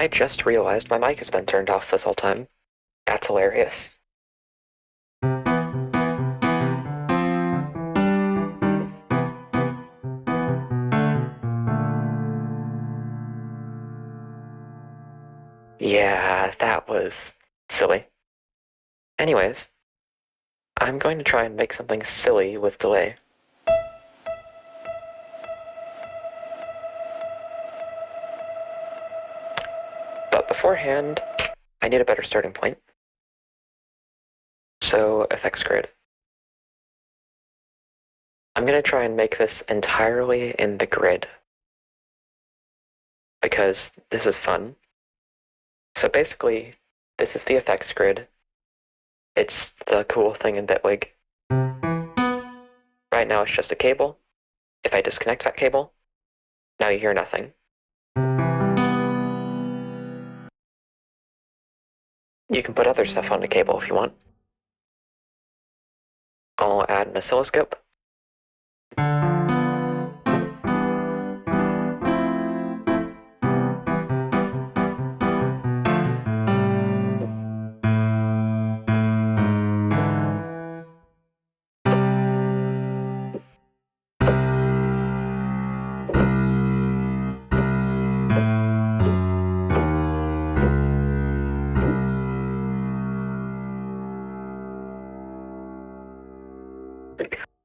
I just realized my mic has been turned off this whole time. That's hilarious. Yeah, that was silly. Anyways, I'm going to try and make something silly with delay. But beforehand, I need a better starting point. So, effects grid. I'm going to try and make this entirely in the grid, because this is fun. So basically, this is the effects grid. It's the cool thing in Bitwig. Right now it's just a cable. If I disconnect that cable, now you hear nothing. You can put other stuff on the cable if you want. I'll add an oscilloscope.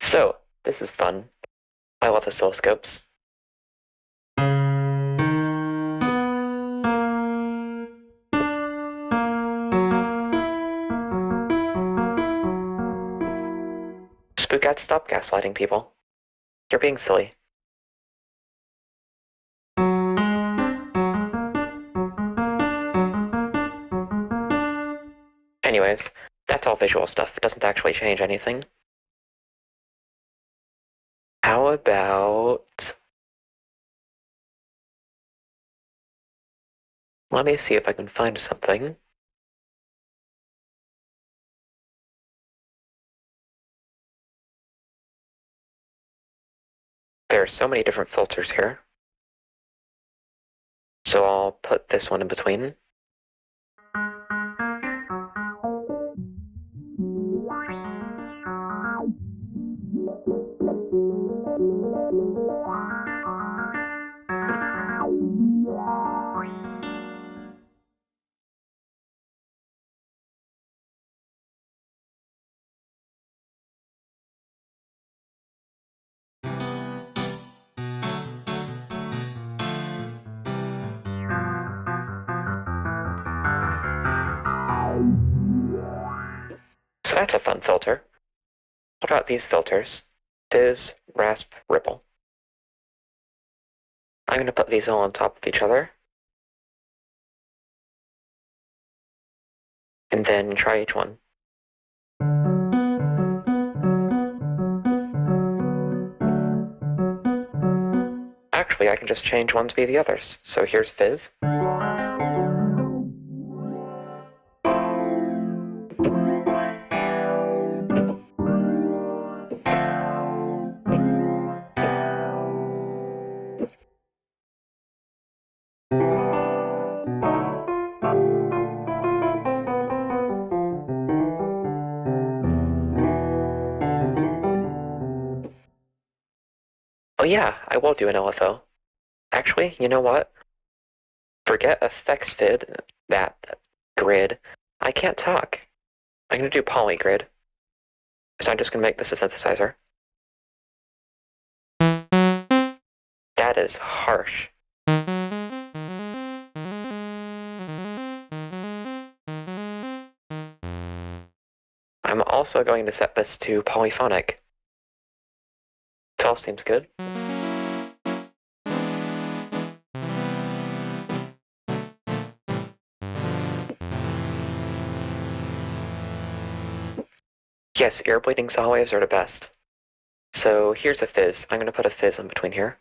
So, this is fun. I love oscilloscopes. Spookats, stop gaslighting people. You're being silly. Anyways, that's all visual stuff. It doesn't actually change anything. How about... Let me see if I can find something. There are so many different filters here. So I'll put this one in between. So that's a fun filter. What about these filters? Fizz, Rasp, Ripple. I'm going to put these all on top of each other. And then try each one. Actually, I can just change one to be the others. So here's Fizz. Oh yeah, I will do an LFO. Actually, you know what? Forget effects vid, that grid. I can't talk. I'm going to do polygrid. So I'm just going to make this a synthesizer. That is harsh. I'm also going to set this to polyphonic. 12 seems good. Yes, ear bleeding saw waves are the best. So here's a fizz. I'm going to put a fizz in between here.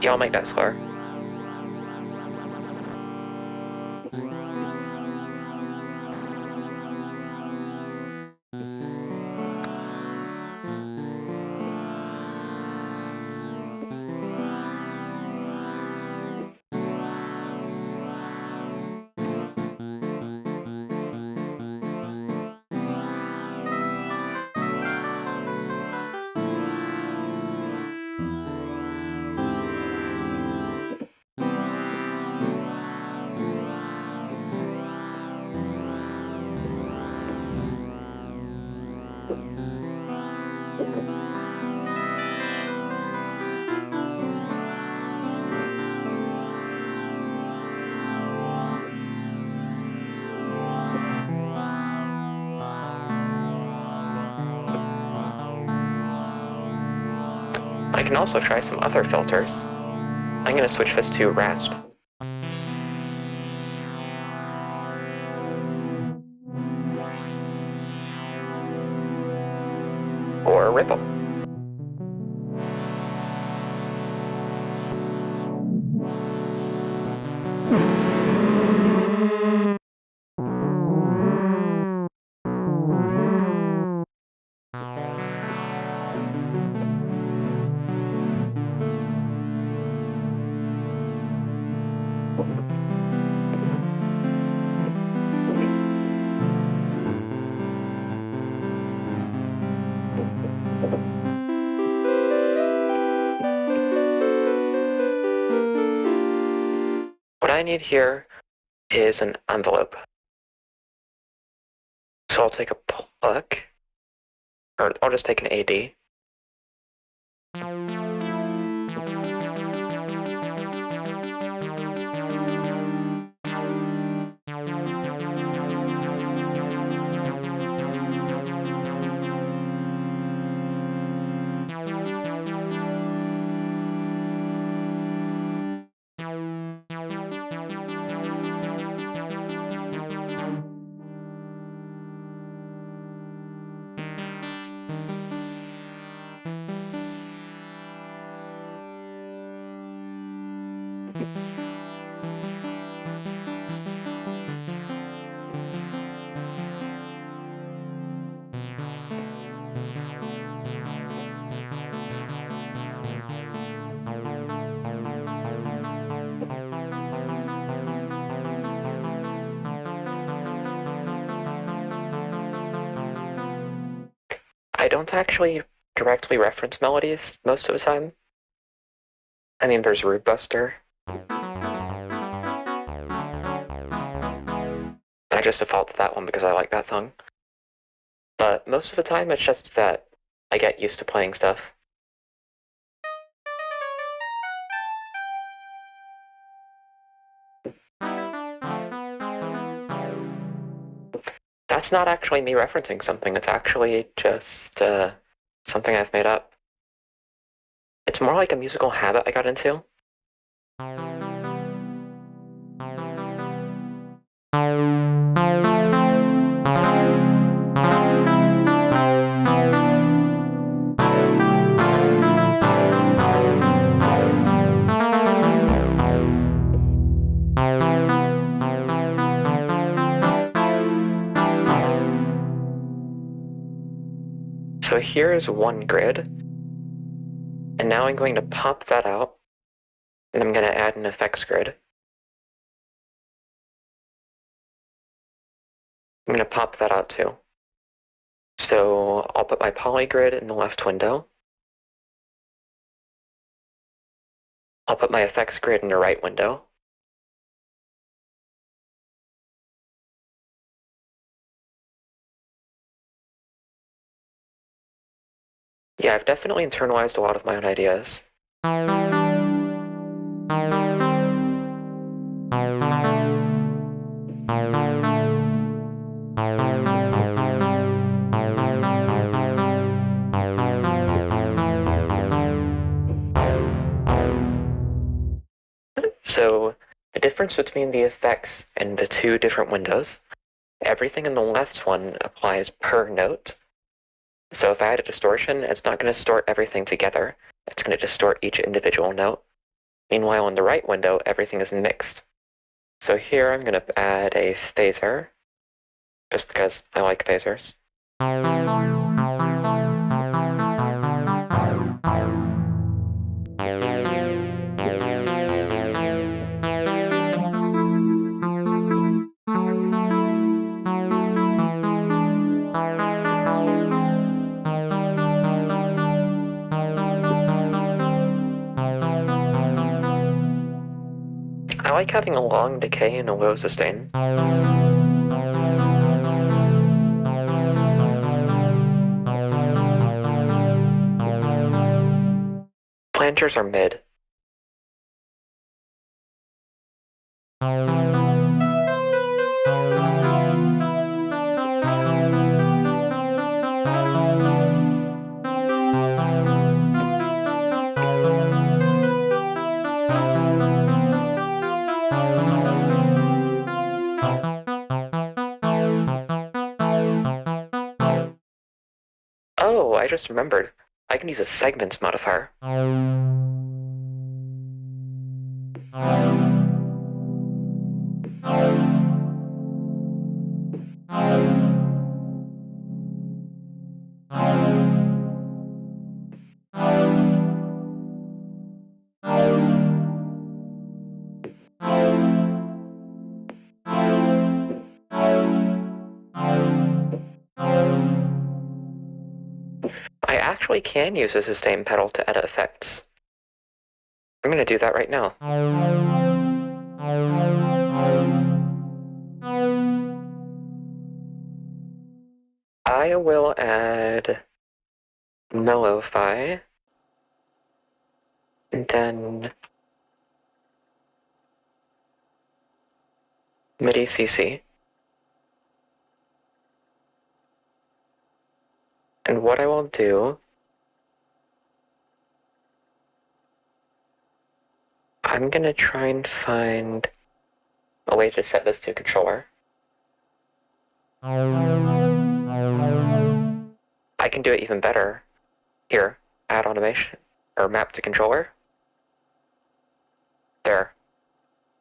Yeah, I'll make that slower. I can also try some other filters. I'm going to switch this to rasp. Or ripple. What I need here is an envelope. So I'll take a pluck, or I'll just take an AD. I don't actually directly reference melodies most of the time. I mean, there's Rude Buster. I just default to that one because I like that song. But most of the time, it's just that I get used to playing stuff. That's not actually me referencing something, it's actually just something I've made up. It's more like a musical habit I got into. So here's one grid, and now I'm going to pop that out, and I'm going to add an effects grid. I'm going to pop that out too. So I'll put my poly grid in the left window. I'll put my effects grid in the right window. Yeah, I've definitely internalized a lot of my own ideas. So the difference between the effects and the two different windows, everything in the left one applies per note. So if I add a distortion, it's not going to distort everything together. It's going to distort each individual note. Meanwhile, in the right window, everything is mixed. So here I'm going to add a phaser, just because I like phasers. I like having a long decay and a low sustain. Planters are mid. Oh, I just remembered. I can use a segments modifier. I actually can use a sustain pedal to edit effects. I'm going to do that right now. I will add Mellow-Fi, and then MIDI CC. And what I will do, I'm going to try and find a way to set this to a controller. I can do it even better. Here, add automation, or map to controller. There.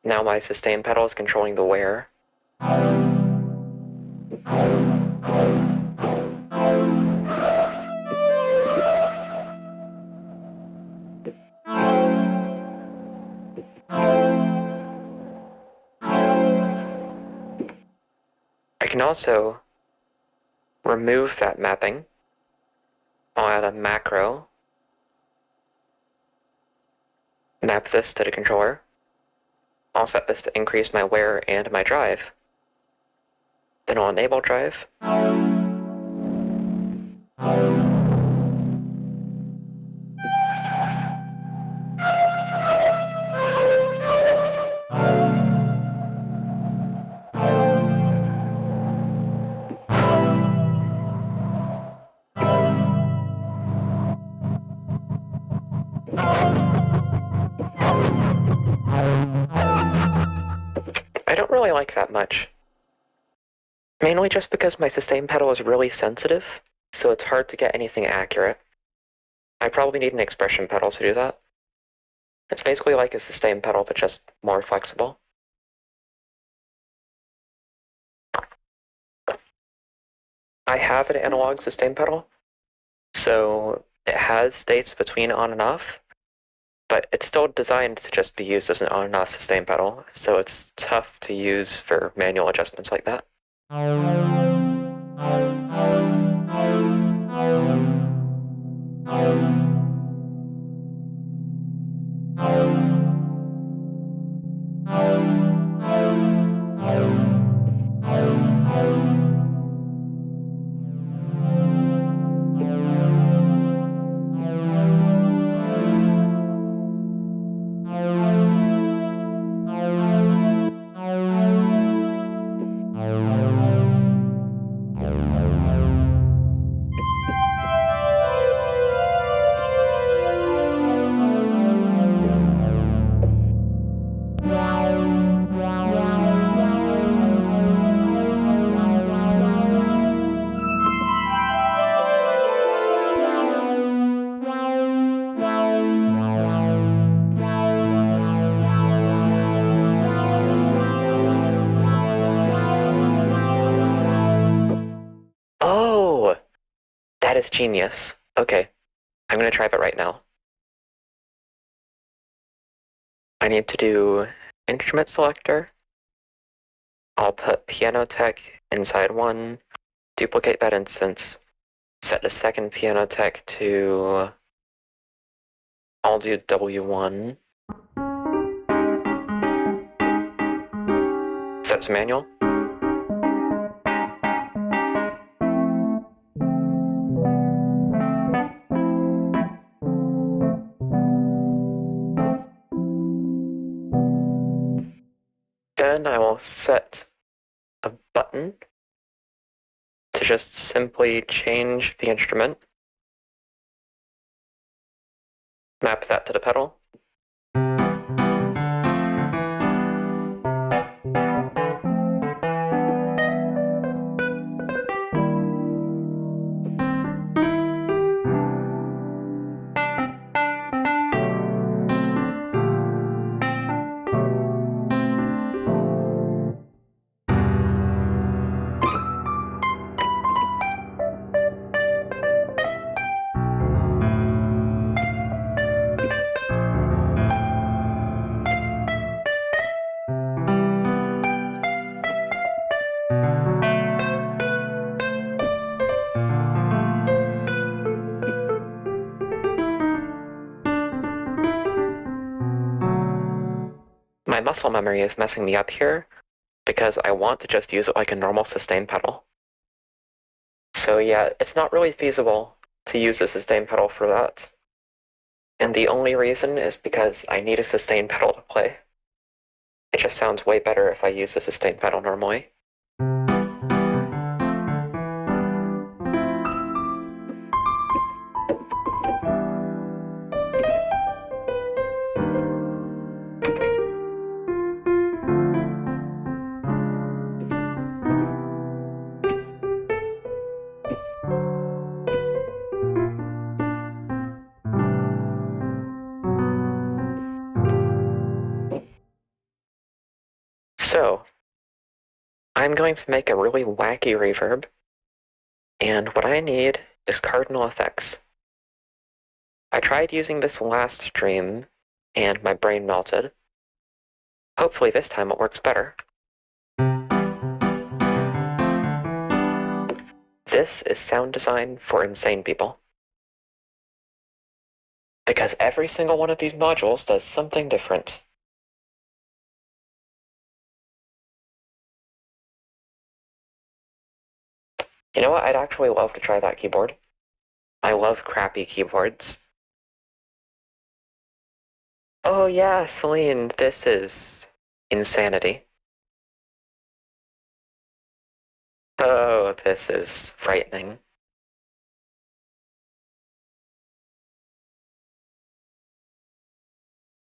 Now my sustain pedal is controlling the wear. I can also remove that mapping. I'll add a macro. Map this to the controller. I'll set this to increase my wear and my drive. Then I'll enable drive. I don't really like that much. Mainly just because my sustain pedal is really sensitive, so it's hard to get anything accurate. I probably need an expression pedal to do that. It's basically like a sustain pedal, but just more flexible. I have an analog sustain pedal, so it has states between on and off, but it's still designed to just be used as an on and off sustain pedal, so it's tough to use for manual adjustments like that. That is genius. Okay, I'm gonna try that right now. I need to do instrument selector. I'll put piano tech inside one, duplicate that instance, set a second piano tech to, I'll do W1. Set to manual. Then I will set a button to just simply change the instrument. Map that to the pedal. My muscle memory is messing me up here because I want to just use it like a normal sustain pedal. So yeah, it's not really feasible to use a sustain pedal for that. And the only reason is because I need a sustain pedal to play. It just sounds way better if I use a sustain pedal normally. So, I'm going to make a really wacky reverb, and what I need is cardinal effects. I tried using this last stream, and my brain melted. Hopefully this time it works better. This is sound design for insane people. Because every single one of these modules does something different. You know what? I'd actually love to try that keyboard. I love crappy keyboards. Oh yeah, Celine, this is insanity. Oh, this is frightening.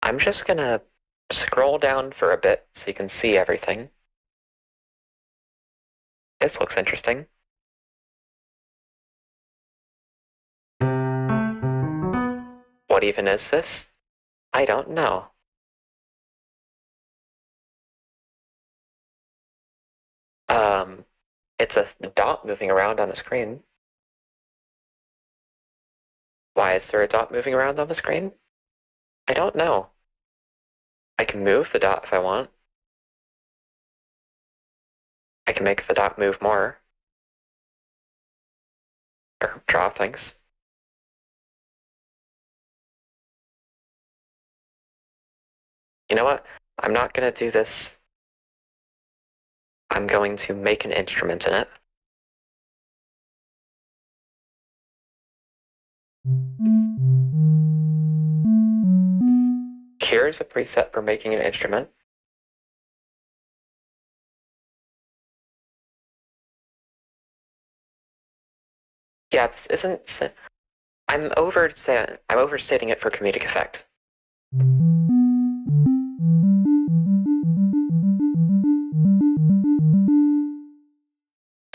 I'm just gonna scroll down for a bit so you can see everything. This looks interesting. What even is this? I don't know. It's a dot moving around on the screen. Why is there a dot moving around on the screen? I don't know. I can move the dot if I want. I can make the dot move more. Or draw things. You know what? I'm not gonna do this. I'm going to make an instrument in it. Here's a preset for making an instrument. Yeah, this isn't. I'm overstating it for comedic effect.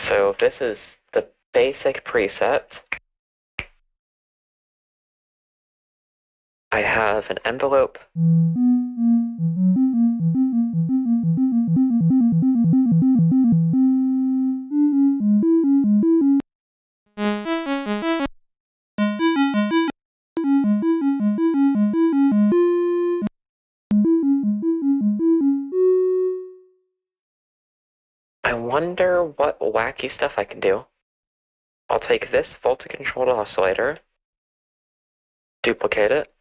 So this is the basic preset. I have an envelope. I wonder what wacky stuff I can do. I'll take this voltage-controlled oscillator, duplicate it.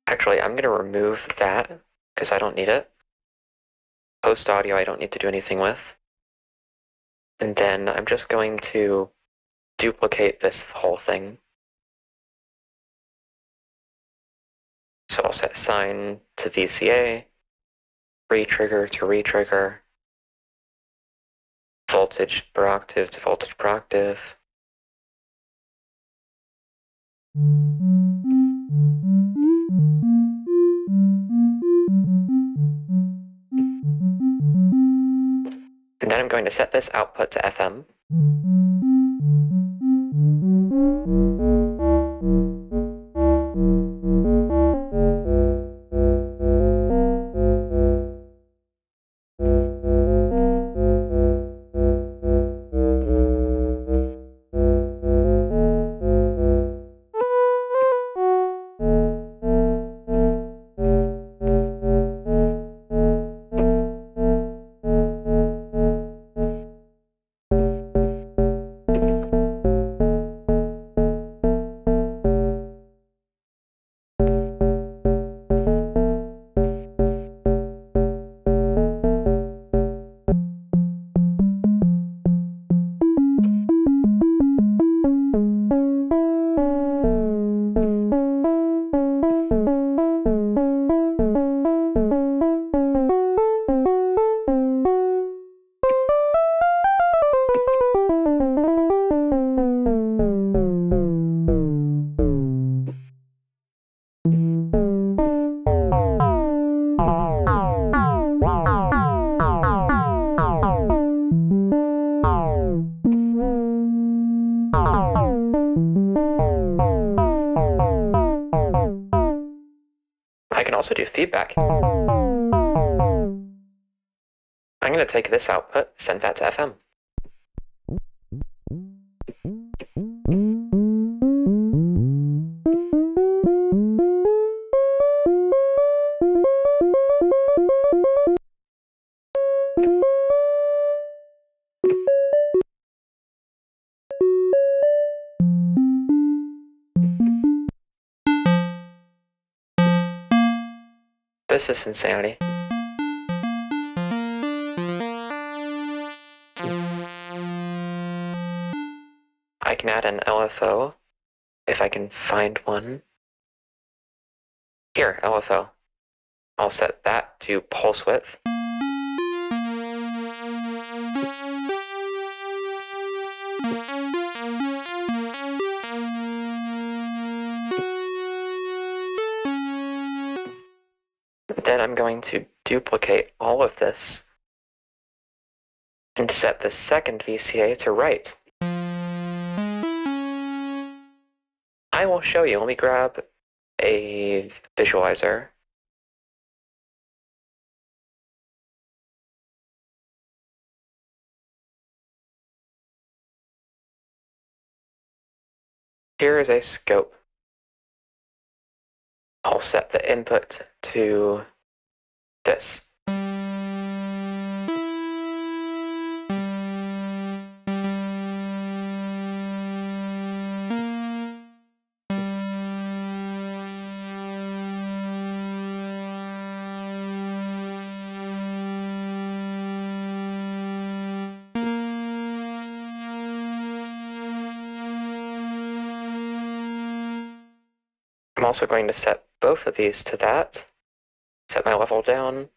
Actually, I'm going to remove that because I don't need it. Post audio I don't need to do anything with. And then I'm just going to duplicate this whole thing. So I'll set sine to VCA, retrigger to retrigger, voltage per octave to voltage per octave. And then I'm going to set this output to FM. I can also do feedback. I'm going to take this output, send that to FM. This is insanity. I can add an LFO if I can find one. Here, LFO. I'll set that to pulse width. Then I'm going to duplicate all of this and set the second VCA to right. I will show you. Let me grab a visualizer. Here is a scope. I'll set the input to this. I'm also going to set both of these to that, set my level down.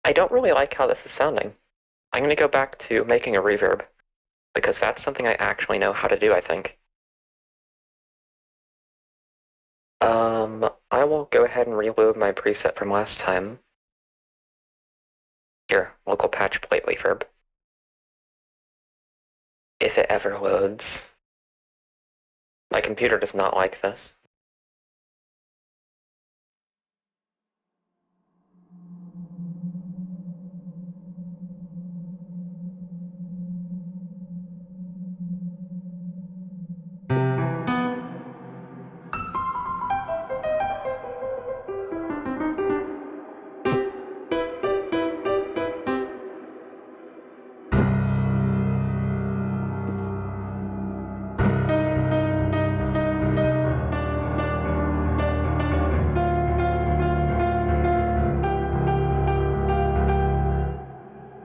I don't really like how this is sounding. I'm going to go back to making a reverb, because that's something I actually know how to do, I think. I will go ahead and reload my preset from last time. Here, local patch plate reverb. If it ever loads. My computer does not like this.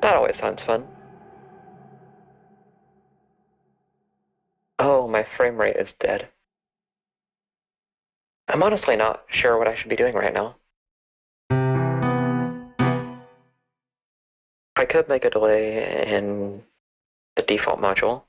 That always sounds fun. Oh, my frame rate is dead. I'm honestly not sure what I should be doing right now. I could make a delay in the default module.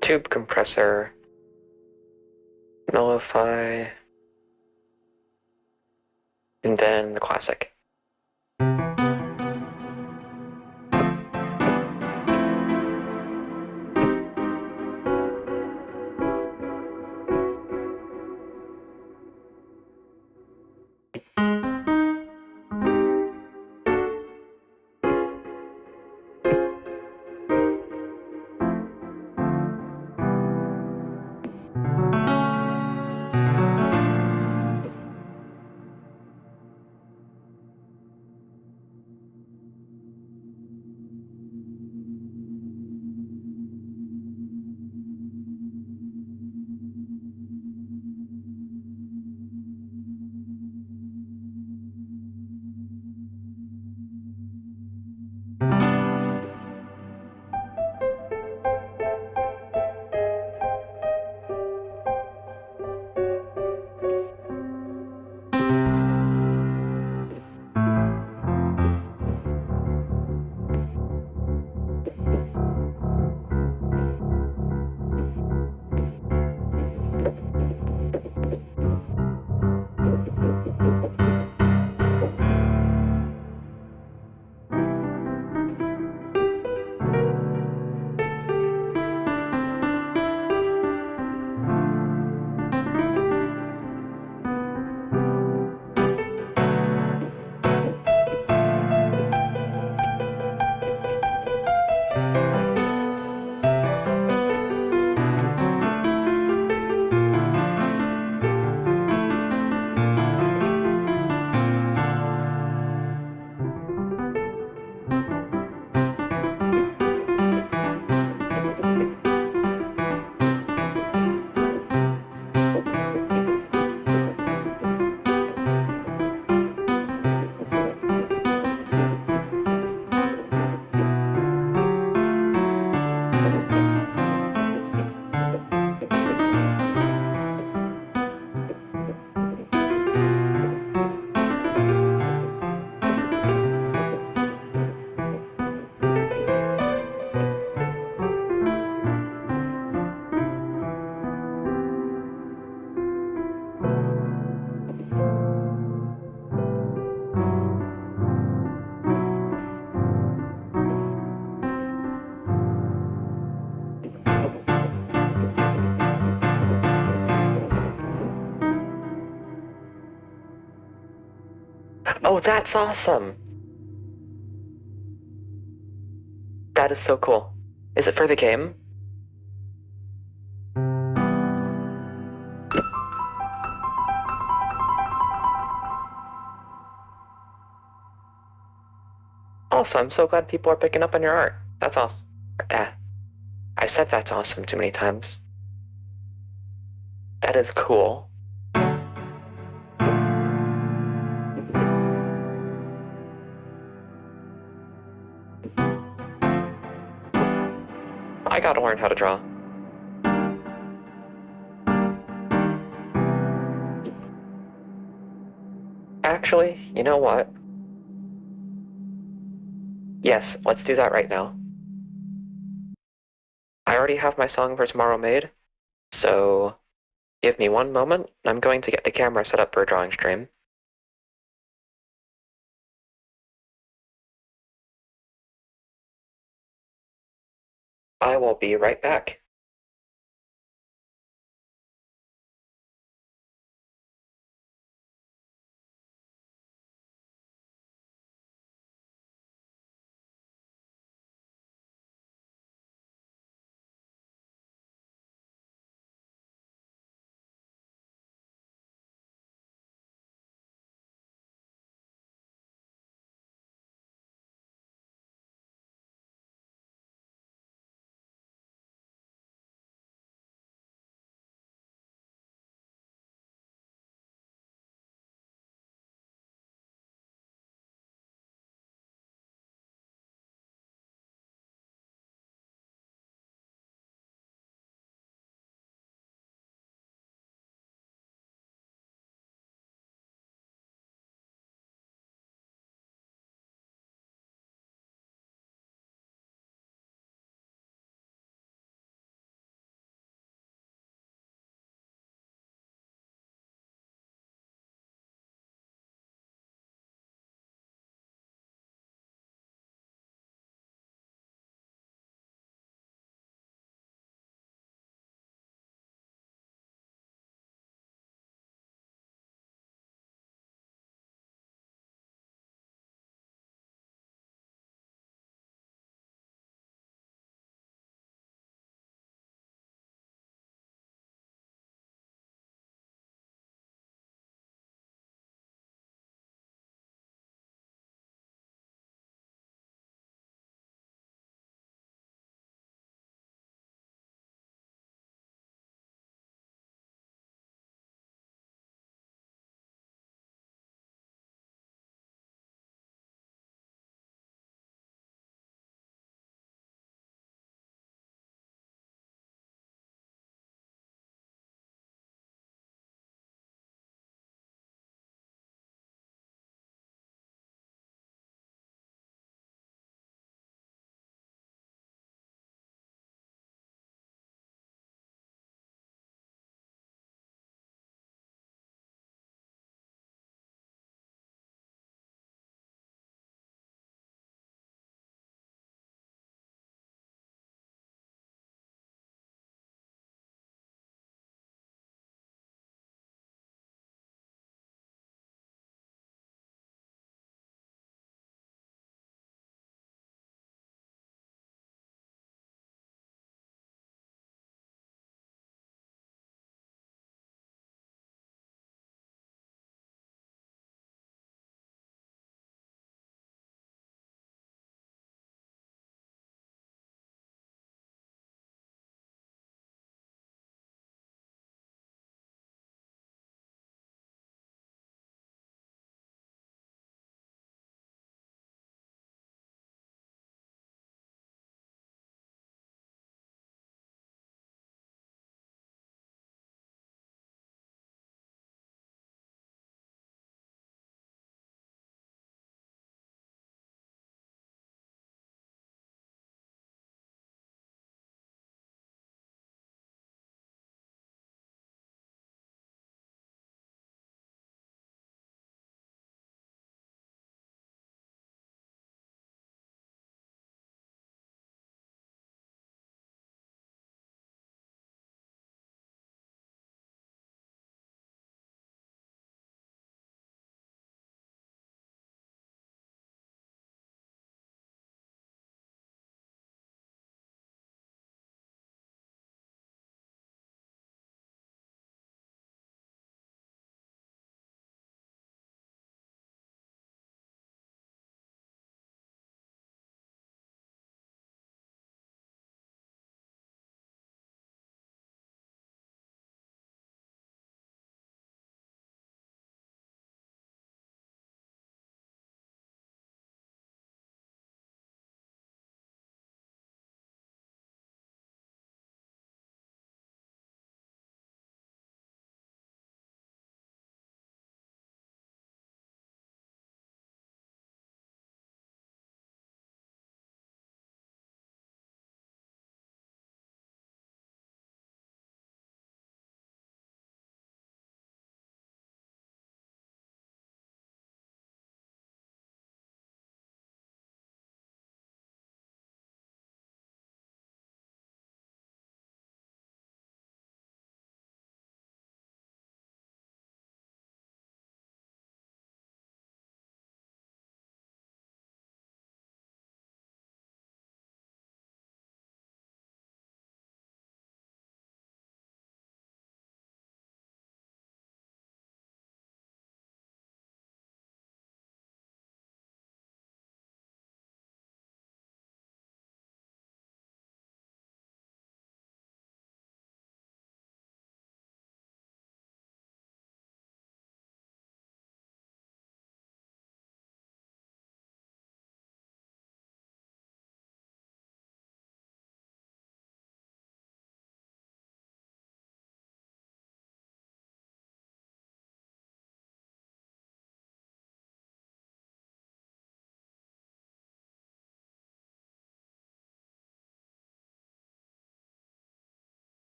Tube compressor, nullify, and then the classic. Oh, that's awesome! That is so cool. Is it for the game? Also, I'm so glad people are picking up on your art. That's awesome. I said that's awesome too many times. That is cool. I gotta learn how to draw. Actually, you know what? Yes, let's do that right now. I already have my song for tomorrow made, so give me one moment. I'm going to get the camera set up for a drawing stream. I will be right back.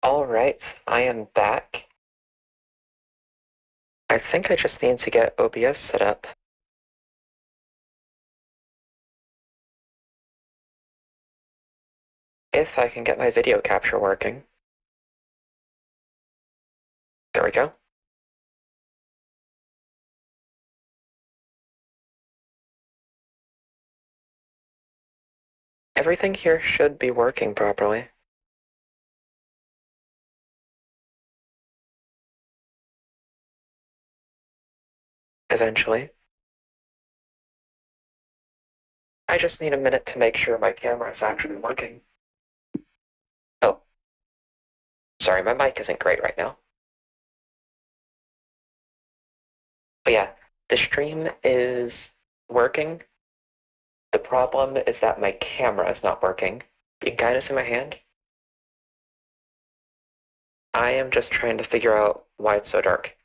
All right, I am back. I think I just need to get OBS set up. If I can get my video capture working. There we go. Everything here should be working properly. Eventually. I just need a minute to make sure my camera is actually working. Oh. Sorry, my mic isn't great right now. But yeah, the stream is working. The problem is that my camera is not working. You can kind of see my hand. I am just trying to figure out why it's so dark.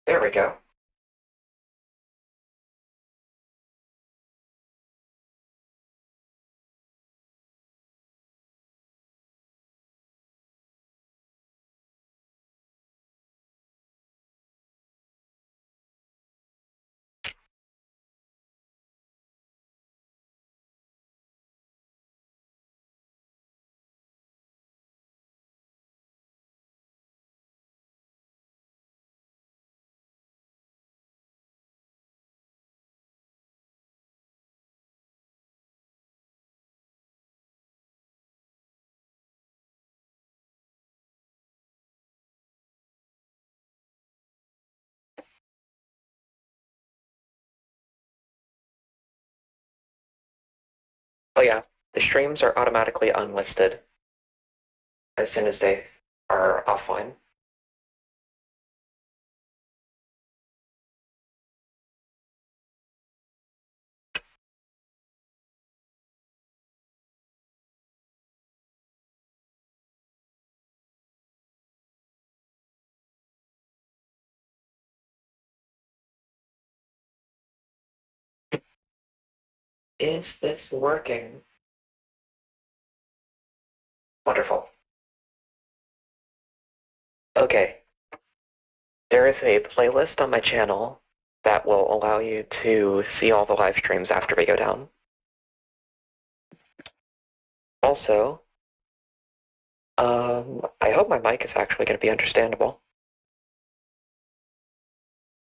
There we go. Oh yeah, the streams are automatically unlisted as soon as they are offline. Is this working? Wonderful. Okay, there is a playlist on my channel that will allow you to see all the live streams after we go down. Also, I hope my mic is actually going to be understandable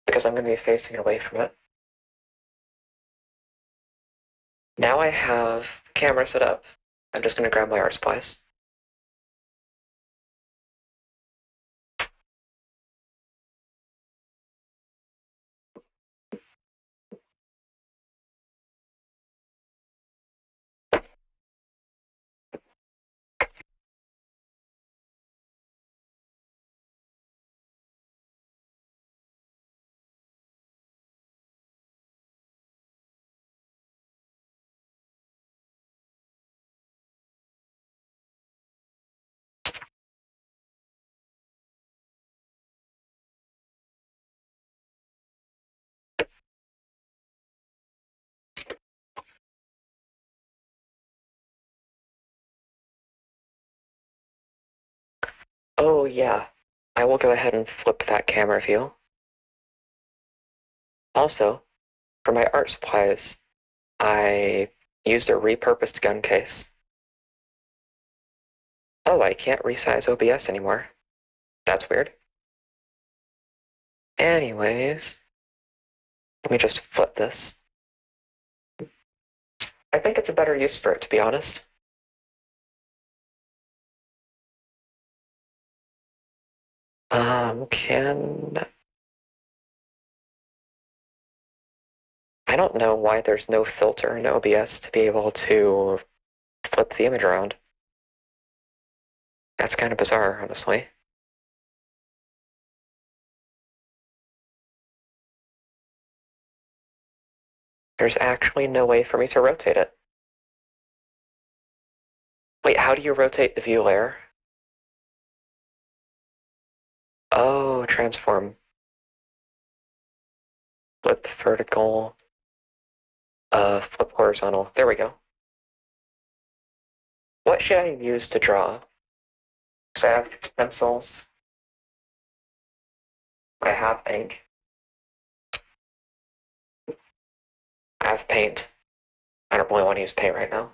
because I'm going to be facing away from it. Now I have the camera set up. I'm just going to grab my art supplies. Oh yeah, I will go ahead and flip that camera view. Also, for my art supplies, I used a repurposed gun case. Oh, I can't resize OBS anymore. That's weird. Anyways, let me just flip this. I think it's a better use for it, to be honest. Can... I don't know why there's no filter in OBS to be able to flip the image around. That's kind of bizarre, honestly. There's actually no way for me to rotate it. Wait, how do you rotate the view layer? Oh, transform. Flip vertical. Flip horizontal. There we go. What should I use to draw? So I have pencils. I have ink. I have paint. I don't really want to use paint right now.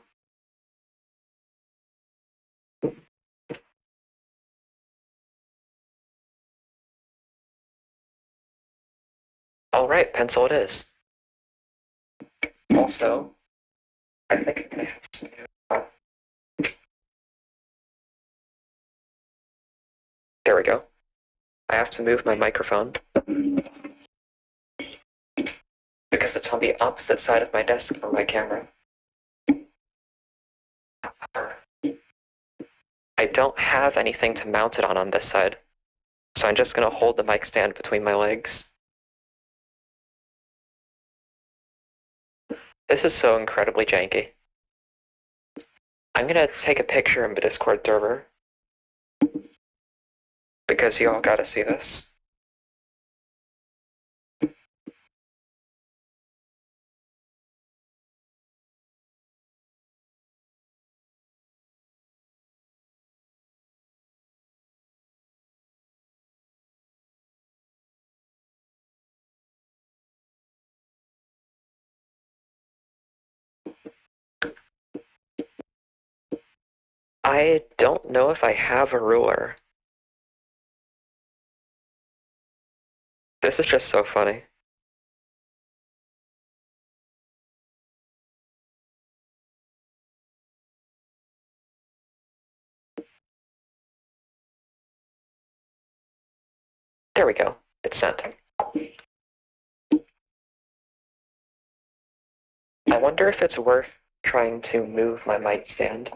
All right, pencil it is. Also, I think I'm gonna have to do. There we go. I have to move my microphone because it's on the opposite side of my desk from my camera. I don't have anything to mount it on this side, so I'm just going to hold the mic stand between my legs. This is so incredibly janky. I'm going to take a picture in the Discord server because you all got to see this. I don't know if I have a ruler. This is just so funny. There we go. It's sent. I wonder if it's worth trying to move my mic stand,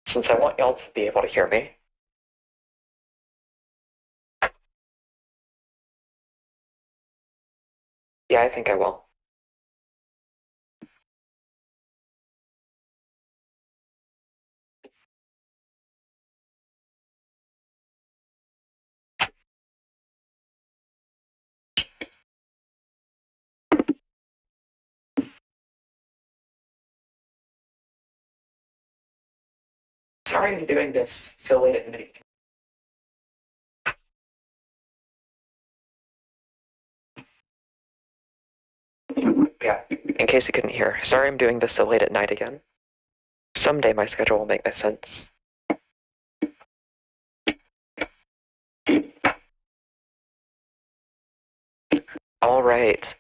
since I want y'all to be able to hear me. Yeah, I think I will. Sorry I'm doing this so late at night. Yeah, in case you couldn't hear, sorry I'm doing this so late at night again. Someday my schedule will make sense. All right.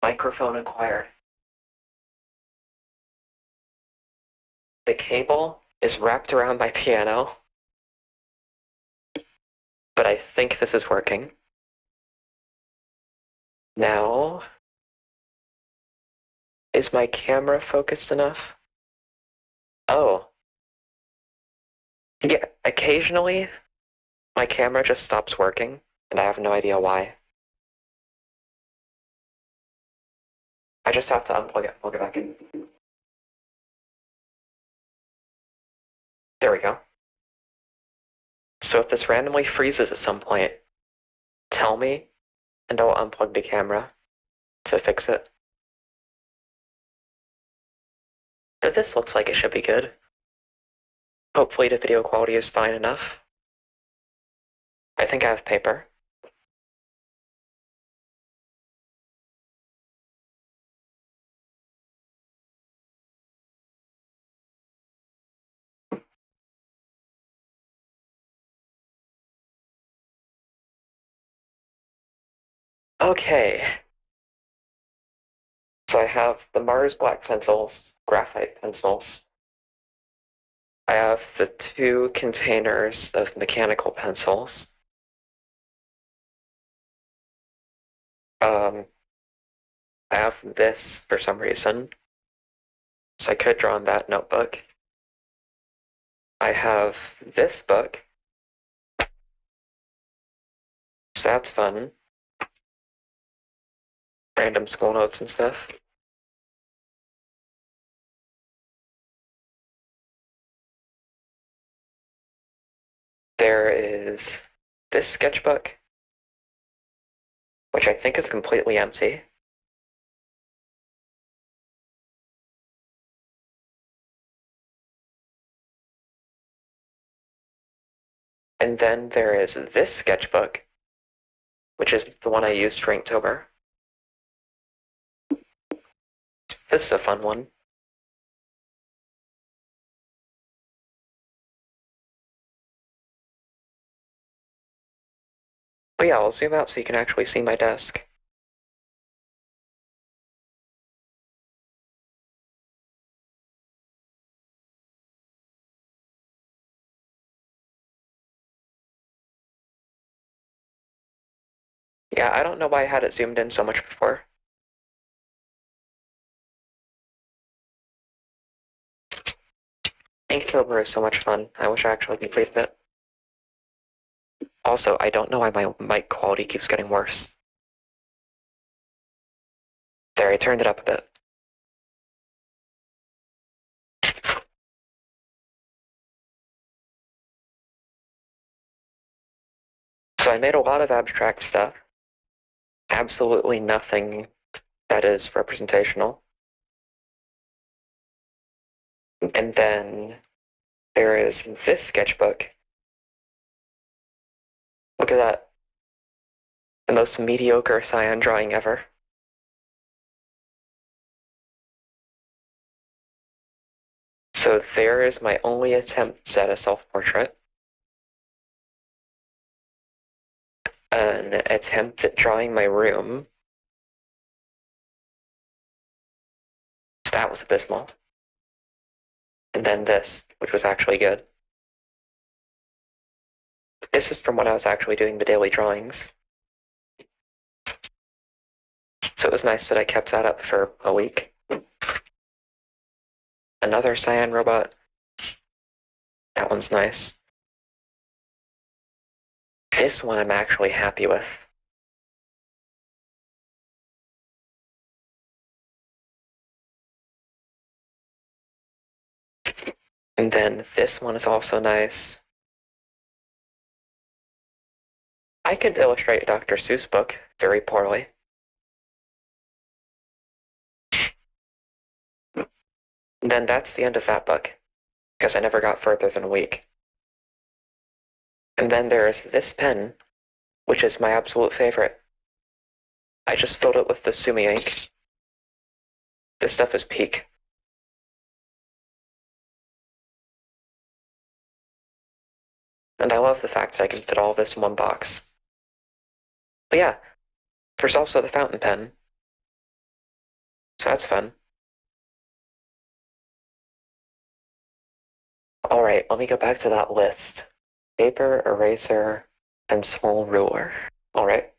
Microphone acquired. The cable is wrapped around my piano, but I think this is working. Now, is my camera focused enough? Oh. Yeah, occasionally my camera just stops working, and I have no idea why. I just have to unplug it, plug it back in. There we go. So if this randomly freezes at some point, tell me, and I'll unplug the camera to fix it. But this looks like it should be good. Hopefully the video quality is fine enough. I think I have paper. Okay. So I have the Mars black pencils, graphite pencils. I have the 2 containers of mechanical pencils. I have this for some reason, so I could draw in that notebook. I have this book, so that's fun. Random school notes and stuff. There is this sketchbook, which I think is completely empty. And then there is this sketchbook, which is the one I used for Inktober. This is a fun one. Oh yeah, I'll zoom out so you can actually see my desk. Yeah, I don't know why I had it zoomed in so much before. Inktober is so much fun. I wish I actually completed it. Also, I don't know why my mic quality keeps getting worse. There, I turned it up a bit. So I made a lot of abstract stuff. Absolutely nothing that is representational. And then there is this sketchbook. Look at that. The most mediocre cyan drawing ever. So there is my only attempt at a self-portrait. An attempt at drawing my room. That was abysmal. And then this, which was actually good. This is from when I was actually doing the daily drawings. So it was nice that I kept that up for a week. Another cyan robot. That one's nice. This one I'm actually happy with. And then this one is also nice. I could illustrate a Dr. Seuss book very poorly. And then that's the end of that book, because I never got further than a week. And then there's this pen, which is my absolute favorite. I just filled it with the Sumi ink. This stuff is peak. And I love the fact that I can fit all this in one box. But yeah, there's also the fountain pen. So that's fun. Alright, let me go back to that list. Paper, eraser, and small ruler. Alright.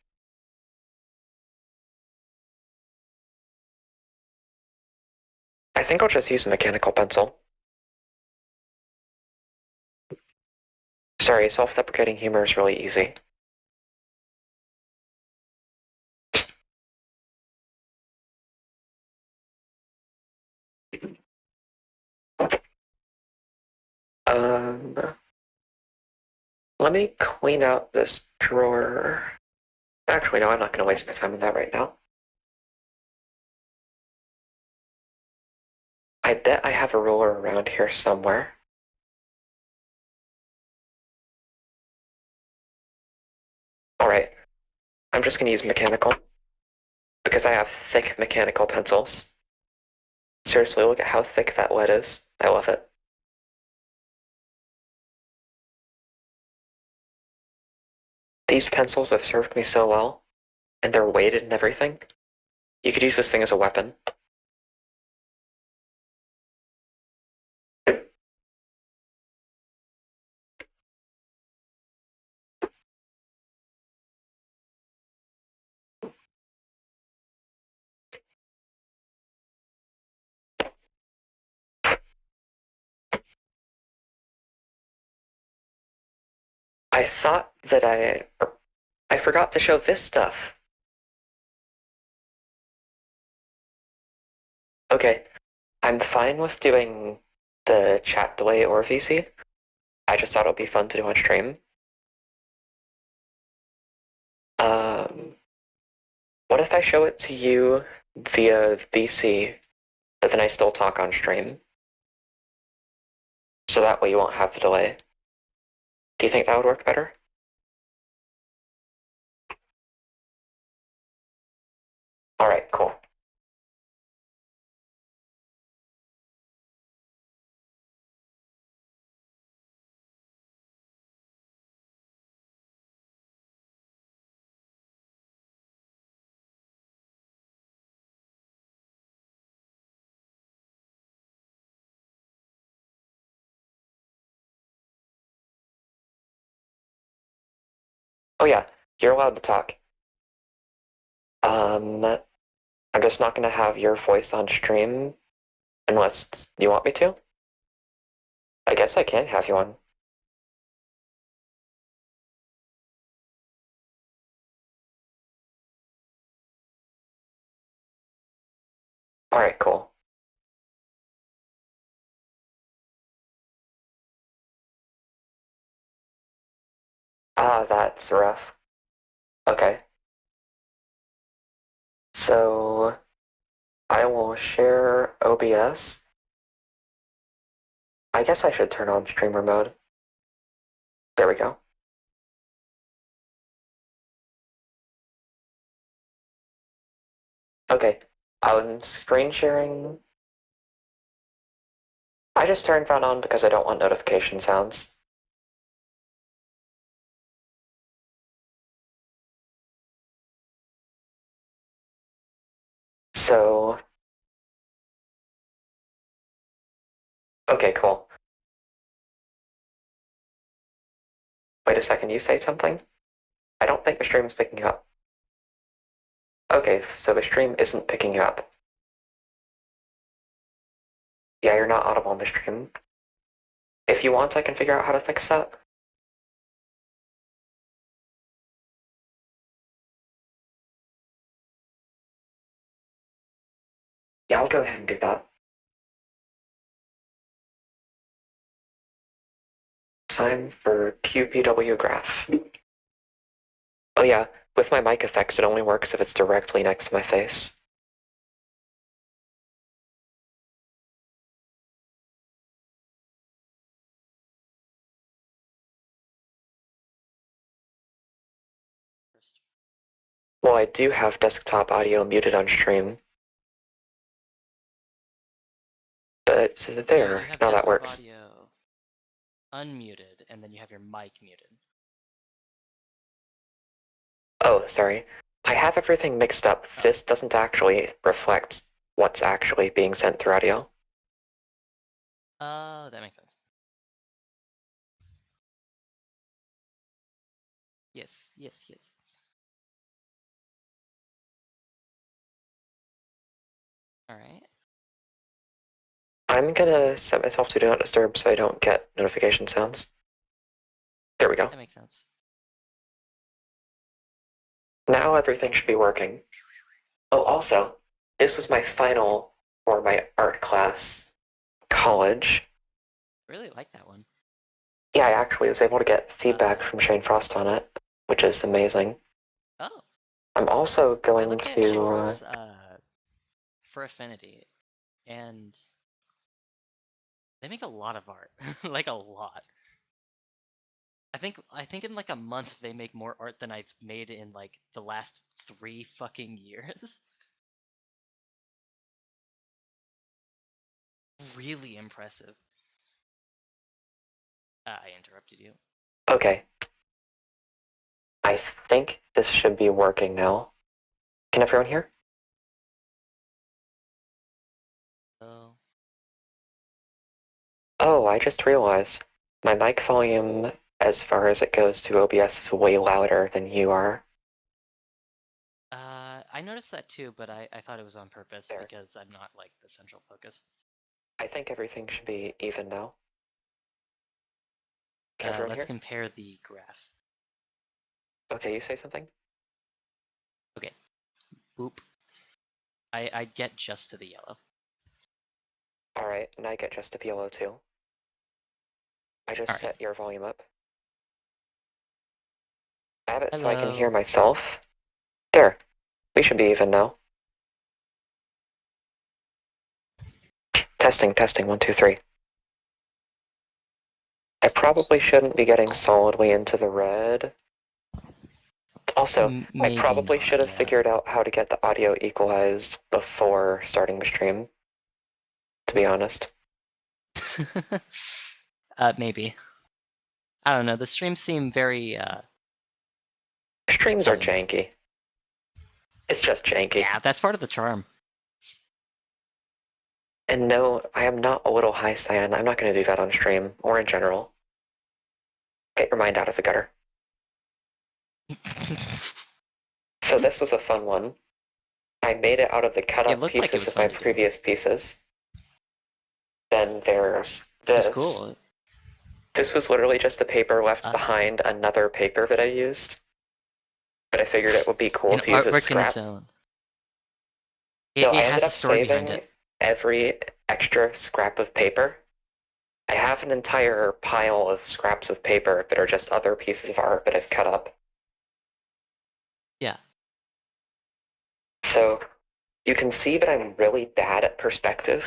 I think I'll just use a mechanical pencil. Sorry, self-deprecating humor is really easy. Um, Let me clean out this drawer. Actually, no, I'm not going to waste my time on that right now. I bet I have a ruler around here somewhere. Alright, I'm just going to use mechanical, because I have thick mechanical pencils. Seriously, look at how thick that lead is. I love it. These pencils have served me so well, and they're weighted and everything. You could use this thing as a weapon. I thought that I forgot to show this stuff. Okay, I'm fine with doing the chat delay or VC. I just thought it would be fun to do on stream. What if I show it to you via VC, but then I still talk on stream? So that way you won't have the delay. Do you think that would work better? All right, cool. Oh yeah, you're allowed to talk. I'm just not gonna have your voice on stream unless you want me to. I guess I can have you on. All right, cool. Ah, that's rough. Okay. So I will share OBS. I guess I should turn on streamer mode. There we go. Okay. I'm screen sharing. I just turned that on because I don't want notification sounds. So, okay, cool. Wait a second, you say something? I don't think the stream's picking up. Okay, so the stream isn't picking up. Yeah, you're not audible on the stream. If you want, I can figure out how to fix that. Yeah, I'll go ahead and do that. Time for QPW graph. Oh yeah, with my mic effects, it only works if it's directly next to my face. Well, I do have desktop audio muted on stream. But there, you have now that desktop works. audio unmuted, and then you have your mic muted. Oh, sorry. I have everything mixed up. Oh. This doesn't actually reflect what's actually being sent through audio. That makes sense. Yes. Alright. I'm gonna set myself to do not disturb so I don't get notification sounds. There we go. That makes sense. Now everything should be working. Oh, also, this was my final for my art class, college. Really like that one. Yeah, I actually was able to get feedback from Shane Frost on it, which is amazing. Oh. I'm also I going looked at to. Shane Frost's, for Affinity, and they make a lot of art. Like, a lot. I think in like a month they make more art than I've made in like the last 3 fucking years. Really impressive. I interrupted you. Okay. I think this should be working now. Can everyone hear? Oh. Oh, I just realized my mic volume, as far as it goes to OBS, is way louder than you are. I noticed that too, but I thought it was on purpose There. because I'm not like the central focus. I think everything should be even now. Can everyone Let's hear? compare the graph. Okay, you say something? Okay. Boop. I get just to the yellow. Alright, and I get just a yellow too. I just Alright. set your volume up. I have it so I can hear Hello. myself. There. We should be even now. Testing, testing, 1, 2, 3. I probably shouldn't be getting solidly into the red. Also, I Maybe probably not, should have yeah. figured out how to get the audio equalized before starting the stream, to be honest. Maybe. I don't know. The streams seem very Streams are sudden. janky. It's just janky. Yeah, that's part of the charm. And no, I am not a little high cyan. I'm not going to do that on stream or in general. Get your mind out of the gutter. So this was a fun one. I made it out of the cut It up looked like it pieces was of fun my to do. previous pieces. Then there's It's this. cool. This was literally just the paper left Uh, behind another paper that I used. But I figured it would be cool An to use as artwork in its scrap. own. So It I has ended a up story behind saving it. every extra scrap of paper. I have an entire pile of scraps of paper that are just other pieces of art that I've cut up. Yeah. So you can see that I'm really bad at perspective.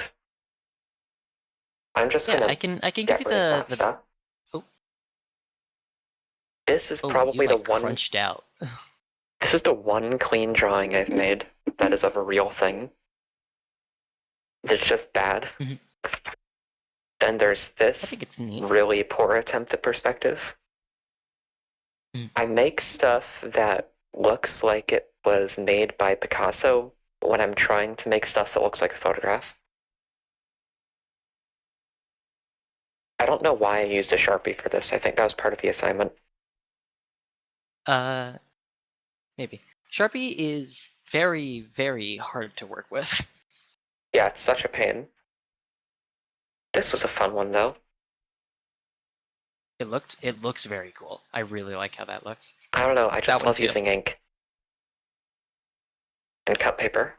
I'm just Yeah, gonna I can give get you rid of that the stuff. oh This is oh you probably the like one. crunched out. This is the one clean drawing I've made that is of a real thing. That's just bad. Mhm. Then there's I this think it's neat. really poor attempt at perspective. Mm. I make stuff that looks like it was made by Picasso when I'm trying to make stuff that looks like a photograph. I don't know why I used a Sharpie for this. I think that was part of the assignment. Maybe. Sharpie is very, very hard to work with. Yeah, it's such a pain. This was a fun one though. It looks very cool. I really like how that looks. I don't know, I That just one love too. using ink and cut paper.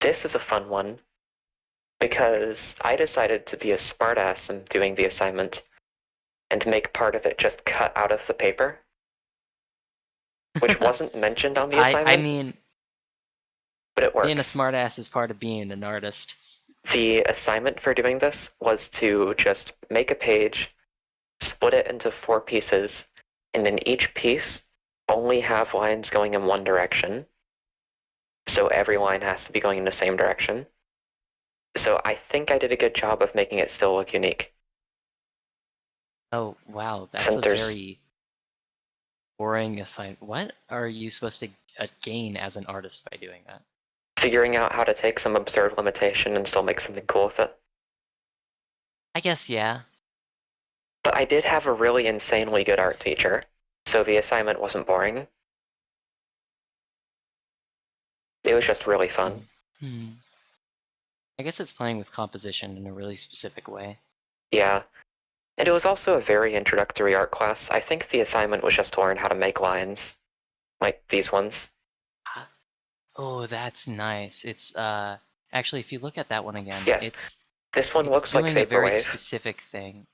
This is a fun one because I decided to be a smartass in doing the assignment and make part of it just cut out of the paper, which wasn't mentioned on the assignment, I mean, but it works. being a smartass is part of being an artist. The assignment for doing this was to just make a page, split it into 4 pieces, and in each piece only have lines going in one direction. So every line has to be going in the same direction. So I think I did a good job of making it still look unique. Oh wow, that's Since a there's- very boring assignment. What are you supposed to gain as an artist by doing that? Figuring out how to take some absurd limitation and still make something cool with it. I guess yeah. But I did have a really insanely good art teacher, so the assignment wasn't boring. It was just really fun. Hmm. I guess it's playing with composition in a really specific way. Yeah. And it was also a very introductory art class. I think the assignment was just to learn how to make lines. Like these ones. Oh, that's nice. It's actually if you look at that one again, Yes. This one it's looks like doing a very Vaporwave. specific thing.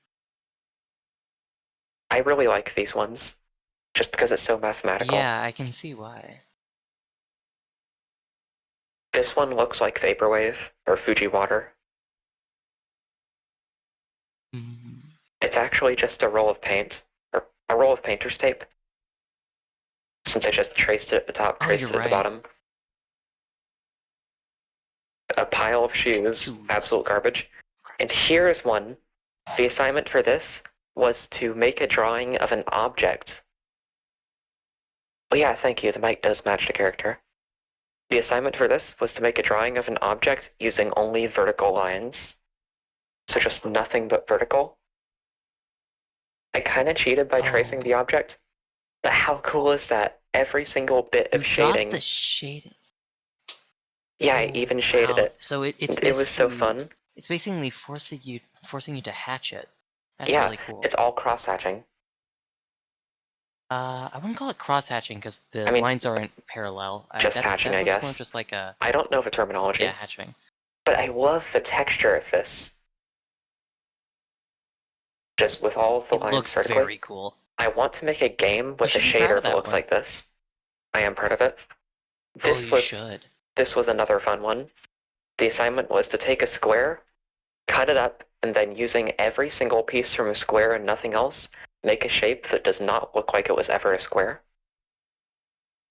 I really like these ones. Just because it's so mathematical. Yeah, I can see why. This one looks like Vaporwave or Fuji Water. Mhm. It's actually just a roll of paint, or a roll of painter's tape. Since I just traced it at the top, Oh, traced you're it at the right. bottom. A pile of shoes, Shoes. absolute garbage. And Christ. here is one. The assignment for this was to make a drawing of an object. Oh yeah, thank you, the mic does match the character. The assignment for this was to make a drawing of an object using only vertical lines. So just nothing but vertical. I kind of cheated by tracing the object, but how cool is that? Every single bit of You shading. got the shading. Yeah, I even shaded Wow. it. So it's It was so fun. It's basically forcing you to hatch it. That's Yeah, really cool. it's all cross-hatching. I wouldn't call it cross hatching because the I mean, lines aren't parallel. just hatching, I looks guess. more just like a I don't know the terminology. yeah hatching. But I love the texture of this. Just with all of the It lines looks vertically. very cool. I want to make a game with a should be proud shader of that that looks one. like this. I am part of it. Oh, This you was should. this was another fun one. The assignment was to take a square, cut it up, and then using every single piece from a square and nothing else, make a shape that does not look like it was ever a square.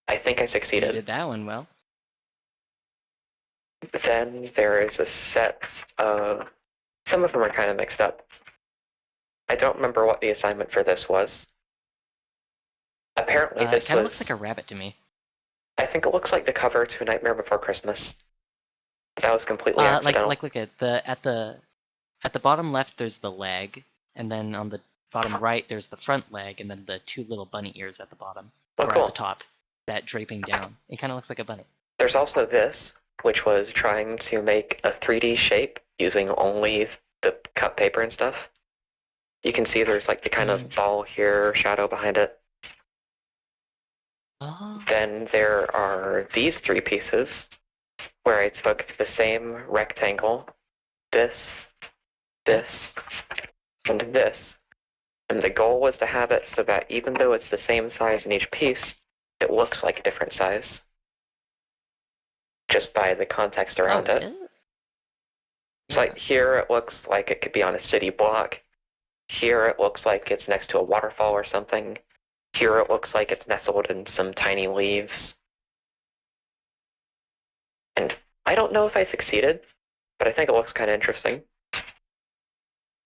I think I You succeeded. did that one well. Then there is a set of... Some of them are kind of mixed up. I don't remember what the assignment for this was. Apparently It this kind of was... looks like a rabbit to me. I think it looks like the cover to A Nightmare Before Christmas. That was completely accidental. Look at the bottom left there's the leg, and then on the bottom right there's the front leg, and then the two little bunny ears at the bottom Oh, or cool. at the top, that draping down. It kind of looks like a bunny. There's also this, which was trying to make a 3D shape using only the cut paper and stuff. You can see there's like the kind of ball here, shadow behind it. Oh. Then there are these three pieces, where I took the same rectangle, this, and this. And the goal was to have it so that even though it's the same size in each piece, it looks like a different size. Just by the context around it. It's like here it looks like it could be on a city block. Here it looks like it's next to a waterfall or something. Here it looks like it's nestled in some tiny leaves. And I don't know if I succeeded, but I think it looks kind of interesting.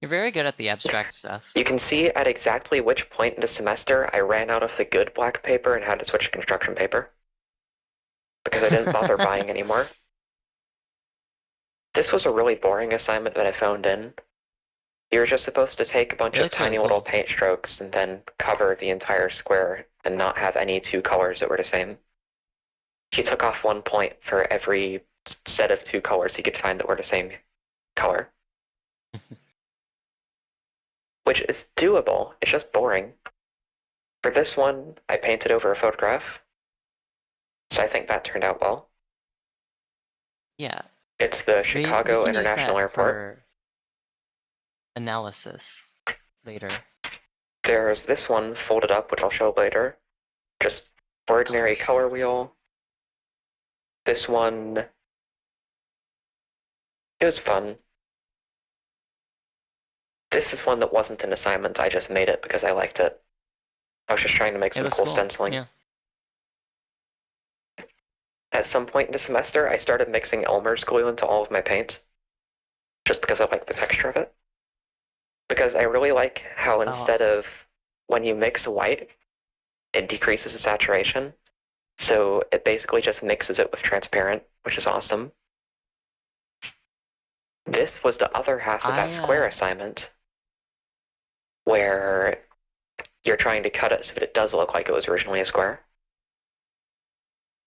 You're very good at the abstract stuff. You can see at exactly which point in the semester I ran out of the good black paper and had to switch to construction paper. Because I didn't bother buying anymore. This was a really boring assignment that I phoned in. You were just supposed to take a bunch of tiny little paint strokes and then cover the entire square and not have any two colors that were the same. He took off 1 point for every set of two colors he could find that were the same color. Which is doable, it's just boring. For this one, I painted over a photograph. So I think that turned out well. Yeah. It's the Chicago we can International use that Airport. For analysis later. There's this one folded up, which I'll show later. Just ordinary color wheel. This one, it was fun. This is one that wasn't an assignment, I just made it because I liked it. I was just trying to make some cool stenciling. Yeah. At some point in the semester, I started mixing Elmer's glue into all of my paint. Just because I like the texture of it. Because I really like how instead of when you mix white, it decreases the saturation. So it basically just mixes it with transparent, which is awesome. This was the other half of that square assignment, where you're trying to cut it so that it does look like it was originally a square.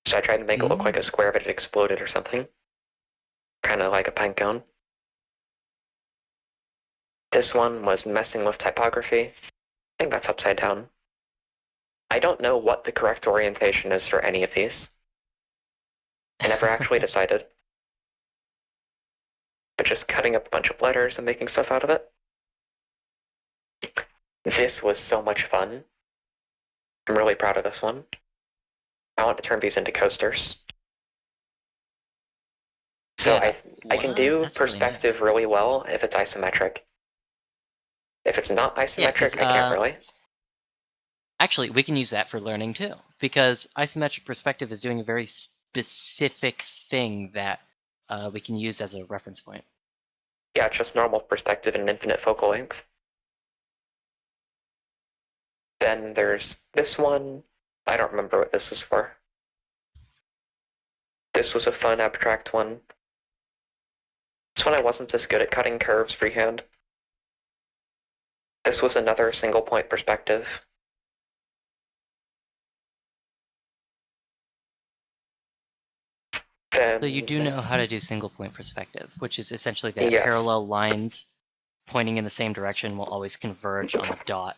So I tried to make it look like a square, but it exploded or something. Kind of like a pine cone. This one was messing with typography. I think that's upside down. I don't know what the correct orientation is for any of these. I never actually decided. But just cutting up a bunch of letters and making stuff out of it. This was so much fun. I'm really proud of this one. I want to turn these into coasters. So I can do perspective really well if it's isometric. If it's not isometric, I can't really. Actually, we can use that for learning too, because isometric perspective is doing a very specific thing that we can use as a reference point. Yeah, it's just normal perspective and infinite focal length. Then there's this one. I don't remember what this was for. This was a fun abstract one. This one I wasn't as good at cutting curves freehand. This was another single point perspective. So you do know how to do single point perspective, which is essentially that parallel lines pointing in the same direction will always converge on a dot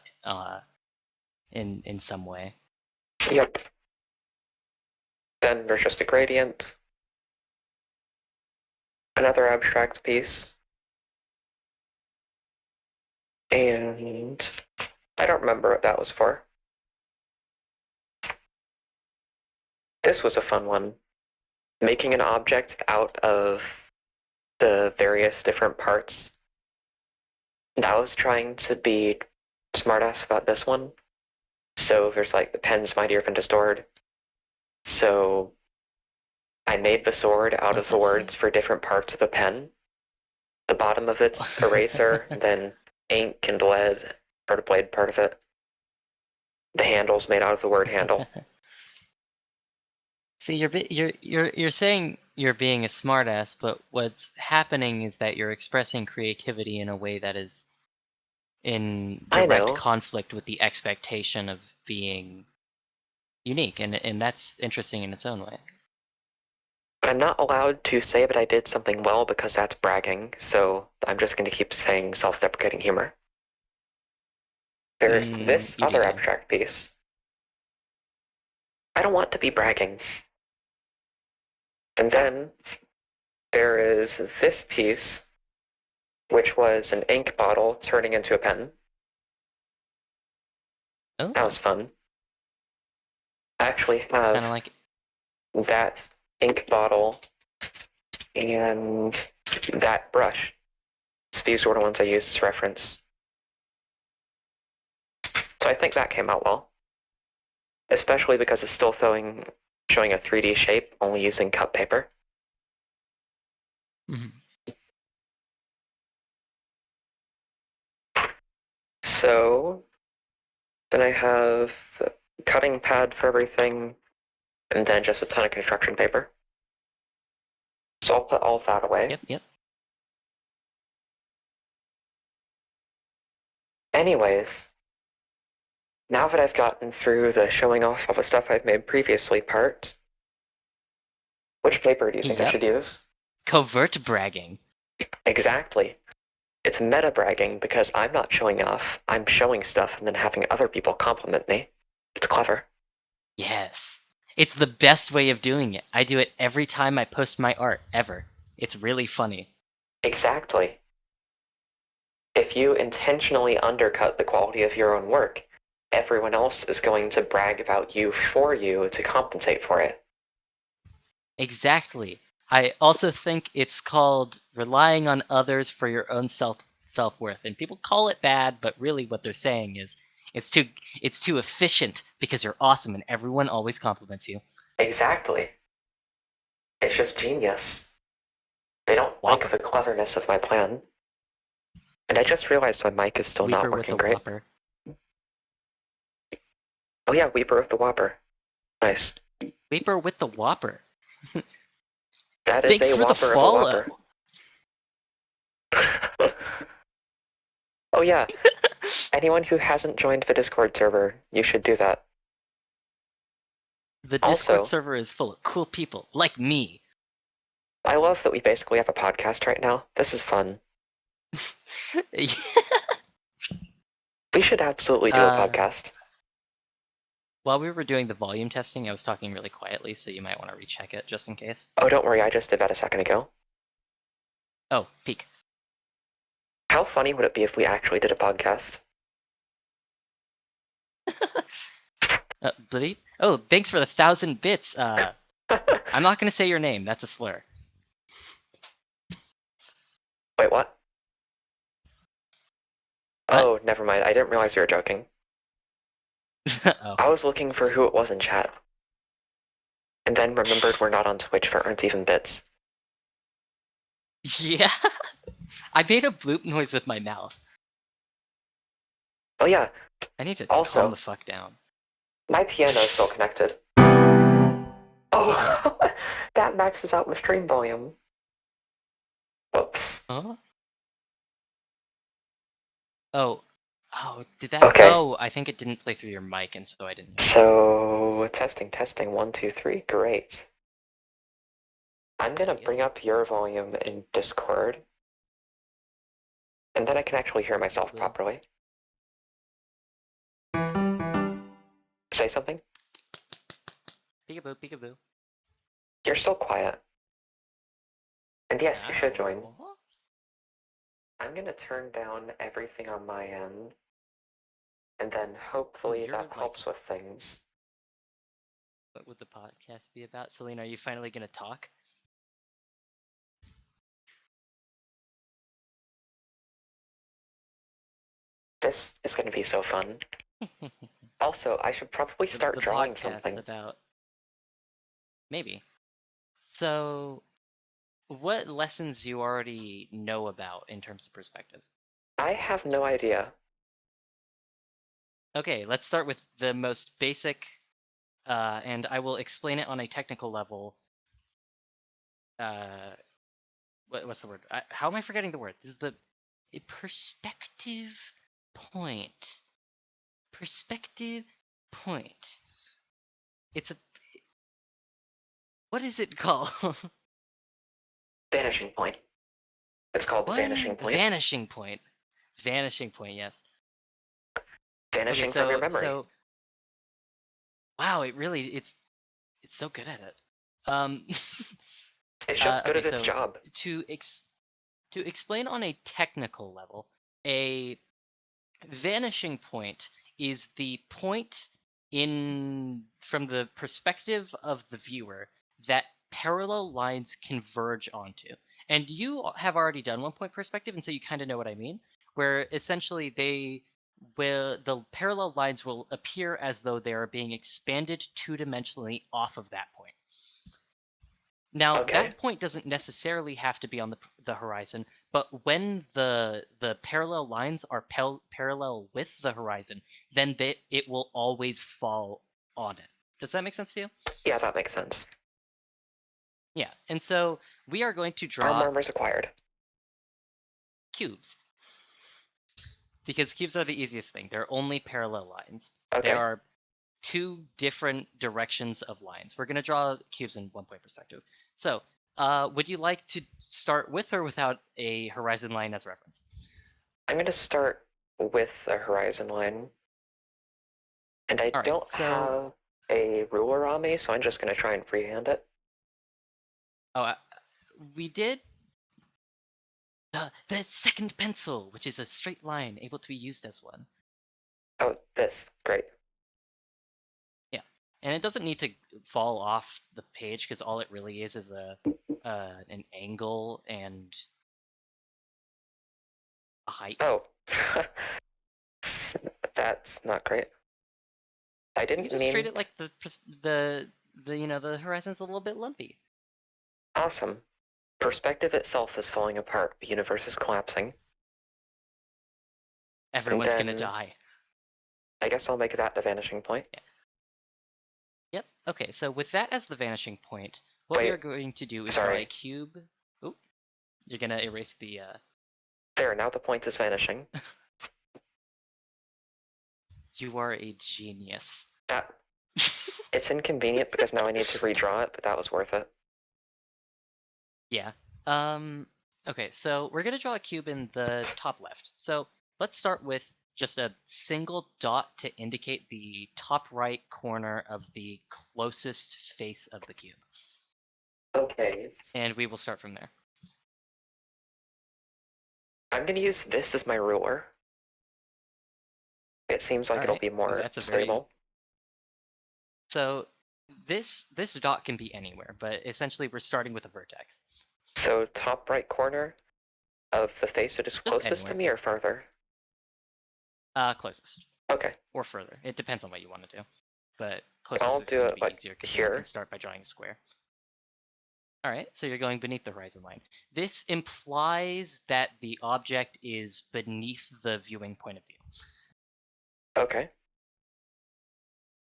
in some way. Yep. Then there's just a gradient. Another abstract piece. And I don't remember what that was for. This was a fun one. Making an object out of the various different parts. And I was trying to be smartass about this one. So there's like the pen's mightier than the sword. So I made the sword out What's of the that say? words for different parts of the pen. The bottom of it's eraser, then ink and lead for the blade part of it. The handle's made out of the word handle. See, you're saying you're being a smartass, but what's happening is that you're expressing creativity in a way that is in I direct know, conflict with the expectation of being unique, and that's interesting in its own way. but I'm not allowed to say that I did something well because that's bragging, so I'm just going to keep saying self-deprecating humor. There's this You do other that. abstract piece. I don't want to be bragging. And then there is this piece, which was an ink bottle turning into a pen. Oh, That was fun. I actually kind have of like that ink bottle and that brush. So these were the ones I used as reference. So I think that came out well. Especially because it's still showing a 3D shape, only using cut paper. mhm. So then I have the cutting pad for everything, and then just a ton of construction paper. So I'll put all of that away. Yep. Anyways, now that I've gotten through the showing off all the stuff I've made previously part, which paper do you think I Yep. should use? Covert bragging. Exactly. It's meta bragging because I'm not showing off. I'm showing stuff and then having other people compliment me. It's clever. Yes. It's the best way of doing it. I do it every time I post my art, ever. It's really funny. Exactly. If you intentionally undercut the quality of your own work, everyone else is going to brag about you for you to compensate for it. Exactly. I also think it's called relying on others for your own self-worth. And people call it bad, but really what they're saying is it's too efficient because you're awesome and everyone always compliments you. Exactly. It's just genius. They don't like Whopper. the cleverness of my plan. And I just realized my mic is still Weeper not with the working great. Whopper. Oh yeah, Weeper with the Whopper. Nice. Weeper with the Whopper. That is Thanks a for the Whopper of a follow. Whopper. Oh yeah, anyone who hasn't joined the Discord server, you should do that. The Discord Also, server is full of cool people like me. I love that we basically have a podcast right now. This is fun. We should absolutely do a podcast. While we were doing the volume testing, I was talking really quietly, so you might want to recheck it just in case. Oh, don't worry, I just did that a second ago. Oh, peek. How funny would it be if we actually did a podcast? Bleep? Oh, thanks for the 1,000 bits. I'm not gonna say your name. That's a slur. Wait, what? What? Oh, never mind. I didn't realize you were joking. Oh. I was looking for who it was in chat. And then remembered we're not on Twitch for Aren't Even Bits. Yeah. I made a bloop noise with my mouth. Oh yeah, I need to Also- calm the fuck down. my piano's still connected. Oh, that maxes out my stream volume. Oops. Huh? Oh. Oh, did that? Okay. Oh, I think it didn't play through your mic, and so I didn't know. So, testing, 1, 2, 3, great. I'm gonna bring up your volume in Discord. And then I can actually hear myself Yeah. properly. Say something? Peekaboo, peekaboo. You're so quiet. And yes, you should join. I'm gonna turn down everything on my end. And then hopefully you're that like, helps with things. what would the podcast be about? Selena, are you finally gonna talk? This is going to be so fun. Also, I should probably start the drawing podcast something. about maybe. So, what lessons you already know about in terms of perspective? I have no idea. Okay, let's start with the most basic, and I will explain it on a technical level. What's the word? How am I forgetting the word? This is a perspective point. Perspective point. It's a what is it called? Vanishing point. It's called the What? vanishing point. Vanishing point. Vanishing point. Yes. Vanishing Okay. from your memory. So wow. It's so good at it. Um. It's just good Okay. at its So job. to explain on a technical level, a vanishing point is the point in from the perspective of the viewer that parallel lines converge onto. And you have already done one point perspective, and so you kind of know what I mean, where essentially the parallel lines will appear as though they are being expanded two-dimensionally off of that point. Now, Okay. that point doesn't necessarily have to be on the horizon, but when the parallel lines are parallel with the horizon, then it will always fall on it. Does that make sense to you? Yeah, that makes sense. Yeah. And so we are going to Arm draw armors acquired. cubes because cubes are the easiest thing. They're only parallel lines. They Okay. are two different directions of lines. We're going to draw cubes in one point perspective. So, would you like to start with or without a horizon line as reference? I'm going to start with a horizon line. And I All right, don't have a ruler on me, so I'm just going to try and freehand it. Oh, we did the second pencil, which is a straight line able to be used as one. Oh, this. Great. Yeah, and it doesn't need to fall off the page because all it really is an angle and a height. Oh. That's not great. I You didn't can just treat mean... it like the the horizon's a little bit lumpy. Awesome. Perspective itself is falling apart. The universe is collapsing. Everyone's gonna then die. I guess I'll make that the vanishing point. Yeah. Yep. Okay, so with that as the vanishing point, what we Wait, are going to do is draw sorry. a cube. Oh, you're gonna erase the. There, now the point is vanishing. You are a genius. That... It's inconvenient because now I need to redraw it, but that was worth it. Yeah. Okay, so we're gonna draw a cube in the top left. So let's start with just a single dot to indicate the top right corner of the closest face of the cube. Okay. And we will start from there. I'm going to use this as my ruler. It seems like it'll be more stable. So this dot can be anywhere, but essentially we're starting with a vertex. So top right corner of the face that is closest to me or farther? Closest. Okay. Or further. It depends on what you want to do. But closest I'll is do going it to be like easier because here. you can start by drawing a square. All right, so you're going beneath the horizon line. This implies that the object is beneath the viewing point of view. Okay.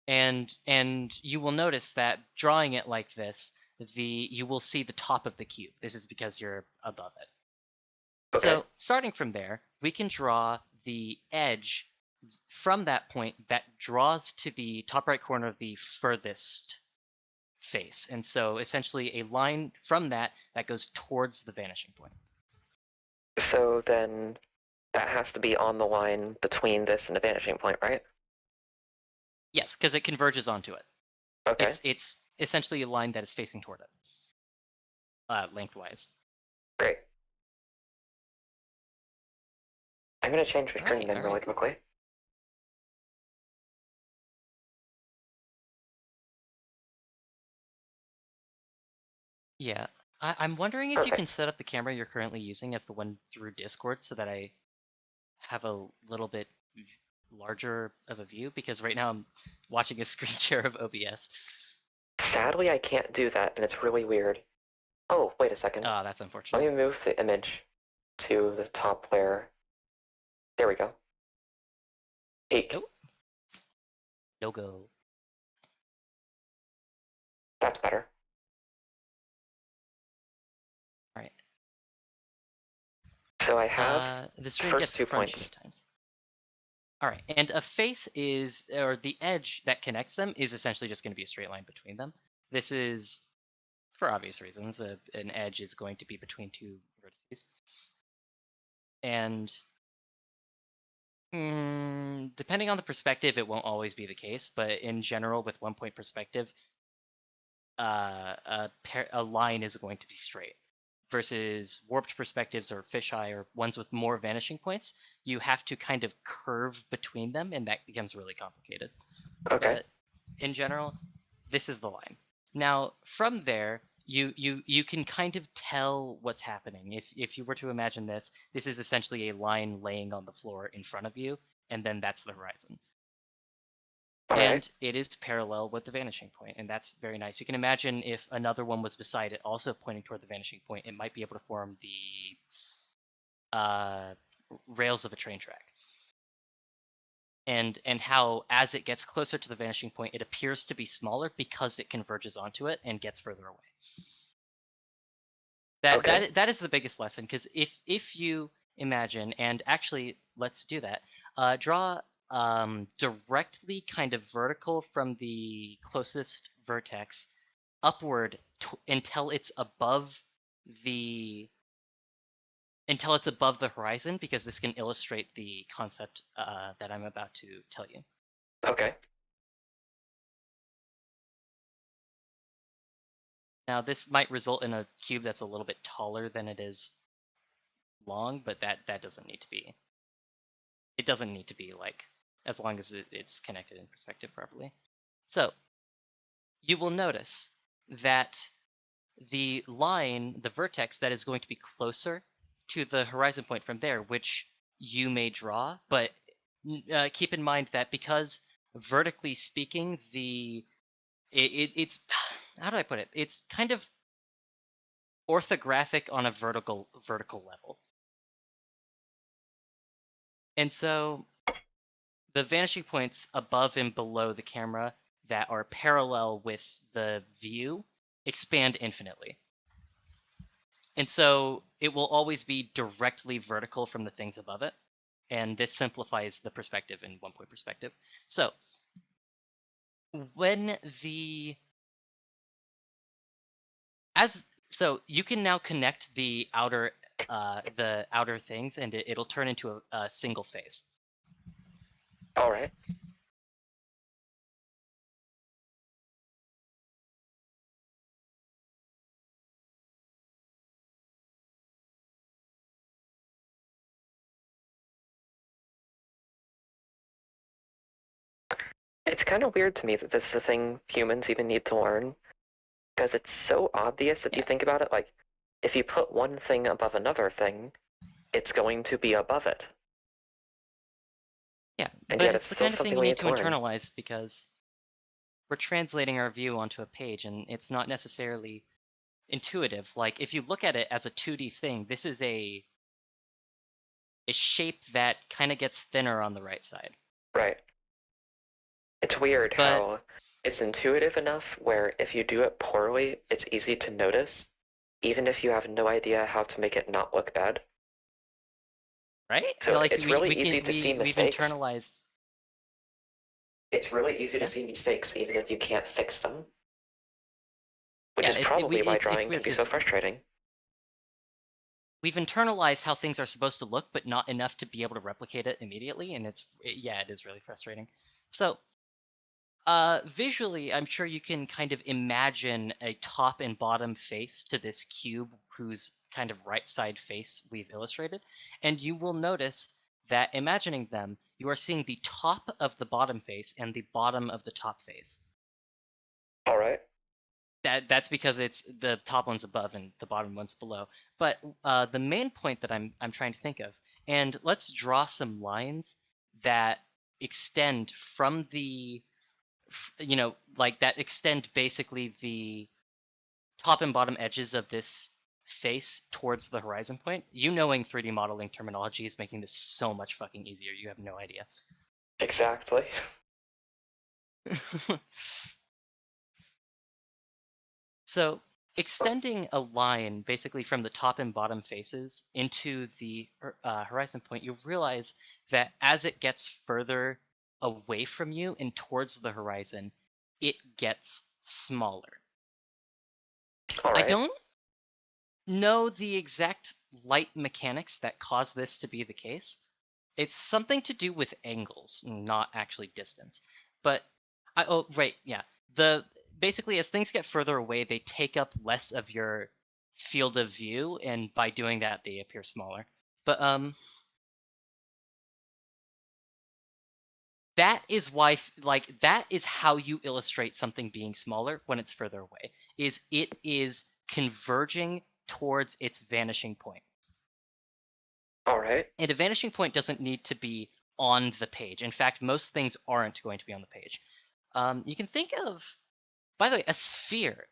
And you will notice that drawing it like this, you will see the top of the cube. This is because you're above it. Okay. So starting from there, we can draw the edge from that point that draws to the top right corner of the furthest face. And so essentially a line from that goes towards the vanishing point. So then that has to be on the line between this and the vanishing point, right? Yes, because it converges onto it. Okay. It's essentially a line that is facing toward it, lengthwise. Great. I'm going to change the screen All right. really quickly. Yeah. I'm wondering if you can Perfect. set up the camera you're currently using as the one through Discord so that I have a little bit larger of a view, because right now I'm watching a screen share of OBS. Sadly, I can't do that, and it's really weird. Oh, wait a second. Ah, that's Let unfortunate. me move the image to the top layer. There we go. Peek. Nope. No go. That's better. All right. So I have The the stream first gets 2 points. crunchy at times. All right, and a face is, or the edge that connects them is essentially just going to be a straight line between them. This is, for obvious reasons, an edge is going to be between two vertices. And depending on the perspective, it won't always be the case, but in general, with 1 point perspective, a line is going to be straight. Versus warped perspectives or fisheye or ones with more vanishing points, you have to kind of curve between them, and that becomes really complicated. Okay. But in general, this is the line. Now, from there, you can kind of tell what's happening. If you were to imagine this, this is essentially a line laying on the floor in front of you, and then that's the horizon. All right. And it is parallel with the vanishing point, and that's very nice. You can imagine if another one was beside it, also pointing toward the vanishing point, it might be able to form the rails of a train track. And how, as it gets closer to the vanishing point, it appears to be smaller because it converges onto it and gets further away. Okay. That is the biggest lesson, because if you imagine, and actually let's do that, draw directly kind of vertical from the closest vertex upward until it's above the horizon, because this can illustrate the concept that I'm about to tell you. Okay. Now, this might result in a cube that's a little bit taller than it is long, but that doesn't need to be. It doesn't need to be like, as long as it's connected in perspective properly. So you will notice that the line, the vertex that is going to be closer to the horizon point from there, which you may draw, but keep in mind that because vertically speaking, it's how do I put it? It's kind of orthographic on a vertical level. And so the vanishing points above and below the camera that are parallel with the view expand infinitely. And so it will always be directly vertical from the things above it. And this simplifies the perspective in 1 point perspective. So when so you can now connect the outer things, and it'll turn into a single phase. All right. It's kind of weird to me that this is a thing humans even need to learn, because it's so obvious if you Yeah. think about it. Like, if you put one thing above another thing, it's going to be above it. Yeah, And but yet it's it's the still kind of thing something you we need need to to learn. internalize, because we're translating our view onto a page, and it's not necessarily intuitive. Like, if you look at it as a 2D thing, this is a shape that kind of gets thinner on the right side. Right. It's weird But how it's intuitive enough where if you do it poorly, it's easy to notice, even if you have no idea how to make it not look bad. right, So like it's really we easy can to see we've mistakes. internalized. It's really easy to Yeah, see mistakes even if you can't fix them, which yeah, is probably why it's drawing weird can be so because frustrating. we've internalized how things are supposed to look, but not enough to be able to replicate it immediately, and it is really frustrating. So visually, I'm sure you can kind of imagine a top and bottom face to this cube whose kind of right side face we've illustrated. And you will notice that imagining them, you are seeing the top of the bottom face and the bottom of the top face. All right. that's because it's the top one's above and the bottom one's below. But the main point that I'm trying to think of, and let's draw some lines that extend from the, like that extend basically the top and bottom edges of this face towards the horizon point. You knowing 3D modeling terminology is making this so much fucking easier. You have no idea. Exactly. So extending a line basically from the top and bottom faces into the horizon point, you realize that as it gets further away from you and towards the horizon, it gets smaller. All I right. don't know the exact light mechanics that cause this to be the case. It's something to do with angles, not actually distance. But oh right, yeah. The basically as things get further away, they take up less of your field of view, and by doing that, they appear smaller. But that is why like that is how you illustrate something being smaller when it's further away. Is it is converging towards its vanishing point. All right. And a vanishing point doesn't need to be on the page. In fact, most things aren't going to be on the page. You can think of, by the way, a sphere,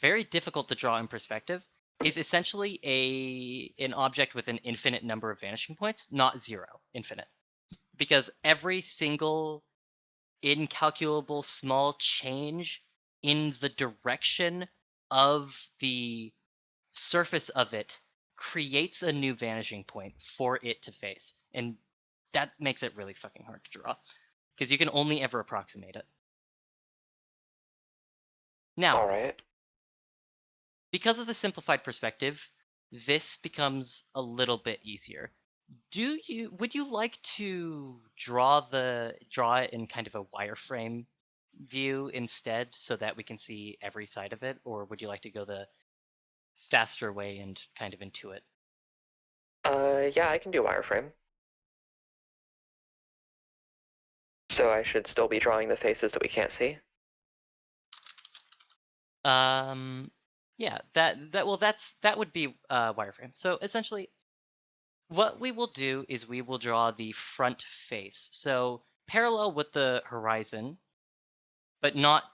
very difficult to draw in perspective, is essentially an object with an infinite number of vanishing points, not zero, infinite. Because every single incalculable small change in the direction of the surface of it creates a new vanishing point for it to face. And that makes it really fucking hard to draw because you can only ever approximate it. All Now, right. because of the simplified perspective, this becomes a little bit easier. Would you like to draw it in kind of a wireframe view instead so that we can see every side of it, or would you like to go the faster way and kind of intuit? Yeah, I can do wireframe. So I should still be drawing the faces that we can't see? Yeah, that would be wireframe. So essentially, what we will do is we will draw the front face. So parallel with the horizon, but not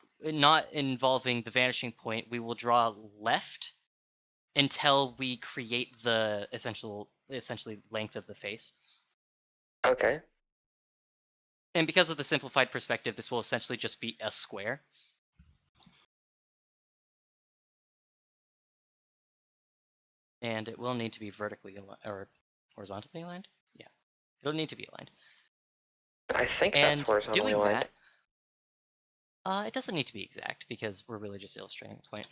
involving the vanishing point. We will draw left until we create the essentially length of the face. Okay. And because of the simplified perspective, this will essentially just be a square. And it will need to be vertically or horizontally aligned. Yeah, it'll need to be aligned. I think that's And horizontally doing aligned. that, it doesn't need to be exact because we're really just illustrating the point.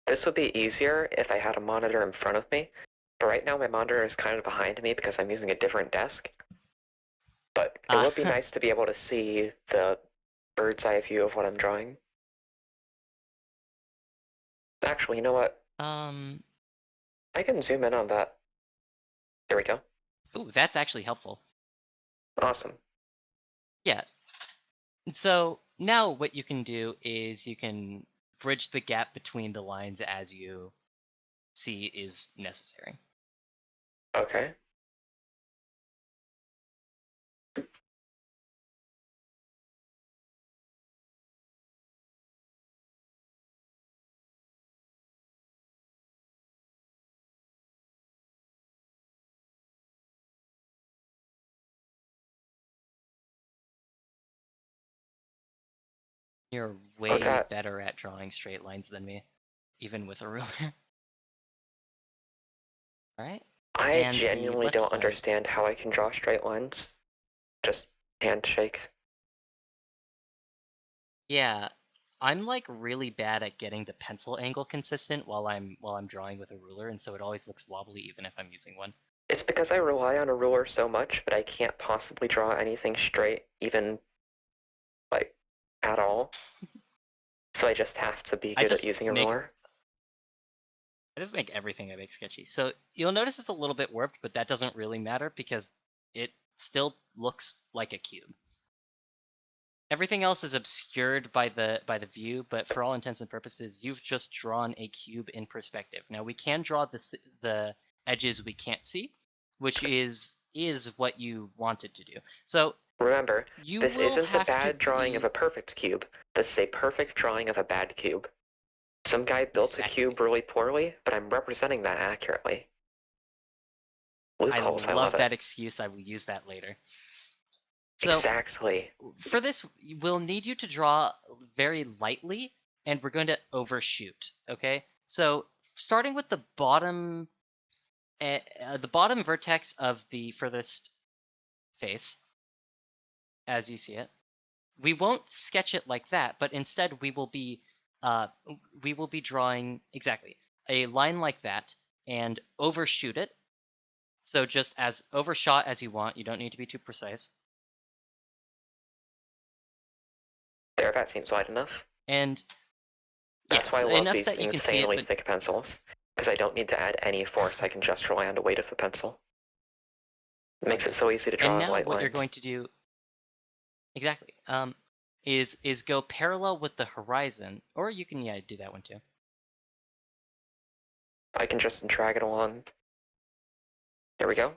This would be easier if I had a monitor in front of me. But right now my monitor is kind of behind me because I'm using a different desk. But it would be nice to be able to see the bird's eye view of what I'm drawing. Actually, you know what? I can zoom in on that. There we go. Ooh, that's actually helpful. Awesome. Yeah. So now what you can do is you can bridge the gap between the lines as you see is necessary. Okay. You're Oh, way that better at drawing straight lines than me, even with a ruler. All right. I And the genuinely left don't side. understand how I can draw straight lines. Just handshakes. Yeah, I'm like really bad at getting the pencil angle consistent while I'm drawing with a ruler, and so it always looks wobbly even if I'm using one. It's because I rely on a ruler so much, but I can't possibly draw anything straight, even, like, at all. So I just have to be I good at just using a make ruler. I just make everything I make sketchy. So you'll notice it's a little bit warped, but that doesn't really matter because it still looks like a cube. Everything else is obscured by the view, but for all intents and purposes, you've just drawn a cube in perspective. Now we can draw the edges we can't see, which is what you wanted to do. So Remember, you this will isn't a have to bad drawing of be a perfect cube. This is a perfect drawing of a bad cube. Some guy built a exactly. cube really poorly, but I'm representing that accurately. Loopholes, I love love that it. excuse. I will use that later. So Exactly. for this, we'll need you to draw very lightly, and we're going to overshoot. Okay, so starting with the bottom vertex of the furthest face, as you see it. We won't sketch it like that, but instead uh, we will be drawing exactly a line like that and overshoot it. So just as overshot as you want. You don't need to be too precise. There, that seems light enough. And That's yes, why I love enough these that you can see it, insanely but thick pencils, because I don't need to add any force. I can just rely on the weight of the pencil. It makes it so easy to and draw now light what you're lines. going to do exactly is go parallel with the horizon, or you can do that one too. I can just drag it along. There we go.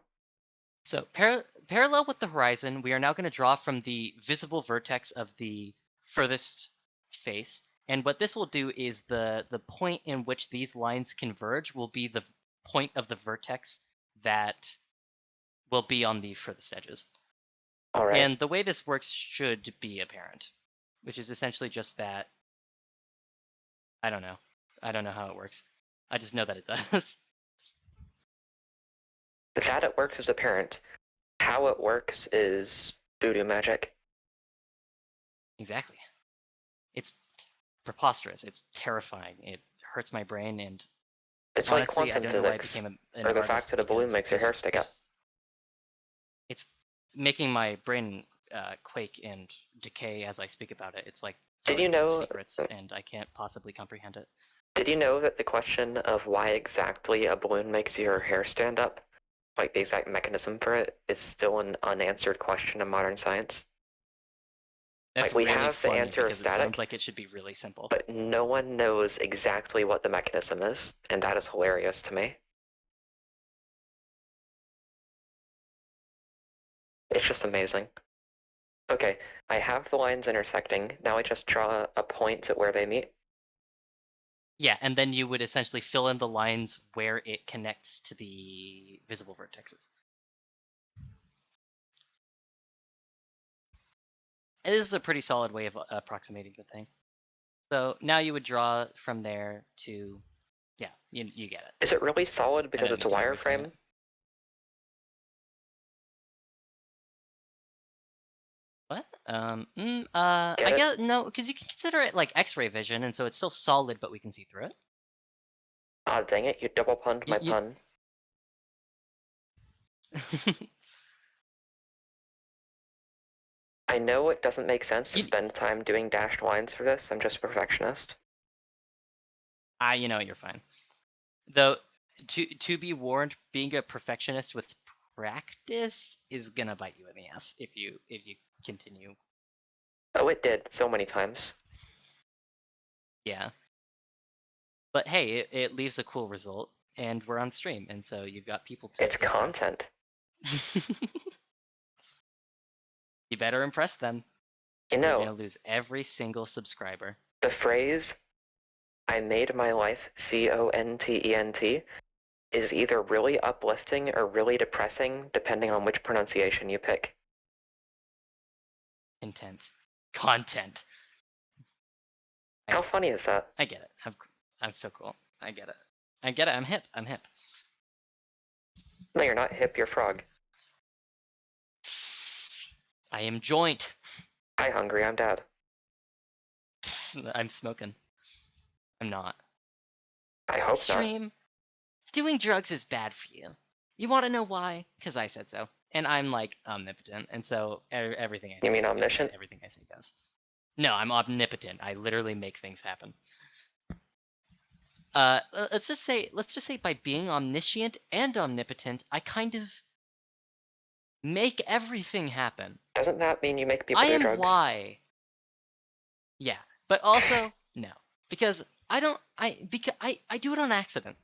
So parallel with the horizon, we are now going to draw from the visible vertex of the furthest face. And what this will do is the point in which these lines converge will be the point of the vertex that will be on the furthest edges. All right. And the way this works should be apparent, which is essentially just that. I don't know. I don't know how it works. I just know that it does. That it works is apparent. How it works is voodoo magic. Exactly. It's preposterous. It's terrifying. It hurts my brain, and It's like honestly, I quantum don't know why I physics, became an or the artist fact that a balloon because makes your hair stick up. it's making my brain quake and decay as I speak about it. It's like Did you going through know? secrets, and I can't possibly comprehend it. Did you know that the question of why exactly a balloon makes your hair stand up, like the exact mechanism for it, is still an unanswered question in modern science? That's We really have the funny answer of because it sounds static, like it should be really simple. but no one knows exactly what the mechanism is, and that is hilarious to me. It's just amazing. Okay, I have the lines intersecting. Now I just draw a point at where they meet. Yeah, and then you would essentially fill in the lines where it connects to the visible vertexes. And this is a pretty solid way of approximating the thing. So now you would draw from there to, yeah, you get it. Is it really solid I because don't it's a need to over-explain wireframe? it. What? I Get it? guess no, because you can consider it like X-ray vision, and so it's still solid, but we can see through it. Ah, dang it, you double punned my You, pun. I know it doesn't make sense to you, spend time doing dashed lines for this. I'm just a perfectionist. you know, you're fine. Though, to be warned, being a perfectionist with practice is gonna bite you in the ass if you continue. Oh, it did so many times. Yeah. But hey, it leaves a cool result, and we're on stream, and so you've got people to It's impress. content. You better impress them. You You're gonna know, lose every single subscriber. the phrase, I made my life content, is either really uplifting or really depressing, depending on which pronunciation you pick. Content. How funny is that? I get it. I'm so cool. I get it. I get it. I'm hip. I'm hip. No, you're not hip, you're frog. I am joint. Hi, hungry, I'm dad. I'm smoking. I'm not. I hope not. Stream. Doing drugs is bad for you. You want to know why? Because I said so. And I'm like omnipotent, and so everything I say. You mean is good, omniscient? everything I say goes. No, I'm omnipotent. I literally make things happen. Let's just say by being omniscient and omnipotent, I kind of make everything happen. Doesn't that mean you make people I do am drugs? why. Yeah, but also no, because I don't. I do it on accident.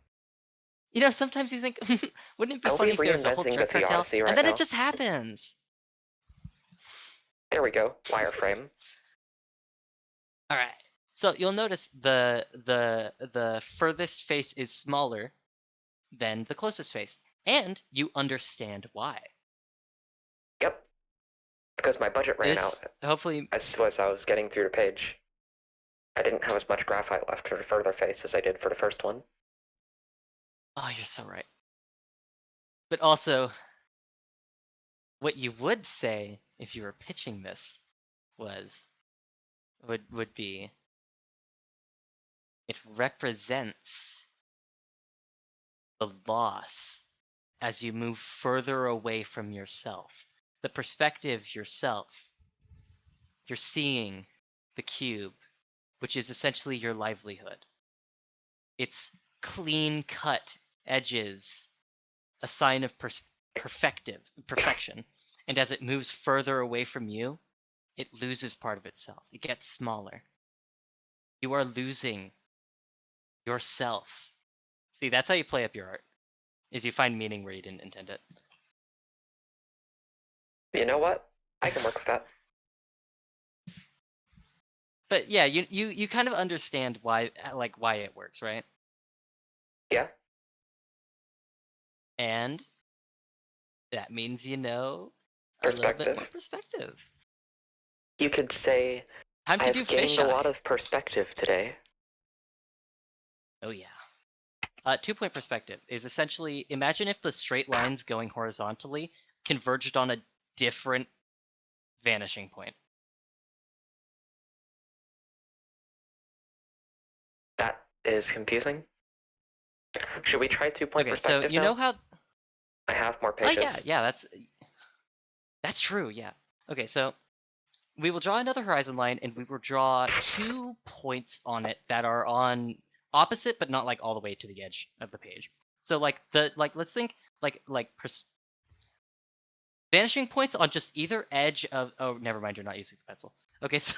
You know, sometimes you think, wouldn't it be Are we funny if there was a whole reinventing the drug cartel, Theodicy and right then it now? just happens. There we go. Wireframe. All right. So you'll notice the furthest face is smaller than the closest face, and you understand why. Yep. Because my budget ran This out hopefully. as I was getting through the page. I didn't have as much graphite left for the further face as I did for the first one. Oh, you're so right. But also, what you would say if you were pitching this was would be it represents the loss as you move further away from yourself. The perspective yourself. You're seeing the cube, which is essentially your livelihood. It's clean cut edges, a sign of perfection. And as it moves further away from you, it loses part of itself. It gets smaller. You are losing yourself. See, that's how you play up your art. Is you find meaning where you didn't intend it. You know what? I can work with that. But yeah, you kind of understand why it works, right? Yeah. And that means you know a little bit more perspective. You could say, Time to do I've gained a fisheye. lot of perspective today. Oh yeah. 2-point perspective is essentially, imagine if the straight lines going horizontally converged on a different vanishing point. That is confusing. Should we try 2-point Okay, so perspective you now? know how... I have more pages. yeah, that's true, yeah. Okay, so we will draw another horizon line, and we will draw 2 points on it that are on opposite, but not like all the way to the edge of the page. So let's think vanishing points on just either edge of... Oh, never mind, you're not using the pencil. Okay, so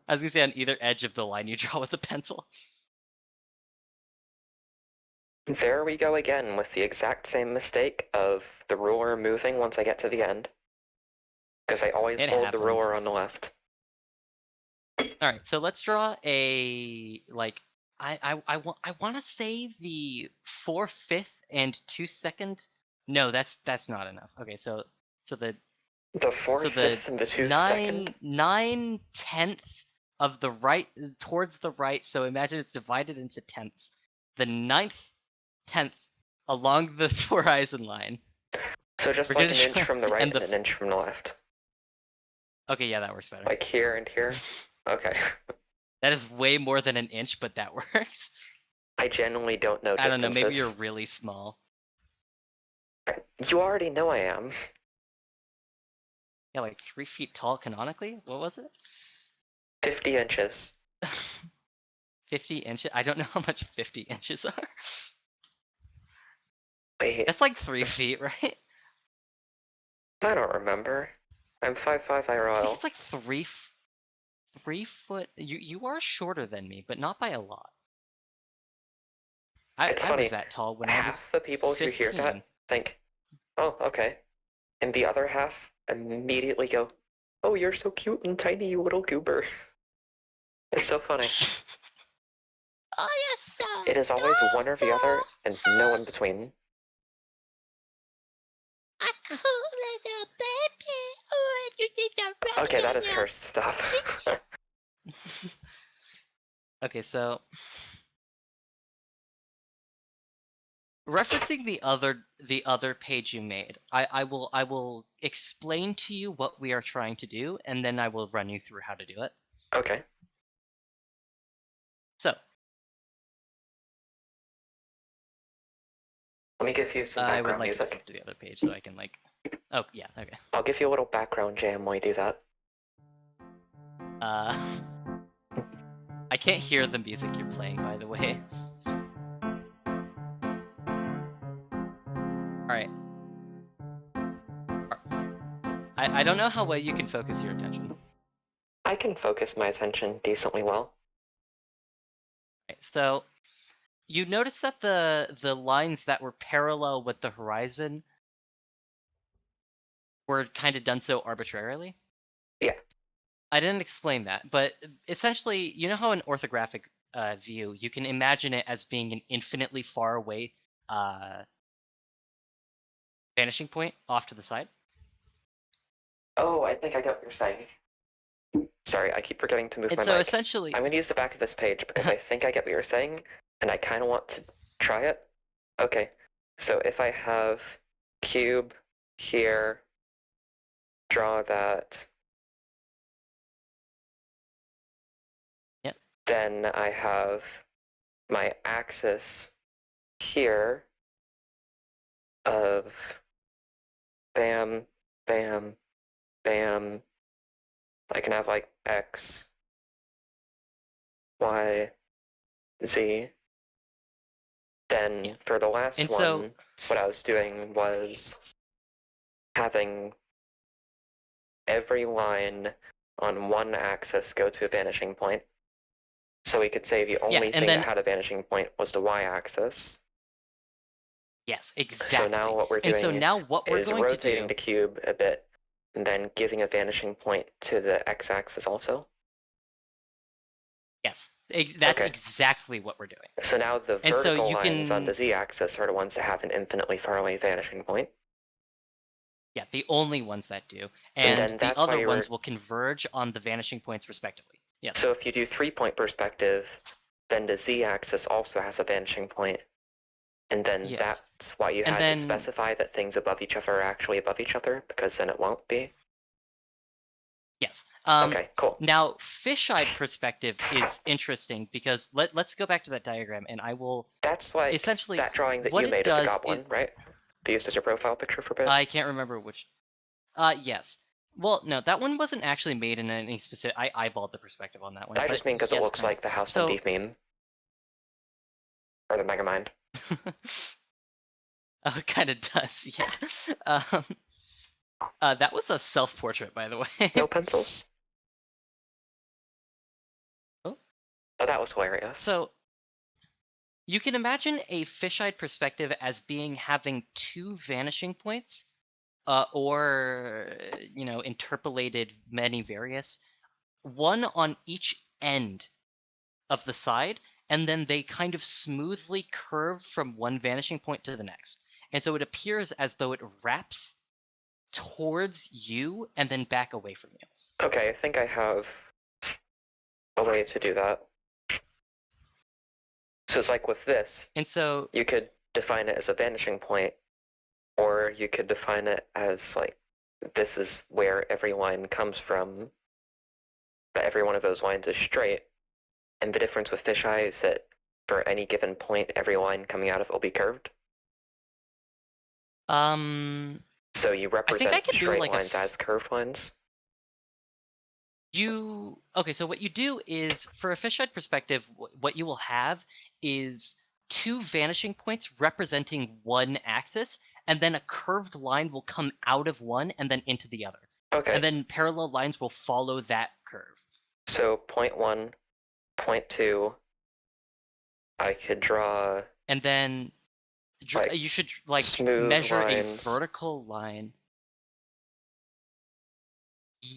I was gonna say on either edge of the line you draw with a pencil. There we go again with the exact same mistake of the ruler moving once I get to the end. Because I always hold the ruler on the left. Alright, so let's draw a, I want to say the 4/5 and 2/2. No, that's not enough. Okay, so the 4/5 and the 2/2? 9/10 of the right towards the right. So imagine it's divided into tenths. The 9th tenth along the horizon line. So just like an inch from the right and an inch from the left. Okay, yeah, that works better. Like here and here? Okay. That is way more than an inch, but that works. I genuinely don't know distances. I don't know, maybe you're really small. You already know I am. Yeah, like 3 feet tall canonically? What was it? 50 inches. 50 inches? I don't know how much 50 inches are. Wait. That's like 3 feet, right? I don't remember. I'm 5'5" IRL. I think it's like 3 foot. You are shorter than me, but not by a lot. I was that tall when I was half the people 15. who hear that think, oh, okay. And the other half immediately go, oh, you're so cute and tiny, you little goober. It's so funny. Oh, you're so It is always one or the other and no in between. A cool little baby. Oh, you need a okay, that is cursed stuff. Okay, so referencing the other page you made, I will explain to you what we are trying to do, and then I will run you through how to do it. Okay. So let me give you some background I would like music. to flip to the other page so I can like... Oh, yeah, okay. I'll give you a little background jam while you do that. I can't hear the music you're playing, by the way. Alright. I don't know how well you can focus your attention. I can focus my attention decently well. Right, so you notice that the lines that were parallel with the horizon were kind of done so arbitrarily. Yeah. I didn't explain that, but essentially, you know how an orthographic view, you can imagine it as being an infinitely far away uh, vanishing point off to the side. Oh, I think I get what you're saying. Sorry, I keep forgetting to move And my so mic. essentially, I'm going to use the back of this page because I think I get what you're saying, and I kind of want to try it. Okay, so if I have cube here, draw that, yep, then I have my axis here of bam, bam, bam. I can have like X, Y, Z. Then yeah. for the last And one, so what I was doing was having every line on one axis go to a vanishing point. So we could say the yeah, only and thing that then had a vanishing point was the y-axis. yes, So now exactly. what we're And so doing now what we're is going to rotating do, the cube a bit and then giving a vanishing point to the x-axis also. yes, that's Okay. exactly what we're doing. So now the And so vertical you lines on the can, z-axis are the ones that have an infinitely far away vanishing point. yeah, the only ones that do, And and then the that's why other you ones were. will converge on the vanishing points respectively. Yes. So if you do 3-point perspective, then the z-axis also has a vanishing point. And then Yes. that's why you And had to then specify that things above each other are actually above each other, because then it won't be. yes. Okay, cool. Now, fisheye perspective is interesting because let's go back to that diagram, and I will That's like essentially that drawing that what you it made of the does is goblin, right? They used as your profile picture for a bit. I can't remember which. Yes. Well, no, that one wasn't actually made in any specific. I eyeballed the perspective on that one, I but just mean because it yes, looks kind of. like the House on So, Beef meme. Or the Megamind. oh, it kind of does, yeah. Um, that was a self-portrait, by the way. No pencils? Oh, Oh, that was hilarious. so you can imagine a fisheye perspective as being having two vanishing points, or interpolated many various, one on each end of the side, and then they kind of smoothly curve from one vanishing point to the next. And so it appears as though it wraps towards you and then back away from you. Okay, I think I have a way to do that. So it's like with this, And so, you could define it as a vanishing point, or you could define it as like, this is where every line comes from, that every one of those lines is straight. And the difference with fisheye is that for any given point, every line coming out of it will be curved. So you I think I represent could do straight like lines as curved lines. okay, so what you do is for a fisheye perspective, what you will have is two vanishing points representing one axis, and then a curved line will come out of one and then into the other. Okay, And then parallel lines will follow that curve. so point 1, point 2, I could draw And then like you should like smooth measure a lines. vertical line.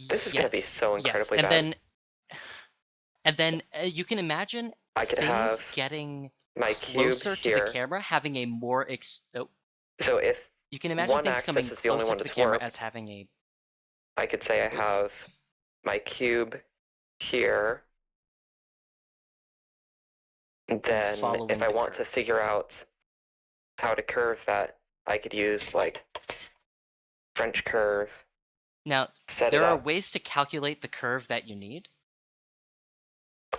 This is going to be so Yes, incredibly bad. and then you can imagine I could things have getting my cube closer to the here. camera having a more So if you can imagine one things coming axis is the only closer one to the that's camera as warped, having a I could say I oops. have my cube here. Then Following if I the want to curve. figure out how to curve that, I could use like French curve, Now, set it there are up. ways to calculate the curve that you need,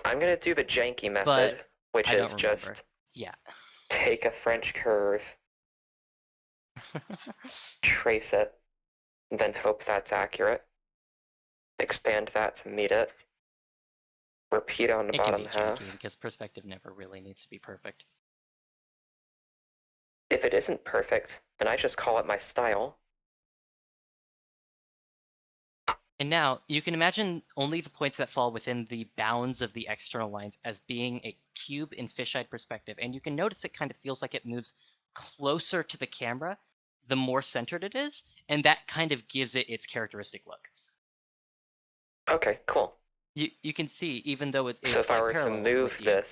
I'm going to do the janky but method, which I is don't remember. just Yeah. take a French curve, trace it, then hope that's accurate. Expand that to meet it. Repeat on the It can bottom be half. janky because perspective never really needs to be perfect. If it isn't perfect, then I just call it my style. And now you can imagine only the points that fall within the bounds of the external lines as being a cube in fisheye perspective. And you can notice it kind of feels like it moves closer to the camera the more centered it is, and that kind of gives it its characteristic look. Okay, cool. You can see, even though So it's if I like were to parallel move with you. this,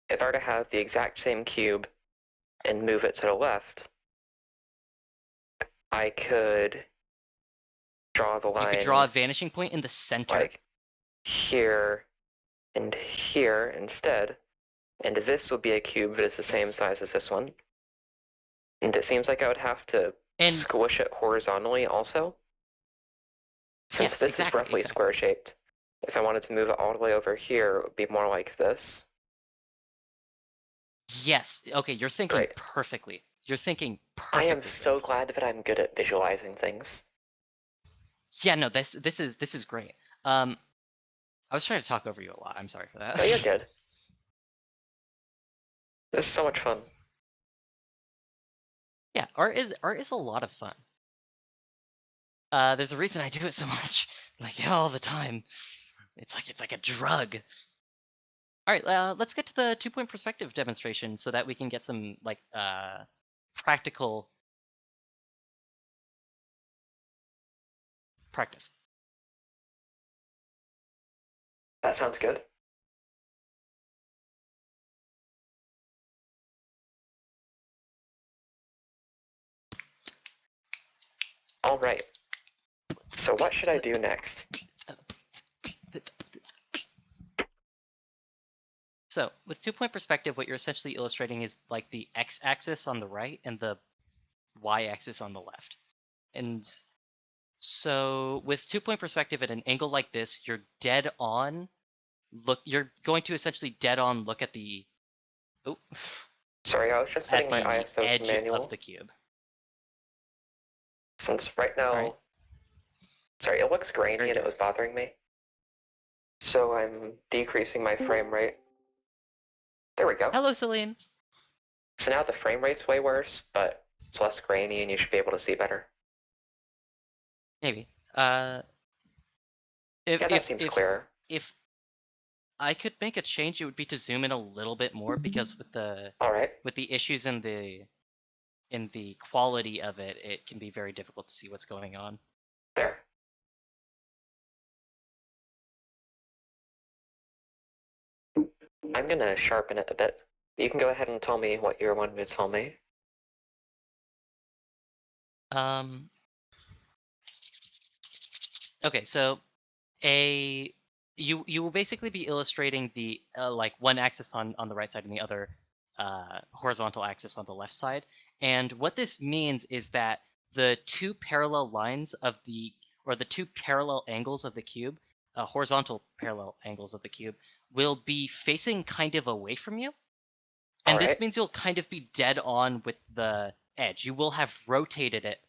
if I were to have the exact same cube and move it to the left, I could draw the You could draw a line vanishing point in the center. like here and here instead, and this would be a cube that is the same Yes. size as this one. And it seems like I would have to And squish it horizontally also, since yes, this is exactly, roughly exactly. square shaped. If I wanted to move it all the way over here, it would be more like this. Yes. Okay, you're thinking Great. perfectly. You're thinking I am perfectly for so this. glad that I'm good at visualizing things. Yeah, no, this is great. I was trying to talk over you a lot. I'm sorry for that. Oh, you're good. This is so much fun. Yeah, art is a lot of fun. There's a reason I do it so much, like all the time. It's like a drug. All right, let's get to the 2-point perspective demonstration so that we can get some like practical practice. That sounds good. All right. So what should I do next? So, with 2-point perspective, what you're essentially illustrating is like the x-axis on the right and the y-axis on the left. And so, with 2-point perspective at an angle like this, you're dead on. You're going to essentially dead on look at the oh, Sorry, I was just at setting my the ISO to edge of manual, the cube. since right All right. now, sorry, it looks grainy Very and it good. was bothering me. So I'm decreasing my frame rate. There we go. Hello, Celine. So now the frame rate's way worse, but it's less grainy and you should be able to see better. Maybe. Yeah, that seems clearer. If I could make a change, it would be to zoom in a little bit more because All right. with the issues in the quality of it, it can be very difficult to see what's going on. There. I'm gonna sharpen it a bit. You can go ahead and tell me what you're wanting to tell me. Um. Okay, so a you will basically be illustrating the like one axis on the right side and the other horizontal axis on the left side. And what this means is that the two parallel lines of the or the two parallel angles of the cube, horizontal parallel angles of the cube, will be facing kind of away from you. All And this right. means you'll kind of be dead on with the edge. You will have rotated it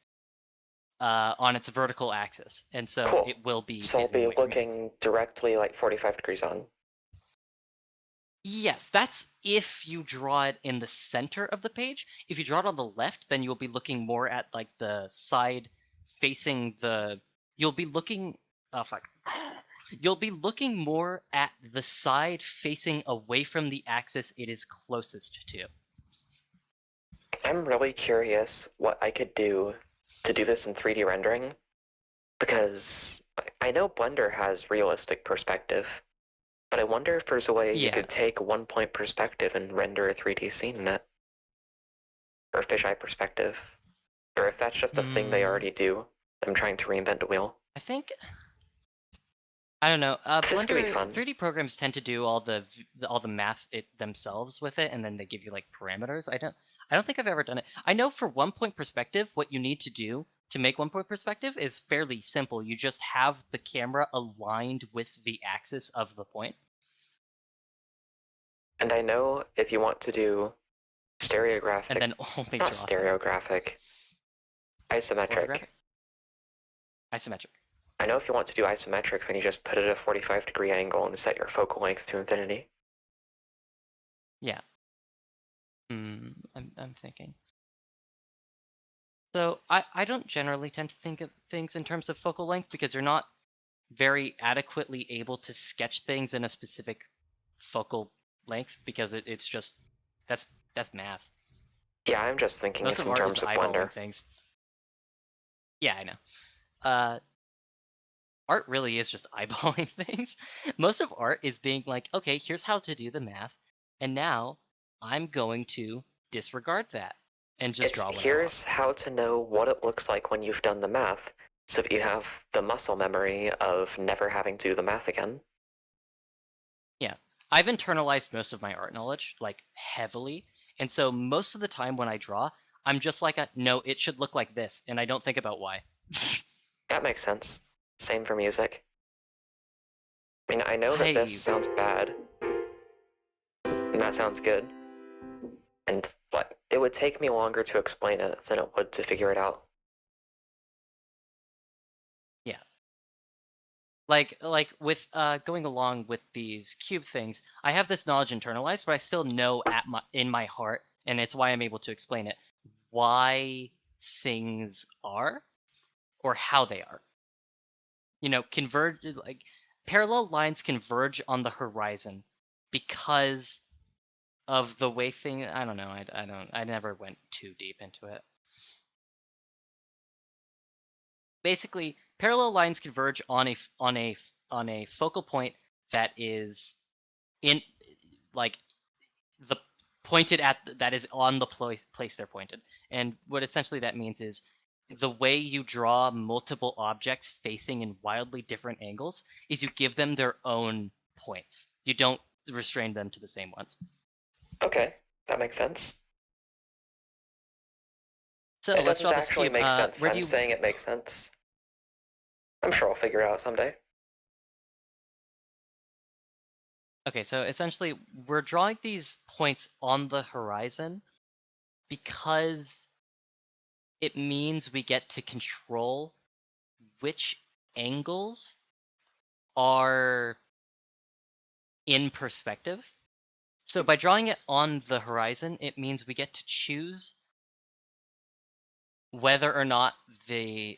on its vertical axis, and so Cool. it will be So I'll facing be away from you. looking directly like 45 degrees on. Yes, that's if you draw it in the center of the page. If you draw it on the left, then you'll be looking more at like the side facing the. You'll be looking. Oh fuck. You'll be looking more at the side facing away from the axis it is closest to. I'm really curious what I could do to do this in 3D rendering, because I know Blender has realistic perspective, but I wonder if there's a way you Yeah. could take 1-point perspective and render a 3D scene in it. Or fisheye perspective. Or if that's just a thing they already do. I'm trying to reinvent the wheel. I think I don't know. This could be Blender fun. 3D programs tend to do all the math themselves with it, and then they give you like parameters. I don't think I've ever done it. I know for 1-point perspective, what you need to do to make 1-point perspective is fairly simple. You just have the camera aligned with the axis of the point. And I know if you want to do stereographic, And then only not draw stereographic, isometric. Orthographic? Isometric. I know if you want to do isometric, then you just put it at a 45-degree angle and set your focal length to infinity. Yeah. I'm thinking. So I don't generally tend to think of things in terms of focal length because you're not very adequately able to sketch things in a specific focal length because it's just that's that's math. Yeah, I'm just thinking Most it of in art is terms of eyeballing Blender. things. Yeah, I know. Uh, art really is just eyeballing things. Most of art is being like, okay, here's how to do the math, and now I'm going to disregard that and just It's draw what I want. here's how to know what it looks like when you've done the math, so that you have the muscle memory of never having to do the math again. Yeah. I've internalized most of my art knowledge, like heavily. And so most of the time when I draw, I'm just like no, it should look like this, and I don't think about why. That makes sense. Same for music. I mean, I know that this I sounds bad, and that sounds good, and but it would take me longer to explain it than it would to figure it out. yeah. Like with going along with these cube things, I have this knowledge internalized, but I still know in my heart, and it's why I'm able to explain it, why things are or how they are. Converge like parallel lines converge on the horizon because of the way I don't know. I don't. I never went too deep into it. Basically, parallel lines converge on a focal point that is in like the pointed at that is on the place they're pointed. And what essentially that means is the way you draw multiple objects facing in wildly different angles is you give them their own points. You don't restrain them to the same ones. Okay, that makes sense. So It let's doesn't draw this actually cube. make sense. Where do I'm you saying it makes sense. I'm sure I'll figure it out someday. Okay, so essentially, we're drawing these points on the horizon because it means we get to control which angles are in perspective. So by drawing it on the horizon, it means we get to choose whether or not the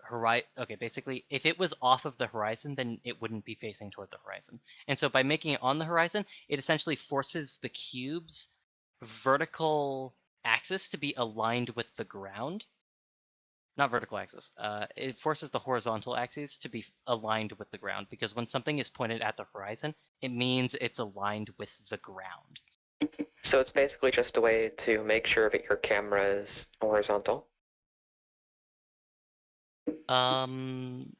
horizon. Okay, basically, if it was off of the horizon, then it wouldn't be facing toward the horizon. And so by making it on the horizon, it essentially forces the cube's vertical axis to be aligned with the ground. Not vertical axis. It forces the horizontal axis to be aligned with the ground because when something is pointed at the horizon, it means it's aligned with the ground. So it's basically just a way to make sure that your camera is horizontal. Um,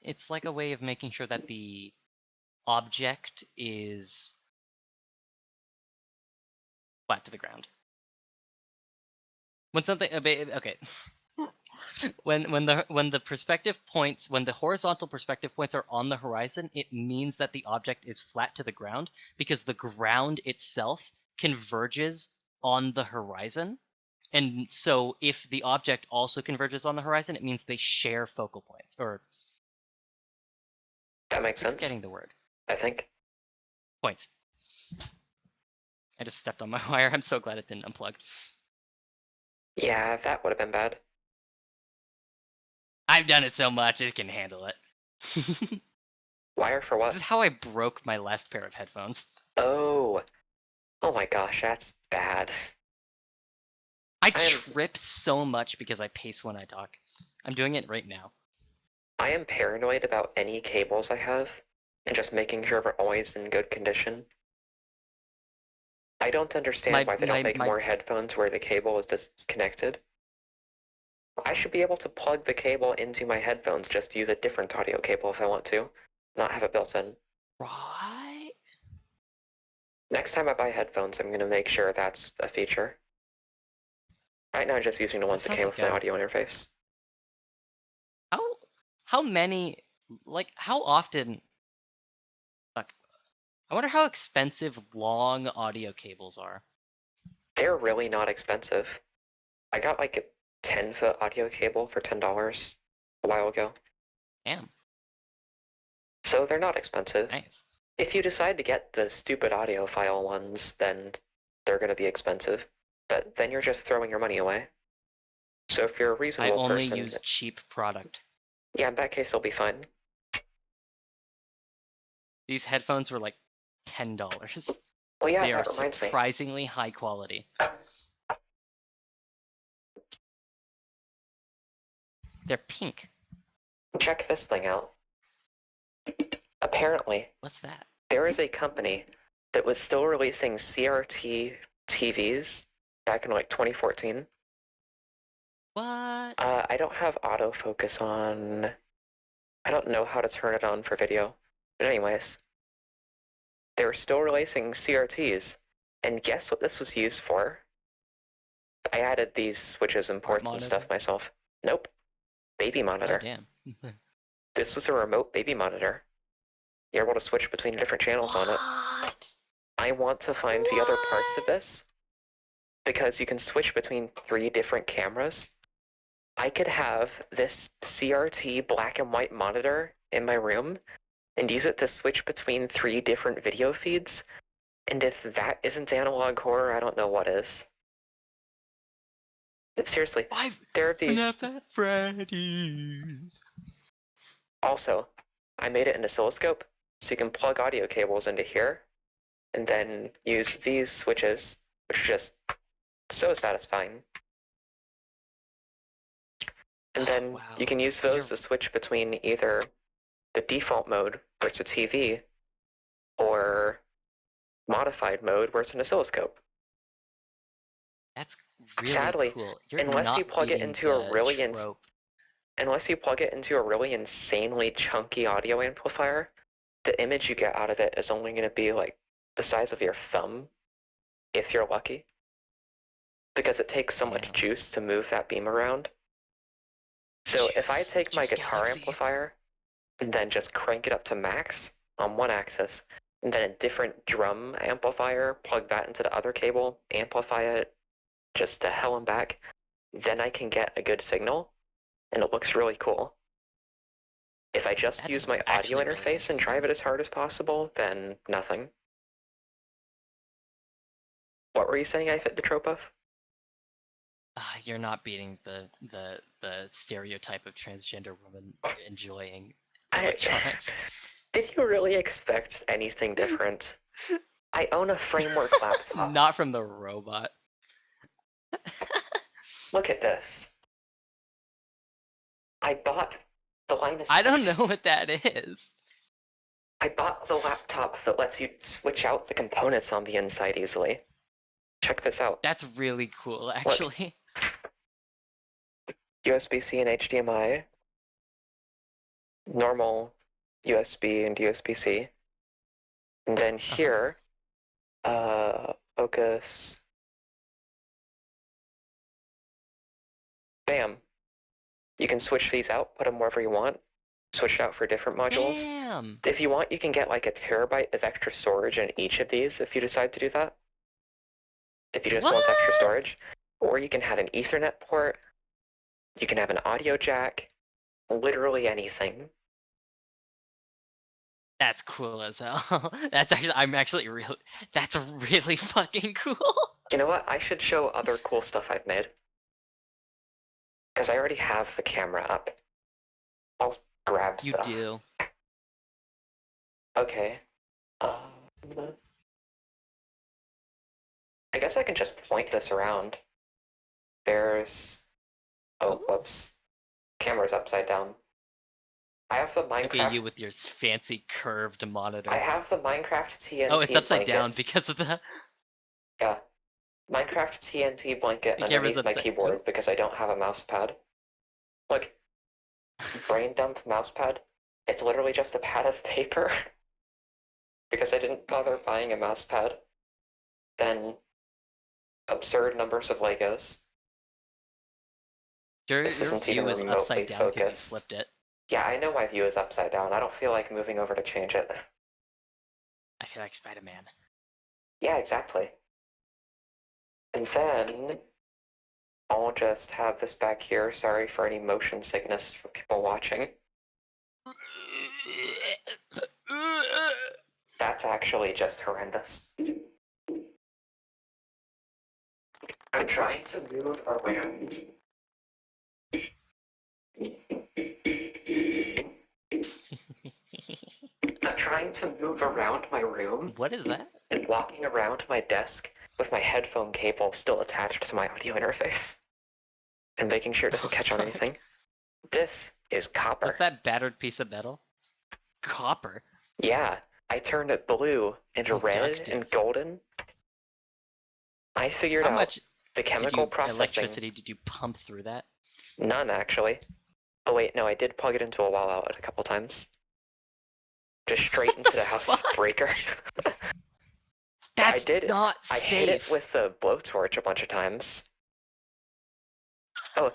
it's like a way of making sure that the object is flat to the ground. When something okay, when the horizontal perspective points are on the horizon, it means that the object is flat to the ground because the ground itself converges on the horizon. And so if the object also converges on the horizon, it means they share focal points. Or That makes I keep sense, forgetting the word. I think. Points. I just stepped on my wire. I'm so glad it didn't unplug. Yeah, that would have been bad. I've done it so much, it can handle it. This Wire for what? is how I broke my last pair of headphones. Oh. Oh my gosh, that's bad. I I am trip so much because I pace when I talk. I'm doing it right now. I am paranoid about any cables I have, and just making sure they're always in good condition. I don't understand My why they don't my make my more headphones where the cable is disconnected. I should be able to plug the cable into my headphones, just use a different audio cable if I want to, not have it built in. right. Next time I buy headphones, I'm going to make sure that's a feature. Right now I'm just using the That ones that sounds came like with my audio interface. how how many how often fuck, I wonder how expensive long audio cables are. They're really not expensive. I got like a 10-foot audio cable for $10 a while ago. Damn, So they're not expensive. nice. If you decide to get the stupid audiophile ones, then they're going to be expensive. But then you're just throwing your money away. So if you're a I reasonable only person, use cheap product. yeah, in that case, it'll be fine. These headphones were like $10. Oh yeah, They are that reminds me. surprisingly high quality. They're pink. Check this thing out. Apparently, What's that? there is a company that was still releasing CRT TVs back in like 2014. What? I don't have autofocus on. I don't know how to turn it on for video. But anyways, they were still releasing CRTs. And guess what this was used for? I added these switches and ports and stuff myself. Nope. Baby Oh monitor. damn. This was a remote baby monitor. You're able to switch between different channels on it. What? I want to find the other parts of this because you can switch between 3 different cameras. I could have this CRT black and white monitor in my room and use it to switch between 3 different video feeds. And if that isn't analog horror, I don't know what is. But seriously, there are these. FNAF at Freddy's. Also, I made it an oscilloscope, so you can plug audio cables into here, and then use these switches, which are just so satisfying. And then Wow. you can use those to switch between either the default mode, where it's a TV, or modified mode, where it's an oscilloscope. That's really Sadly, cool. You're unless not you plug it beating into a the really trope. unless you plug it into a really insanely chunky audio amplifier, the image you get out of it is only going to be like the size of your thumb, if you're lucky, because it takes so much Damn. juice to move that beam around. So if I take my Juice guitar Galaxy. amplifier and then just crank it up to max on one axis, and then a different drum amplifier, plug that into the other cable, amplify it just to hell and back, then I can get a good signal, and it looks really cool. If I just That's use my audio actually really interface and drive it as hard as possible, then nothing. What were you saying I fit the trope of? You're not beating the stereotype of transgender woman enjoying electronics. Did you really expect anything different? I own a framework laptop. Not from the robot. Look at this. I bought the Linus. I don't know what that is. I bought the laptop that lets you switch out the components on the inside easily. Check this out. That's really cool, actually. USB-C and HDMI. Normal USB and USB-C. And then here, focus. Bam. You can switch these out, put them wherever you want. Switch it out for different modules. Damn. If you want, you can get like a terabyte of extra storage in each of these if you decide to do that. If you just want extra storage. Or you can have an Ethernet port. You can have an audio jack. Literally anything. That's cool as hell. That's really fucking cool. You know what? I should show other cool stuff I've made. Because I already have the camera up. I'll grab stuff. You do. Okay. I guess I can just point this around. There's... Oh, whoops. Camera's upside down. I have the Minecraft... Look at you with your fancy curved monitor. I have the Minecraft TNT Oh, it's upside blanket. down because of the... Yeah. Minecraft TNT blanket underneath my keyboard because I don't have a mouse pad. Look. Brain dump mouse pad. It's literally just a pad of paper. Because I didn't bother buying a mouse pad. Then absurd numbers of Legos. Your view is upside down because you flipped it. Yeah, I know my view is upside down. I don't feel like moving over to change it. I feel like Spider-Man. Yeah, exactly. And then I'll just have this back here. Sorry for any motion sickness for people watching. That's actually just horrendous. I'm trying to move around trying to move around my room What is that? and walking around my desk with my headphone cable still attached to my audio interface and making sure it doesn't Oh, catch on fuck. anything. This is copper. What's that battered piece of metal? Copper. Yeah, I turned it blue into red and Conductive. golden. I figured How out much the chemical processing. electricity did you pump through that? None, actually. Oh wait, no, I did plug it into a wall outlet a couple times. Just straight into the house Fuck? breaker. That's did. not I safe. hit it with the blowtorch a bunch of times. Oh,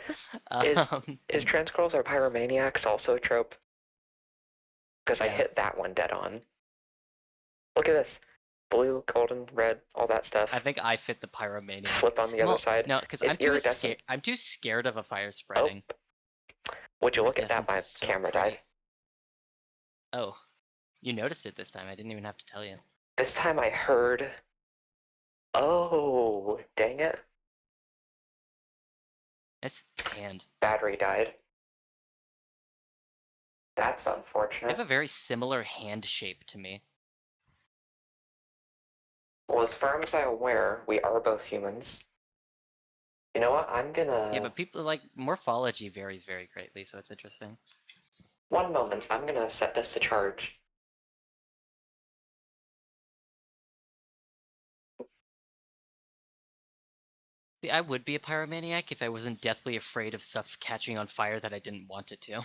is Transcurls or Pyromaniacs also a trope? Because I Yeah. hit that one dead on. Look at this. Blue, golden, red, all that stuff. I think I fit the pyromaniac. Flip on the other side. No, because It's I'm too iridescent. scared. I'm too scared of a fire Oh. spreading. Would you look at that? Iridescence My is so camera pretty. died. Oh, you noticed it this time. I didn't even have to tell you. This time I heard. Oh, dang it. It's hand. Battery died. That's You unfortunate. have a very similar hand shape to me. Well, as far as I'm aware, we are both humans. You know what? I'm gonna. Yeah, but people like morphology varies very greatly, so it's interesting. One moment. I'm gonna set this to charge. See, I would be a pyromaniac if I wasn't deathly afraid of stuff catching on fire that I didn't want it to.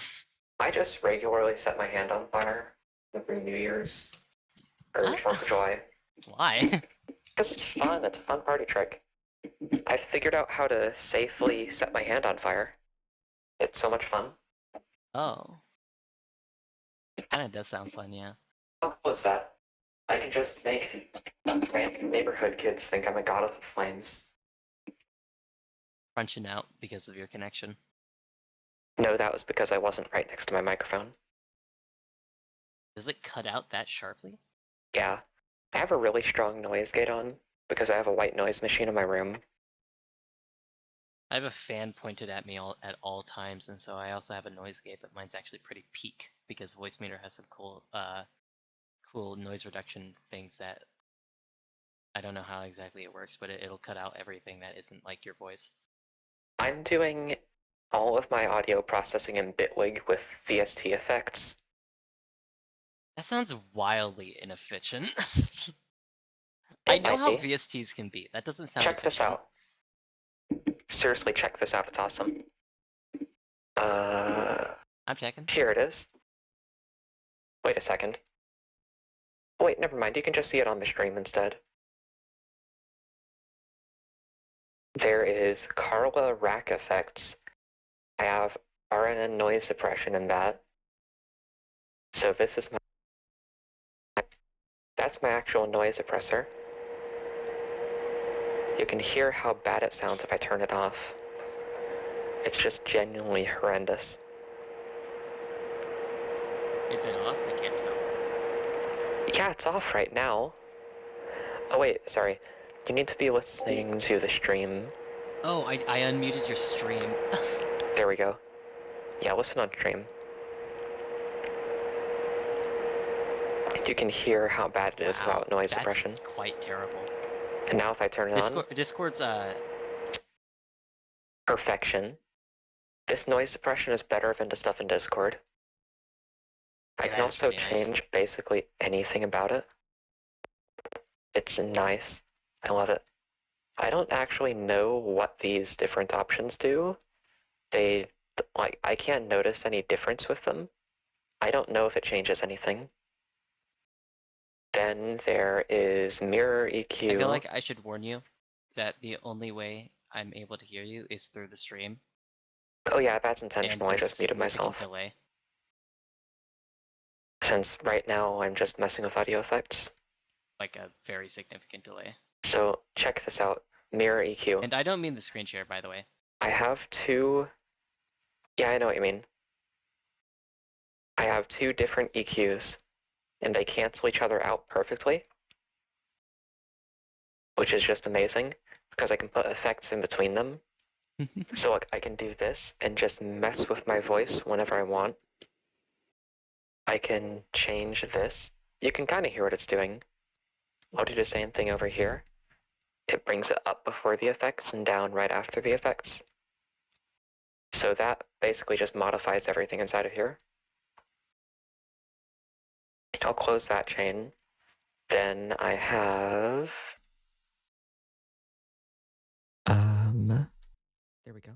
I just regularly set my hand on fire every New Year's or What? 4th of July. Why? Because it's fun. It's a fun party trick. I figured out how to safely set my hand on fire. It's so much fun. Oh. Kinda does sound fun, yeah. How cool is that? I can just make random neighborhood kids think I'm a god of the flames. Crunching out because of your connection. No, that was because I wasn't right next to my microphone. Does it cut out that sharply? Yeah. I have a really strong noise gate on because I have a white noise machine in my room. I have a fan pointed at me at all times, and so I also have a noise gate, but mine's actually pretty peak because Voicemeter has some cool noise reduction things that I don't know how exactly it works, but it'll cut out everything that isn't like your voice. I'm doing all of my audio processing in Bitwig with VST effects. That sounds wildly inefficient. I know how be. VSTs can be. That doesn't sound Check efficient. this out. Seriously, check this out. It's awesome. I'm checking. Here it is. Wait a second. Oh, wait, never mind. You can just see it on the stream instead. There is Carla rack effects. I have RNN noise suppression in that. So this is that's my actual noise suppressor. You can hear how bad it sounds if I turn it off. It's just genuinely horrendous. Is it off? I can't tell. Yeah, it's off right now. Oh wait, sorry. You need to be listening to the stream. Oh, I unmuted your stream. There we go. Yeah, listen on stream. You can hear how bad it is Wow, without noise that's suppression. quite terrible. And now if I turn it on, Discord's perfection. This noise suppression is better than the stuff in Discord. I Yeah, can that is also pretty nice. change basically anything about it. It's nice. I love it. I don't actually know what these different options do. I can't notice any difference with them. I don't know if it changes anything. Then there is mirror EQ. I feel like I should warn you that the only way I'm able to hear you is through the stream. Oh yeah, that's And intentional. I there's just muted significant myself. delay. Since right now I'm just messing with audio effects. Like a very significant delay. So check this out. Mirror EQ. And I don't mean the screen share, by the way. I have two. Yeah, I know what you mean. I have two different EQs, and they cancel each other out perfectly, which is just amazing because I can put effects in between them. So like, I can do this and just mess with my voice whenever I want. I can change this you can kind of hear what it's doing. I'll do the same thing over here. It brings it up before the effects and down right after the effects. So that basically just modifies everything inside of here. I'll close that chain. Then I have... there we go.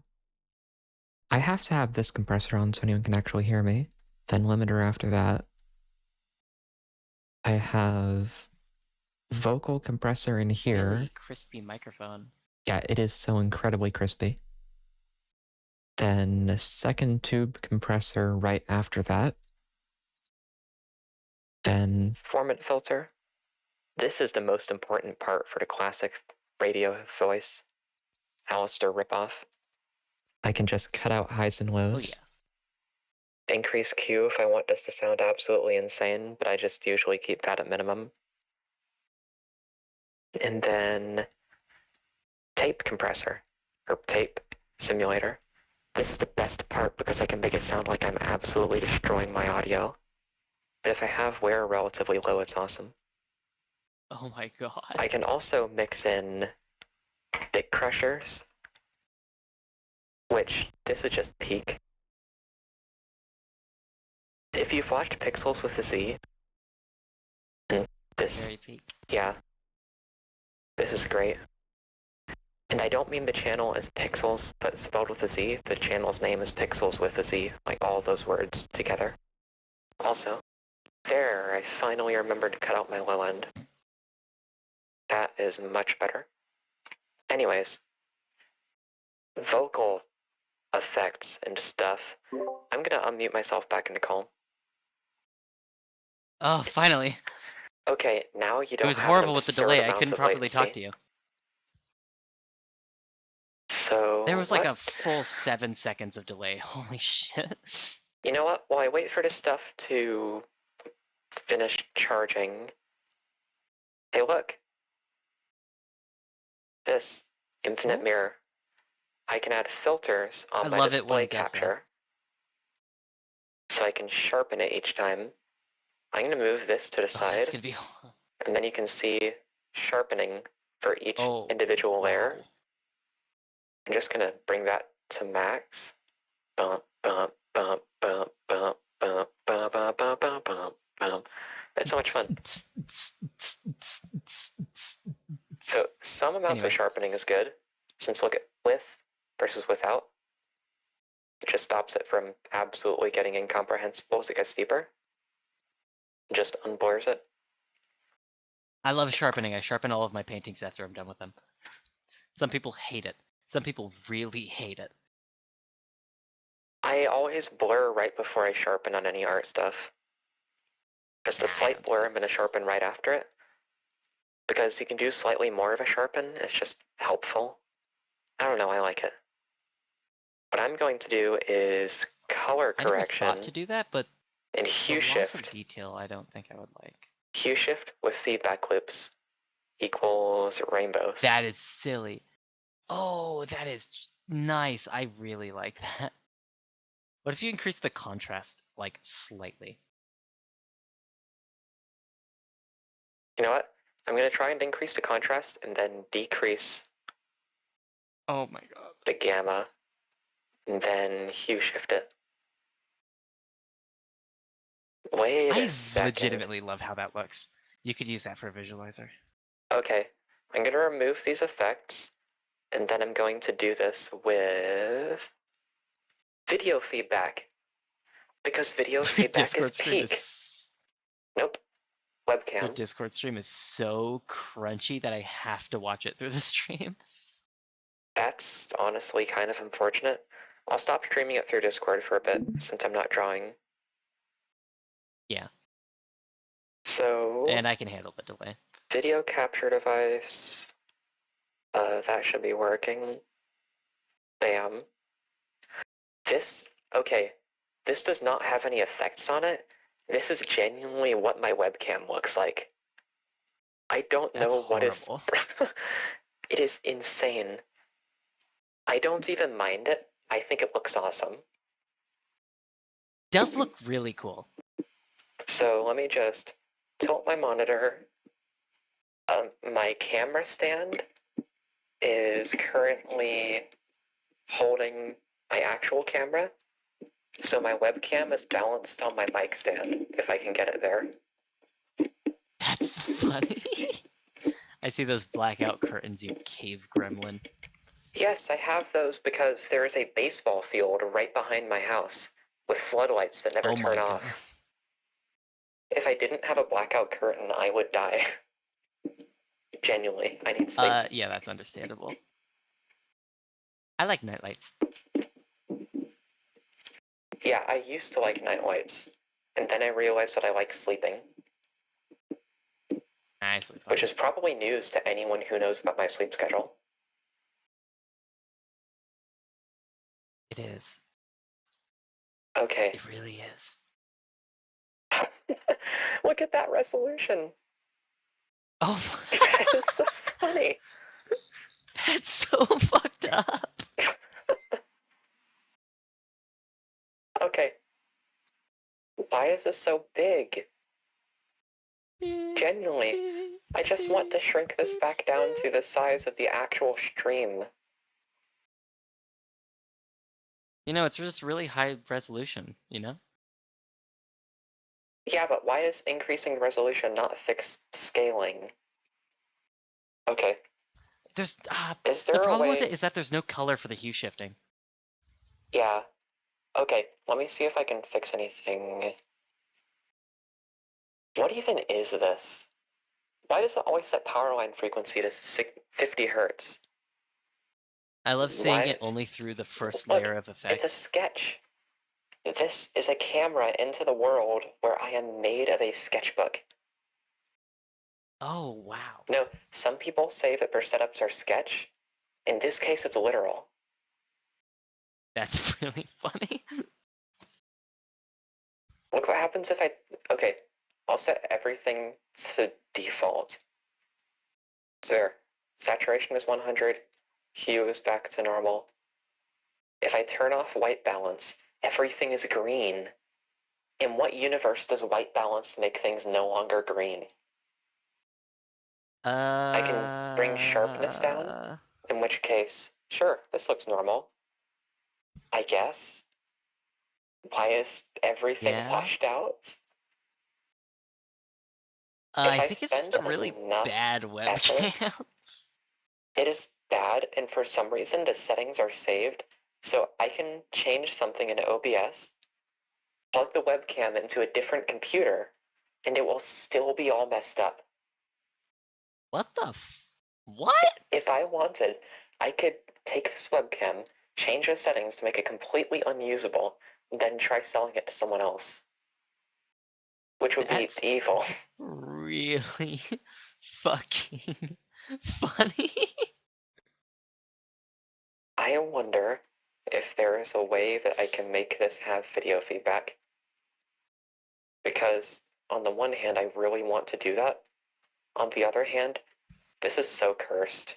I have to have this compressor on so anyone can actually hear me. Then limiter after that. I have vocal compressor in here. Really crispy microphone. Yeah, it is so incredibly crispy. Then a second tube compressor right after that. Then formant filter. This is the most important part for the classic radio voice. Alistair ripoff. I can just cut out highs and lows. Oh yeah. Increase Q if I want this to sound absolutely insane, but I just usually keep that at minimum. And then tape compressor, or tape simulator. This is the best part because I can make it sound like I'm absolutely destroying my audio. But if I have wear relatively low, it's awesome. Oh my god. I can also mix in bit crushers, which this is just peak. If you've watched Pixels with a Z, this, Very peak. yeah, this is great. And I don't mean the channel is Pixels, but spelled with a Z. The channel's name is Pixels with a Z, like all those words together. Also, there, I finally remembered to cut out my low end. That is much better. Anyways, vocal effects and stuff. I'm gonna unmute myself back into calm. Oh, finally. Okay, now you don't It was have horrible an with the absurd delay. I amount couldn't of properly talk latency. to you. So There was like what? a full 7 seconds of delay. Holy shit. You know what? While I wait for this stuff to finish charging, hey look. This infinite Ooh. mirror. I can add filters on I my love it when display it does that. capture. So I can sharpen it each time. I'm gonna move this to the Oh, side. that's gonna be. And then you can see sharpening for each Oh, individual layer. wow. I'm just gonna bring that to max. Bump, bump, bump, bump, bump, bump, bump, bump, bump, bump, bump, bump. It's so much fun. So some amount Anyway. of sharpening is good, since look at with versus without. It just stops it from absolutely getting incomprehensible as it gets deeper. It just unblurs it. I love sharpening. I sharpen all of my paintings after I'm done with them. Some people hate it. Some people really hate it. I always blur right before I sharpen on any art stuff. Just a slight blur, I'm going to sharpen right after it. Because you can do slightly more of a sharpen, it's just helpful. I don't know, I like it. What I'm going to do is color correction. I never thought to do that, but and hue the loss shift. of detail I don't think I would like. Hue shift with feedback loops equals rainbows. That is silly. Oh, that is nice. I really like that. What if you increase the contrast, like, slightly? You know what? I'm going to try and increase the contrast and then decrease Oh my god. the gamma and then hue shift it. Wait a second. I legitimately love how that looks. You could use that for a visualizer. Okay, I'm going to remove these effects and then I'm going to do this with video feedback. Because video feedback Discord is stream peak. is... Nope. Webcam. Your Discord stream is so crunchy that I have to watch it through the stream. That's honestly kind of unfortunate. I'll stop streaming it through Discord for a bit, since I'm not drawing. Yeah. So... And I can handle the delay. Video capture device. That should be working. Bam. This, okay. This does not have any effects on it. This is genuinely what my webcam looks like. I don't That's know what is... horrible. It is insane. I don't even mind it. I think it looks awesome. Does look really cool. So let me just tilt my monitor. My camera stand is currently holding my actual camera, so my webcam is balanced on my mic stand, if I can get it there. That's funny. I see those blackout curtains, you cave gremlin. Yes, I have those because there is a baseball field right behind my house with floodlights that never Oh my turn off. god. If I didn't have a blackout curtain, I would die. Genuinely, I need sleep. Yeah, that's understandable. I like nightlights. Yeah, I used to like night lights, and then I realized that I like sleeping, I sleep fine. which is probably news to anyone who knows about my sleep schedule. It is. Okay. It really is. Look at that resolution. Oh That is so funny. That's so fucked up. Okay. Why is this so big? Genuinely, I just want to shrink this back down to the size of the actual stream. You know, it's just really high resolution, you know? Yeah, but why is increasing resolution not fixed scaling? Okay. There's Is the there a problem with way? it is that there's no color for the hue shifting. Yeah. Okay, let me see if I can fix anything. What even is this? Why does it always set power line frequency to 50 hertz? I love seeing Why it is... only through the first Look, layer of it's a effects. sketch. This is a camera into the world where I am made of a sketchbook. Oh, wow. No, some people say that their setups are sketch. In this case, it's literal. That's really funny. Look what happens if I... Okay, I'll set everything to default. So there. Saturation is 100. Hue is back to normal. If I turn off white balance, everything is green. In what universe does white balance make things no longer green? I can bring sharpness down, in which case, sure, this looks normal. I guess. Why is everything Yeah. washed out? If I I think it's just spend a really enough bad effort, webcam. it is bad, and for some reason the settings are saved, so I can change something in OBS, plug the webcam into a different computer, and it will still be all messed up. What the what? If I wanted, I could take this webcam, change the settings to make it completely unusable, and then try selling it to someone else. Which would be That's evil. really fucking funny. I wonder if there is a way that I can make this have video feedback. Because on the one hand, I really want to do that. On the other hand, this is so cursed.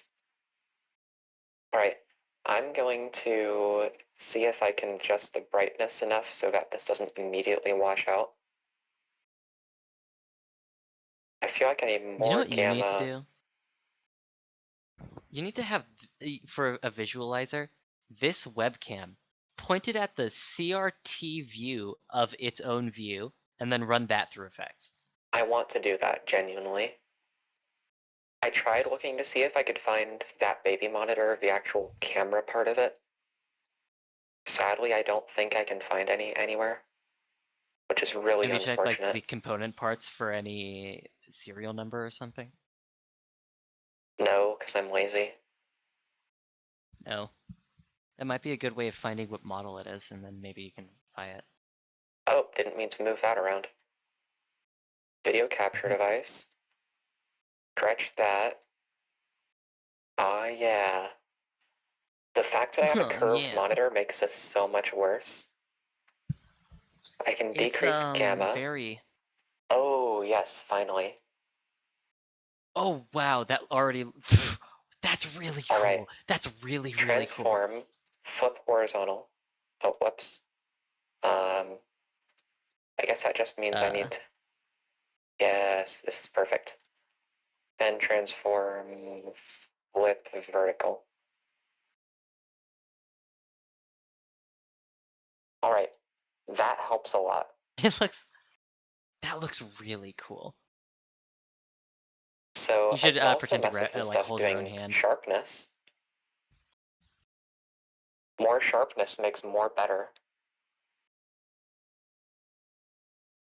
Alright, I'm going to see if I can adjust the brightness enough so that this doesn't immediately wash out. I feel like I need You know more what you need to gamma. do? You need to have, for a visualizer, this webcam pointed at the CRT view of its own view, and then run that through effects. I want to do that, genuinely. I tried looking to see if I could find that baby monitor, the actual camera part of it. Sadly, I don't think I can find any anywhere, which is really Have you checked like unfortunate. the component parts for any serial number or something? No, because I'm lazy. No. That might be a good way of finding what model it is, and then maybe you can buy it. Oh, didn't mean to move that around. Video capture device. Stretch that. Ah, yeah. The fact that I have a curved Yeah. monitor makes this so much worse. I can It's decrease gamma. very. Oh, yes, finally. Oh wow, that already. That's really cool. Alright. That's really cool. Transform. Flip horizontal. Oh, whoops. I guess that just means I need to... Yes, this is perfect. And transform, flip vertical. All right, that helps a lot. That looks really cool. So You I should can also pretend to mess with some like stuff hold your own doing hand. sharpness. More sharpness makes more better.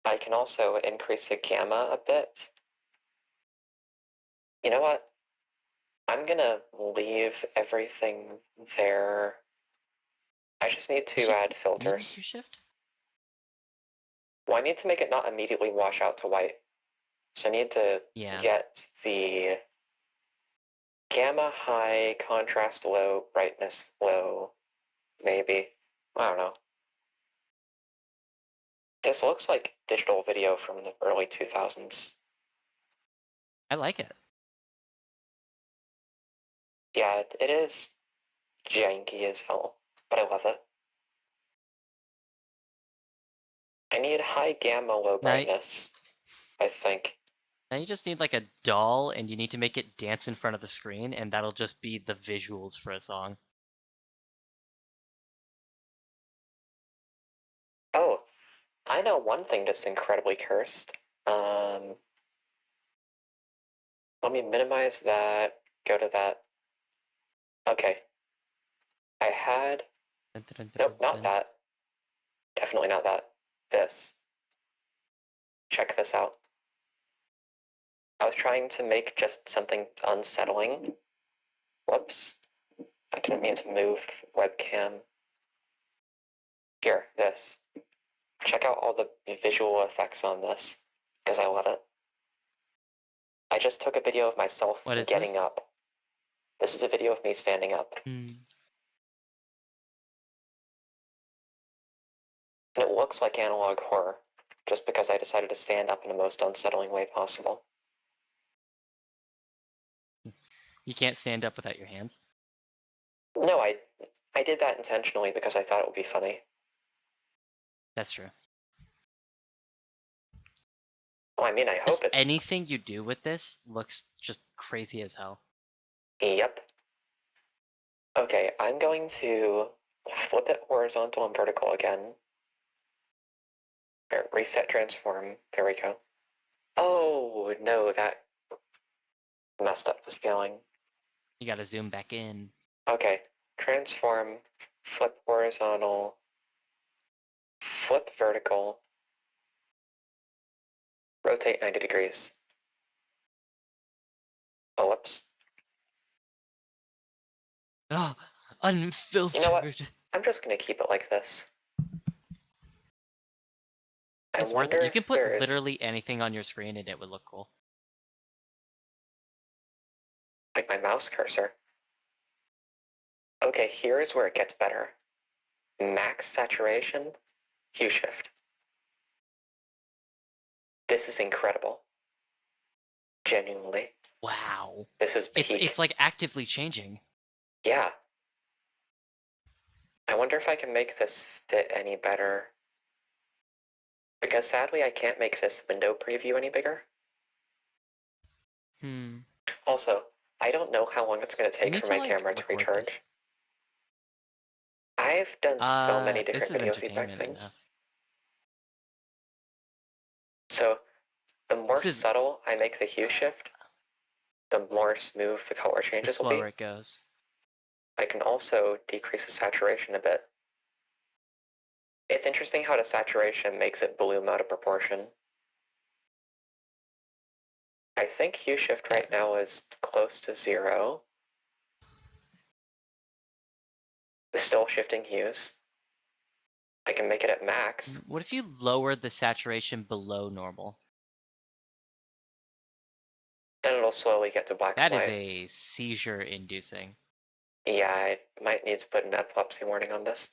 I can also increase the gamma a bit. You know what? I'm gonna leave everything there. I just need to add Mute filters. Q shift? Well, I need to make it not immediately wash out to white. So I need to get the gamma high, contrast low, brightness low, maybe. I don't know. This looks like digital video from the early 2000s. I like it. Yeah, it is janky as hell, but I love it. I need high gamma, low brightness, I think. Now you just need like a doll, and you need to make it dance in front of the screen, and that'll just be the visuals for a song. Oh, I know one thing that's incredibly cursed. Let me minimize that, go to that. Okay. I had, nope, not that. Definitely not that. This. Check this out. I was trying to make just something unsettling. Whoops. I didn't mean to move webcam. Here, this. Check out all the visual effects on this, because I love it. I just took a video of myself What is getting this? up. This is a video of me standing up. Hmm. And it looks like analog horror, just because I decided to stand up in the most unsettling way possible. You can't stand up without your hands. No, I did that intentionally because I thought it would be funny. That's true. Well, I mean, I hope it. Anything you do with this looks just crazy as hell. Yep. Okay, I'm going to flip it horizontal and vertical again. Reset transform. There we go. Oh, no, that messed up the scaling. You gotta zoom back in. Okay, transform, flip horizontal, flip vertical, rotate 90 degrees. Oh, whoops. Oh, unfiltered. You know what? I'm just going to keep it like this. It's worth it. You can put literally anything on your screen and it would look cool. Like my mouse cursor. Okay, here's where it gets better. Max saturation, hue shift. This is incredible. Genuinely. Wow. This is peak. It's like actively changing. Yeah. I wonder if I can make this fit any better. Because sadly, I can't make this window preview any bigger. Also, I don't know how long it's going to take for my camera to recharge. This. I've done so many different video feedback things. Enough. So, the more subtle I make the hue shift, the more smooth the color changes will be. The slower it goes. I can also decrease the saturation a bit. It's interesting how the saturation makes it bloom out of proportion. I think hue shift right now is close to 0. It's still shifting hues. I can make it at max. What if you lower the saturation below normal? Then it'll slowly get to black and white. That is a seizure-inducing. Yeah, I might need to put an epilepsy warning on this.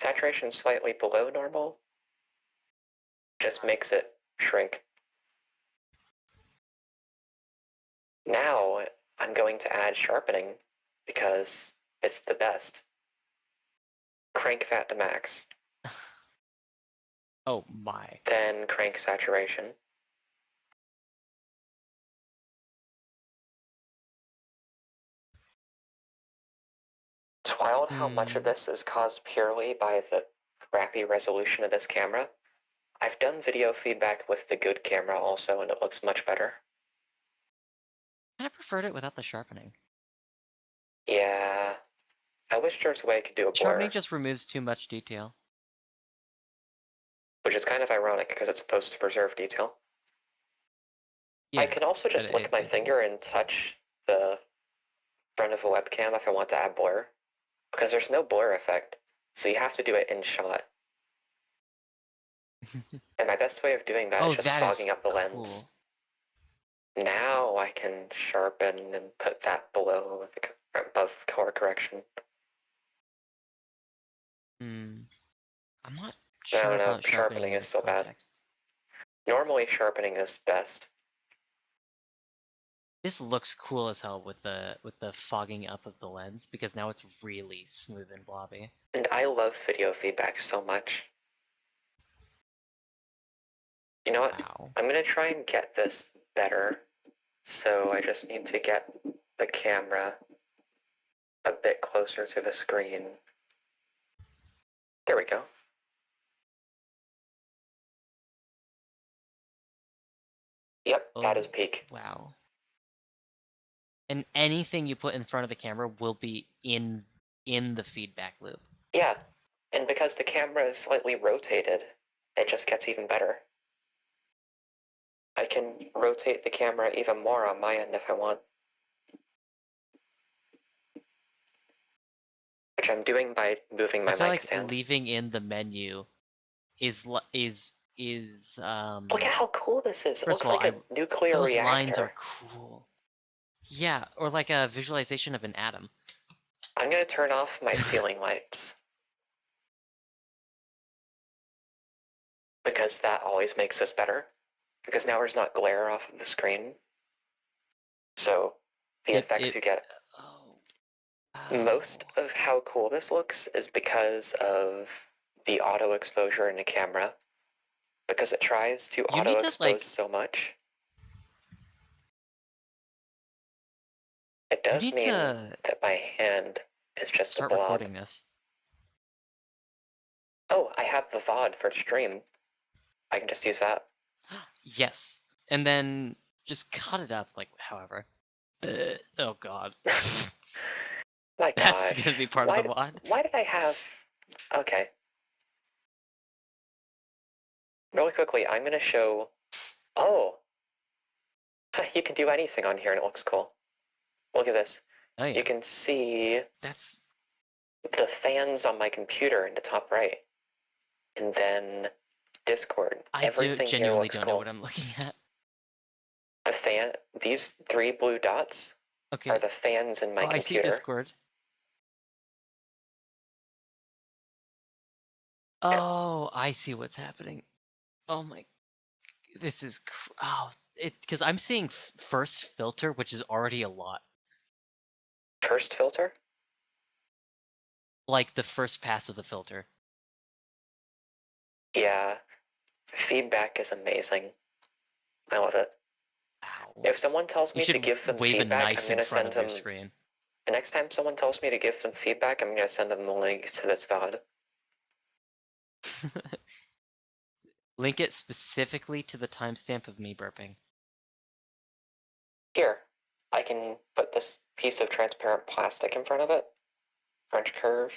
Saturation slightly below normal just makes it shrink. Now I'm going to add sharpening because it's the best. Crank that to max. Oh my. Then crank saturation. It's wild how much of Hmm. this is caused purely by the crappy resolution of this camera. I've done video feedback with the good camera also, and it looks much better. I preferred it without the sharpening. Yeah, I wish there was a way I could do a Sharpening blur, just removes too much detail. which is kind of ironic because it's supposed to preserve detail. I Yeah, can also but just lick my finger and touch the front of a webcam if I want to add blur, because there's no blur effect, so you have to do it in shot. And my best way of doing that is Oh, just that is fogging up the lens. cool. Now I can sharpen and put that below above color correction. Hmm. I'm not I sure don't know, about sharpening sharpening in is this so bad. context. Normally sharpening is best. This looks cool as hell with the fogging up of the lens because now it's really smooth and blobby. And I love video feedback so much. You know what? Wow. I'm gonna try and get this better. So I just need to get the camera a bit closer to the screen. There we go. Yep, that is Oh, peak. wow. And anything you put in front of the camera will be in the feedback loop. Yeah, and because the camera is slightly rotated, it just gets even better. I can rotate the camera even more on my end if I want. Which I'm doing by moving I my feel mic like stand. leaving in the menu is Look at how cool this is. It first looks of all, like a nuclear those reactor. lines are cool. Yeah, or like a visualization of an atom. I'm gonna turn off my ceiling lights. Because that always makes this better. Because now there's not glare off of the screen. So the effects you get. Oh, Most wow. of how cool this looks is because of the auto exposure in the camera. Because it tries to You auto need to expose like so much. It you does need mean to that my hand is just a start blob. recording this. Oh, I have the VOD for stream. I can just use that. Yes. And then just cut it up like however. Oh god. My That's gosh. gonna be part of the mod. Why did I have... Okay. Really quickly, I'm going to show... Oh! You can do anything on here and it looks cool. Look at this. Oh yeah. You can see That's the fans on my computer in the top right. And then Discord. I Everything here genuinely looks don't know cool. what I'm looking at. The fan... These 3 blue dots Okay. are the fans in my Oh, I see computer. Discord. Oh, I see what's happening. Oh my, this is oh, it's because I'm seeing first filter, which is already a lot. First filter? Like the first pass of the filter. Yeah. Feedback is amazing. I love it. Ow. If someone tells You me to should give them wave a feedback, I'm knife going in to front send of your them... screen. The next time someone tells me to give them feedback, I'm going to send them the link to this VOD. Link it specifically to the timestamp of me burping. Here, I can put this piece of transparent plastic in front of it. French curve.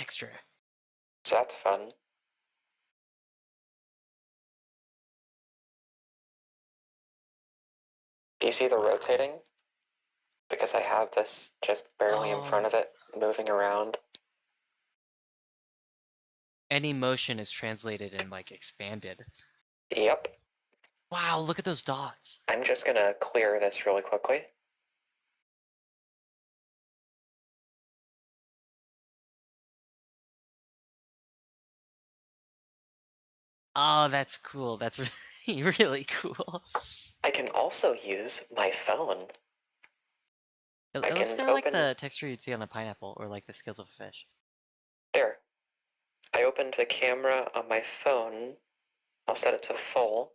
Extra. So that's fun. Do you see the Wow. rotating? Because I have this just barely in front of it, moving around. Any motion is translated and like expanded. Yep. Wow, look at those dots. I'm just going to clear this really quickly. Oh, that's cool. That's really, really cool. I can also use my phone. It looks kind of like the texture you'd see on a pineapple or like the scales of a fish. There. I opened the camera on my phone. I'll set it to full.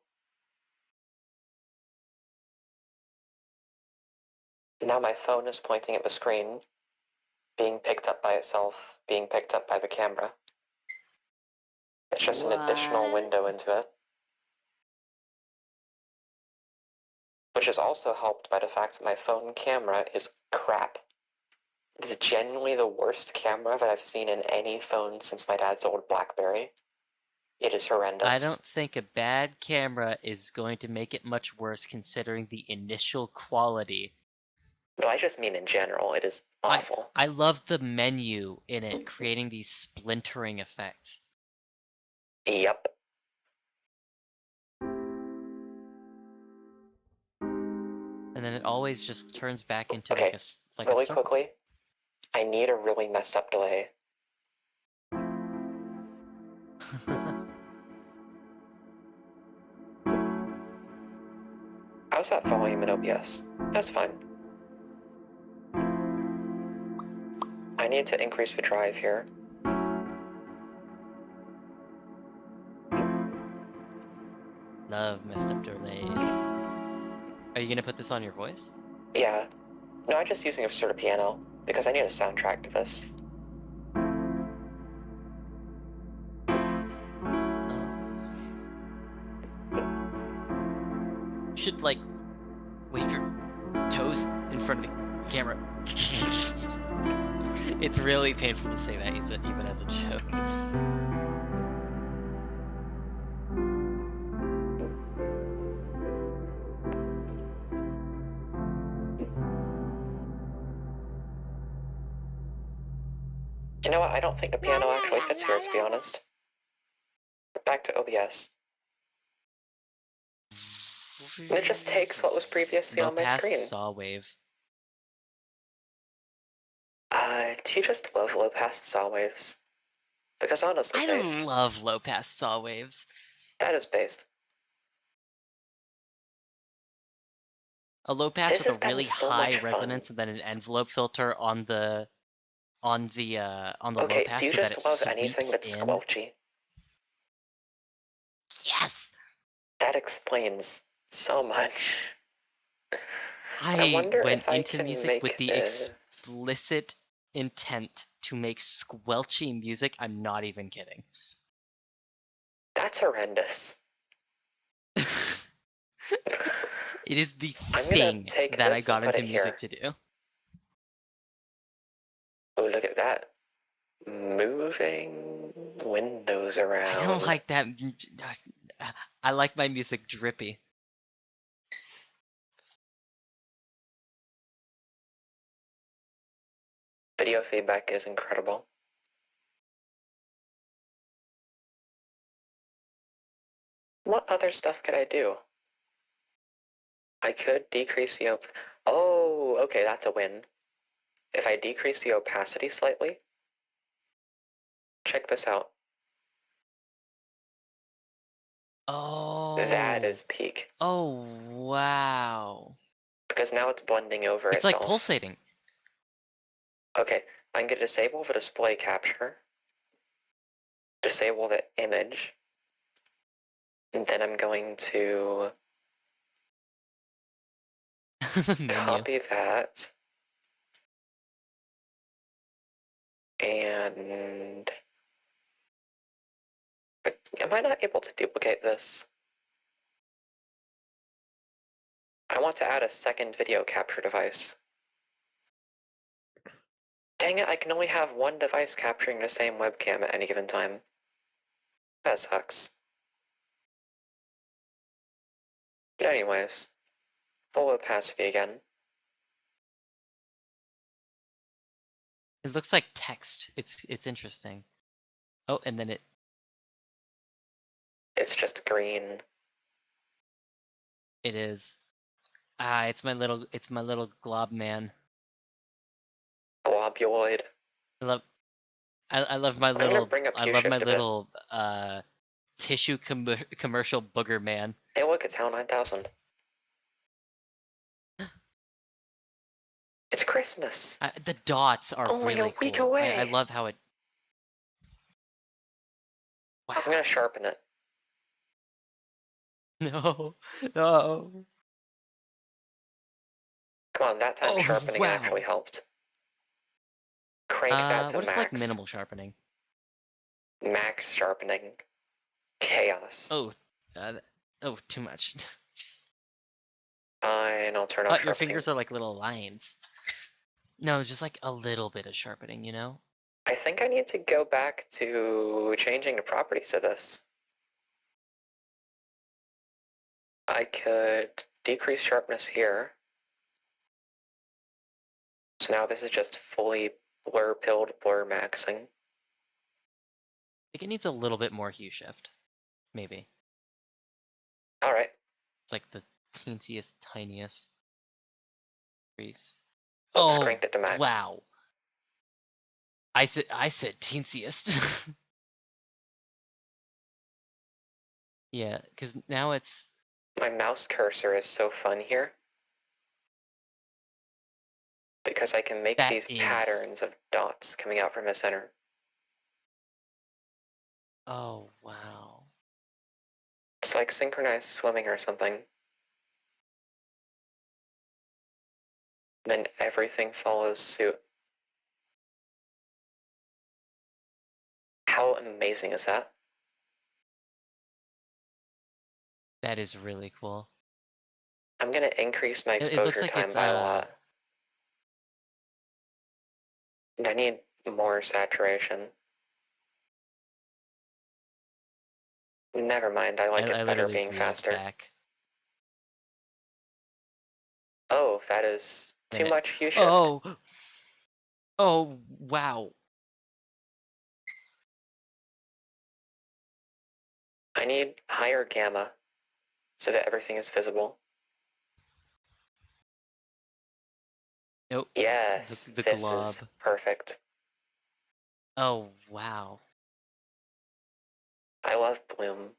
Now my phone is pointing at the screen. being picked up by itself, being picked up by the camera. It's just an additional What? window into it. Which is also helped by the fact that my phone camera is crap. It is genuinely the worst camera that I've seen in any phone since my dad's old BlackBerry. It is horrendous. I don't think a bad camera is going to make it much worse considering the initial quality. No, I just mean in general, it is awful. I love the menu in it creating these splintering effects. Yep. And then it always just turns back into Okay, like really a circle. quickly, I need a really messed up delay. How's that volume in OBS? That's fine. I need to increase the drive here. Love messed up delays. Are you gonna put this on your voice? Yeah. No, I'm just using a sort of piano, because I need a soundtrack to this. You should, like, wave your toes in front of the camera. It's really painful to say that, even as a joke. You know what? I don't think the piano actually fits here, to be honest. But back to OBS. It just takes what was previously on my screen. Low-pass saw wave. Do you just love low-pass saw waves? Because honestly, I based, love low-pass saw waves. that is based. A low pass This with has a been really so high much fun. resonance and then an envelope filter on the low Okay, pass do you so that it just love anything sweeps that's in. squelchy? Yes! That explains so much. I wonder went if I into can music make with the this. explicit intent to make squelchy music. I'm not even kidding. That's horrendous. It is the I'm gonna thing take that I this got and put into it music here. to do. Oh, look at that. Moving windows around. I don't like that. I like my music drippy. Video feedback is incredible. What other stuff could I do? I could decrease the Oh, okay, that's a win. If I decrease the opacity slightly, check this out. Oh. That is peak. Oh, wow. Because now it's blending over It's itself. like pulsating. Okay, I'm going to disable the display capture, disable the image, and then I'm going to Menu. copy that, and am I not able to duplicate this? I want to add a second video capture device. Dang it, I can only have one device capturing the same webcam at any given time. That sucks. But anyways, full opacity again. It looks like text. It's interesting. Oh, and then It's just green. it is. Ah, it's my little glob man. Globuloid. I love my I'm gonna little bring up I love my Q-Shift a bit. little tissue commercial booger man. Hey look, it's HAL 9000. It's Christmas! The dots are Only really a week cool. I away! love how it. Wow. I'm gonna sharpen it. No. No. Come on, that time Oh, sharpening wow. actually helped. crank that to What if like max. minimal sharpening? Max sharpening. Chaos. Oh, too much. Fine, I'll turn off But your sharpening. fingers are like little lines. No, just like a little bit of sharpening, you know? I think I need to go back to changing the properties of this. I could decrease sharpness here. So now this is just fully blur pilled, blur maxing. I think it needs a little bit more hue shift. Maybe. Alright. It's like the teensiest, tiniest crease. Oops, Oh, cranked it to max. wow. I said teensiest. Yeah, because now it's... My mouse cursor is so fun here. Because I can make these patterns of dots coming out from the center. Oh, wow. It's like synchronized swimming or something. Then everything follows suit. How amazing is that? That is really cool. I'm gonna increase my It looks exposure like time it's by a lot. And I need more saturation. Never mind, I like it better being faster. Back. Oh, that is too much hue shift. Oh! Oh, wow. I need higher gamma so that everything is visible. Nope. Yes, The this glob. is perfect. Oh, wow. I love bloom.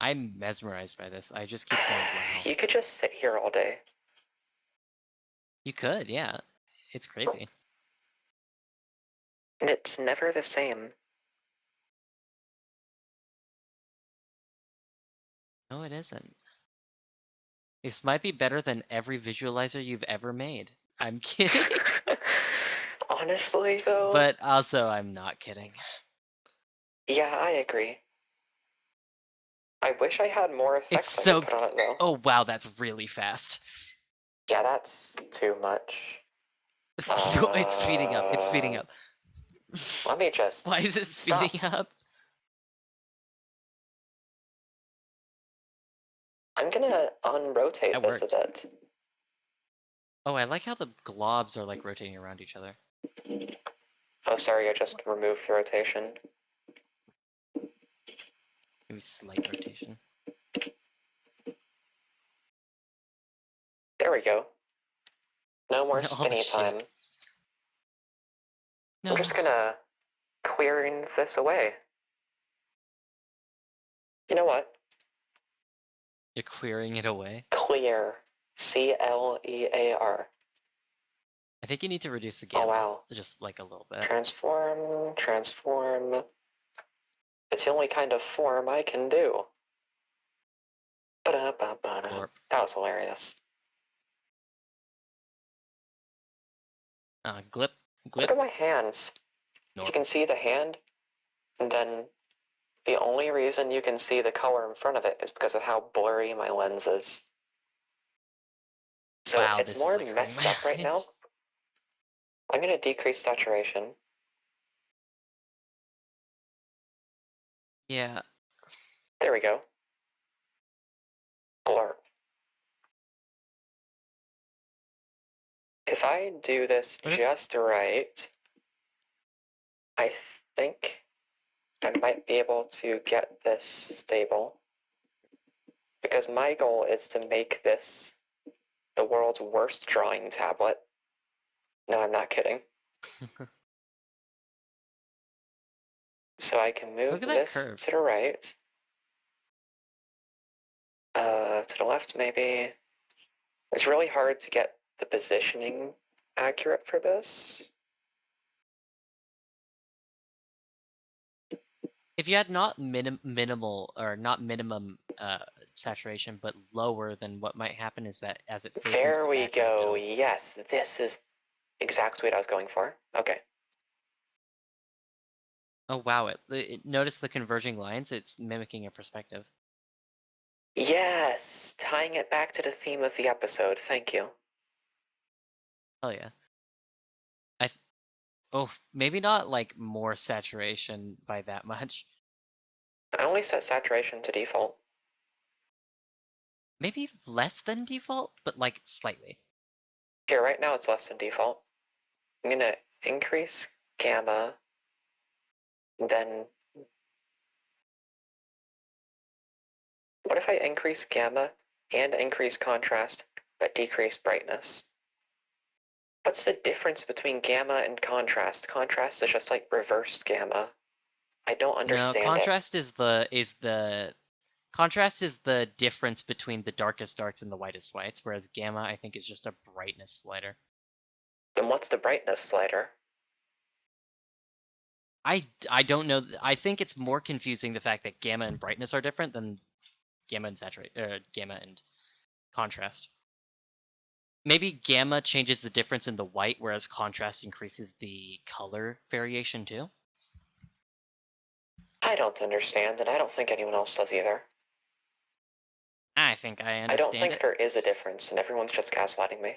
I'm mesmerized by this. I just keep saying wow. You could just sit here all day. You could, yeah. It's crazy. And it's never the same. No, it isn't. This might be better than every visualizer you've ever made. I'm kidding. Honestly, though. But also, I'm not kidding. Yeah, I agree. I wish I had more effects It's I so... could put on it, though. Oh, wow, that's really fast. Yeah, that's too much. It's speeding up. It's speeding up. Let me just... Why is it speeding up? I'm gonna unrotate That this worked. a bit. Oh, I like how the globs are like rotating around each other. Oh, sorry, I just removed the rotation. Maybe slight rotation. There we go. No more All the spinny shit. time. No. I'm just gonna queering this away. You know what? You're querying it away? Clear. C-L-E-A-R. I think you need to reduce the gamma. Oh, wow. Just like a little bit. Transform, transform. It's the only kind of form I can do. Ba-da-ba-ba-da. That was hilarious. Glip. Look at my hands. Norp. You can see the hand, and then the only reason you can see the color in front of it is because of how blurry my lens is. So wow, it's more messed up right now. I'm going to decrease saturation. Yeah. There we go. Blur. If I do this just right, I think I might be able to get this stable. Because my goal is to make this the world's worst drawing tablet. No, I'm not kidding. So I can move this to the right. To the left, maybe. It's really hard to get the positioning accurate for this. if you had not minimal or not minimum saturation, but lower, then what might happen is that as it fades into There the we background, go. Yes, this is exactly what I was going for. Okay. oh wow, notice the converging lines. It's mimicking a perspective. Yes, tying it back to the theme of the episode. Thank you. Hell yeah. Oh, maybe not like more saturation by that much. I only set saturation to default. Maybe less than default, but like slightly. Here, right now it's less than default. I'm gonna increase gamma, then... What if I increase gamma and increase contrast, but decrease brightness? What's the difference between gamma and contrast? Contrast is just like reverse gamma. I don't No, understand it. contrast is the difference between the darkest darks and the whitest whites, whereas gamma I think is just a brightness slider. Then what's the brightness slider? I don't know. I think it's more confusing the fact that gamma and brightness are different than gamma and contrast. Maybe gamma changes the difference in the white, whereas contrast increases the color variation too. I don't understand, and I don't think anyone else does either. I think I I don't understand think it. there is a difference, and everyone's just gaslighting me.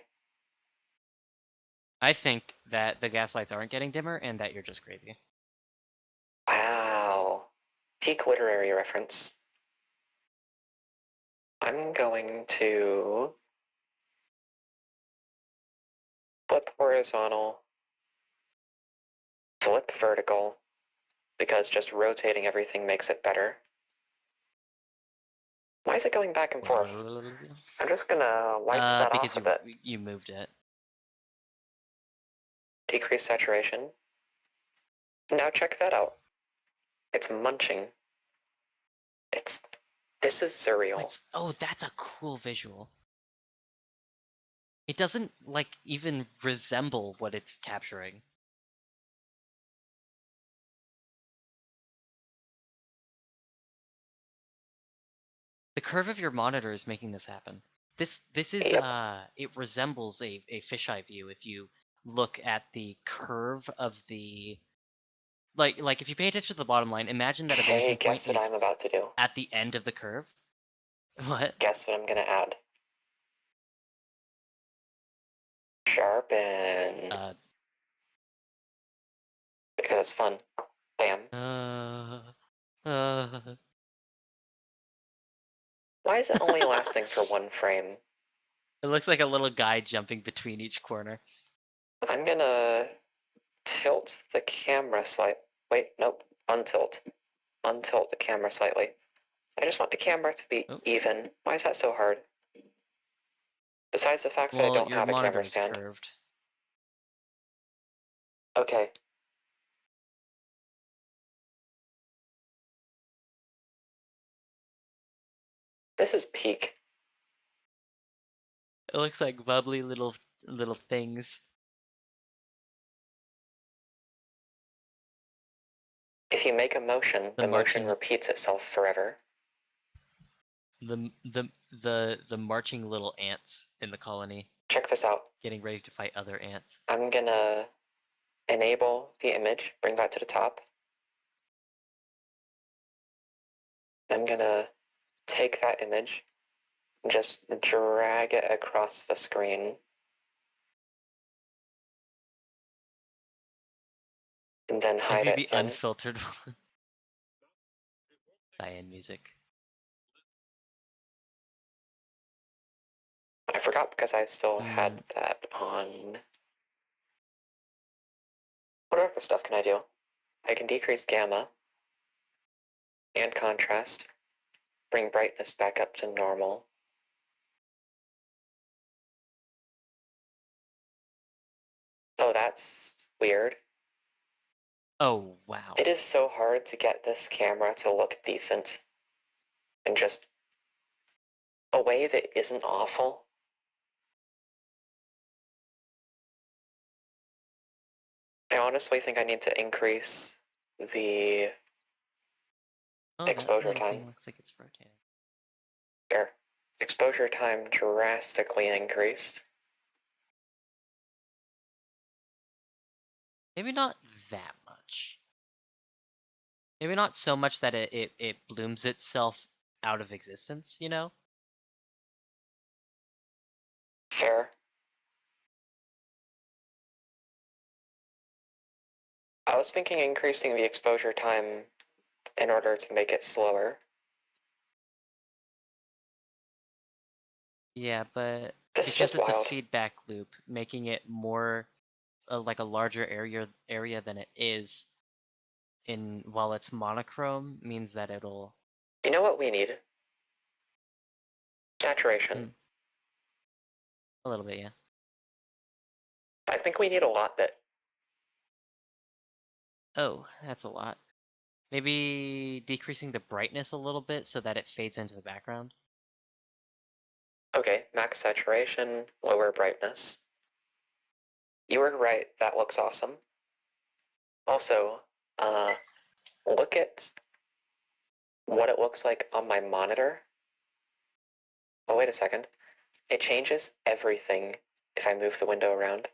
I think that the gaslights aren't getting dimmer and that you're just crazy. Wow. Peak literary reference. I'm going to flip horizontal, flip vertical, because just rotating everything makes it better. Why is it going back and forth? I'm just gonna wipe that Because off a bit. you moved it. Decrease saturation. Now check that out. It's munching. This is surreal. That's a cool visual. It doesn't like even resemble what it's capturing. The curve of your monitor is making this happen. This is Yep. it resembles a fisheye view if you look at the curve of the like if you pay attention to the bottom line, imagine that a Hey, vanishing guess point what is I'm about to do? at the end of the curve. What? Guess what I'm gonna add? Sharpen. Uh Because it's fun. Bam. uh uh Why is it only lasting for one frame? It looks like a little guy jumping between each corner. I'm gonna tilt the camera Wait, nope. Untilt. Untilt the camera slightly. I just want the camera to be Oh, even. Why is that so hard? Besides the fact that I well, don't your have a monitor camera is stand. curved. Okay. This is peak. It looks like bubbly little things. If you make a motion, The the motion marching repeats itself forever. the marching little ants in the colony Check this out. getting ready to fight other ants. I'm gonna enable the image, bring that to the top. I'm gonna take that image and just drag it across the screen. And then I hide see it the again. unfiltered one. Cyan music. I forgot because I still had Mm, that on. What other stuff can I do? I can decrease gamma and contrast, bring brightness back up to normal. Oh, that's weird. oh wow. It is so hard to get this camera to look decent in just a way that isn't awful. I honestly think I need to increase the Oh, that Exposure little time. thing looks like it's rotating. There. Exposure time drastically increased. Maybe not that much. Maybe not so much that it blooms itself out of existence, you know? Fair. I was thinking increasing the exposure time in order to make it slower. Yeah, but This is because just it's a wild. feedback loop, making it more like a larger area than it is in while it's monochrome means that it'll You know what we need? Saturation. mm, a little bit, yeah. I think we need a lot bit. Oh, that's a lot. Maybe decreasing the brightness a little bit so that it fades into the background. Okay, max saturation, lower brightness. You were right, that looks awesome. Also, look at what it looks like on my monitor. Oh, wait a second. It changes everything if I move the window around.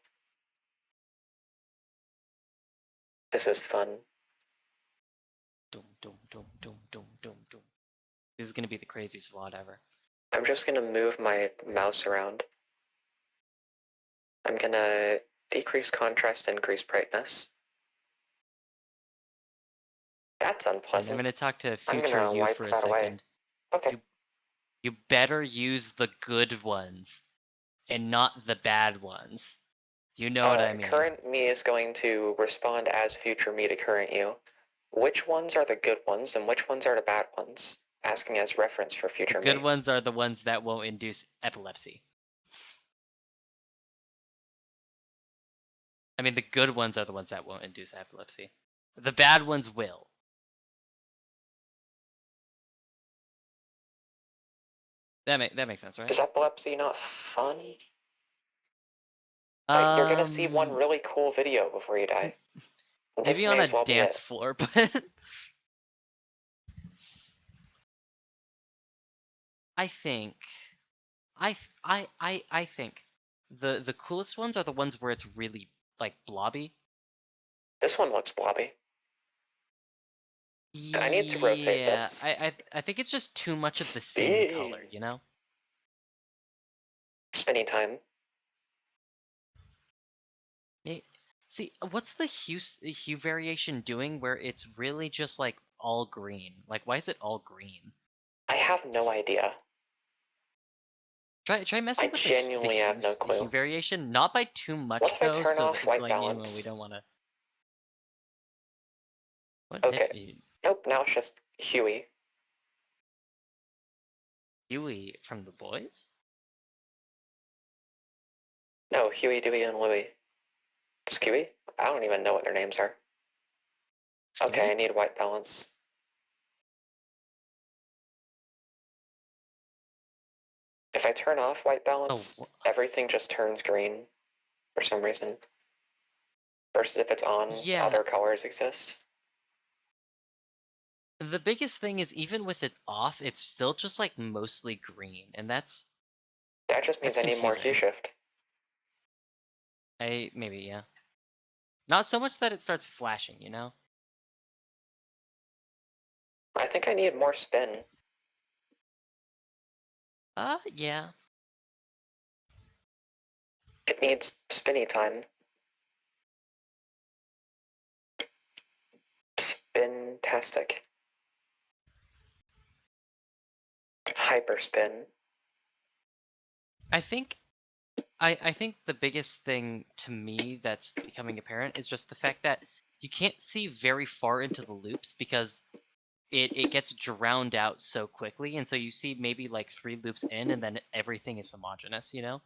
This is fun. Dum dum dum dum dum dum dum. This is gonna be the craziest VOD ever. I'm just gonna move my mouse around. I'm gonna decrease contrast, increase brightness. That's And I'm unpleasant. gonna talk to I'm future gonna you wipe for a that away. second. Okay. You better use the good ones and not the bad ones. You know what I mean? Current me is going to respond as future me to current you. Which ones are the good ones and which ones are the bad ones? Asking as reference for The future good me. ones are the ones that won't induce epilepsy. I mean, the good ones are the ones that won't induce epilepsy. The bad ones will. That makes sense, right? Is epilepsy not fun? Like, you're gonna see one Um, really cool video before you die. This maybe on may a as well be dance it. floor, but I think I think the coolest ones are the ones where it's really like blobby. This one looks blobby. I need to rotate Yeah, this. I think it's just too much of the same color, Spin. you know? Spinny time. See, what's the hue variation doing where it's really just like all green? Like, why is it all green? I have no idea. Try I messing with genuinely have no the hue clue. variation, not by too What much if I though, turn so off that white like we balance? don't want to. What if Okay. Nope, now it's just Huey. Huey from the boys? No, Huey, Dewey, and Louie. Skewy? I don't even know what their names are. Okay, I Skibidi? need white balance. If I turn off white balance, Oh, everything just turns green for some reason. Versus if it's on, yeah. other colors exist. The biggest thing is even with it off, it's still just like mostly green, and that's That just means I need more hue confusing. shift. Maybe, yeah. Not so much that it starts flashing, you know? I think I need more spin. Yeah. It needs spinny time. Spin-tastic. Hyperspin. I think I think the biggest thing to me that's becoming apparent is just the fact that you can't see very far into the loops because it gets drowned out so quickly, and so you see maybe like 3 loops in, and then everything is homogeneous, you know?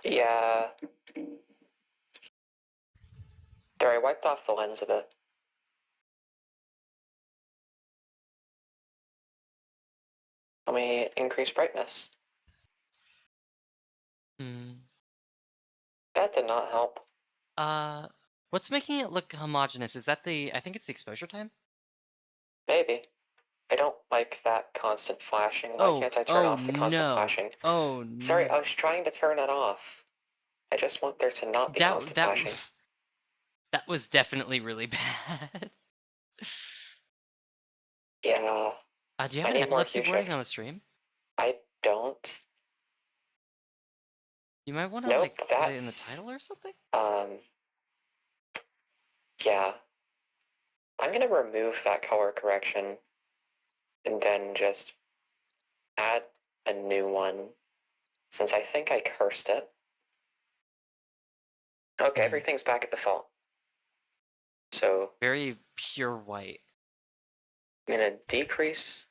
Yeah. There, I wiped off the lens a bit. Let me increase brightness. Hmm. That did not help. What's making it look homogeneous? Is that the I think it's the exposure time? Maybe. I don't like that constant flashing. Why Oh, can't I turn oh off the constant no. flashing? Oh Sorry, I no. was trying to turn it off. I just want there to not be That constant that flashing. that was definitely really bad. Yeah, Do you I have an need more epilepsy Q warning shift. on the stream? I don't. You might want to Nope, like put it in the that's title or something. yeah. I'm gonna remove that color correction and then just add a new one since I think I cursed it. Okay, everything's back at default. So Very pure white. I'm gonna decrease.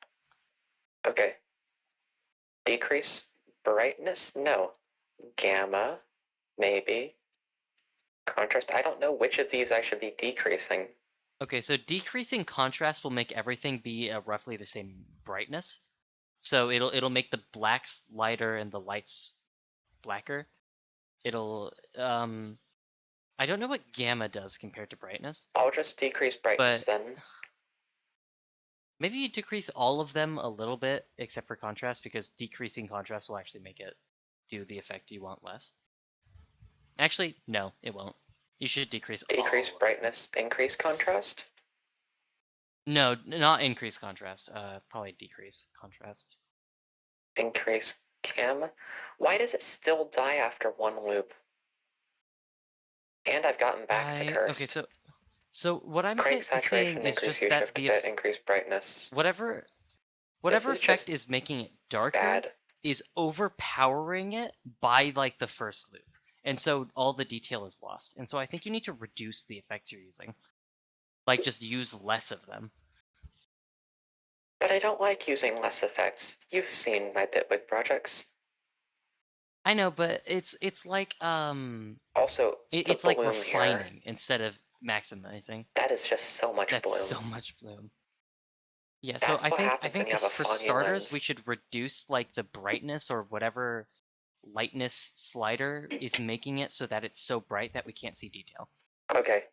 Okay. Decrease brightness? No. Gamma? Maybe. Contrast? I don't know which of these I should be decreasing. Okay, so decreasing contrast will make everything be roughly the same brightness. So it'll make the blacks lighter and the lights blacker. It'll I don't know what gamma does compared to brightness, I'll just decrease brightness but then. maybe you decrease all of them a little bit except for contrast because decreasing contrast will actually make it do the effect you want less. Actually, no, it won't. You should decrease Decrease all of them. brightness, increase contrast? No, not increase contrast. Probably decrease contrast. Increase cam? Why does it still die after one loop? And I've gotten back to Okay, cursed. so what I'm Crank saying saturation, is increase just hue that shift a the bit, increase brightness. whatever This is effect just is making it darker bad. is overpowering it by like the first loop. And so all the detail is lost. And so I think you need to reduce the effects you're using. Like just use less of them. But I don't like using less effects. You've seen my Bitwig projects. I know, but it's like Also, the it's like bloom here, refining instead of maximizing. that is just so much That's bloom. so much bloom. Yeah, so That's what I happens when think you have a for foggy starters we lens. should reduce like the brightness or whatever lightness slider is making it so that it's so bright that we can't see detail. Okay.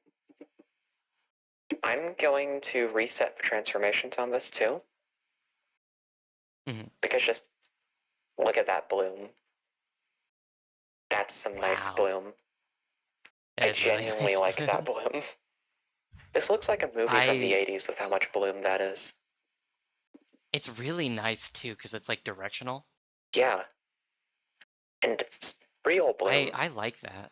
I'm going to reset transformations on this too. Because just look at that bloom. That's some nice Wow. bloom. That I is really genuinely nice like bloom. that bloom. This looks like a movie from the I 80s with how much bloom that is. It's really nice too because it's like directional. Yeah. And it's real bloom. I like that.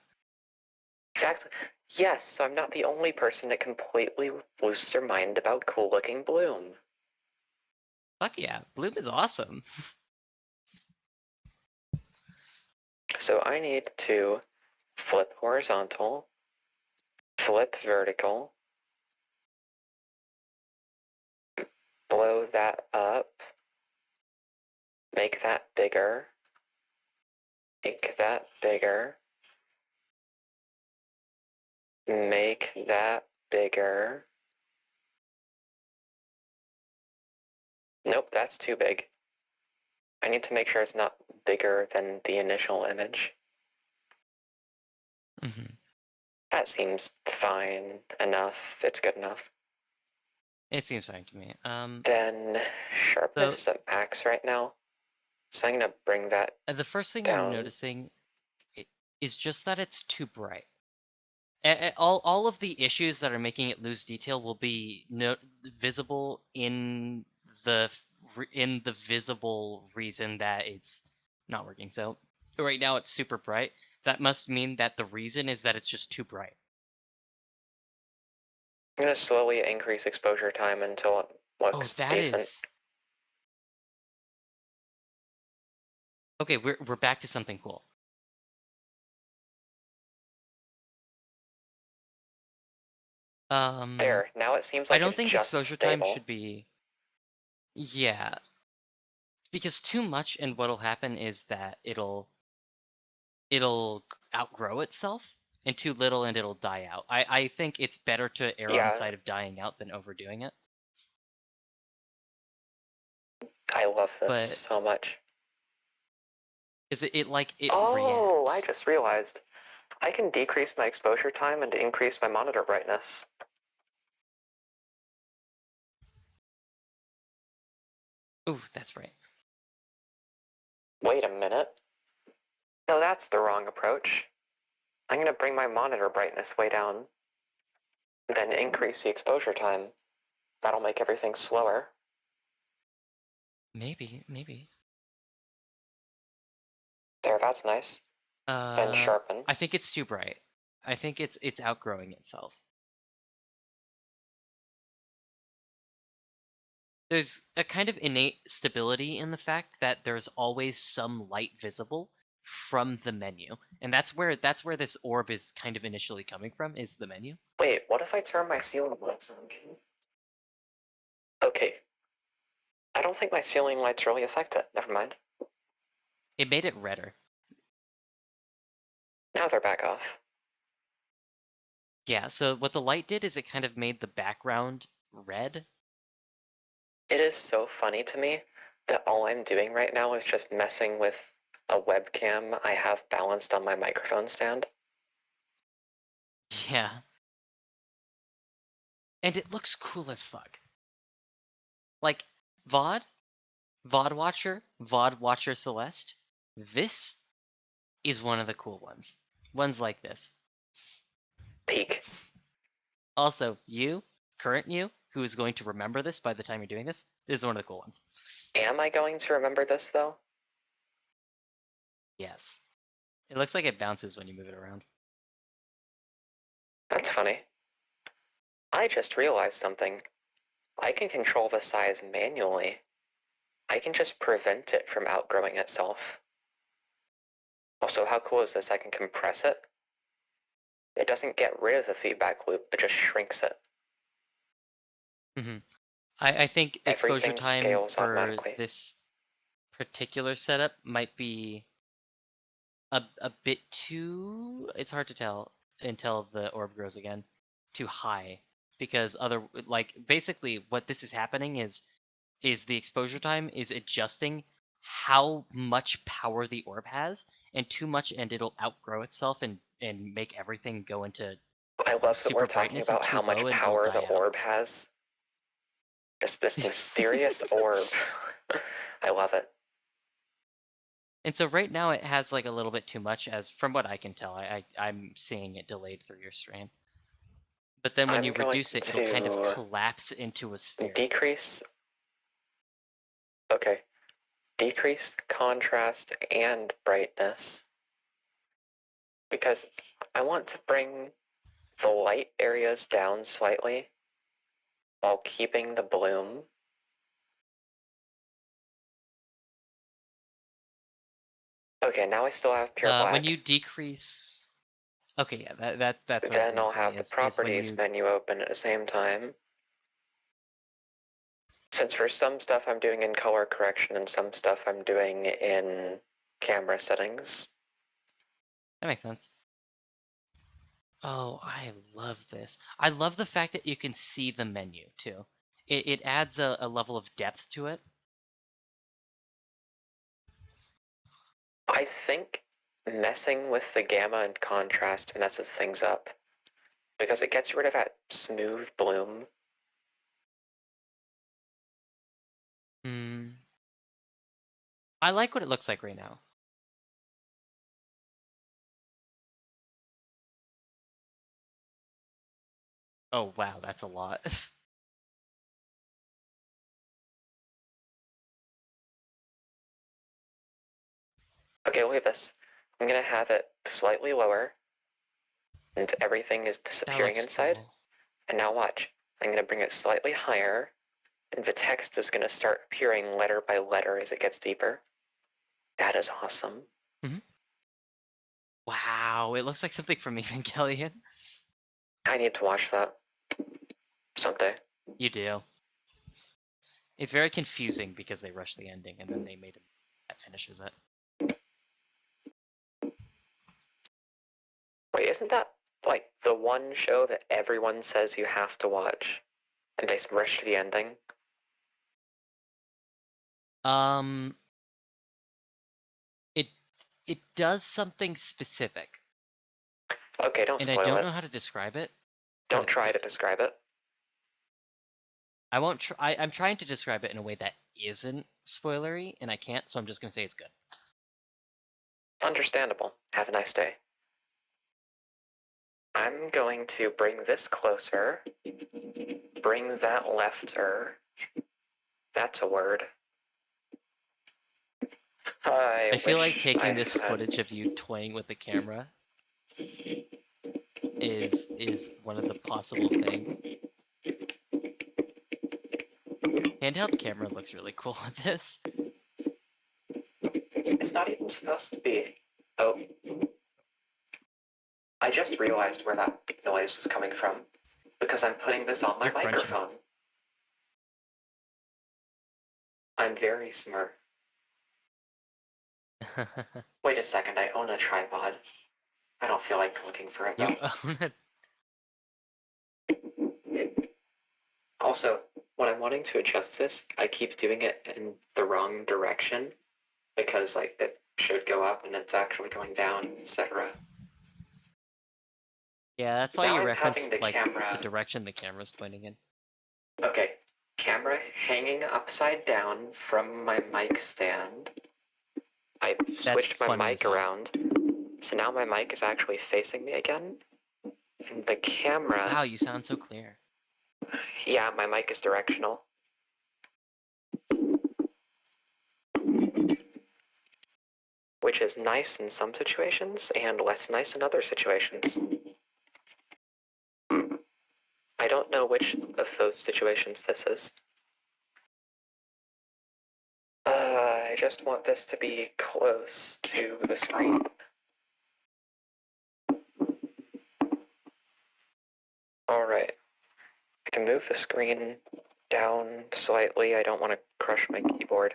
Exactly. Yes, so I'm not the only person that completely loses their mind about cool looking bloom. Fuck yeah, bloom is awesome. So I need to flip horizontal, flip vertical, blow that up, make that bigger, make that bigger, make that bigger. Nope, that's too big. I need to make sure it's not bigger than the initial image. That seems fine enough. It's good enough. It seems fine to me. Then sharpness is at max right now. So I'm gonna bring that The first thing I'm down. noticing is just that it's too bright. All of the issues that are making it lose detail will be visible in the visible reason that it's not working. So right now it's super bright. That must mean that the reason is that it's just too bright. I'm gonna slowly increase exposure time until it Oh, looks that decent. is okay. We're back to something cool. There, now it seems I like don't it's think just exposure time stable. should be. Yeah, because too much and what'll happen is that it'll outgrow itself, and too little and it'll die out. I think it's better to err on the Yeah, side of dying out than overdoing it. I love this But so much. is it like it Oh, I reacts? just realized. I can decrease my exposure time and increase my monitor brightness. Ooh, that's right. Wait a minute. No, that's the wrong approach. I'm going to bring my monitor brightness way down, then increase the exposure time. That'll make everything slower. Maybe. There, that's nice. Then sharpen. I think it's too bright. I think it's outgrowing itself. There's a kind of innate stability in the fact that there's always some light visible from the menu. And that's where this orb is kind of initially coming from, is the menu. Wait, what if I turn my ceiling lights on? Okay. I don't think my ceiling lights really affect it. Never mind. It made it redder. Now they're back off. Yeah, so what the light did is it kind of made the background red. It is so funny to me that all I'm doing right now is just messing with a webcam I have balanced on my microphone stand. Yeah. And it looks cool as fuck. Like, VOD Watcher Celeste, this is one of the cool ones. Ones like this. Peak. Also, current you, who is going to remember this by the time you're doing this is one of the cool ones. Am I going to remember this, though? Yes. It looks like it bounces when you move it around. That's funny. I just realized something. I can control the size manually. I can just prevent it from outgrowing itself. Also, how cool is this? I can compress it. It doesn't get rid of the feedback loop, it just shrinks it. Hmm. I think exposure Everything time scales for automatically. this particular setup might be a bit too. It's hard to tell until the orb grows again. Too high, because basically what this is happening is the exposure time is adjusting how much power the orb has, and too much and it'll outgrow itself and make everything go into I love that we're super talking brightness, and about too how much low and it'll power the die out. orb has. Just this mysterious orb. I love it. And so right now it has like a little bit too much, as from what I can tell. I'm seeing it delayed through your stream. But then when I'm you going reduce it, it'll kind of to collapse into a sphere. decrease. Okay. Decrease contrast and brightness. Because I want to bring the light areas down slightly while keeping the bloom. Okay, now I still have pure black. When you decrease, okay, yeah, that's what I was Then gonna I'll say. have the Is when properties you menu open at the same time. Since for some stuff I'm doing in color correction and some stuff I'm doing in camera settings. that makes sense. Oh, I love this. I love the fact that you can see the menu too. It adds a level of depth to it. I think messing with the gamma and contrast messes things up because it gets rid of that smooth bloom. Hmm. I like what it looks like right now. Oh wow, that's a lot. Okay, look at this. I'm gonna have it slightly lower and everything is That disappearing looks inside. cool. And now watch. I'm gonna bring it slightly higher and the text is gonna start appearing letter by letter as it gets deeper. That is awesome. Hmm. Wow, it looks like something from Evangelion. I need to watch that someday. You do. It's very confusing because they rushed the ending and then they made it that finishes it. Wait, isn't that like the one show that everyone says you have to watch and they rush to the ending? Um, it it does something specific, Okay, don't and I spoil don't it. know how to describe it, but Don't it's try to good. describe it. I won't. I'm trying to describe it in a way that isn't spoilery, and I can't. So I'm just gonna say it's good. Understandable. Have a nice day. I'm going to bring this closer. Bring that lefter. That's a word. I feel like wish taking I this had- footage of you toying with the camera is one of the possible things. Handheld camera looks really cool with this. It's not even supposed to be. Oh. I just realized where that noise was coming from. Because I'm putting this on my You're crunching. microphone. I'm very smart. Wait a second, I own a tripod. I don't feel like looking for it You though. own it. Also, when I'm wanting to adjust this, I keep doing it in the wrong direction because like it should go up and it's actually going down, etc. Yeah, that's why Now you I'm reference having the like camera. the direction the camera's pointing in. Okay, camera hanging upside down from my mic stand. I switched my funny as mic hell. around, so now my mic is actually facing me again. And the camera. Wow, you sound so clear. Yeah, my mic is directional. Which is nice in some situations and less nice in other situations. I don't know which of those situations this is. I just want this to be close to the screen. Alright. I can move the screen down slightly. I don't want to crush my keyboard.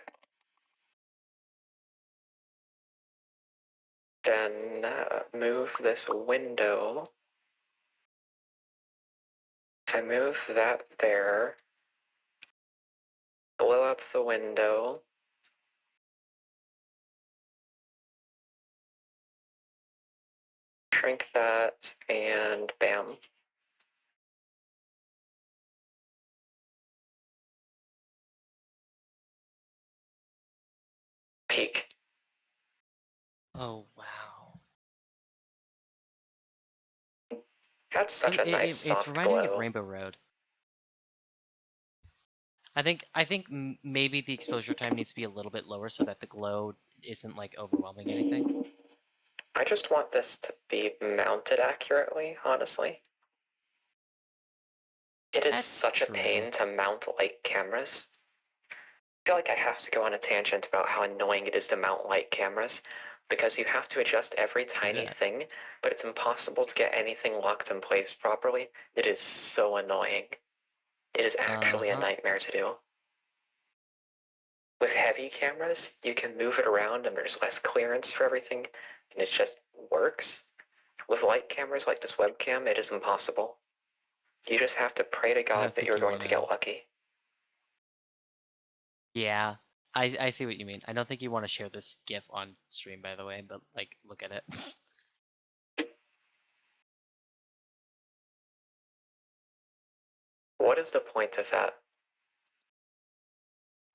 Then move this window. If I move that there, blow up the window. Shrink that, and bam. Peak. Oh wow. That's such a nice It's soft reminding me of glow. Rainbow Road. I think maybe the exposure time needs to be a little bit lower so that the glow isn't like overwhelming anything. I just want this to be mounted accurately, honestly. It is That's such a true. pain to mount light cameras. I feel like I have to go on a tangent about how annoying it is to mount light cameras, because you have to adjust every tiny thing, but it's impossible to get anything locked in place properly. It is so annoying. It is actually a nightmare to do. With heavy cameras, you can move it around and there's less clearance for everything, and it just works. With light cameras like this webcam, it is impossible. You just have to pray to God that you're going to get lucky. Yeah, I see what you mean. I don't think you want to share this GIF on stream, by the way, but like, look at it. What is the point of that?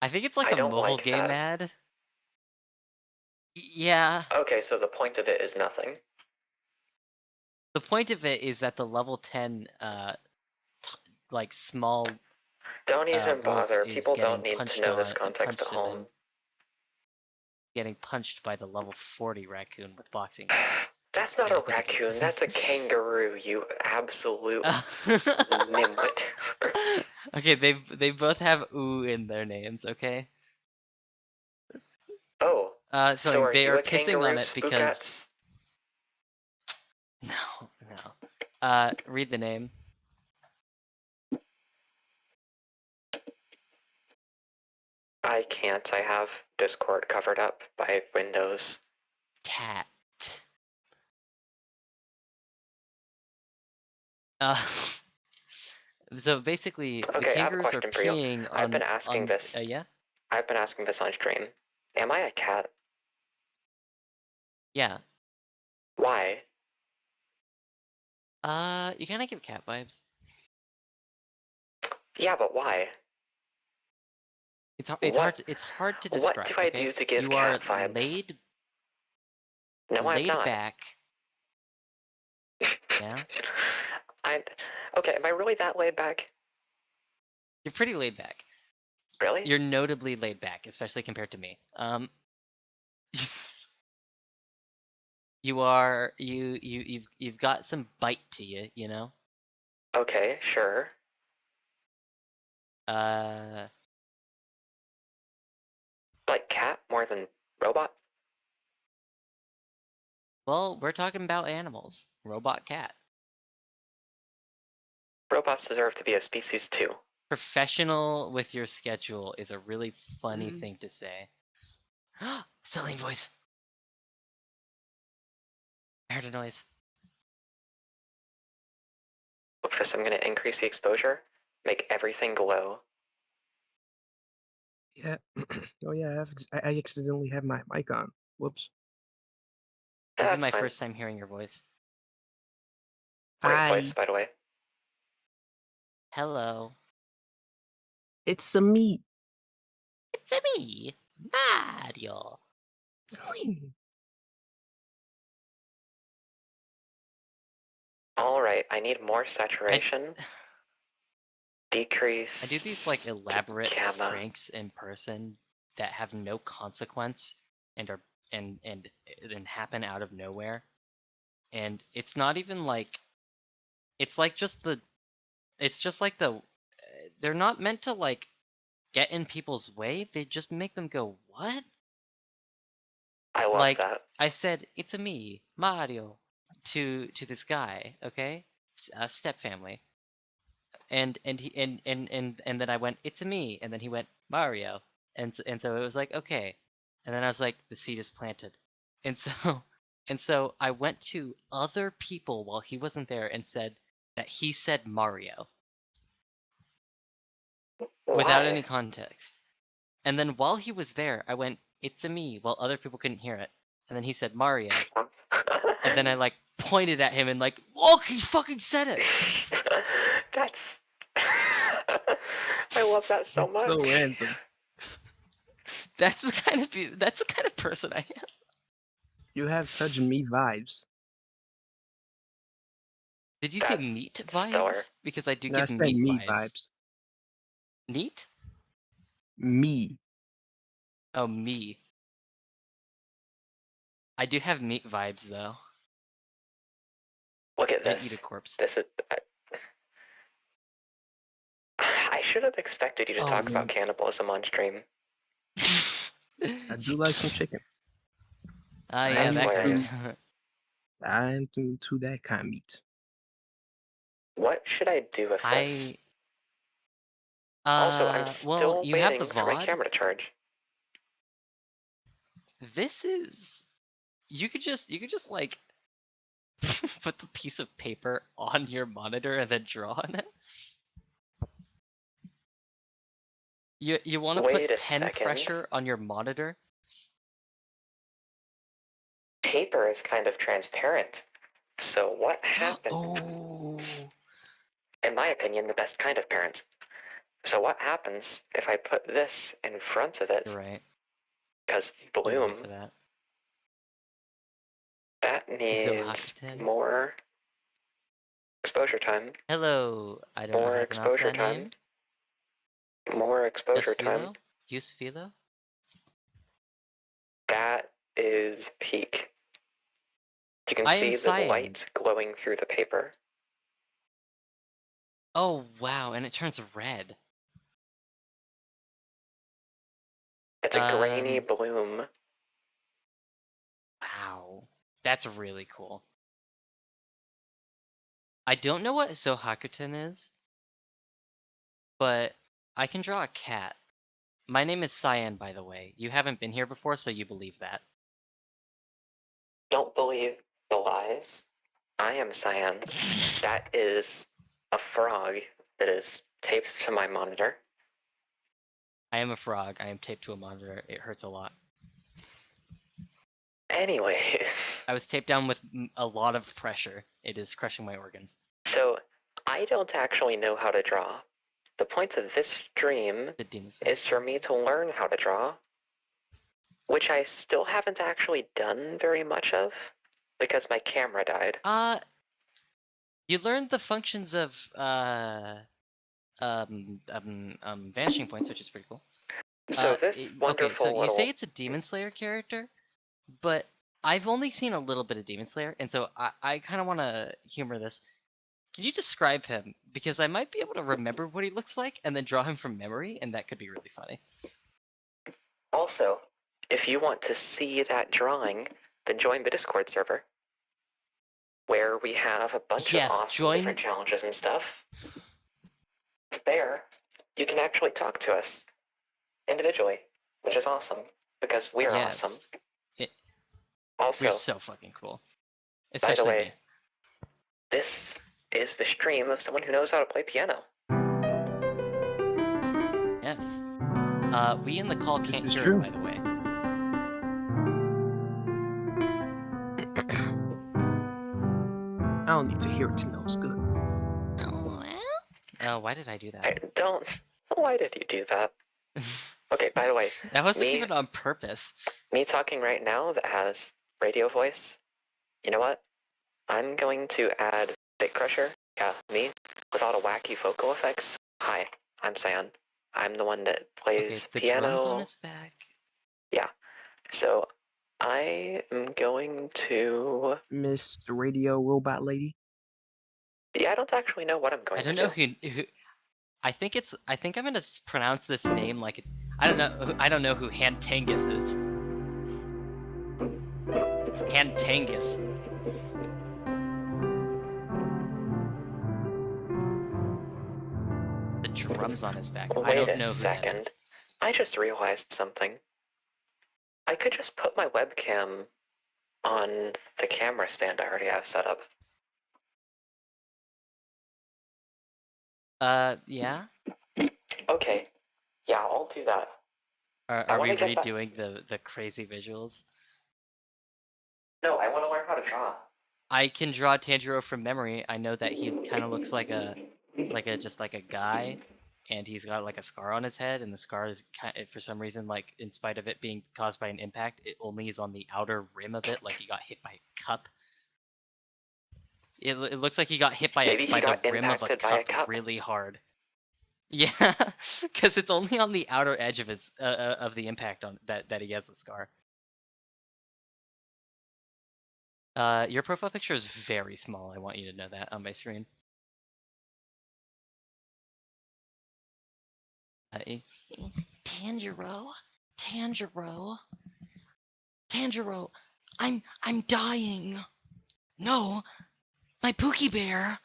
I think it's like I a don't mobile like game that. ad. Yeah. Okay, so the point of it is nothing. The point of it is that the level 10, like small. Don't even bother. Is People don't getting need to know this context at punched and home. then getting punched by the level 40 raccoon with boxing gloves. That's not And a raccoon. That's a kangaroo. You absolute nimwit. Okay, they both have "oo" in their names. Okay. Oh. So are they you are a pissing kangaroo, on it because Spookats? no. Read the name. I can't. I have Discord covered up by Windows. Cat. Uh, so basically, the Okay, I have a kangaroos are question for you. peeing on. I've been asking this. Yeah. I've been asking this on stream. Am I a cat? Yeah. Why? You kind of give cat vibes. Yeah, but why? It's hard to What describe. do I Okay, do to give you are cat vibes? No, I'm laid not. back. Yeah, I okay. Am I really that laid back? you're pretty laid back. Really? You're notably laid back, especially compared to me. You've got some bite to you, you know. Okay, sure. Uh, Like cat more than robot? well, we're talking about animals. Robot cat. Robots deserve to be a species too. Professional with your schedule is a really funny Mm. thing to say. Celine voice. I heard a noise. First, I'm going to increase the exposure, make everything glow. Yeah. Oh yeah, I accidentally have my mic on. Whoops. This is That's my fine. first time hearing your voice. Great Hi, voice, by the way. Hello. it's a me, It's a me, Mario. Celine. All right, I need more saturation. Decrease. I do these like elaborate gamma. pranks in person that have no consequence and are and happen out of nowhere. And it's not even like it's like just the it's just like they're not meant to like get in people's way. They just make them go, "What?" I love Like that. I said, "It's a me, Mario," to this guy, okay? Step family. And he and then I went, "It's a me," and then he went, "Mario," and so it was like, okay, and then I was like, the seed is planted, and so and so I went to other people while he wasn't there and said that he said Mario without any Why? context, and then while he was there, I went, "It's a me," while other people couldn't hear it, and then he said Mario, and then I like pointed at him and like, look, he fucking said it. That's. I love that so It's so much. random. That's the kind of person I am. You have such me vibes. Did you say That's meat stellar. vibes? Because I do No, I give said meat me vibes. vibes. Neat? Me. Oh, me. I do have meat vibes though. Look at I'd eat a this. corpse. This is. I should have expected you to Oh, talk about cannibalism on stream. I do like some chicken. Ah, I yeah, That's am that hilarious. kind. I am to that kind of meat. What should I do with this? Also, I'm Well, still you have the waiting for my VOD. camera to charge. This is. You could just like put the piece of paper on your monitor and then draw on it. You want to Wait put a pen second. pressure on your monitor? Paper is kind of transparent. So what happens? Oh. In my opinion, the best kind of parent. So what happens if I put this in front of it? You're right. Because You're right bloom, for that. that needs Zohakuten. more exposure time. Hello, I don't know More how to pronounce exposure that time. name. More exposure time. Use Philo? That is peak. You can I am see the cyan. light glowing through the paper. Oh, wow, and it turns red. It's a grainy bloom. Wow. That's really cool. I don't know what Zohakuten is, but I can draw a cat. My name is Cyan, by the way. You haven't been here before, so you believe that. Don't believe the lies. I am cyan. That is a frog that is taped to my monitor. I am a frog. I am taped to a monitor. It hurts a lot. Anyways, I was taped down with a lot of pressure. It is crushing my organs. so I don't actually know how to draw. the point of this stream The Demon Slayer. is for me to learn how to draw, which I still haven't actually done very much of because my camera died. You learned the functions of vanishing points, which is pretty cool. So this wonderful okay, so you little... say it's a Demon Slayer character, but I've only seen a little bit of Demon Slayer, and so I kind of want to humor this. Can you describe him? Because I might be able to remember what he looks like and then draw him from memory, and that could be really funny. Also, if you want to see that drawing, then join the Discord server, where we have a bunch of awesome different challenges and stuff. There, you can actually talk to us individually, which is awesome, because we are awesome. Also, we're so fucking cool. by Especially the way, me. this is the stream of someone who knows how to play piano. Yes. We in the call This can't is hear true. it, by the way. I don't need to hear it to know it's good. Why did I do that? Don't. Why did you do that? Okay, by the way, That wasn't me- even on purpose. me talking right now that has radio voice, you know what? I'm going to add Bit Crusher, yeah, me, with all the wacky vocal effects. Hi, I'm Cyan. I'm the one that Okay, plays the piano. drums on his back. So I am going to... Miss the Radio Robot Lady. Yeah, I don't actually know what I'm going I don't to know do. who. I think I'm gonna pronounce this name like it's. I don't know who Hantangus is. Hantangus. The drums on his back. I Wait don't a know who second. that is. I just realized something. I could just put my webcam on the camera stand I already have set up. Yeah. Okay. Yeah, I'll do that. Are we wanna get back- redoing the crazy visuals? No, I want to learn how to draw. I can draw Tanjiro from memory. I know that he kind of looks like a guy, and he's got like a scar on his head, and the scar is for some reason, like in spite of it being caused by an impact, it only is on the outer rim of it, like he got hit by a cup. It looks like he got hit by Maybe he got the rim of a impacted by a cup cup. really hard. Yeah, because it's only on the outer edge of his of the impact on that he has the scar. Your profile picture is very small. I want you to know that on my screen. Tanjiro, I'm dying. No, my Pookie Bear,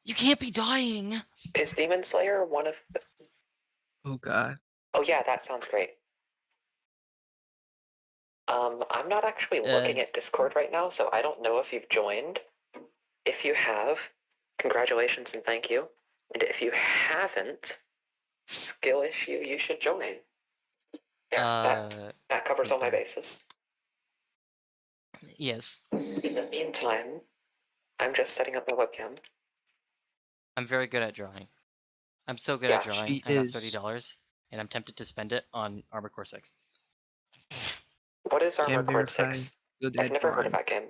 you can't be dying. Is Demon Slayer one of the... Oh God. Oh yeah, that sounds great. I'm not actually looking at Discord right now, so I don't know if you've joined. If you have, congratulations and thank you. And if you haven't, skill issue, you should join. Yeah, that covers all my bases. Yes. In the meantime, I'm just setting up my webcam. I'm very good at drawing. I'm so good Yeah, at drawing. she I have is. $30, and I'm tempted to spend it on Armored Core 6. What is Can Armored Core verify 6? good I've at never heard of drawing. that game.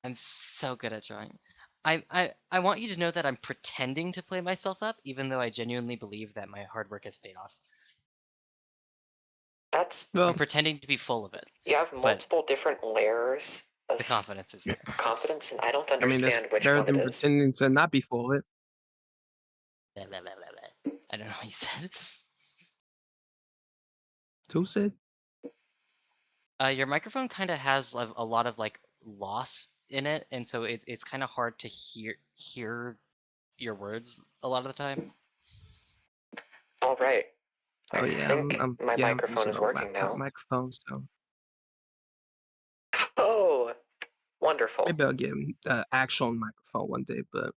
I'm so good at drawing. I want you to know that I'm pretending to play myself up, even though I genuinely believe that my hard work has paid off. That's... Well, I'm pretending to be full of it. You have multiple different layers of The confidence is there. confidence, and I don't I mean, that's understand which better one than it is. pretending to not be full of it. Blah, blah, blah, blah, blah. I don't know what you said. Who said? Your microphone kind of has a lot of like loss in it, and so it's kind of hard to hear your words a lot of the time. All right. Oh I yeah, think I'm my yeah, I'm microphone using is a working laptop now. microphone, so Oh, wonderful. maybe I'll get an actual microphone one day. But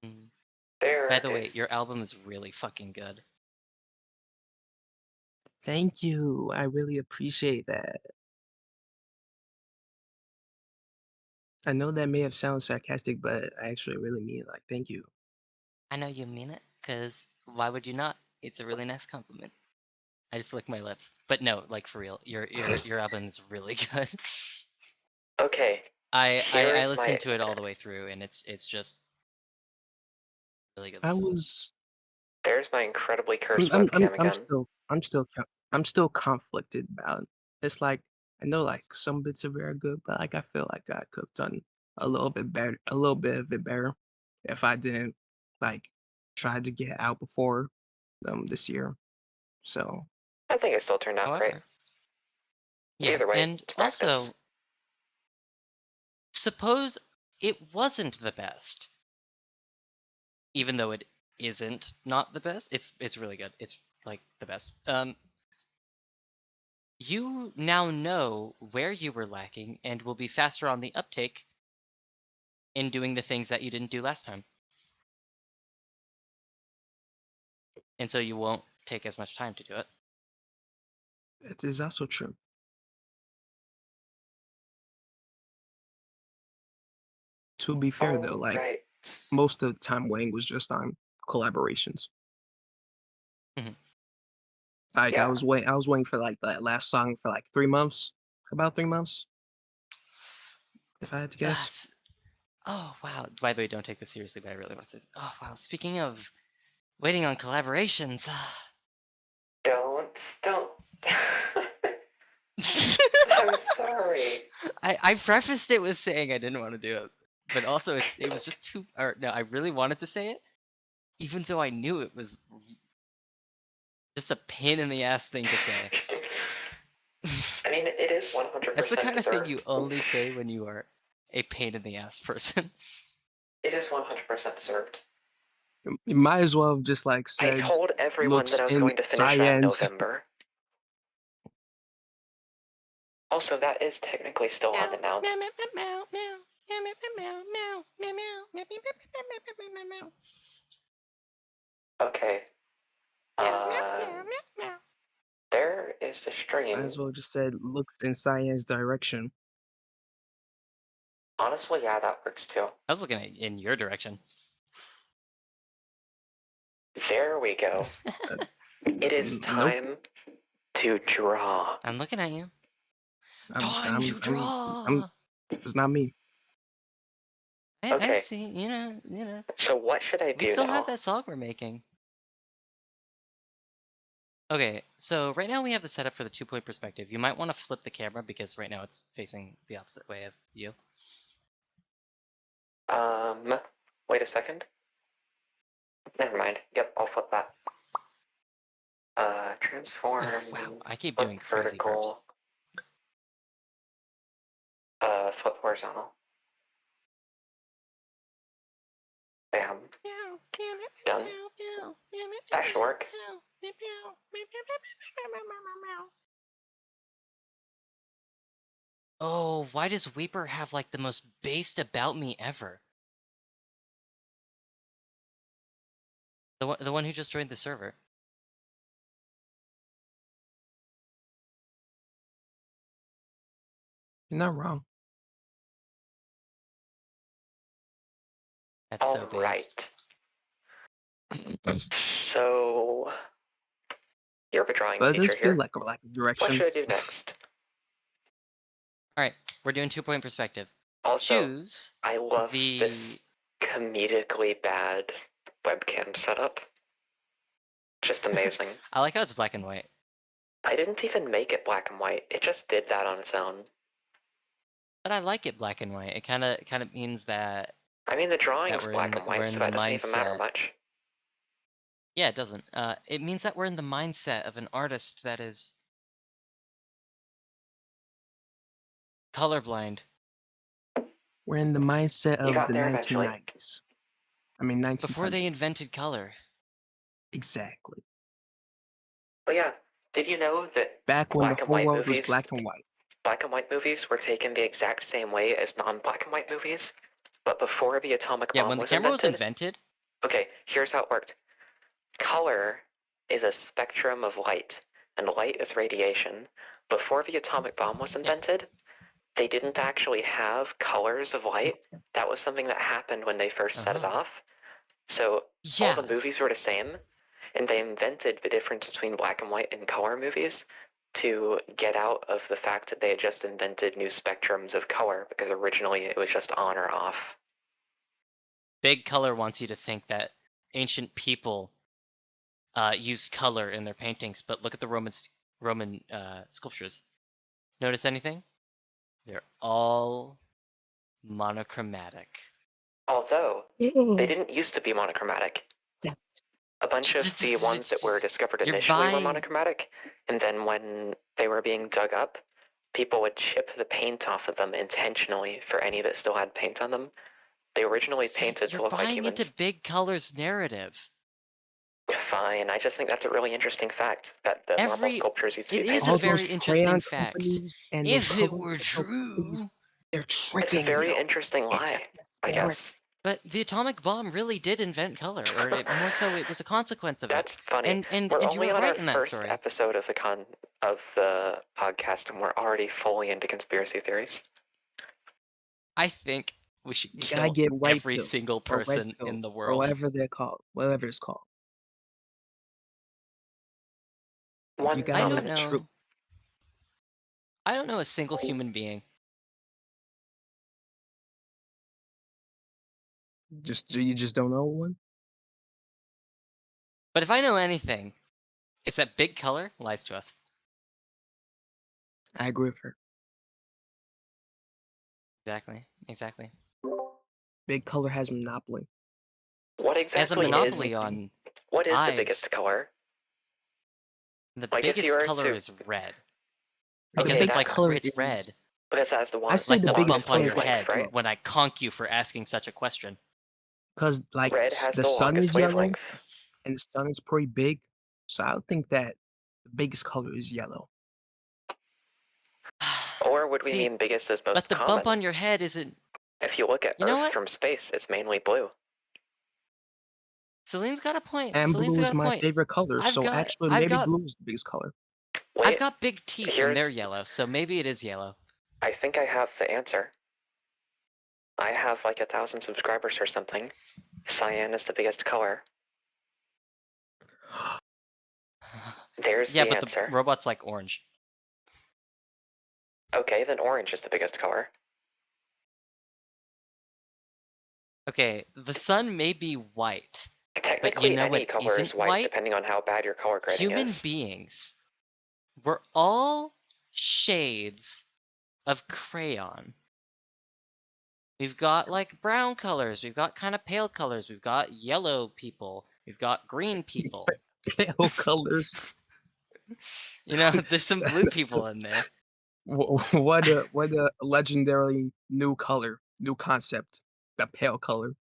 Mm. There By the way, is- your album is really fucking good. thank you, I really appreciate that. I know that may have sounded sarcastic, but I actually really mean it. Like, thank you. I know you mean it, cause why would you not? It's a really nice compliment. I just lick my lips. But no, like for real, your album's really good. Okay, I here's my listened to it all the way through, and it's just really good I listening. was. there's my incredibly I'm. cursed I'm. I'm. webcam I'm again. still. I'm still conflicted about it. It's like I know like some bits are very good, but like I feel like I could have done a little bit better, a little bit of it better, if I didn't like try to get out before this year. So I think it still turned out great. However, yeah, Either way, and it's practice. also suppose it wasn't the best, even though it isn't not the best. It's really good. It's like the best. You now know where you were lacking and will be faster on the uptake in doing the things that you didn't do last time. And so you won't take as much time to do it. it is also true. To be fair though, like Right. most of the time Wang was just on collaborations. Mhm. Like Yeah. I was waiting for like that last song for like 3 months. About 3 months, if I had to guess. Oh wow! By the way, don't take this seriously, but I really want to. Oh wow! Speaking of waiting on collaborations, Don't. I'm sorry. I prefaced it with saying I didn't want to do it, but also it was just too. Or no, I really wanted to say it, even though I knew it was just a pain in the ass thing to say. I mean, it is 100% That's the kind of thing deserved. you only say when you are a pain in the ass person. It is 100% deserved. You might as well have just like I said told everyone looks that I was in going to finish that in Cyan's. November. Also, that is technically still unannounced. Okay. There is the stream. Might as well just said looks in Cyan's direction. Honestly, yeah, that works too. I was looking in your direction. There we go. It is Nope. time to draw. I'm looking at you. I'm, Time to draw. It's not me. I Okay. see. You know. So what should I We do still now? have that song we're making. Okay, so right now we have the setup for the 2-point perspective. You might want to flip the camera because right now it's facing the opposite way of you. Wait a second. Never mind. Yep, I'll flip that. Transform. Wow, I keep Flip doing crazy burps. vertical. Flip horizontal. Bam. Done. That should work. Oh, why does Weeper have like the most based about me ever? The one who just joined the server. You're not wrong. That's so All based. right. So you're the drawing But it does teacher feel here. like a lack of What direction. should I do next? Alright, we're doing 2-point perspective. Also, Choose I love the this comedically bad webcam setup. Just amazing. I like how it's black and white. I didn't even make it black and white. It just did that on its own. But I like it black and white. It kind of means that I mean, the drawing's we're black in and white, we're so in that the doesn't even matter mindset. much. Yeah, it doesn't. It means that we're in the mindset of an artist that is colorblind. We're in the mindset You of got the there eventually. 1990s. I mean 1900s. Before they invented color. Exactly. But yeah, did you know that Back when the black and whole white world was movies, black and white. black and white movies were taken the exact same way as non-black and white movies, but before the atomic Yeah, bomb when the was camera was invented. invented. Okay, here's how it worked. Color is a spectrum of light, and light is radiation. Before the atomic bomb was invented, they didn't actually have colors of light. That was something that happened when they first set it Uh-huh. off. So all Yeah. the movies were the same, and they invented the difference between black and white and color movies to get out of the fact that they had just invented new spectrums of color, because originally it was just on or off. Big Color wants you to think that ancient people used color in their paintings, but look at the Roman sculptures. Notice anything? They're all monochromatic. Although, they didn't used to be monochromatic. A bunch of the ones that were discovered You're initially were buying- monochromatic, and then when they were being dug up, people would chip the paint off of them intentionally for any that still had paint on them. They originally See, painted to you're look like buying humans. into Big Color's narrative. Fine, I just think that's a really interesting fact that the marble Every- sculptures used to it be is painted. a All very those interesting crayon fact. companies and those If it color were companies, true. they're It's tricking a very you. interesting It's lie, I a guess. But the atomic bomb really did invent color, or more so, it was a consequence of That's funny. And We're you only were on right our in that first story. episode of the podcast, and we're already fully into conspiracy theories. I think we should You kill gotta get white every pill single or red person pill in the or world. whatever they're called, whatever it's called. One You gotta I know don't the know. truth. I don't know a single human being. You just don't know one. But if I know anything, it's that Big Color lies to us. I agree with her. Exactly. Big Color has monopoly. What It has a exactly monopoly is on what is the eyes. biggest color? the Like, if you biggest were color to- is red. The Because Okay, it's biggest like color it's is red. Because that's the one. I say Like the the biggest bump on color your is like head right? when I conk you for asking such a question. because like Red has the the sun longest is yellow wavelength. and the sun is pretty big, so I would think that the biggest color is yellow. Or would we See, mean biggest as most but the common? bump on your head isn't. If you look at You know Earth what? from space, it's mainly blue. Celine's got a point. And Celine's blue is got a my point. favorite color, I've so got- actually I've maybe got- blue is the biggest color. Wait, I've got big teeth and here's- they're yellow, so maybe it is yellow. I think I have the answer. I have like 1,000 subscribers or something. Cyan is the biggest color. There's Yeah, the but answer. the robot's like orange. Okay, then orange is the biggest color. Okay, the sun may be white. Technically, know any what color is isn't white, white? depending on how bad your color grading Human is. beings, we're all shades of crayon. We've got like brown colors, we've got kind of pale colors, we've got yellow people, we've got green people. Pale colors. You know, there's some blue people in there. What a legendary new color, new concept. The pale color.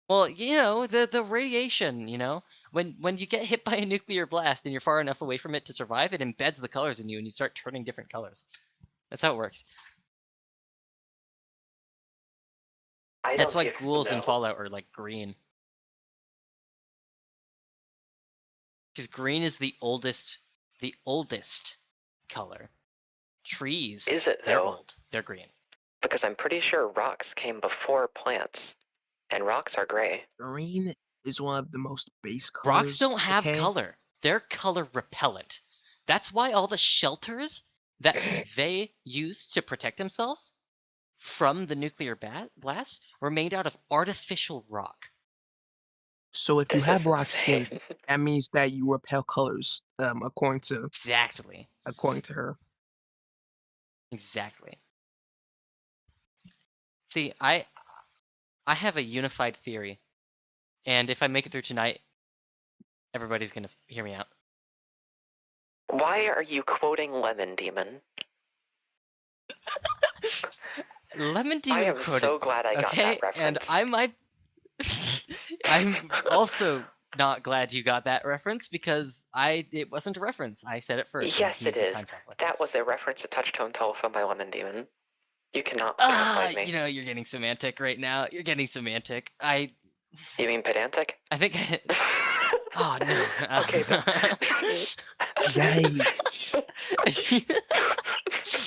Well, you know, the radiation, you know, when you get hit by a nuclear blast and you're far enough away from it to survive, it embeds the colors in you and you start turning different colors. That's how it works. I That's don't why even ghouls in know. Fallout are like green. Because green is the oldest color. Trees, Is it, they're though? old. They're green. Because I'm pretty sure rocks came before plants, and rocks are gray. Green is one of the most base colors. Rocks don't have okay? color. They're color repellent. That's why all the shelters that they used to protect themselves from the nuclear blast were made out of artificial rock. So if you This have is rock skin, insane. that means that you repel colors. According to Exactly. her. Exactly. See, I have a unified theory, and if I make it through tonight, everybody's gonna hear me out. Why are you quoting Lemon Demon? Lemon I Demon am quoted so me, glad I got okay? that reference. And I might. I'm also not glad you got that reference because it wasn't a reference. I said it first. and Yes, it he's a is. time traveler. That was a reference to Touchtone Telephone by Lemon Demon. You cannot Ah, gaslight me. you know, you're getting semantic right now. You're getting semantic. You mean pedantic? I think Oh no. Okay, then. Yikes.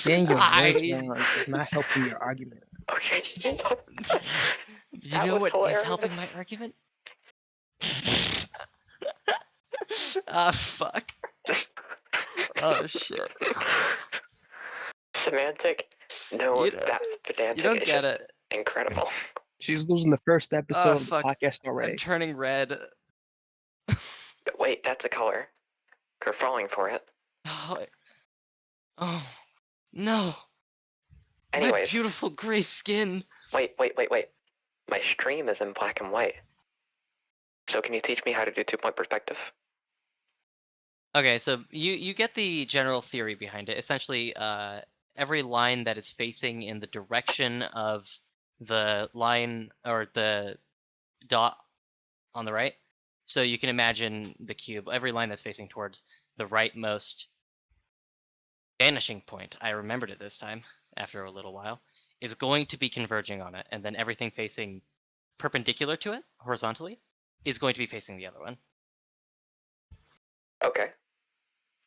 Saying your words I- wrong is not helping your argument. Okay. You That know was what is helping my hilarious. argument? Ah, fuck. Oh shit. Semantic. No, You know, that's you pedantic. don't It's get just it. incredible. She's losing the first Oh episode of the fuck. podcast I'm already. turning red. Wait, that's a color. You're falling for it. Oh no. My Anyways, beautiful gray skin. wait. My stream is in black and white. So can you teach me how to do 2-point perspective? Okay, so you get the general theory behind it. Essentially, every line that is facing in the direction of the line or the dot on the right. So you can imagine the cube, every line that's facing towards the rightmost vanishing point. I remembered it this time after a little while. Is going to be converging on it, and then everything facing perpendicular to it, horizontally, is going to be facing the other one. Okay.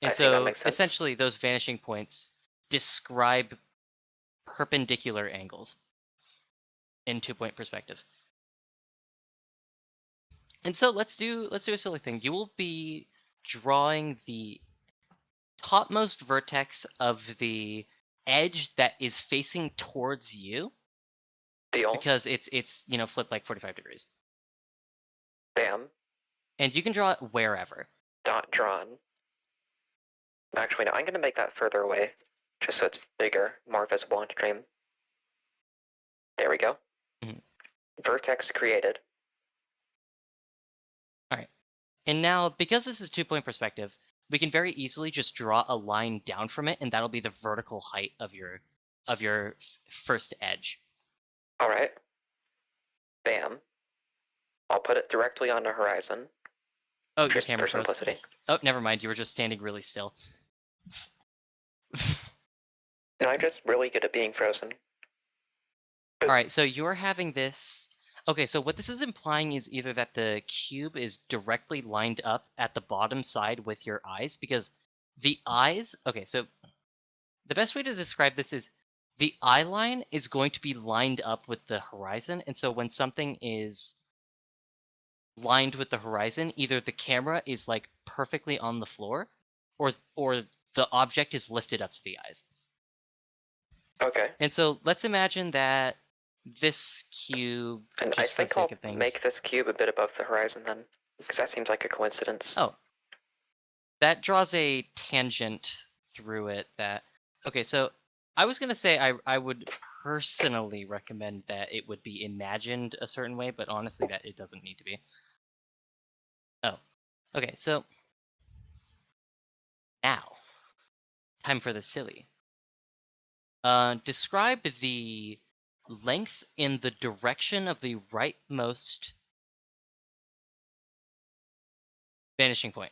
And I think that so makes sense. essentially those vanishing points describe perpendicular angles in 2-point perspective. And so let's do a silly thing. You will be drawing the topmost vertex of the edge that is facing towards you Deal. because it's flipped like 45 degrees. Bam. And you can draw it wherever. Dot drawn. Actually, no, I'm going to make that further away, just so it's bigger, more visible on stream. There we go. Mhm. Vertex created. And now, because this is 2-point perspective, we can very easily just draw a line down from it, and that'll be the vertical height of your first edge. All right. Bam. I'll put it directly on the horizon. Oh, your Just camera for froze. simplicity. Oh, never mind. You were just standing really still. No, I'm just really good at being frozen. All right, so you're having this. Okay, so what this is implying is either that the cube is directly lined up at the bottom side with your eyes, because the eyes. Okay, so the best way to describe this is the eye line is going to be lined up with the horizon, and so when something is lined with the horizon, either the camera is like perfectly on the floor, or the object is lifted up to the eyes. Okay. And so let's imagine that this cube, And just I for the think sake I'll of things, make this cube a bit above the horizon then, because that seems like a coincidence. Oh. that draws a tangent through it. That okay, so I was gonna say I would personally recommend that it would be imagined a certain way, but honestly, that it doesn't need to be. Oh, okay, so now time for the silly. Describe the length in the direction of the rightmost vanishing point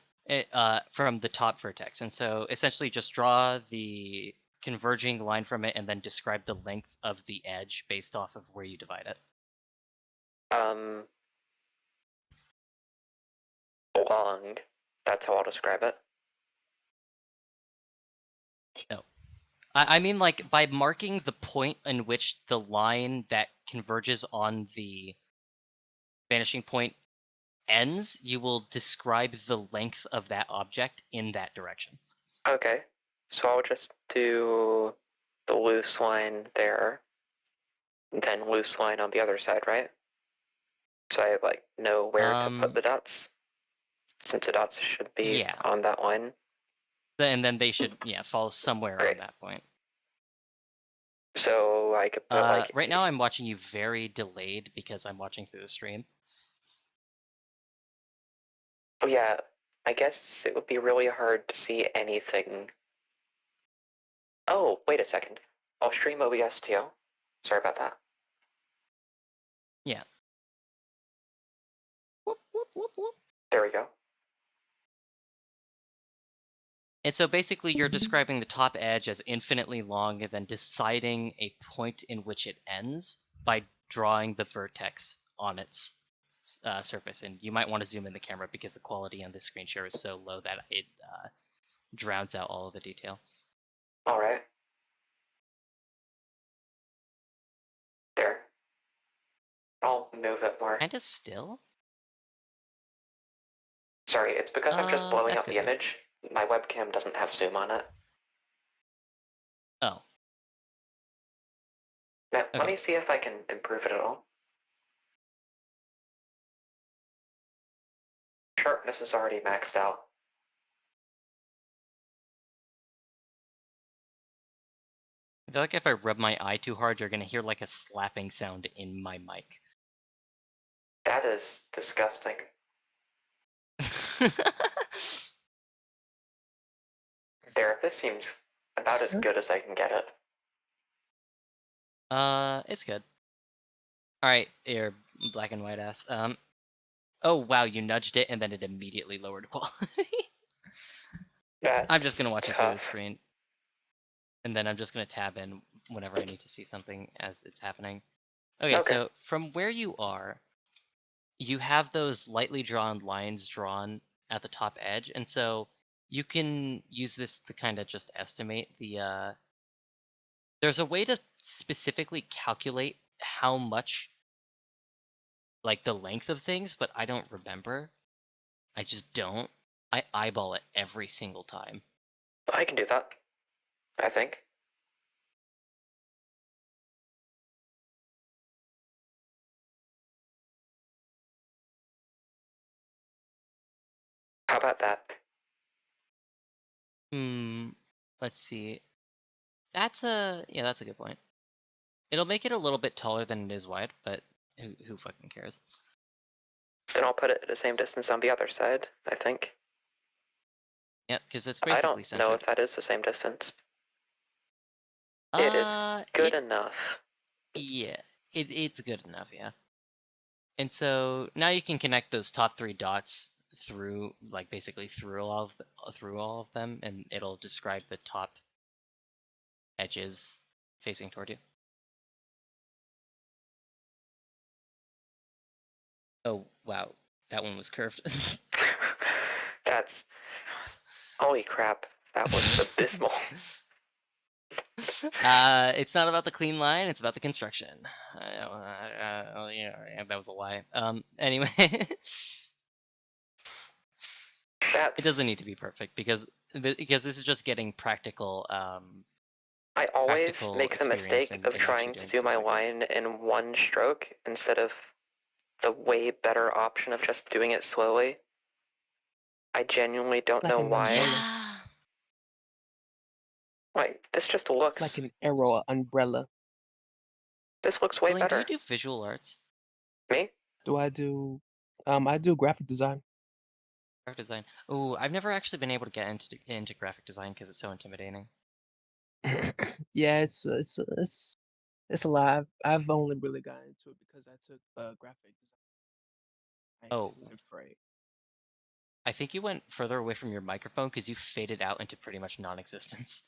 from the top vertex. And so essentially just draw the converging line from it and then describe the length of the edge based off of where you divide it. Long. That's how I'll describe it. No. I mean, like, by marking the point in which the line that converges on the vanishing point ends, you will describe the length of that object in that direction. Okay. So I'll just do the loose line there, then loose line on the other side, right? So I like know where to put the dots, since the dots should be Yeah. on that line. And then they should, fall somewhere Great. on that point. So I could put like Right now I'm watching you very delayed because I'm watching through the stream. Oh yeah, I guess it would be really hard to see anything. Oh, wait a second. I'll stream OBS to you. Sorry about that. Yeah. Whoop, whoop, whoop, whoop. There we go. And so basically you're describing the top edge as infinitely long and then deciding a point in which it ends by drawing the vertex on its surface. And you might want to zoom in the camera because the quality on this screen share is so low that it drowns out all of the detail. All right. move it more. Kinda still? Sorry, it's because I'm just blowing That's up good the move. image. My webcam doesn't have zoom on it. Oh, Now, let okay. me see if I can improve it at all. Sharpness is already maxed out. I feel like if I rub my eye too hard, you're gonna hear like a slapping sound in my mic. That is disgusting. There, this seems about as good as I can get it. It's good. Alright, your black and white ass. Oh wow, you nudged it and then it immediately lowered quality. That's I'm just gonna watch it through the tough. screen. And then I'm just gonna tab in whenever I need to see something as it's happening. Okay, Okay. so from where you are, you have those lightly drawn lines drawn at the top edge, and so you can use this to kind of just estimate the there's a way to specifically calculate how much like the length of things, but I don't remember. I just don't. I eyeball it every single time. I can do that, I think. How about that? Let's see. That's a good point. It'll make it a little bit taller than it is wide, but who fucking cares? Then I'll put it at the same distance on the other side, I think. Yep, because it's I basically don't know centered. if that is the same distance. It is good enough. Yeah, it's good enough, yeah. And so now you can connect those top 3 dots through, like, basically through through all of them, and it'll describe the top edges facing toward you. Oh, wow. That one was curved. That's... Holy crap. That was abysmal. It's not about the clean line, it's about the construction. Yeah, that was a lie. Anyway. It doesn't need to be perfect because this is just getting practical, I always practical make the experience mistake of in actually trying to doing do my perspective. line in one stroke instead of the way better option of just doing it slowly. I genuinely don't Like know an why. umbrella. Yeah. Like, this just It's looks... like an arrow, umbrella. This looks way William, do you better. do visual arts? Me? Do I do? I do graphic design. Graphic design. Oh, I've never actually been able to get into graphic design because it's so intimidating. Yeah, it's a lot. I've only really got into it because I took graphic design Oh, in 10th grade. I think you went further away from your microphone because you faded out into pretty much non-existence.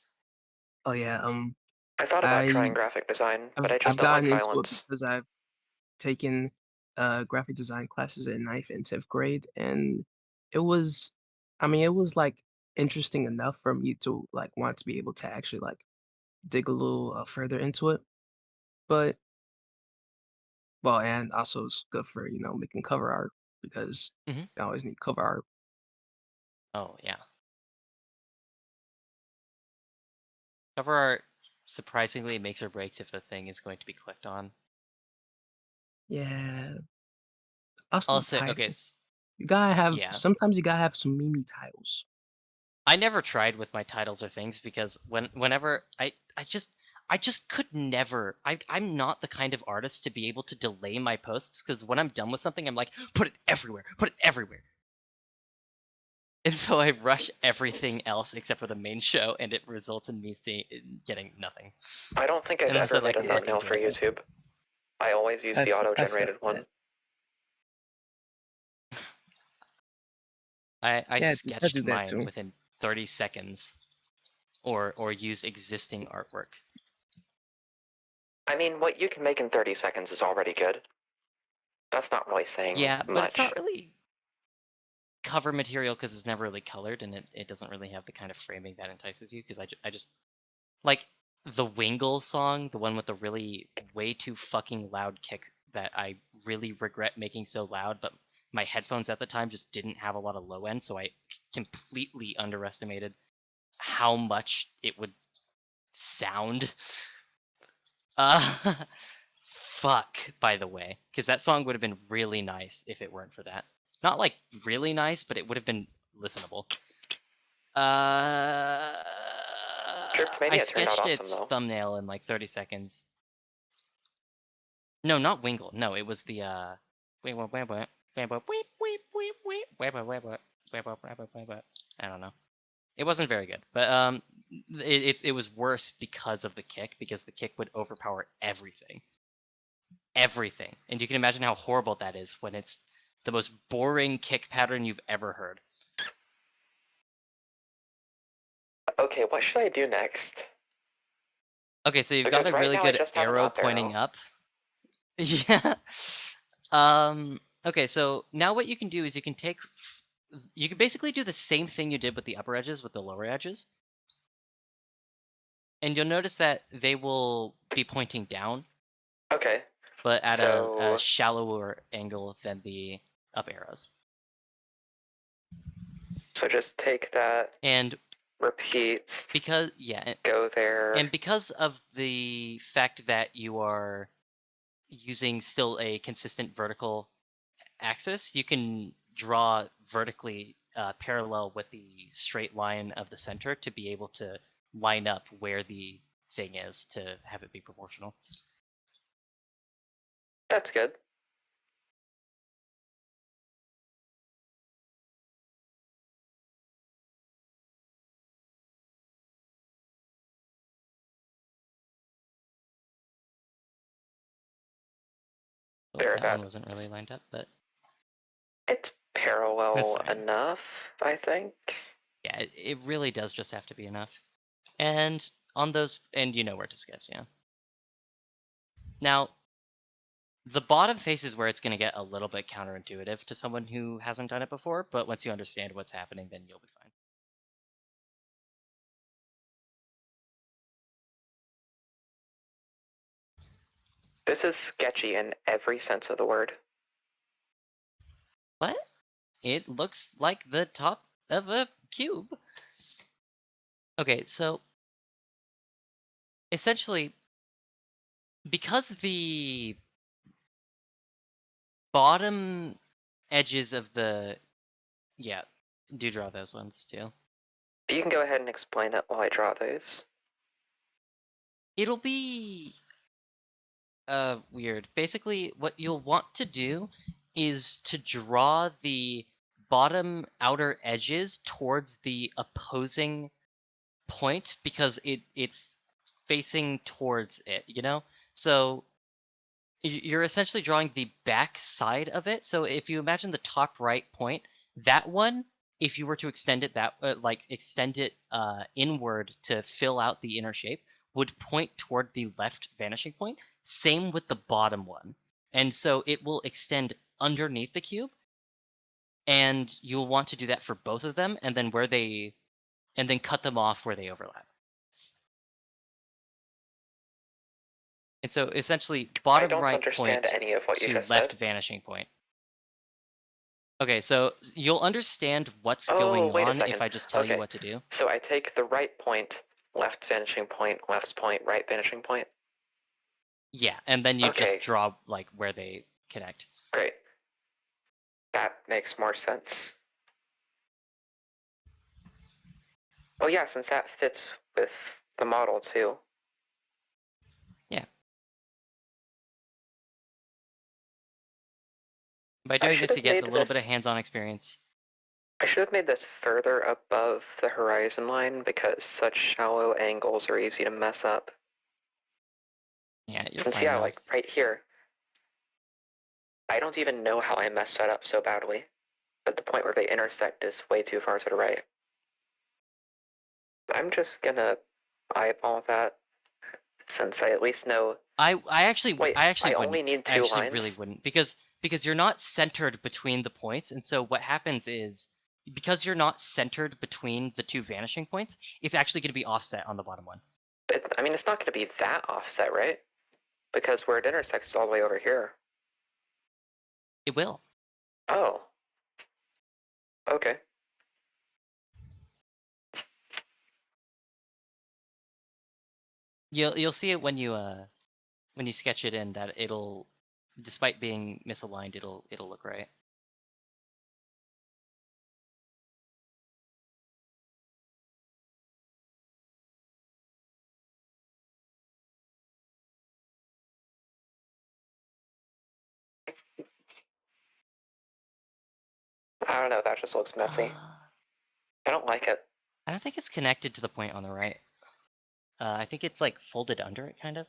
Oh yeah, I thought about trying graphic design, but I I've just don't like gotten into it violence. because I've taken graphic design classes in 9th and 10th grade, and it was, I mean, it was like interesting enough for me to like want to be able to actually like dig a little further into it. But well, and also it's good for making cover art because Hmm. you always need cover art. Oh, yeah. Cover art surprisingly makes or breaks if the thing is going to be clicked on. Yeah. Also the Also, okay, title. You gotta have yeah. sometimes you gotta have some meme titles. I never tried with my titles or things because whenever I just could never. I'm not the kind of artist to be able to delay my posts because when I'm done with something, I'm like, put it everywhere, put it everywhere. And so I rush everything else except for the main show, and it results in me getting nothing. I don't think I've Unless I ever made like a look thumbnail into for it. YouTube. I always use the I felt auto-generated one. that. I Yeah, I do sketched that mine too. within 30 seconds, or use existing artwork. I mean, what you can make in 30 seconds is already good. That's not really saying Yeah, but it's much. not really cover material because it's never really colored and it doesn't really have the kind of framing that entices you because I just like the Wingle song, the one with the really way too fucking loud that I really regret making so loud, but my headphones at the time just didn't have a lot of low end, so I completely underestimated how much it would sound. Fuck, by the way, because that song would have been really nice if it weren't for that. Not like really nice, but it would have been listenable. I Triptomania turned out sketched awesome, its though. thumbnail in like 30 seconds. No, not Wingle. No, it was the I don't know. It wasn't very good, but it was worse because of the kick, because the kick would overpower everything. Everything. And you can imagine how horrible that is when it's the most boring kick pattern you've ever heard. Okay, what should I do next? Okay, so you've Because got a right really now I good just have an arrow up pointing arrow. up. Yeah. Okay, so now what you can do is you can you can basically do the same thing you did with the upper edges with the lower edges. And you'll notice that they will be pointing down, Okay, but at a so shallower angle than the up arrows. so just take that, And repeat, because, yeah, go there. and because of the fact that you are using still a consistent vertical axis, you can draw vertically parallel with the straight line of the center to be able to line up where the thing is to have it be proportional. That's good. Oh, There, that one wasn't really lined up, but it's parallel fine. enough, I think. Yeah, it really does just have to be enough. And on those, and you know where to sketch, yeah. Now, the bottom face is where it's going to get a little bit counterintuitive to someone who hasn't done it before, but once you understand what's happening, then you'll be fine. This is sketchy in every sense of the word. What? It looks like the top of a cube. Okay, so essentially, because the bottom edges of the, yeah, do draw those ones too. You can go ahead and explain it while I draw those. It'll be weird. Basically, what you'll want to do is to draw the bottom outer edges towards the opposing point because it's facing towards it, you know? So you're essentially drawing the back side of it. So if you imagine the top right point, that one, if you were to extend it extend it inward to fill out the inner shape, would point toward the left vanishing point. Same with the bottom one. And so it will extend underneath the cube. And you'll want to do that for both of them, and then cut them off where they overlap. And so essentially I bottom don't right understand point any of what you to just left said. vanishing point. Okay, so you'll understand what's Oh, going wait a on second. if I just tell you Okay. what to do. So I take the right point, left vanishing point, left point, right vanishing point. Yeah, and then you Okay. just draw like where they connect. Great. That makes more sense. Oh yeah, since that fits with the model too. Yeah. By doing this, you get a little bit of hands-on experience. I should have made this further above the horizon line because such shallow angles are easy to mess up. Yeah, you're Since fine yeah, now. like right here. I don't even know how I messed that up so badly. But the point where they intersect is way too far to the right. I'm just gonna eyeball that since I at least know. I actually Wait, I actually I wouldn't. only need I two actually lines? really wouldn't because you're not centered between the points, and so what happens is because you're not centered between the two vanishing points, it's actually going to be offset on the bottom one. But I mean, it's not going to be that offset, right? Because where it intersects is all the way over here. It will. Oh. Okay. You'll see it when you sketch it in that it'll, despite being misaligned, it'll look right. I don't know, that just looks messy. I don't like it. I don't think it's connected to the point on the right. I think it's like folded under it, kind of.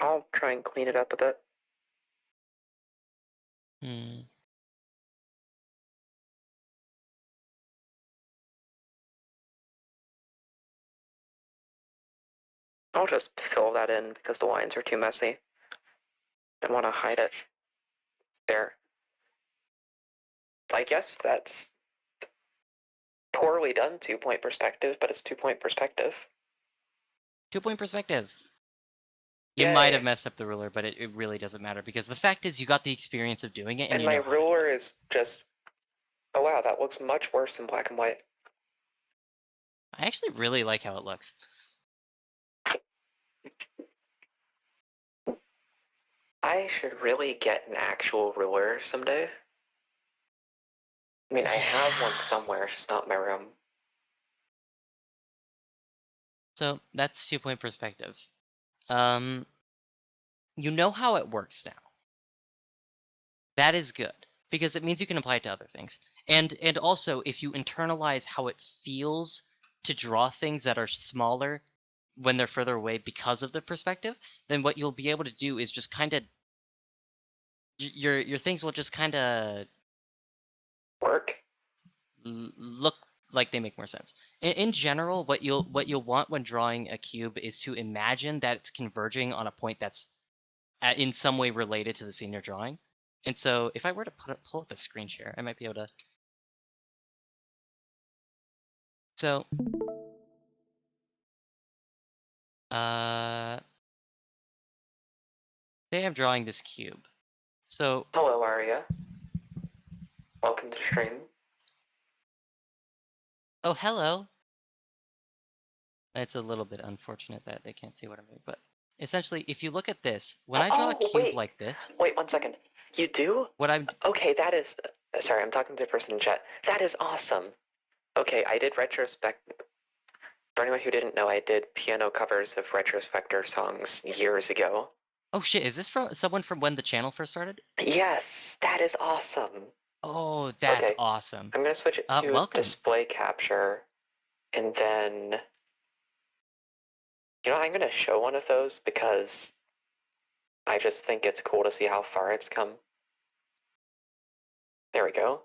I'll try and clean it up a bit. Hmm. I'll just fill that in because the lines are too messy. I want to hide it. There. I guess that's poorly done 2-point perspective, but it's 2-point perspective. 2-point perspective. You might have Yay. messed up the ruler, but it really doesn't matter because the fact is you got the experience of doing it, and And you my know how to do ruler it. is just... Oh wow, that looks much worse in black and white. I actually really like how it looks. I should really get an actual ruler someday. I mean, I have one somewhere, it's just not in my room. So that's 2-point perspective. You know how it works now. That is good because it means you can apply it to other things. And also, if you internalize how it feels to draw things that are smaller when they're further away because of the perspective, then what you'll be able to do is just kind of your things will just kind of Work? look like they make more sense. In general, what you'll want when drawing a cube is to imagine that it's converging on a point that's in some way related to the scene you're drawing. And so, if I were to pull up a screen share, I might be able to. So, uh, say I'm drawing this cube. So, Hello, Aria. Welcome to the stream. oh hello. It's a little bit unfortunate that they can't see what I'm doing, but essentially, if you look at this, when I draw a Oh, cube like this, Wait 1 second. You do? what I'm Okay, that is... Sorry, I'm talking to the person in chat. That is awesome. Okay, I did retrospect... For anyone who didn't know, I did piano covers of Retrospector songs years ago. oh shit, is this from someone from when the channel first started? Yes, that is awesome. Oh, that's Okay, awesome. I'm gonna switch it to Welcome. display capture, and then... You know, I'm gonna show one of those because I just think it's cool to see how far it's come. There we go.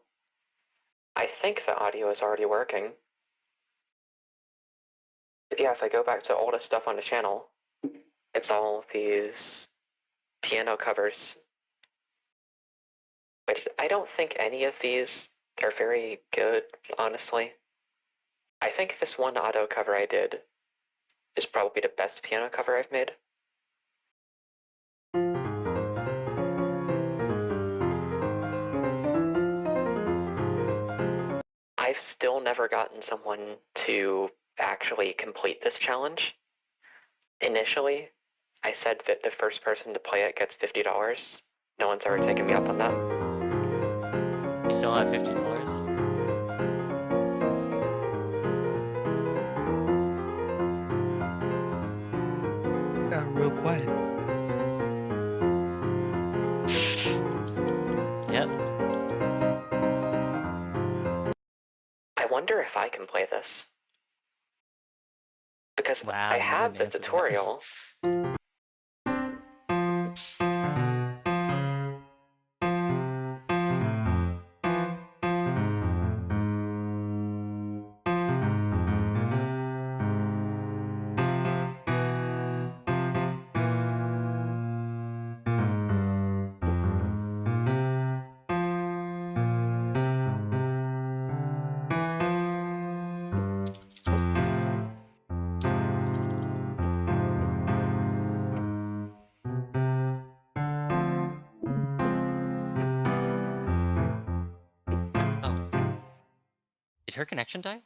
I think the audio is already working. But yeah, if I go back to all the stuff on the channel, it's all these piano covers. Which I don't think any of these are very good, honestly. I think this one auto cover I did is probably the best piano cover I've made. I've still never gotten someone to actually complete this challenge. Initially, I said that the first person to play it gets $50. No one's ever taken me up on that. You still have $50. Got real quiet. Yep. I wonder if I can play this. Because Wow, I you have didn't the answer that. tutorial. Did her connection die?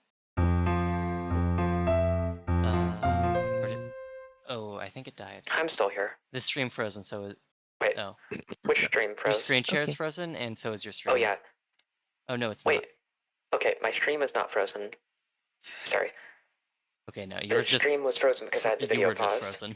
Oh, I think it died. I'm still here. This stream frozen, so Wait, oh, which stream your froze? screen share is Okay. frozen, and so is your stream. Oh yeah. Oh no, it's Wait. Okay, my stream is not frozen. Sorry. not. Okay, no, The you're just stream was frozen because I had the you video were just paused. frozen.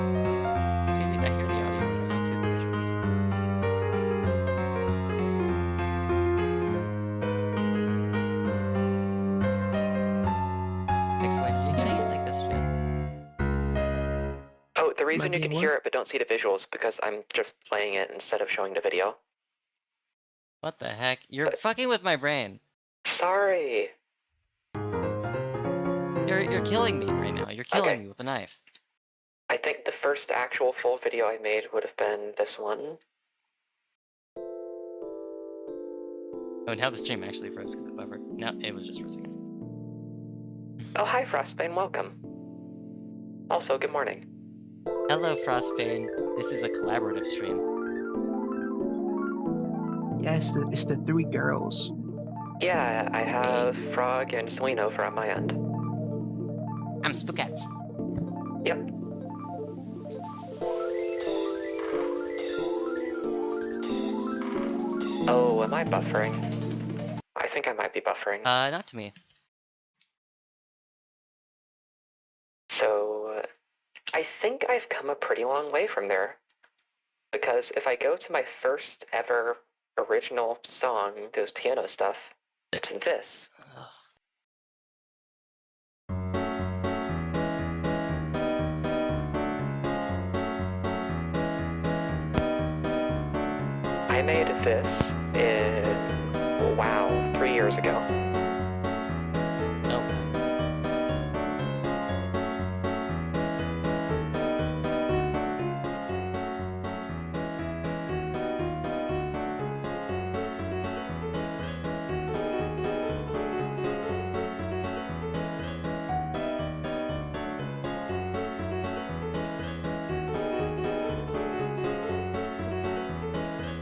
I hear the audio, but I don't see the visuals. Excellent. Are you getting it like this, Jim? Oh, the reason you getting can what? hear it but don't see the visuals because I'm just playing it instead of showing the video. What the heck? You're But- fucking with my brain. Sorry. You're killing me right now. You're killing Okay. me with a knife. I think the first actual full video I made would have been this one. Oh, now the stream actually froze because it buffered. No, it was just frozen. Oh, hi Frostbane, welcome. Also, good morning. Hello, Frostbane. This is a collaborative stream. Yeah, it's the three girls. Yeah, I have Frog and Selene over on my end. I'm Spookats. Yep. Oh, am I buffering? I think I might be buffering. Not to me. So, I think I've come a pretty long way from there. Because if I go to my first ever original song, those piano stuff, it's this. Ugh. I made this in, wow, 3 years ago. Oh.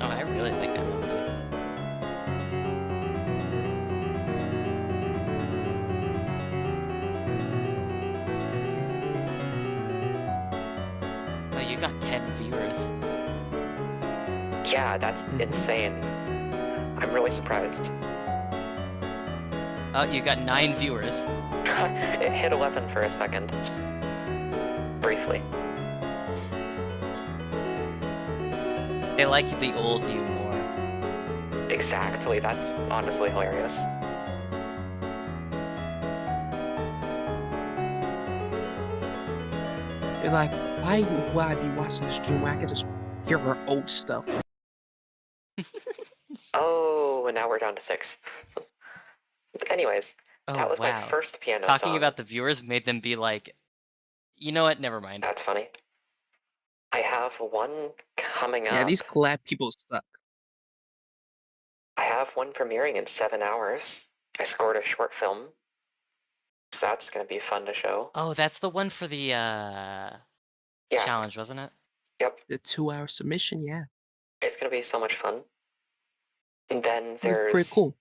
Oh, I really like that melody. Oh, you got 10 viewers. Yeah, that's insane. I'm really surprised. Oh, you got 9 viewers. It hit 11 for a second. Briefly. They like the old you more. Exactly, that's honestly hilarious. They're like, why would I be watching the stream where I could just hear her old stuff? Oh, and now we're down to 6. Anyways, Oh, that was wow. my first piano Talking song. about the viewers made them be like, you know what? Never mind. That's funny. I have one coming up. Yeah, these collab people suck. I have one premiering in 7 hours. I scored a short film. So that's gonna be fun to show. Oh, that's the one for the Yeah, challenge, wasn't it? yep. The 2-hour submission, yeah. It's gonna be so much fun. And then Look there's pretty cool.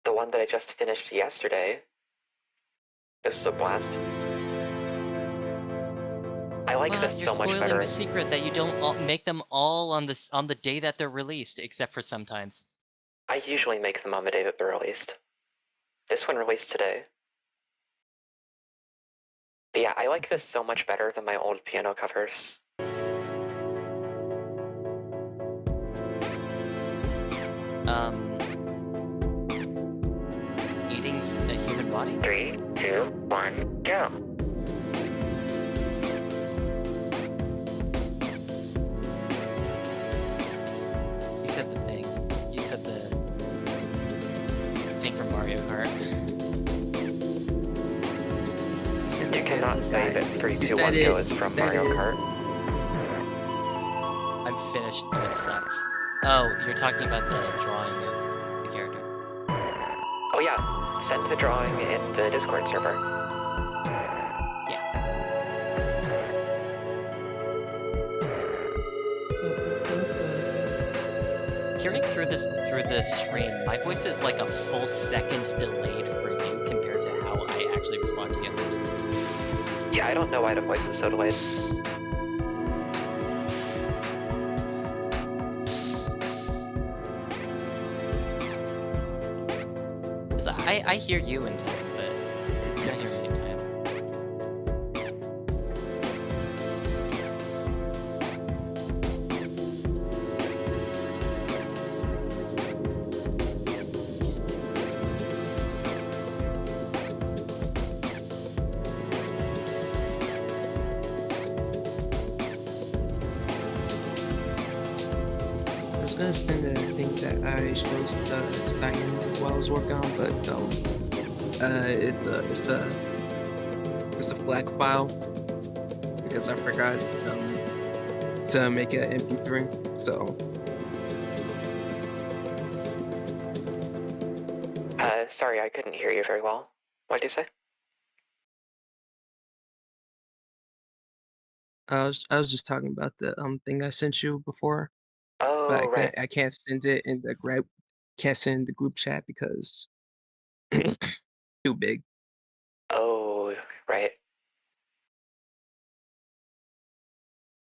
the one that I just finished yesterday. This is a blast. I like Well, this you're so much spoiling better. the secret that you don't make them all on the day that they're released, except for sometimes. I usually make them on the day that they're released. This one released today. But yeah, I like this so much better than my old piano covers. Eating a human body? 3, 2, 1, go. You said the thing. You said the thing from Mario Kart. You cannot say that 3, 2, Is 1, that go it? is from Is that Mario it? Kart. I'm finished. This sucks. Oh, you're talking about the drawing of the character. Oh yeah, send the drawing in the Discord server. Hearing through this stream, my voice is like a full second delayed for you compared to how I actually respond to you. Yeah, I don't know why the voice is so delayed. 'Cause I hear you in time, but you don't hear me in time. I was gonna spend the thing that I chose sign while I was working on, but it's the flag file because I forgot to make it MP3. So Sorry, I couldn't hear you very well. What did you say? I was just talking about the thing I sent you before, but Oh, right. I can't send it in the group chat because too big. Oh, right.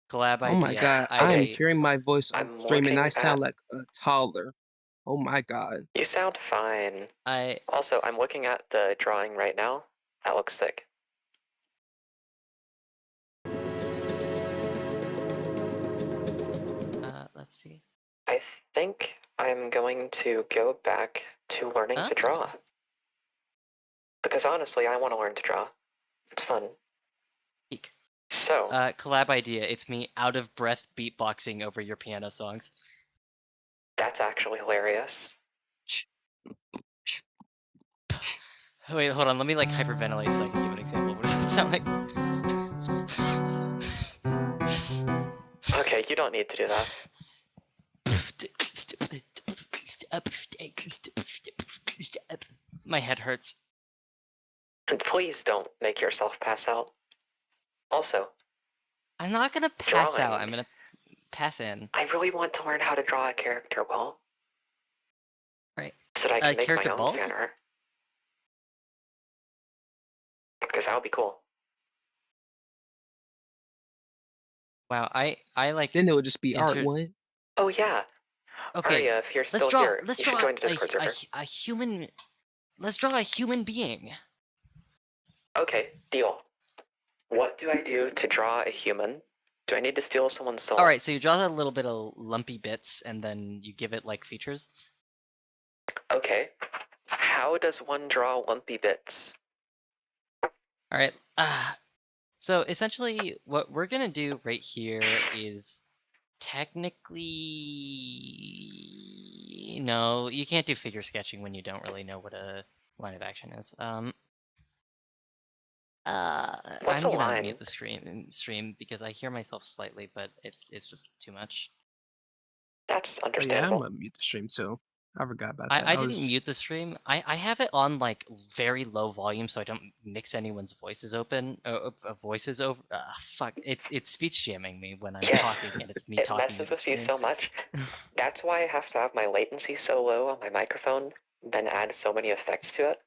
Collab Oh my idea. god, I am Okay. hearing my voice on I'm stream and I looking sound at... like a toddler. Oh my god. You sound fine. Also, I'm looking at the drawing right now. That looks sick. Let's see. I think I'm going to go back to learning to draw. Because honestly, I want to learn to draw. It's fun. Peak. So, Collab idea. It's me out of breath beatboxing over your piano songs. that's actually hilarious. Wait, hold on. Let me like hyperventilate so I can give an example. What does it sound like? Okay, you don't need to do that. My head hurts. And please don't make yourself pass out. Also, I'm not gonna pass out. drawing. I'm gonna pass in. I really want to learn how to draw a character well. Right. So that I can make Character my own bulk? fan art. Because that would be cool. Wow, I like. Then it would just be art one. Oh yeah. Okay, Arya, if you're still let's draw. here, Let's you draw should join the Discord server. a human. Let's draw a human being. Okay, deal. What do I do to draw a human? Do I need to steal someone's soul? All right, so you draw a little bit of lumpy bits, and then you give it like features. Okay. How does one draw lumpy bits? All right. So essentially, what we're gonna do right here is technically no, you can't do figure sketching when you don't really know what a line of action is. What's I'm a gonna line? mute the stream because I hear myself slightly, but it's just too much. That's Oh yeah, I'm understandable. gonna mute the stream too. I forgot about that. I didn't mute the stream. I have it on like very low volume so I don't mix anyone's voices open. Voices over. Fuck! It's speech jamming me when I'm talking and it's me It talking to messes the with you stream. so much. That's why I have to have my latency so low on my microphone, then add so many effects to it.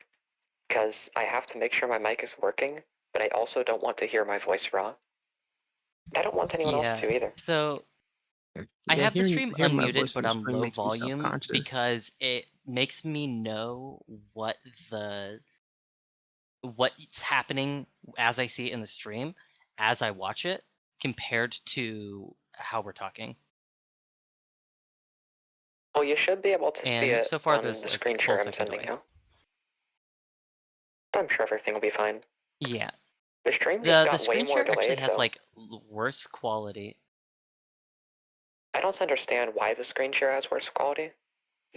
Because I have to make sure my mic is working, but I also don't want to hear my voice raw. I don't want anyone else to either. So I Yeah, have the stream hearing my unmuted voice in but the on stream low makes me volume self-conscious. because it makes me know what's happening as I see it in the stream as I watch it compared to how we're talking. Well, you should be able to see And it so far on there's the like screen full share I'm second sending delay. you. I'm sure everything will be fine. Yeah. The stream just The got way screen more share actually delayed, has though. like worse quality. I don't understand why the screen share has worse quality.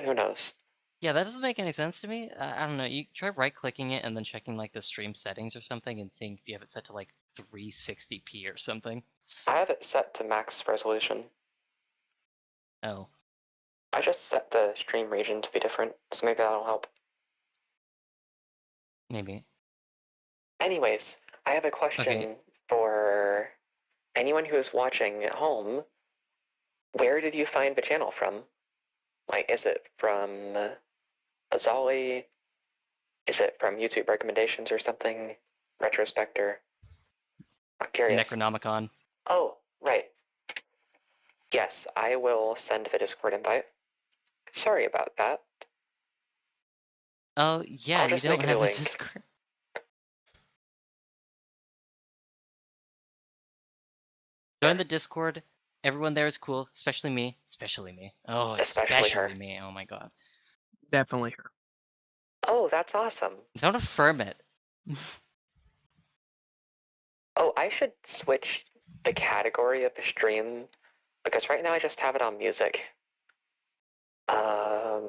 Who knows? Yeah, that doesn't make any sense to me. I don't know. You try right-clicking it and then checking like the stream settings or something and seeing if you have it set to like 360p or something. I have it set to max resolution. Oh. I just set the stream region to be different, so maybe that'll help. Maybe. Anyways, I have a question for anyone who is watching at home. Where did you find the channel from? Like, is it from Azali? Is it from YouTube recommendations or something? Retrospector? I'm The curious. Necronomicon. Oh, right. Yes, I will send the Discord invite. Sorry about that. Oh, yeah, I'll you just don't make a have new a link. Discord. Join the Discord. Everyone there is cool, especially me. Especially me. Oh, Especially her. especially me. Oh my god. Definitely her. Oh, that's awesome. Don't affirm it. Oh, I should switch the category of the stream because right now I just have it on music.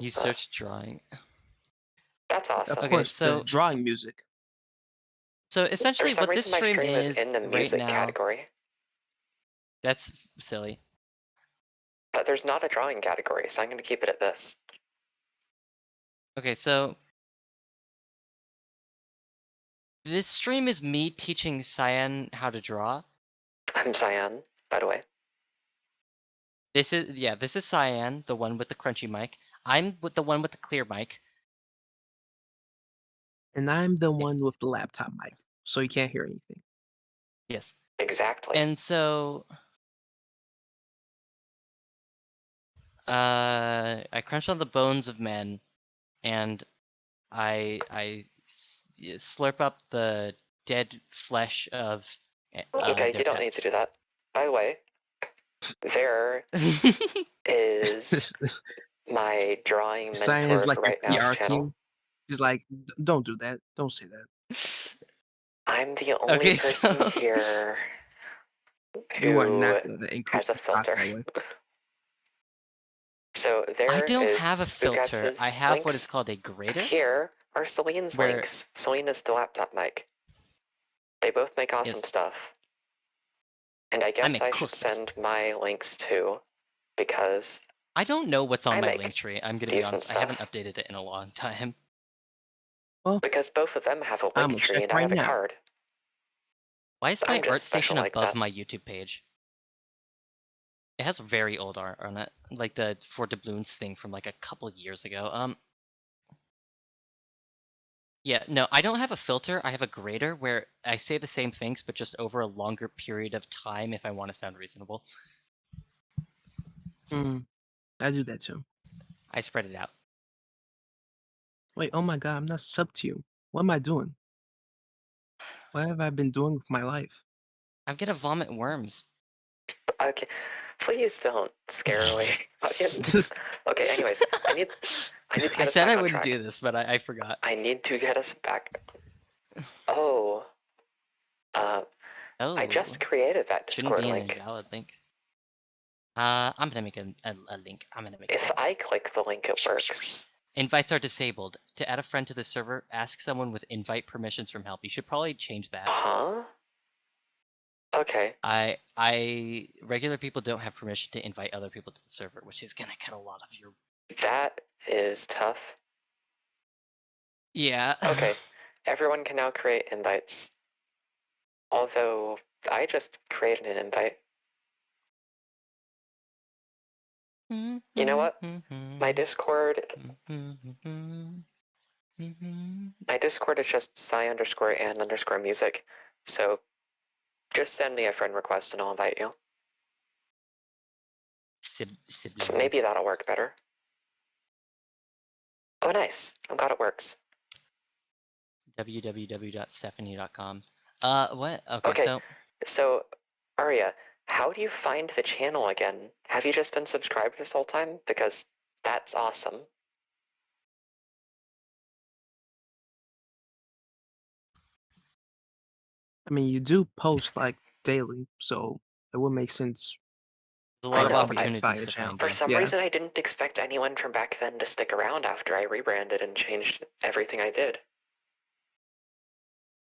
You search drawing. That's awesome. Of Okay, course, so- the drawing music. So For essentially, some what this reason, my stream stream is in the right music now. category, That's silly. but there's not a drawing category, so I'm going to keep it at this. Okay, so this stream is me teaching Cyan how to draw. I'm Cyan, by the way. This is Cyan, the one with the crunchy mic. I'm with the one with the clear mic. And I'm the one with the laptop mic, so you can't hear anything. Yes. Exactly. And so I crunch on the bones of men, and I slurp up the dead flesh of Okay, their you don't need pets. to do that. By the way, there is my drawing Cyan mentor is like for right your now PR channel. team. He's like, don't do that. Don't say that. I'm the only Okay, person so- here You are who not the has a inclusive spot, filter. by the way. So there I don't is have a filter. I Spookatz's have what links. is called a grader. Here are Celine's Where- links. Celine is the laptop mic. They both make awesome Yes. stuff. And I guess make I cool should stuff. send my links too, because I don't know what's on I my make link tree. I'm gonna be decent honest. I haven't stuff. updated it in a long time. because both of them have a I'ma link tree check and I right have a now. card. Why is I'm my just art special station like above that. my YouTube page? It has very old art on it, like the For Doubloons thing from like a couple years ago. Yeah, no, I don't have a filter. I have a grader where I say the same things, but just over a longer period of time if I want to sound reasonable. I do that too. I spread it out. Wait, oh my god, I'm not sub to you. What am I doing? What have I been doing with my life? I'm gonna vomit worms. Okay, please don't scare away audience. Okay, anyways, I need to get I us said back I on wouldn't track. do this, but I forgot. I need to get us back. Oh. Oh, I just created that shouldn't Discord be an link. invalid link. I'm gonna make a link. I'm gonna make a If link. I click the link, it works. Invites are disabled. To add a friend to the server, ask someone with invite permissions from help. You should probably change that. Huh? Okay. Regular people don't have permission to invite other people to the server, which is gonna cut a lot of your. That is tough. Yeah. Okay. Everyone can now create invites. Although, I just created an invite. You know what? My Discord is just Psy_and_music. So, just send me a friend request and I'll invite you. So maybe that'll work better. Oh, nice. I'm glad it works. www.stephanie.com. What? Okay. So So, Arya, how do you find the channel again? Have you just been subscribed this whole time? Because that's awesome. I mean, you do post like daily, so it would make sense. there's a lot I of know, opportunities by your to channel. find For you. some Yeah. reason, I didn't expect anyone from back then to stick around after I rebranded and changed everything I did.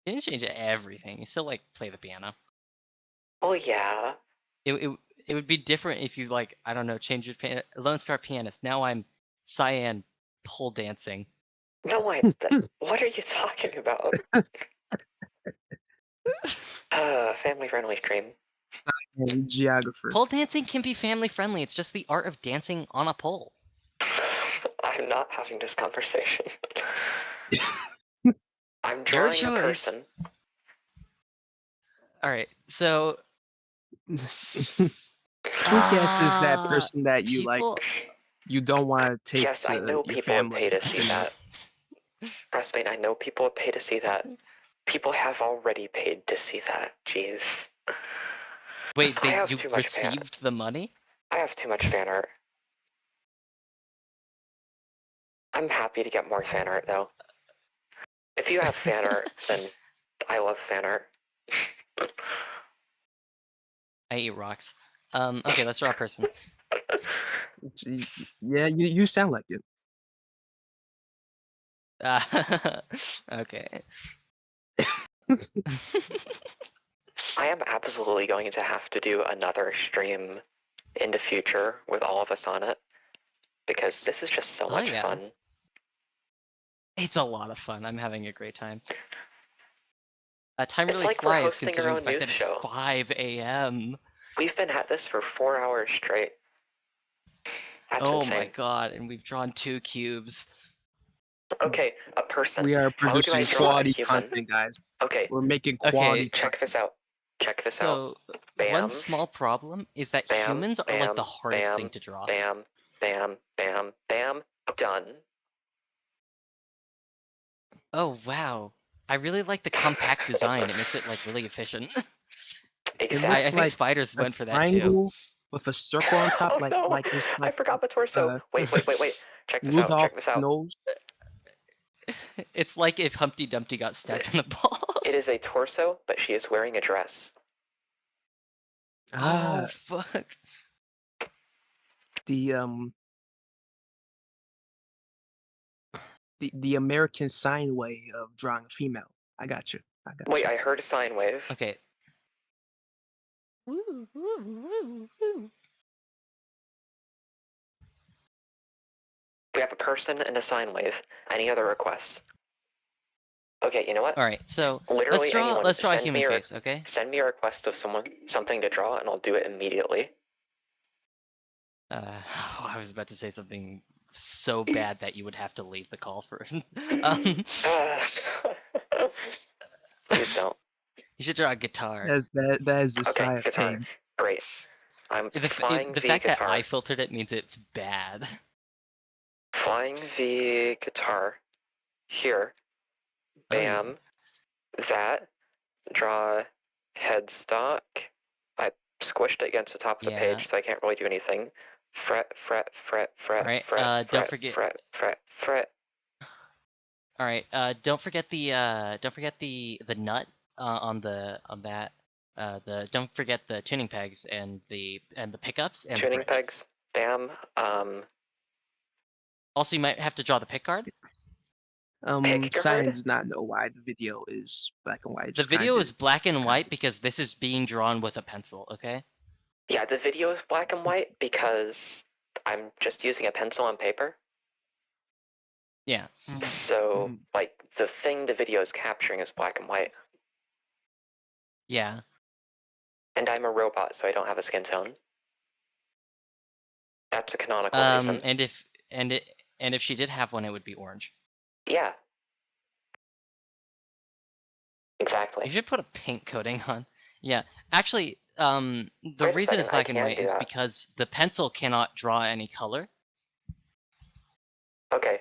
You didn't change everything. You still like play the piano. Oh, yeah. It would be different if you like, I don't know, change your Lone Star Pianist. Now I'm Cyan pole dancing. No, what are you talking about? Family-friendly stream. And geographer. Pole dancing can be family friendly. It's just the art of dancing on a pole. I'm not having this conversation. I'm Your drawing a choice. person. All right, so Spookats is that person that you like. people. You don't want to take Yes, I to know your people would pay family to see dinner. that. Trust me, I know people would pay to see that. People have already paid to see that. Jeez. Wait, I have you too much fan. received the money? I have too much fan art. I'm happy to get more fan art though. If you have fan art, then I love fan art. I eat rocks. Okay, let's draw a person. Yeah, you sound like it. Okay. I am absolutely going to have to do another stream in the future with all of us on it because this is just so much yeah. fun. It's a lot of fun. I'm having a great time. Time It's really like we're flies hosting our considering the own fact news that show. it's 5 a.m. We've been at this for 4 hours straight. That's Oh insane. my god, and we've drawn 2 cubes. Okay, a person. We are How do I producing draw a quality human? content, guys. Okay, We're making Okay, quality check content. this out. Check this out. So, one Bam. small problem is that Bam, humans are like the bam, hardest bam, thing to draw. Bam, bam, bam, bam. Done. Oh wow. I really like the compact design. It makes it like really efficient. It Exactly. I looks think like spiders a went for that too. triangle with a circle on top, Oh no! like it's I like forgot the torso. Wait. Check this out. Rudolph Check this out. nose. It's like if Humpty Dumpty got stabbed in the balls. It is a torso, but she is wearing a dress. Oh fuck. The American Sign way of drawing a female. I got you. Wait, I heard a sine wave. Okay. Woo, woo, woo, woo. We have a person and a sine wave. Any other requests? Okay, you know what? All right, so Literally anyone. let's draw a send human me face, okay? Send me a request of something to draw, and I'll do it immediately. I was about to say something so bad that you would have to leave the call for. Please don't. You should draw a guitar. That is a sigh Okay, of guitar. pain. Great. I'm flying The V fact guitar. that I filtered it means it's bad. Flying V guitar. Here. Bam. That. Draw headstock. I squished it against the top of the Yeah. page, so I can't really do anything. Fret. Alright, fret, don't forget. fret. All right, don't forget the nut on that. Don't forget the tuning pegs and the pickups and Tuning the bridge. pegs. Bam. Also, you might have to draw the pick guard. Pick Sign guard? does not know why the video is black and white. The Just kinda video did is it. black and white because this is being drawn with a pencil. Okay. Yeah, the video is black and white because I'm just using a pencil and paper. Yeah. So, like, the thing the video is capturing is black and white. Yeah. And I'm a robot, so I don't have a skin tone. That's a canonical reason. And if she did have one, it would be orange. Yeah. Exactly. You should put a pink coating on. Yeah. Actually, the Wait a reason it's second, black I and can white do is that. because the pencil cannot draw any color. Okay.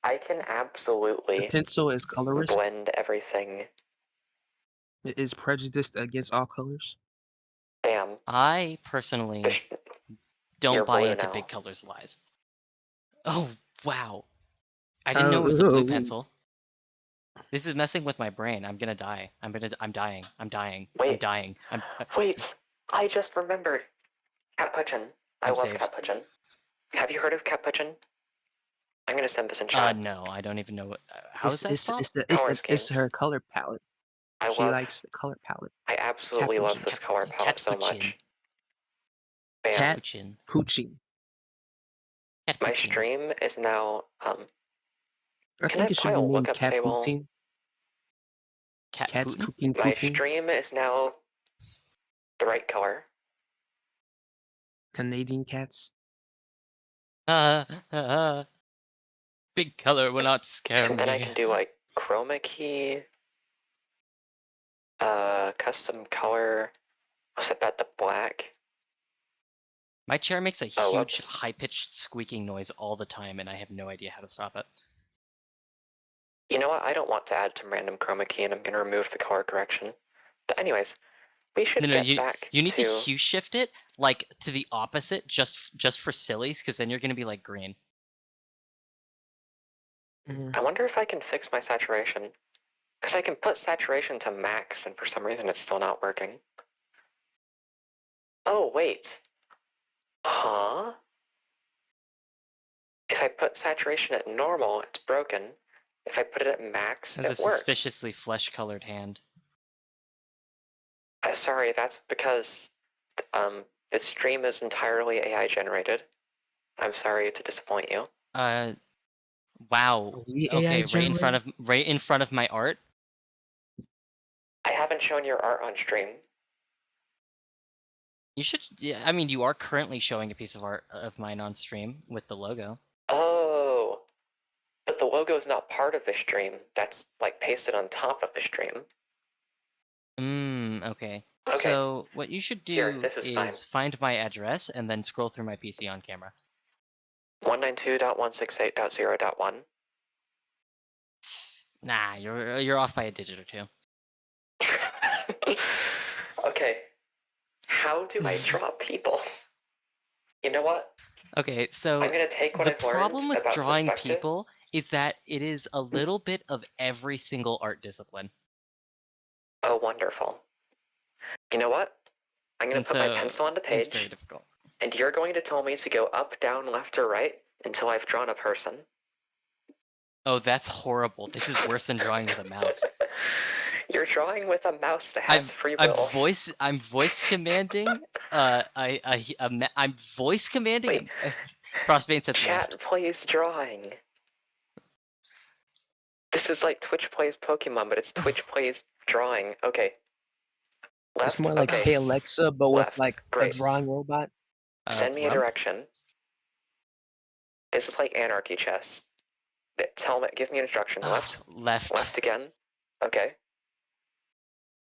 I can The absolutely pencil is colorist. blend everything. It is prejudiced against all colors. Bam. I personally You're don't buy blue into now. big colors lies. Oh wow! I didn't know it was a blue pencil. This is messing with my brain. I'm gonna die. I'm dying. Wait. I'm Wait. I just remembered. Capuchin. I I'm love saved. Capuchin. Have you heard of Capuchin? I'm gonna send this in chat. No, I don't even know what. How is that spelled? It's her color palette. She likes the color palette. I absolutely love this color palette so much. Bam. Puccin. My stream is now I Can think I it should be file named lookup Cat table? Poutine. Cat Cat's Putin? cooking My poutine. stream is now the right color. Canadian cats. Big color will not scare And then I me. can do like chroma key, custom color. I'll set that to black. My chair makes a Oh, huge, whoops. high-pitched squeaking noise all the time, and I have no idea how to stop it. You know what? I don't want to add some random chroma key, and I'm gonna remove the color correction. But anyways, we should No, get back you need to to. hue shift it like to the opposite, just for sillies, because then you're gonna be like green. I wonder if I can fix my saturation. Because I can put saturation to max, and for some reason it's still not working. Oh, wait. Huh? If I put saturation at normal, it's broken. If I put it at max, That's it a works. suspiciously flesh-colored hand. Sorry, that's because this stream is entirely AI generated. I'm sorry to disappoint you. Wow. We Okay, AI generated? right in front of my art. I haven't shown your art on stream. You should. Yeah, I mean, you are currently showing a piece of art of mine on stream with the logo. Oh, but the logo's not part of the stream. That's like pasted on top of the stream. Okay. Okay. So what you should Here, do this is fine. is find my address and then scroll through my PC on camera. 192.168.0.1. Nah, you're off by a digit or two. Okay. How do I draw people? You know what? Okay, so I'm gonna take what the I've learned problem with about drawing perspective. people is that it is a little bit of every single art discipline. Oh, wonderful. You know what? I'm gonna And put my so pencil on the it's very page, difficult. and you're going to tell me to go up, down, left, or right until I've drawn a person. Oh, that's horrible. This is worse than drawing with a mouse. You're drawing with a mouse that has free will. I'm voice commanding. I'm voice commanding. Wait. Crossbane says Chat left. plays drawing. This is like Twitch plays Pokemon, but it's Twitch plays drawing. Okay. Left. It's more like okay. Hey Alexa, but with Left. like a Great. drawing robot. Send me a Rump? direction. This is like Anarchy Chess. Tell me, give me an instruction. Left. Left. Left again. Okay.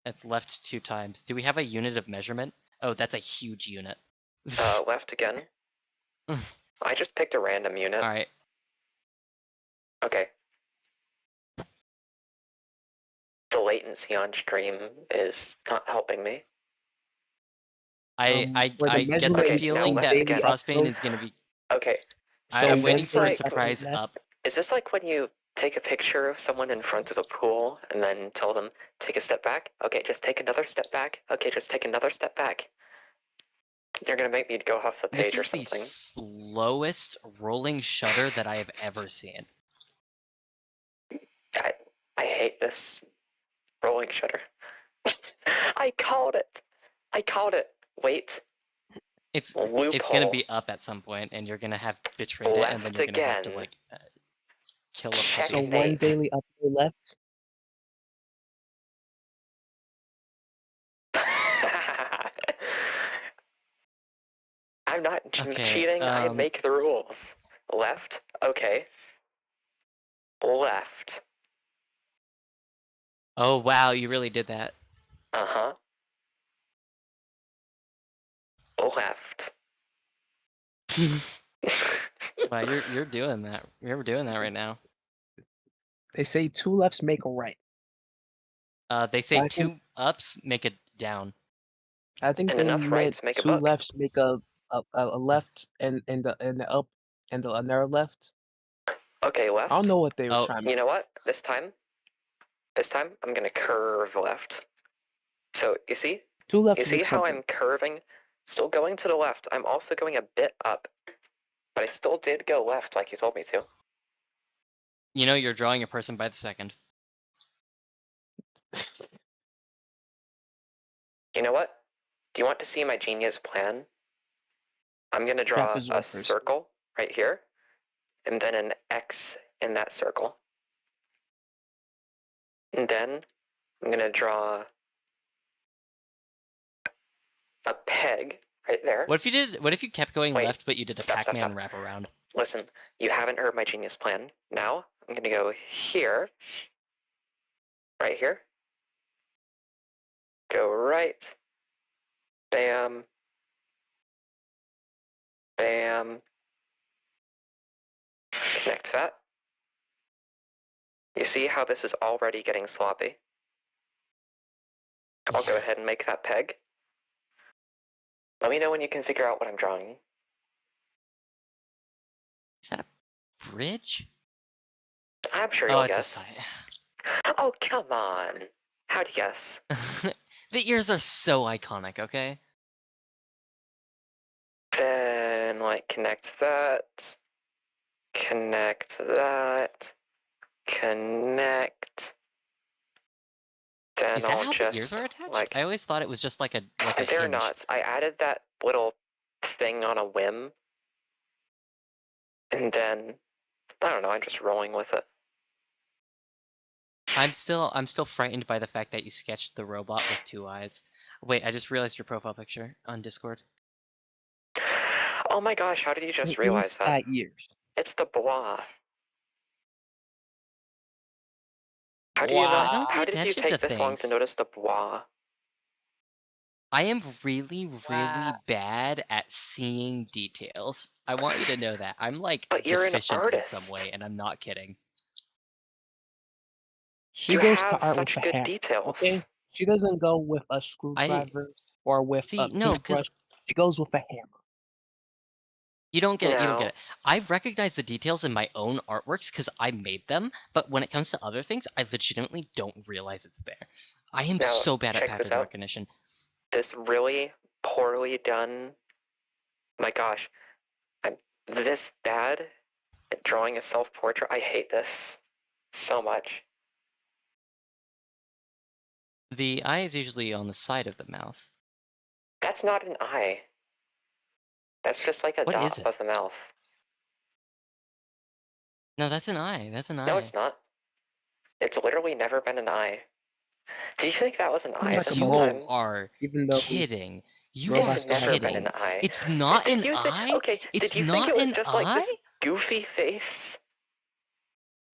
That's left 2 times. Do we have a unit of measurement? Oh, that's a huge unit. Left again. I just picked a random unit. All right. Okay. The latency on stream is not helping me. I For the get the measurement feeling now that left again. Crossbane is gonna be. Okay. So I'm is waiting this for a like- surprise left? up. Is this like when you take a picture of someone in front of a pool and then tell them, take a step back? Okay, just take another step back. Okay, just take another step back. You're gonna make me go off the This page or is the something. slowest rolling shutter that I have ever seen. I hate this rolling shutter. I called it. I called it. Wait. It's Loophole. gonna be up at some point, and you're gonna have betrayed it, and then Left you're gonna have to again. like kill a Check So puppy. Checkmate. one daily up or left. I'm not Okay, cheating. I make the rules. Left. Okay. Left. Oh wow, you really did that. Uh-huh. Left. Wow, you're doing that. You're doing that right now. They say 2 lefts make a right. They say I 2 ups make it down. I think And they enough meant rights make a 2 buck. lefts make a left and the up and another left. Okay, left. I don't know what they were Oh. trying. You know what? This time I'm gonna curve left. So you see? 2 lefts You see make how something. I'm curving? Still going to the left. I'm also going a bit up. But I still did go left like you told me to. You know you're drawing a person by the second. You know what? Do you want to see my genius plan? I'm gonna draw a Trapezoid person. circle right here, and then an X in that circle. And then I'm gonna draw a peg right there. What if you kept going Wait, left, but you did a stop, Pac-Man stop. wraparound? Listen, you haven't heard my genius plan. Now I'm gonna go here, right here. Go right. Bam. Bam. Connect that. You see how this is already getting sloppy? I'll go ahead and make that peg. Let me know when you can figure out what I'm drawing. Is that a bridge? I'm sure Oh, you'll it's a guess. sign. Oh, come on. How'd you guess? The ears are so iconic, okay? Then, like, connect that. Connect that. Connect. Then Is that I'll how just, the ears are attached? like, I always thought it was just like a they're hinge. not. I added that little thing on a whim. And then, I don't know, I'm just rolling with it. I'm still frightened by the fact that you sketched the robot with 2 eyes. Wait, I just realized your profile picture on Discord. Oh my gosh, how did you just It realize is that? ears. It's the bois. How do Wow. you I not? don't pay How did you attention to take this long to things. notice the bois? I am really Wow. bad at seeing details. I want you to know that. I'm like But you're an deficient in some artist. way, and I'm not kidding. She You goes to have art with such a good hammer. details. Okay, she doesn't go with a I screwdriver or with see a no, because paintbrush. She goes with a hammer. you don't get it. You don't get No. it. I recognize the details in my own artworks because I made them, but when it comes to other things, I legitimately don't realize it's there. I am Now, so bad at check this pattern out. recognition. This really poorly done. My gosh, I'm this bad at drawing a self-portrait. I hate this so much. The eye is usually on the side of the mouth. That's not an eye. That's just like a What is dot it? of the mouth. No, that's an eye. That's an No, eye. it's not. It's literally never been an eye. Do you think that was an eye Like a this You whole time? mole, are even though kidding. You robots are It's don't have never been kidding. an eye. It's not Did an you think? eye? Okay, It's did you think not it was an just like eye? this goofy face?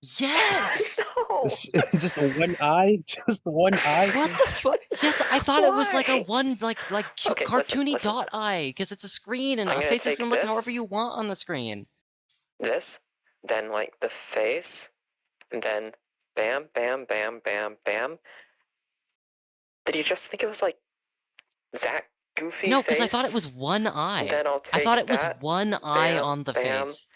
Yes! No. it's just a one eye, just one eye. What the fuck? Yes, I thought it was like a Why? one cute Okay, cartoony listen. dot eye because it's a screen and I'm a gonna face is take gonna look however you this, want on the screen. then like the face, and then bam, bam, bam, bam, bam. Did you just think it was like that goofy No, because I thought it face? was one And eye. then I'll I thought take it was that, one eye bam, on the bam, face.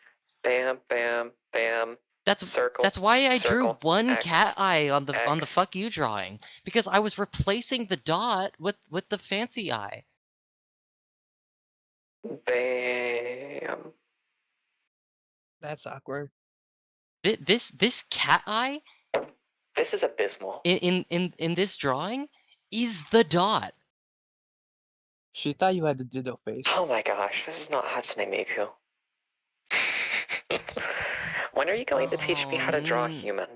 bam, bam, bam. Circle. That's why I drew Circle. one X. cat eye on the X. fuck you drawing because I was replacing the dot with the fancy eye. Bam. That's awkward. This cat eye This is abysmal. in this drawing is the dot. She thought you had the ditto face. Oh my gosh, this is not Hatsune Miku. When are you going to teach me how to draw a human?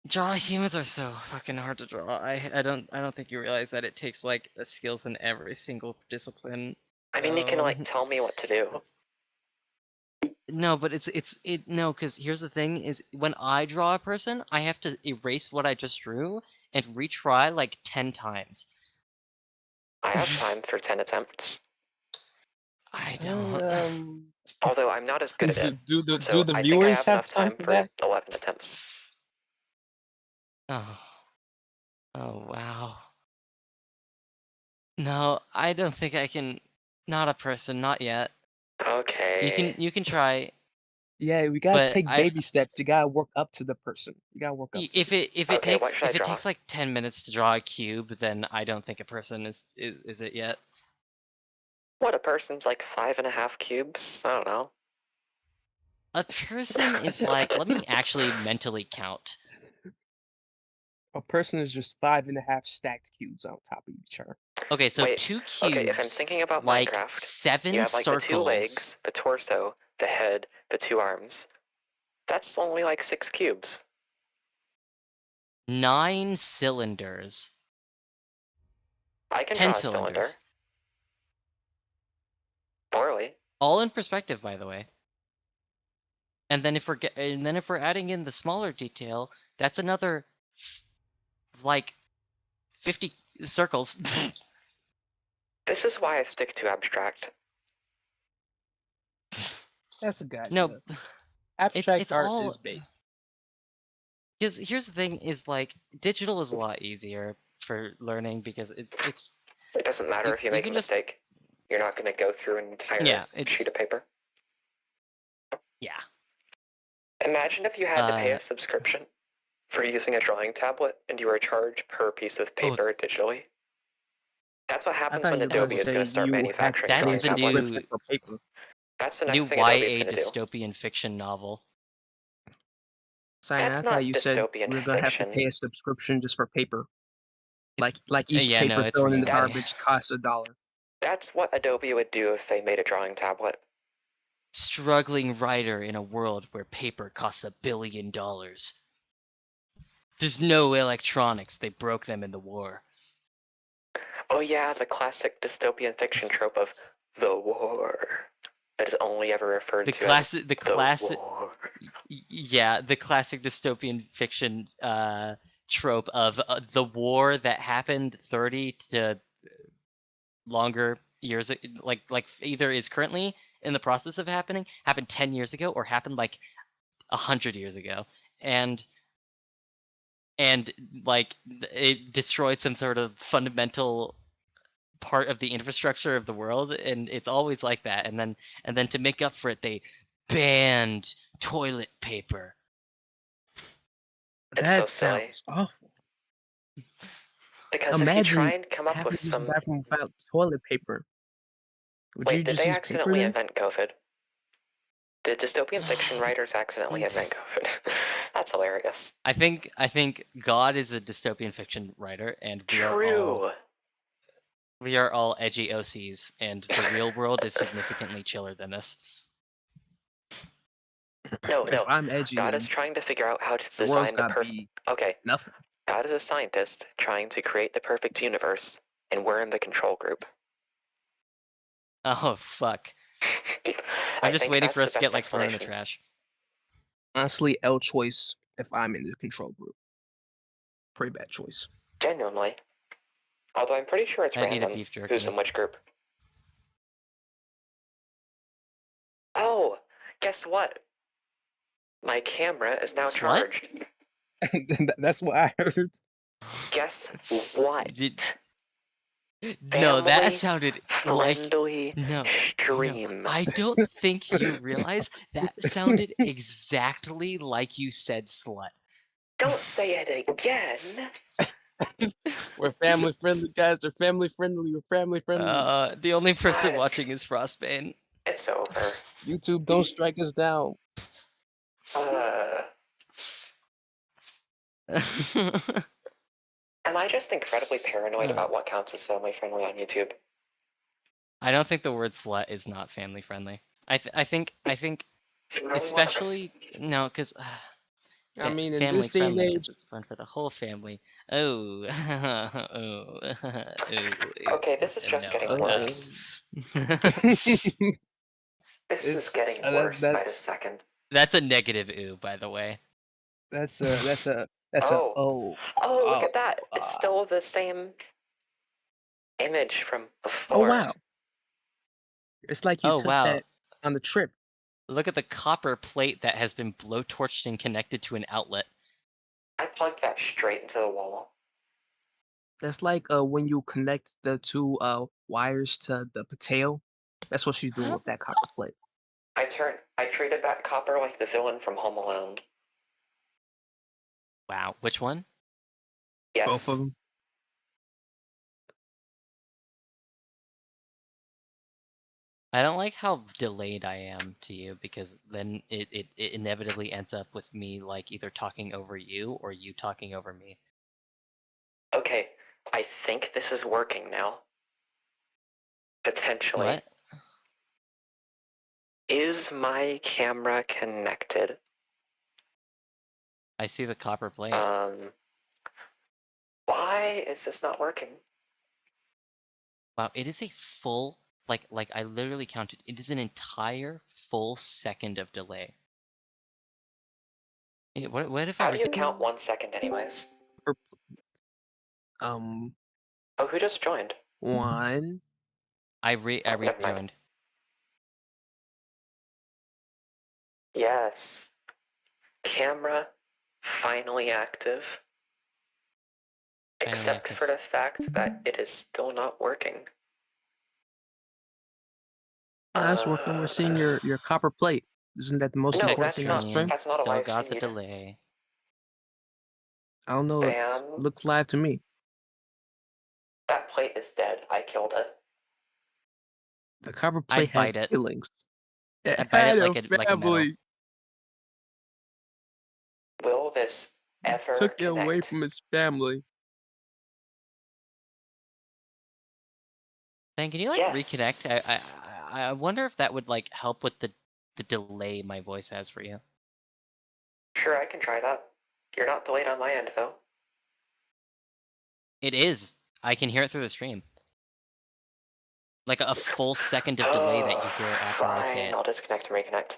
Draw humans are so fucking hard to draw. I don't think you realize that it takes like skills in every single discipline. I mean, you can like tell me what to do. No, but no, because here's the thing: is when I draw a person, I have to erase what I just drew and retry like 10 times. I have time for 10 attempts. I don't. Although I'm not as good at it. Do the So I think I viewers have have enough time time for for that? 11 attempts. Oh. Oh wow. No, I don't think I can. Not a person, not yet. Okay. You can try. Yeah, we gotta But take baby steps. You gotta work up to the person. You gotta work up to If it Okay, what should I draw? takes like 10 minutes to draw a cube, then I don't think a person is it yet. What, a person's like 5.5 cubes? I don't know. A person is like, let me actually mentally count. A person is just 5.5 stacked cubes on top of each other. Okay, so Wait, 2 cubes. Okay, if I'm thinking about like Minecraft, 7 you have like the circles. 2 legs, the torso, the head, the 2 arms. That's only like 6 cubes. 9 cylinders. I can 10 draw a cylinder. cylinders. Poorly. All in perspective, by the way. And then if we're adding in the smaller detail, that's another like 50 circles. This is why I stick to abstract. That's a good No, idea. Abstract it's art all is basic. because here's the thing: is like digital is a lot easier for learning because it's It doesn't matter you- if you you make a can just- mistake. You're not going to go through an entire sheet of paper. yeah. Imagine if you had to pay a subscription for using a drawing tablet and you were charged per piece of paper digitally. That's what happens when Adobe is going to start manufacturing drawing That's the tablets. new for paper. That's the new next thing Adobe is YA going to do. dystopian fiction novel. Cyan, That's I not thought you said dystopian we're gonna have to fiction. pay a subscription just for paper. Like each yeah, no, paper it's thrown in the reality. garbage costs $1. That's what Adobe would do if they made a drawing tablet. Struggling writer in a world where paper costs $1 billion. There's no electronics. They broke them in the war. Oh yeah, the classic dystopian fiction trope of the war that is only ever referred The to classic, as the classic, war. yeah, the classic dystopian fiction trope of the war that happened 30 to longer years, like either is currently in the process of happening, happened 10 years ago, or happened like 100 years ago, and like it destroyed some sort of fundamental part of the infrastructure of the world, and it's always like that. And then to make up for it, they banned toilet paper. That so silly. sounds awful. Because if you Imagine try and come up having with to use the some... bathroom without toilet paper. Would you Wait, did just they use paper accidentally then? invent COVID? Did dystopian fiction writers accidentally invent COVID? That's hilarious. I think God is a dystopian fiction writer, and we are all edgy OCs, and the real world is significantly chiller than this. No, If I'm edgy, God then is trying to figure out how to the world's design the gotta perfect... be Okay, nothing. God is a scientist trying to create the perfect universe, and we're in the control group. Oh fuck! I I'm just think waiting that's for us the to get best like thrown in the explanation. trash. Honestly, L choice if I'm in the control group. Pretty bad choice. Genuinely. Although I'm pretty sure it's I'd eat a random beef jerky. who's in which group. Oh, guess what? My camera is now Slut? charged. That's what I heard. Guess what? No, that Family sounded like friendly no. stream. I don't think you realize that sounded exactly like you said slut. Don't say it again. We're family friendly, guys. They're family friendly. We're family friendly. The only person Guys. watching is Frostbane. It's over. YouTube, don't strike us down. Am I just incredibly paranoid about what counts as family friendly on YouTube? I don't think the word slut is not family friendly. I think Really especially no, because I mean, in family this day and friendly age, is fun for the whole family. Oh, oh, Okay, this is just getting worse. This is getting worse by the second. That's a negative ooh, by the way. That's a Oh, look at that! It's still the same image from before. Oh wow! It's like you took that on the trip. Look at the copper plate that has been blowtorched and connected to an outlet. I plugged that straight into the wall. That's like when you connect the two wires to the potato. That's what she's doing with that copper plate. I treated that copper like the villain from Home Alone. Wow, which one? Yes. Both of them. I don't like how delayed I am to you, because then it inevitably ends up with me like either talking over you or you talking over me. Okay, I think this is working now. Potentially. What? Is my camera connected? I see the copper plate. Why is this not working? Wow, it is a full like I literally counted. It is an entire full second of delay. What if I How do you reconnect? count 1 second anyways? Um, Oh, who just joined? one. I Oh, never mind. rejoined. Yes. Camera finally active. Finally Except active. for the fact that it is still not working. That's working. We're seeing your copper plate. Isn't that the most No, important that's thing on not. stream? That's not a Still live got the feed. delay. I don't know. It Bam. looks live to me. That plate is dead. I killed it. The copper I'd plate bite had it. feelings. It I'd bite it had like a a metal. family. Will this ever Took it away connect? from his family. Dan, can you like reconnect? Yes. I wonder if that would like help with the delay my voice has for you. Sure, I can try that. You're not delayed on my end, though. It is. I can hear it through the stream. Like a full second of delay that you hear after I say Fine, it. I'll disconnect and reconnect.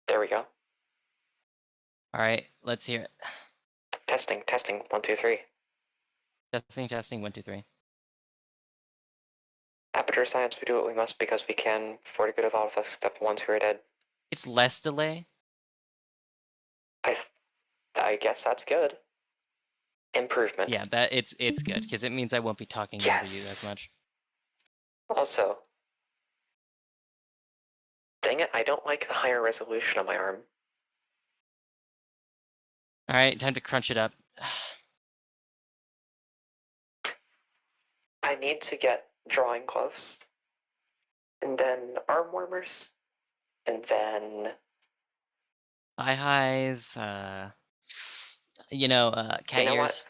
There we go. All right, let's hear it. Testing, testing. 1, 2, 3. Testing, testing. 1, 2, 3. Aperture science, we do what we must because we can, for the good of all of us except the ones who are dead. It's less delay. I guess that's good. Improvement. Yeah, that it's good because it means I won't be talking over you as Yes. much. Also, dang it, I don't like the higher resolution on my arm. All right, time to crunch it up. I need to get drawing gloves. And then arm warmers. And then Thigh highs. Cat you know ears. what?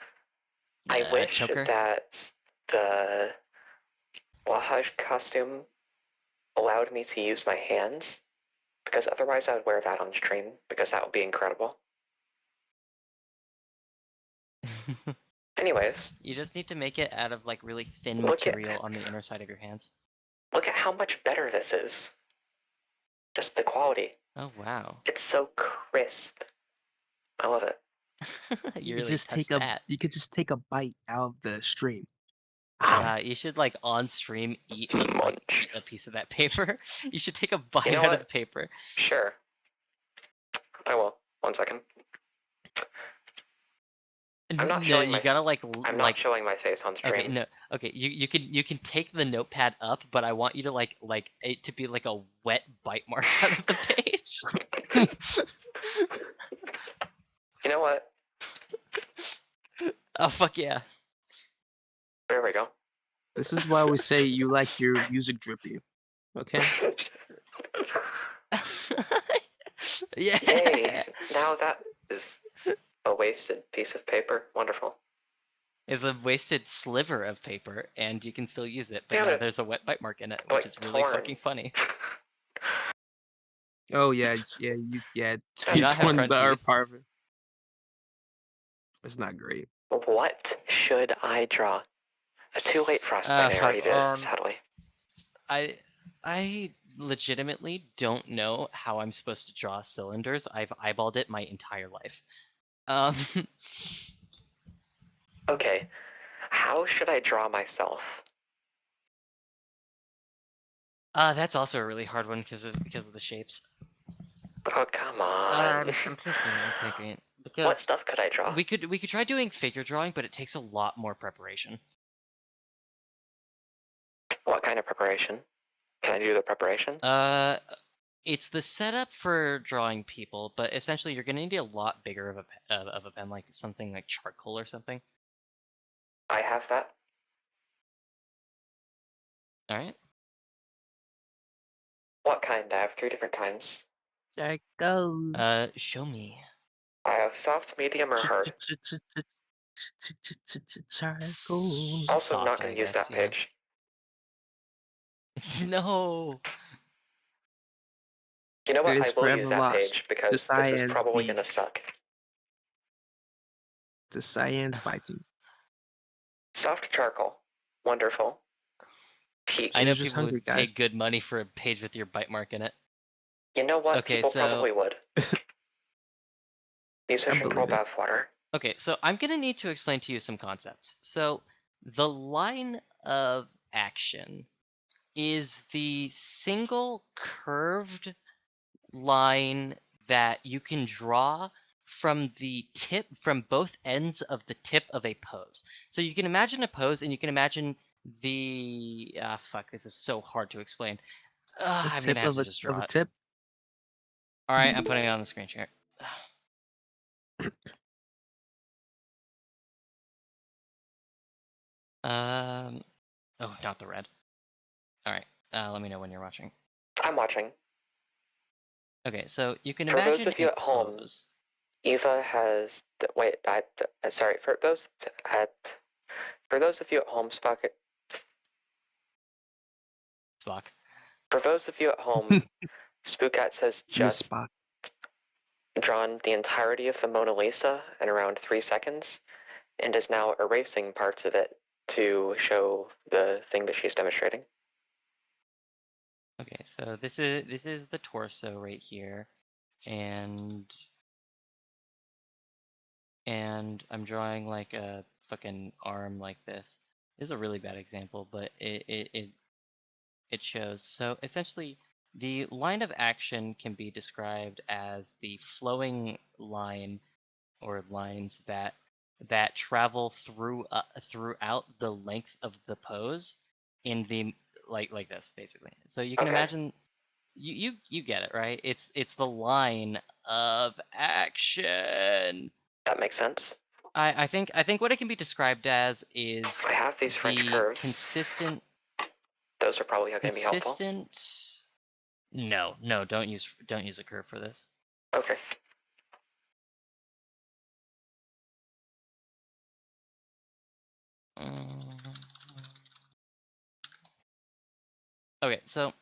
I wish choker. that the Wahaj costume allowed me to use my hands, because otherwise I would wear that on stream, because that would be incredible. Anyways, You just need to make it out of like really thin Look at- material on the inner side of your hands. look at how much better this is. Just the quality. Oh wow. It's so crisp. I love it. You could really just touched take that. you could just take a bite out of the stream. You should like on stream eat a piece of that paper. You should take a bite know out of what? the paper. Sure. I will. 1 second. I'm not No, showing you my- gotta like I'm not showing my face on stream. Okay, no. Okay, you can take the notepad up, but I want you to like it to be like a wet bite mark out of the page. You know what? Oh fuck yeah. There we go. This is why we say you like your music drippy. Okay? Yeah. Yay! Now that is a wasted piece of paper. Wonderful. It's a wasted sliver of paper, and you can still use it, but Yeah, now but- there's a wet bite mark in it, but which is really torn. fucking funny. Oh yeah. Do not have It's one front the other teeth. part of it. It's not great. What should I draw? Too late, Frostbite. I already did, sadly. I legitimately don't know how I'm supposed to draw cylinders. I've eyeballed it my entire life. Okay, how should I draw myself? That's also a really hard one because of the shapes. Oh, come on. I'm thinking What because stuff could I draw? we could try doing figure drawing, but it takes a lot more preparation. What kind of preparation? Can I do the preparation? It's the setup for drawing people, but essentially you're gonna need a lot bigger of a pen, like something like charcoal or something. I have that. All right. What kind? I have 3 different kinds. There it goes. Show me. I have soft, medium, or hard. Charcoal. Also, I'm not Soft, going I to use guess, that yeah. page. No. You know what? It is I will forever use that lost. page because Just this is IN's probably B. going to suck. The science biting. Soft charcoal. Wonderful. Peach. I know She's just people hungry, would pay guys. good money for a page with your bite mark in it. You know what? Okay, People so- probably would. Musician troll believe it. bathwater. Okay, so I'm gonna need to explain to you some concepts. So the line of action is the single curved line that you can draw from the tip, from both ends of the tip of a pose. So you can imagine a pose, and you can imagine the fuck. This is so hard to explain. The I'm tip gonna have of to a just of draw a it. tip. All right, I'm putting it on the screen share. Oh, not the red. All right. Let me know when you're watching. I'm watching. Okay, so you can For those imagine of you a at home, pose. Eva has. Wait, sorry. For those of you at home, Spock. For those of you at home, Spookat has Miss just Spock. drawn the entirety of the Mona Lisa in around 3 seconds, and is now erasing parts of it to show the thing that she's demonstrating. Okay, so this is the torso right here, and I'm drawing like a fucking arm like this. This is a really bad example, but it shows. So essentially, the line of action can be described as the flowing line or lines that travel throughout the length of the pose in the like this basically. So you can Okay. imagine you get it, right? It's the line of action. That makes sense. I think what it can be described as is I have these French the curves. consistent Those are probably going to be helpful. No, don't use a curve for this. Okay. Okay, so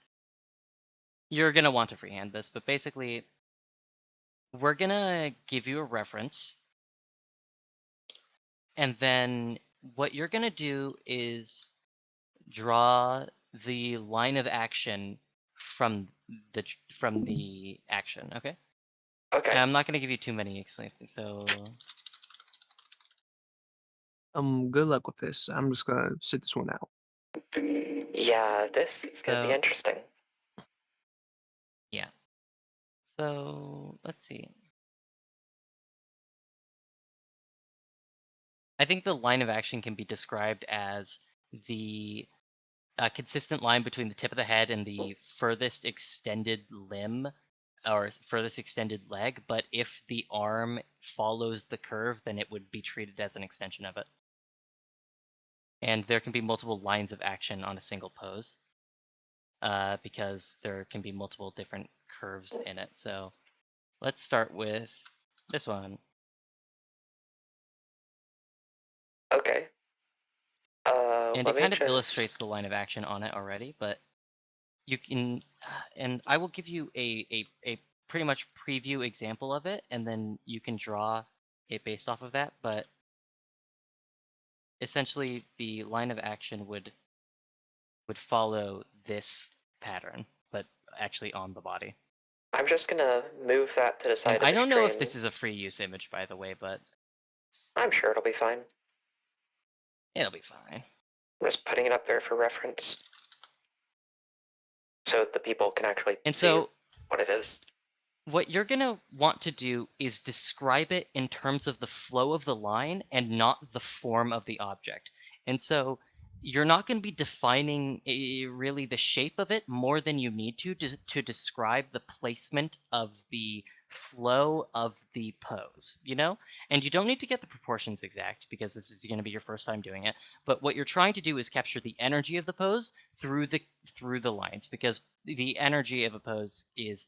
you're gonna want to freehand this, but basically, we're gonna give you a reference, and then what you're gonna do is draw the line of action from the action. Okay. Okay. And I'm not gonna give you too many explanations. So Good luck with this. I'm just gonna sit this one out. Yeah, this is going to be So- interesting. yeah. So let's see. I think the line of action can be described as the consistent line between the tip of the head and the furthest extended limb or furthest extended leg, but if the arm follows the curve, then it would be treated as an extension of it. And there can be multiple lines of action on a single pose because there can be multiple different curves in it. So let's start with this one. Okay. And it kind of illustrates the line of action on it already, but you can, and I will give you a pretty much preview example of it, and then you can draw it based off of that. But essentially, the line of action would follow this pattern, but actually on the body. I'm just going to move that to the side And of the I don't know if stream. this is a free use image, by the way, but I'm sure it'll be fine. it'll be fine. I'm just putting it up there for reference. So the people can actually And see so what it is. what you're going to want to do is describe it in terms of the flow of the line and not the form of the object. And so you're not going to be defining really the shape of it more than you need to describe the placement of the flow of the pose, you know? And you don't need to get the proportions exact because this is going to be your first time doing it. But what you're trying to do is capture the energy of the pose through the lines, because the energy of a pose is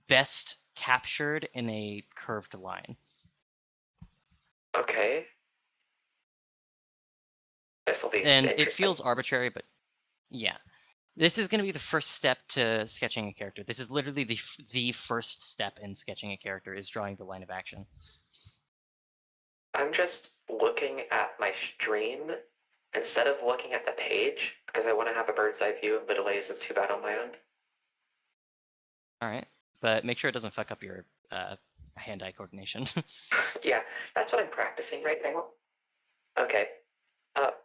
best captured in a curved line. Okay. This will be And interesting. it feels arbitrary, but yeah. This is going to be the first step to sketching a character. This is literally the first step in sketching a character is drawing the line of action. I'm just looking at my stream instead of looking at the page because I want to have a bird's eye view of the delays of too bad on my end. All right, but make sure it doesn't fuck up your hand-eye coordination. Yeah, that's what I'm practicing right now. Okay. Up.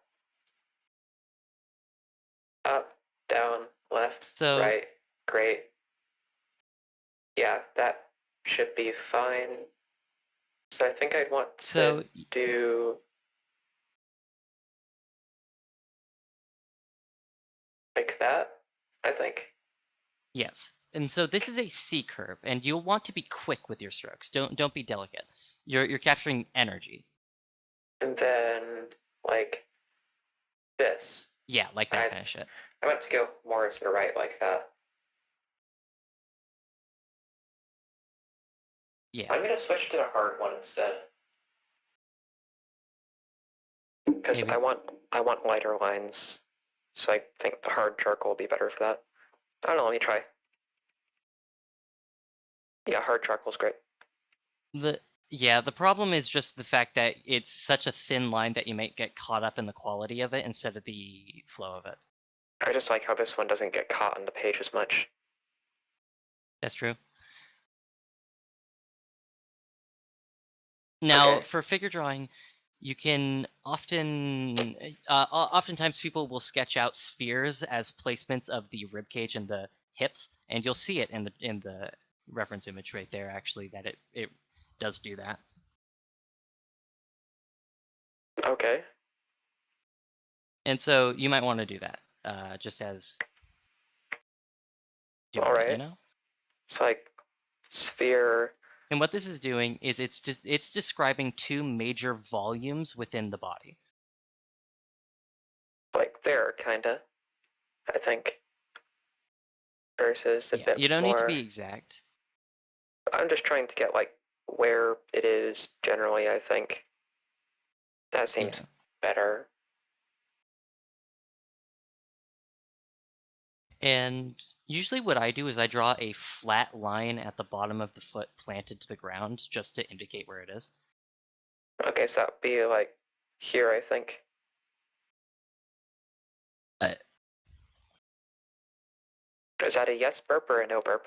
Up, down, left, So- right. Great. Yeah, that should be fine. So I think I'd want to So do like that, I think. yes, and so this is a C curve, and you'll want to be quick with your strokes. Don't be delicate. You're capturing energy. And then like this. Yeah, like that kind of shit. I want to go more to the right like that. Yeah. I'm gonna switch to the hard one instead. Because Maybe. I want lighter lines. So I think the hard charcoal will be better for that. I don't know, let me try. Yeah, hard charcoal's great. The problem is just the fact that it's such a thin line that you might get caught up in the quality of it instead of the flow of it. I just like how this one doesn't get caught on the page as much. That's true. Now, Okay. for figure drawing, you can oftentimes people will sketch out spheres as placements of the rib cage and the hips, and you'll see it in the reference image right there. Actually, that it does do that. Okay. And so you might want to do that, just as doing All it, right. you know. It's like sphere. And what this is doing is it's describing two major volumes within the body. Like there, kinda. I think. Versus a Yeah, bit you don't more. need to be exact. I'm just trying to get like where it is generally, I think. That seems Yeah. better. And usually what I do is I draw a flat line at the bottom of the foot planted to the ground just to indicate where it is. Okay, so that would be like here, I think. Is that a yes burp or a no burp?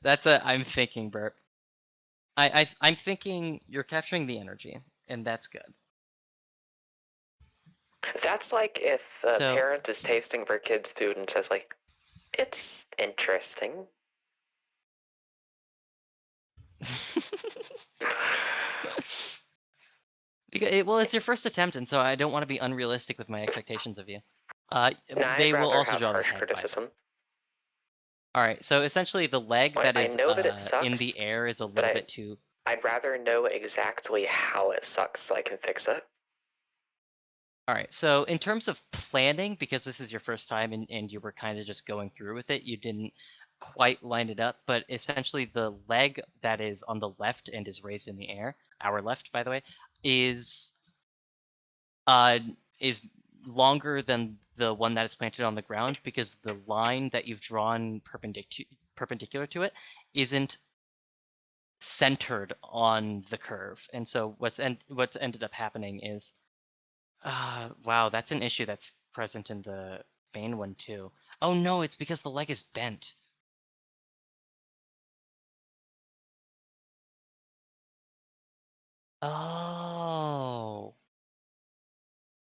That's a I'm thinking burp. I'm thinking you're capturing the energy, and that's good. That's like if a So- parent is tasting their kid's food and says like, it's interesting. Well, it's your first attempt, and so I don't want to be unrealistic with my expectations of you. Nah, They I'd will rather also have draw the harsh head. By the way. criticism. All right, so essentially the leg Like, that I is know that it in sucks, the air is a little I- bit too. I'd rather know exactly how it sucks so I can fix it. All right, so in terms of planning, because this is your first time and you were kind of just going through with it, you didn't quite line it up, but essentially the leg that is on the left and is raised in the air, our left, by the way, is longer than the one that is planted on the ground because the line that you've drawn perpendicular to it isn't centered on the curve. And so what's ended up happening is wow, that's an issue that's present in the Bane one too. Oh no, it's because the leg is bent. Oh.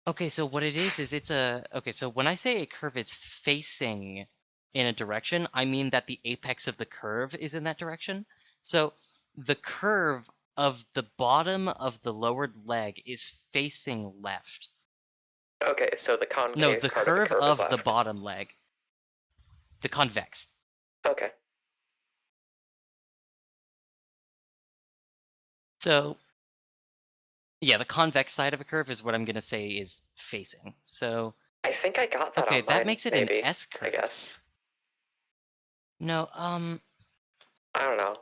Okay, so what it is it's a okay, so when I say a curve is facing in a direction, I mean that the apex of the curve is in that direction. So the curve of the bottom of the lowered leg is facing left. Okay, so the concave No, the part curve of the of the bottom leg. The convex. Okay. So yeah, the convex side of a curve is what I'm gonna say is facing. So I think I got that okay, on that mine, makes it maybe, an S curve. I guess. No, I don't know.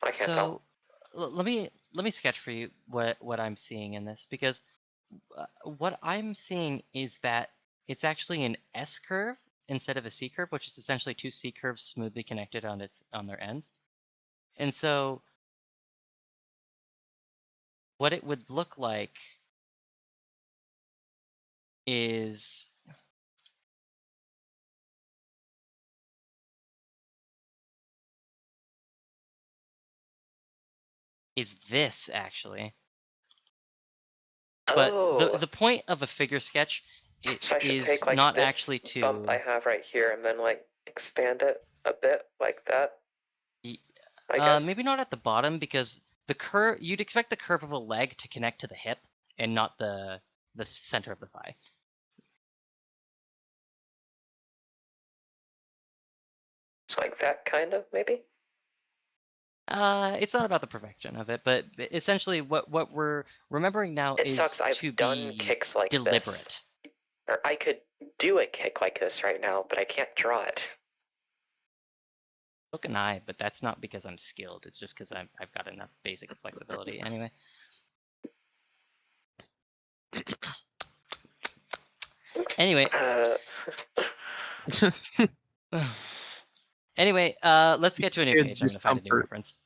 I can't tell. so let me sketch for you what I'm seeing in this because what I'm seeing is that it's actually an S curve instead of a C curve, which is essentially two C curves smoothly connected on their ends. And so what it would look like is this actually. But Oh, the point of a figure sketch so I should is take like not this actually bump I to have right here and then like expand it a bit like that, I guess. maybe not at the bottom because the curve you'd expect the curve of a leg to connect to the hip and not the center of the thigh. So like that kind of maybe. It's not about the perfection of it, but essentially what we're remembering now It is sucks. I've to done be kicks like this, deliberate. or I could do a kick like this right now, but I can't draw it. So can I, but that's not because I'm skilled. It's just because I've got enough basic flexibility. Anyway. Anyway. Anyway, let's get to a new Sheer page. I'm gonna find a new discomfort. reference.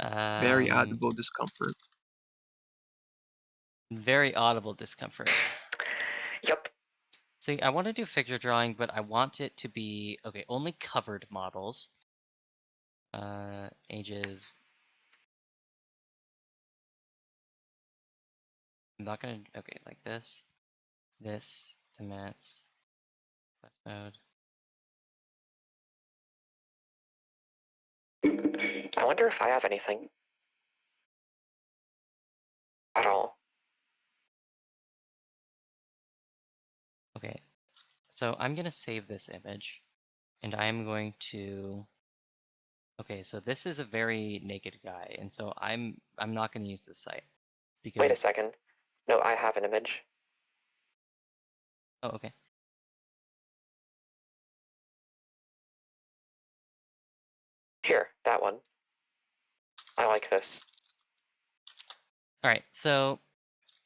Very audible discomfort. Very audible discomfort. Yep. So I want to do figure drawing, but I want it to be okay. Only covered models. Ages. I'm not gonna. Okay, like this. This to minutes. Class mode. I wonder if I have anything at all. Okay, so I'm gonna save this image, and I am going to. Okay, so this is a very naked guy, and so I'm not gonna use this site because. Wait a second. No, I have an image. Oh, okay. Here, that one. I like this. All right, so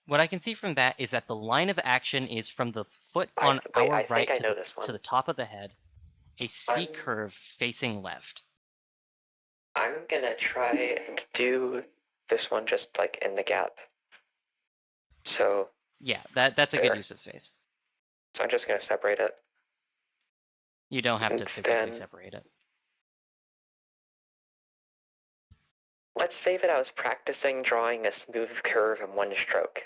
what I can see from that is that the line of action is from the foot on Wait, our I think right I to know this to one. the top of the head, a C I'm- curve facing left. I'm gonna try and do this one just like in the gap. So Yeah, that's a there. good use of space. So I'm just gonna separate it. You don't have to And physically then separate it. let's say that I was practicing drawing a smooth curve in one stroke.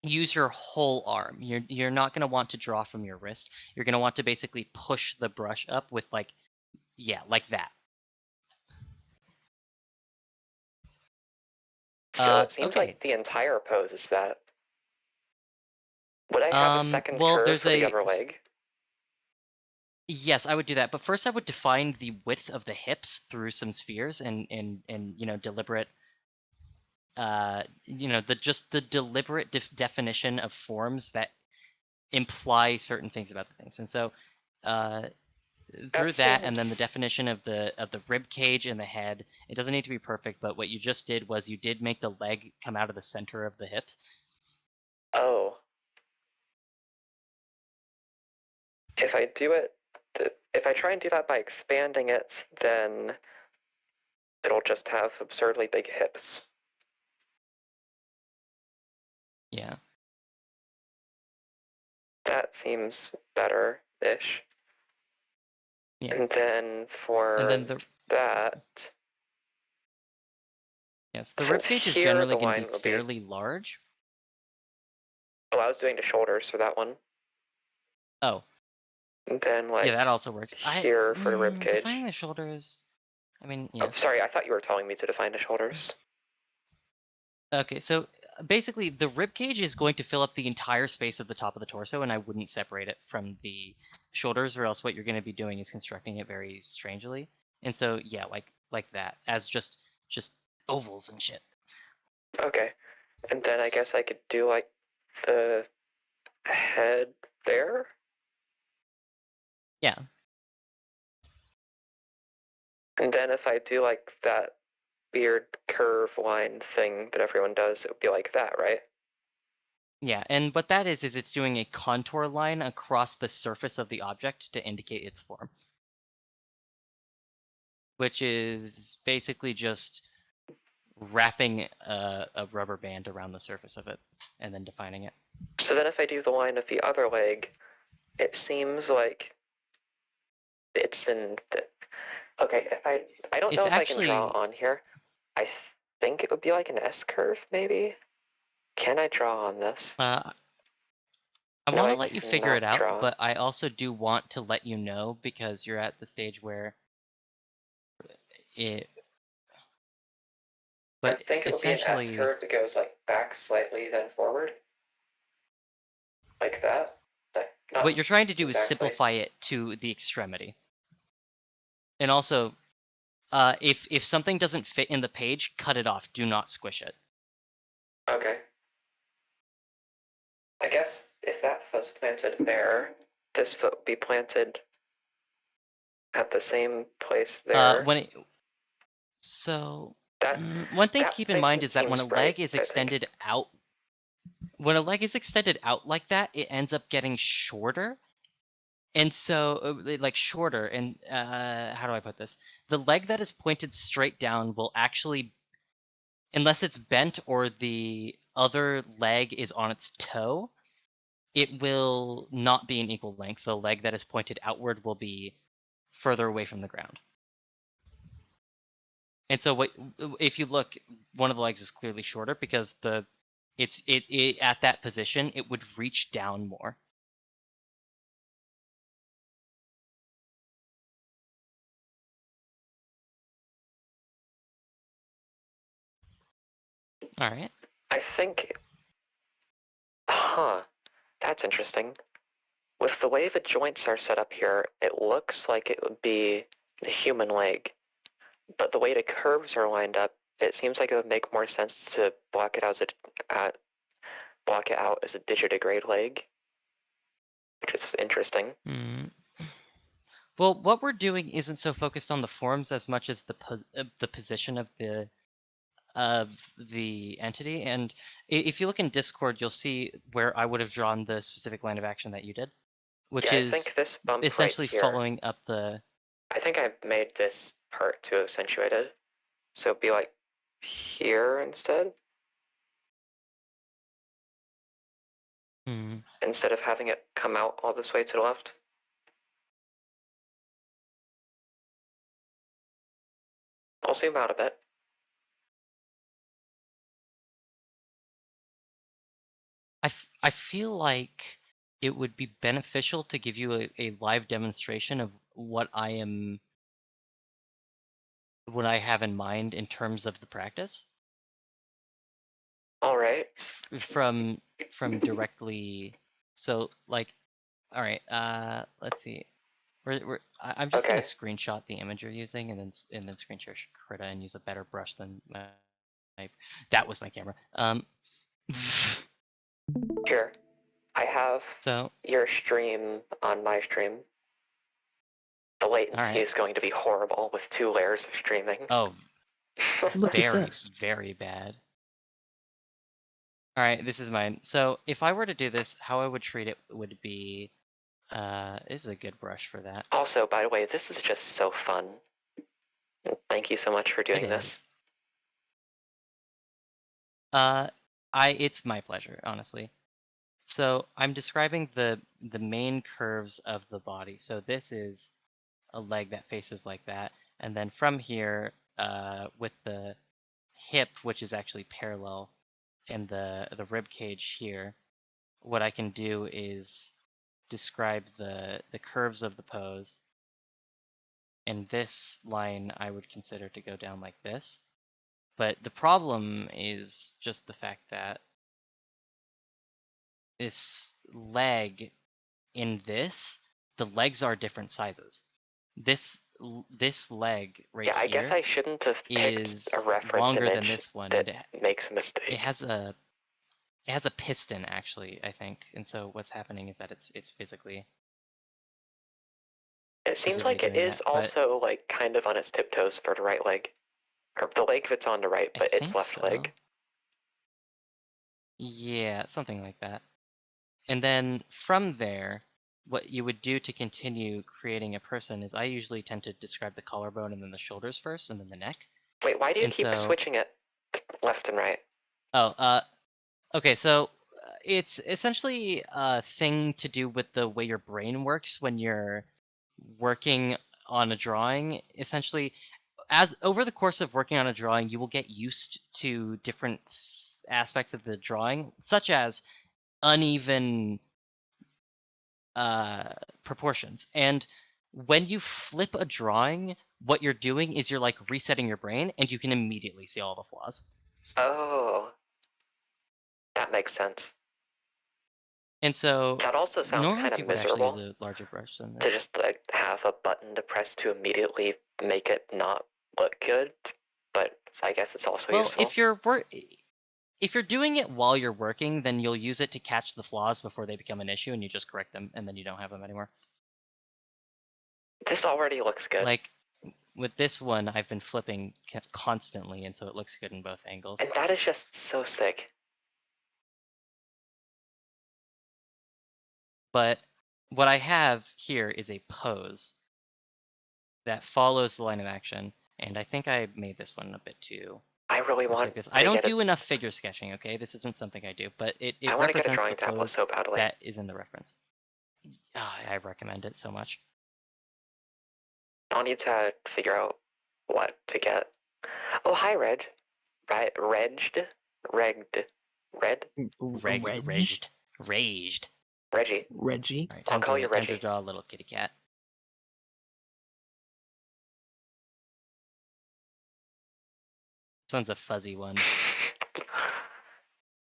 Use your whole arm. You're not gonna want to draw from your wrist. You're gonna want to basically push the brush up with like, yeah, like that. So it seems Okay. like the entire pose is that. Would I have a second Well, curve there's for the other leg? Yes, I would do that, but first I would define the width of the hips through some spheres and deliberate the deliberate definition of forms that imply certain things about the things. And so through that and then the seems- definition of the rib cage and the head, it doesn't need to be perfect, but what you just did was you did make the leg come out of the center of the hips. Oh. If I do it, if I try and do that by expanding it, then it'll just have absurdly big hips. Yeah. That seems better-ish. Yeah. And then for And then that... Yes, the since rib cage is here generally the going to line be will fairly large. Oh, I was doing the shoulders for that one. Oh. And then like Yeah, that also works. here for the rib cage. Defining the shoulders. I mean, yeah. Oh, sorry, I thought you were telling me to define the shoulders. Okay, so basically the rib cage is going to fill up the entire space of the top of the torso, and I wouldn't separate it from the shoulders, or else what you're going to be doing is constructing it very strangely. And so, yeah, like that, as just ovals and shit. Okay. And then I guess I could do like the head there? Yeah. And then if I do like that weird curve line thing that everyone does, it would be like that, right? Yeah, and what that is it's doing a contour line across the surface of the object to indicate its form. which is basically just wrapping a rubber band around the surface of it and then defining it. So then if I do the line of the other leg, it seems like it's in the... Okay, if I don't know It's if I can draw actually on here. I think it would be like an S curve, maybe? Can I draw on this? I No, want I to let you figure it cannot out, draw. but I also do want to let you know because you're at the stage where it. I But think it would be an S essentially, curve that goes like back slightly, then forward. Like that. what Not you're trying to do is exactly. simplify it to the extremity. And also, if something doesn't fit in the page, cut it off. Do not squish it. Okay. I guess if that foot's planted there, this foot would be planted at the same place there. That One thing to that keep in mind placement is that when a seems leg right, is I think. extended out, when a leg is extended out like that, it ends up getting shorter. And so, like shorter, and how do I put this? The leg that is pointed straight down will actually, unless it's bent or the other leg is on its toe, it will not be an equal length. The leg that is pointed outward will be further away from the ground. And so, if you look, one of the legs is clearly shorter because it at that position it would reach down more. All right. I think. Huh. That's interesting. With the way the joints are set up here, it looks like it would be the human leg. But the way the curves are lined up, it seems like it would make more sense to block it out as a digitigrade leg, which is interesting. Well, what we're doing isn't so focused on the forms as much as the position of the entity. And if you look in Discord, you'll see where I would have drawn the specific line of action that you did, which Yeah, I is think this bump essentially right here, following up the. I think I made this part too accentuated. So it'd be like here instead. Instead of having it come out all this way to the left. I'll zoom out a bit. I feel like it would be beneficial to give you a live demonstration of what I have in mind in terms of the practice. All right. From directly, so like, all right. Let's see. I'm just gonna Okay. screenshot the image you're using and then screen share Krita and use a better brush than that was my camera. Here, I have So your stream on my stream. The latency is going to be horrible with 2 layers of streaming. Oh, Look at very, this. very bad. All right, this is mine. So if I were to do this, how I would treat it would be, this is a good brush for that. Also, by the way, this is just so fun. Thank you so much for doing this. It's my pleasure, honestly. So I'm describing the main curves of the body. So this is a leg that faces like that, and then from here, with the hip, which is actually parallel, and the rib cage here, what I can do is describe the curves of the pose. And this line I would consider to go down like this. But the problem is just the fact that this leg in this, the legs are different sizes. This leg right Yeah, I here guess I shouldn't have picked is a reference longer than image this one, that and makes a mistake. it has a piston actually, I think. And so what's happening is that it's physically. It seems like it doing is that, but also like kind of on its tiptoes for the right leg. Or the leg that's on the right, I but its think left so. leg. Yeah, something like that. And then from there, what you would do to continue creating a person is I usually tend to describe the collarbone and then the shoulders first and then the neck. Wait, why do you And keep so, switching it left and right? okay, so it's essentially a thing to do with the way your brain works when you're working on a drawing. Essentially, as over the course of working on a drawing, you will get used to different aspects of the drawing, such as uneven proportions. And when you flip a drawing, what you're doing is you're like resetting your brain, and you can immediately see all the flaws. Oh, that makes sense. And so That also sounds normally kind of people would actually use miserable a larger brush than to this. just like have a button to press to immediately make it not look good. But I guess it's also Well, useful. if you're doing it while you're working, then you'll use it to catch the flaws before they become an issue, and you just correct them, and then you don't have them anymore. This already looks good. Like with this one, I've been flipping constantly, and so it looks good in both angles. And that is just so sick. But what I have here is a pose that follows the line of action, and I think I made this one a bit too I really much want like this. to I don't get do enough figure sketching, okay? This isn't something I do, but it I want to get a represents drawing the tablet pose so badly. that is in the reference. I recommend it so much. I'll need to figure out what to get. Oh, hi, Reg. Right, Regged? Regged. Red? Raged. Reggie. Reggie. All right, I'll call you time to Reggie. draw a little kitty cat. This one's a fuzzy one.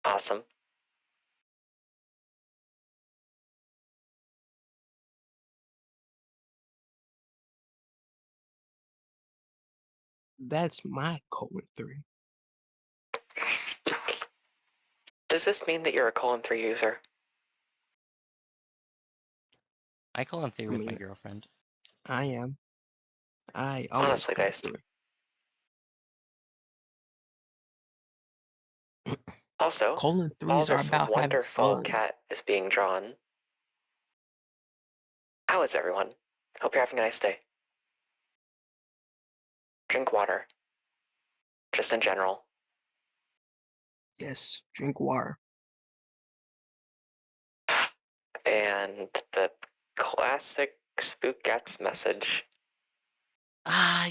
Awesome. That's my colon 3. Does this mean that you're a colon 3 user? I call him three I with my mean, girlfriend. I am. I always Honestly colon based. 3. Also, Colon while 3s are this about having wonderful fun. cat is being drawn, how is everyone? Hope you're having a nice day. Drink water. Just in general. Yes, drink water. And the classic Spook Gets message.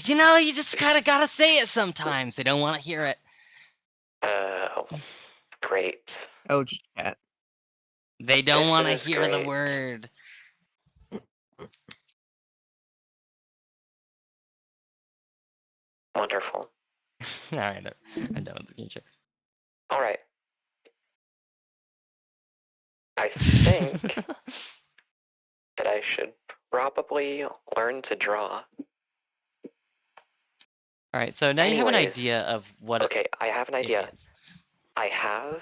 You just kind of gotta say it sometimes. They don't want to hear it. Great. Oh, chat. They don't want to This is hear the great. word. Wonderful. All right, I'm done with the screen share. All right. I think that I should probably learn to draw. All right, so now you have an Anyways, idea of what Okay, I have an idea. it is. I have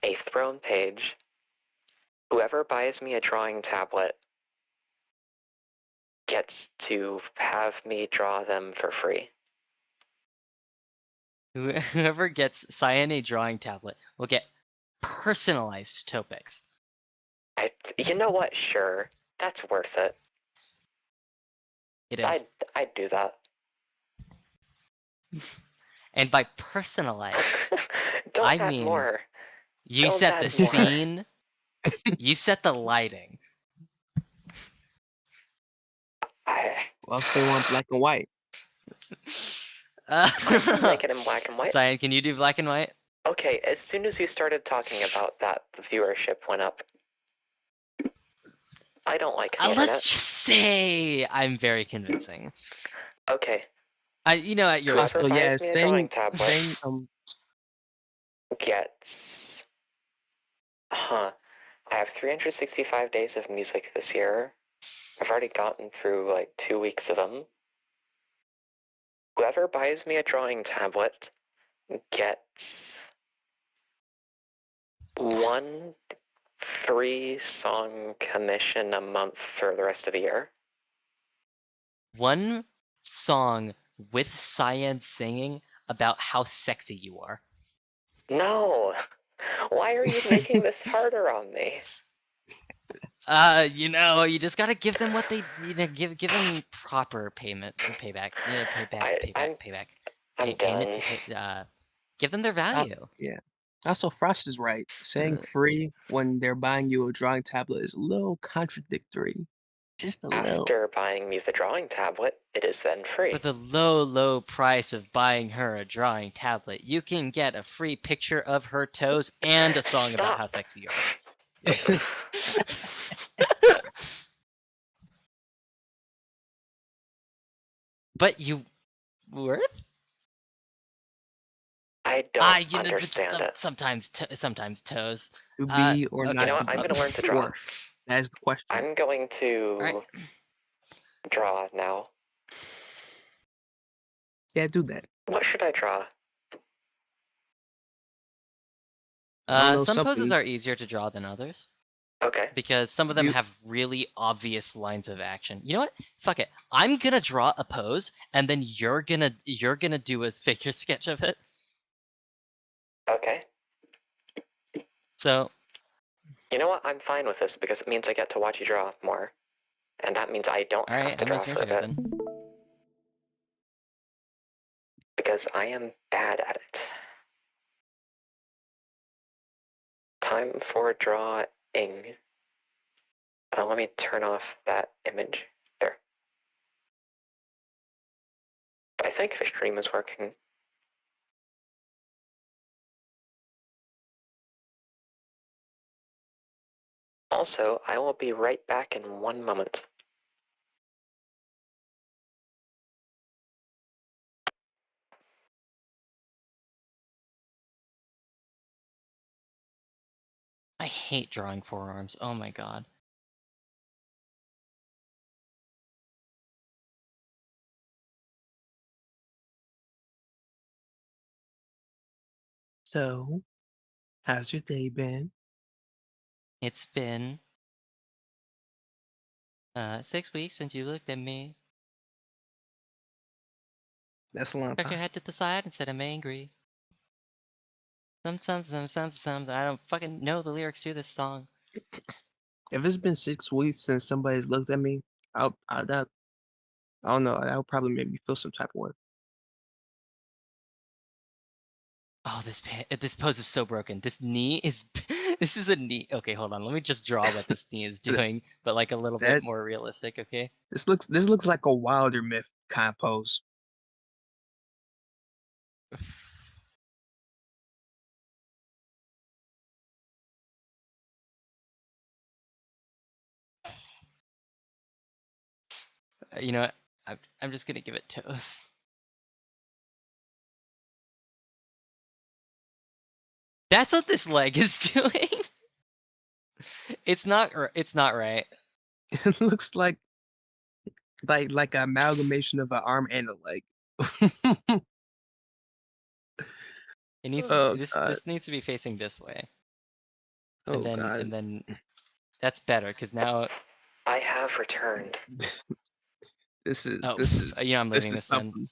a throne page. Whoever buys me a drawing tablet gets to have me draw them for free. Whoever gets Cyan a drawing tablet will get personalized Topics. You know what? Sure, that's worth it. It is. I'd do that. And by personalized, Don't I add mean more. you Don't set the add more. scene, you set the lighting. Well, if they want black and white. I can make it in black and white. Cyan, can you do black and white? Okay, as soon as you started talking about that, the viewership went up. I don't like the internet. Let's just say I'm very convincing. Okay. At your Whoever expense. Yeah, buys me a drawing saying tablet gets... I have 365 days of music this year. I've already gotten through like 2 weeks of them. Whoever buys me a drawing tablet gets 1 3-song commission a month for the rest of the year. 1 song with Cyan singing about how sexy you are. No! Why are you making this harder on me? You just gotta give them what they, give them proper payback, payback. I'm done. Give them their value. Yeah. Also, Frost is right. Saying free when they're buying you a drawing tablet is a little contradictory. Just a little. After buying me the drawing tablet, it is then free. For the low price of buying her a drawing tablet, you can get a free picture of her toes and a song about how Stop. sexy you are. But you worth? I don't understand it. Sometimes toes. To be or okay, not You know to what? I'm be. gonna learn to draw. Worth. That is the question. I'm going to Alright. draw now. Yeah, do that. What should I draw? know, Some poses something. are easier to draw than others Okay. because some of them You- have really obvious lines of action. You know what? Fuck it. I'm gonna draw a pose, and then you're gonna do a figure sketch of it. Okay. So You know what? I'm fine with this because it means I get to watch you draw more. And that means I don't have alright, to I'm gonna draw screen for a share bit. then. Because I am bad at it. Time for drawing. Let me turn off that image. There. I think the stream is working. Also, I will be right back in 1 moment. I hate drawing forearms. Oh my god. So, how's your day been? It's been 6 weeks since you looked at me. That's a long Tuck your time. head to the side and said I'm angry. Some. I don't fucking know the lyrics to this song. If it's been 6 weeks since somebody's looked at me, I don't know. That would probably make me feel some type of way. Oh, this pose is so broken. This knee is this is a knee. Okay, hold on. Let me just draw what this knee is doing, but like a little bit That more realistic. Okay. this looks like a Wilder myth kind of pose. You know what? I'm just gonna give it toes. That's what this leg is doing. It's not right. It looks like an amalgamation of an arm and a leg. It needs Oh this god. this needs to be facing this way. Oh god. And then that's better because now I have returned. This is I'm this leaving is this then. something.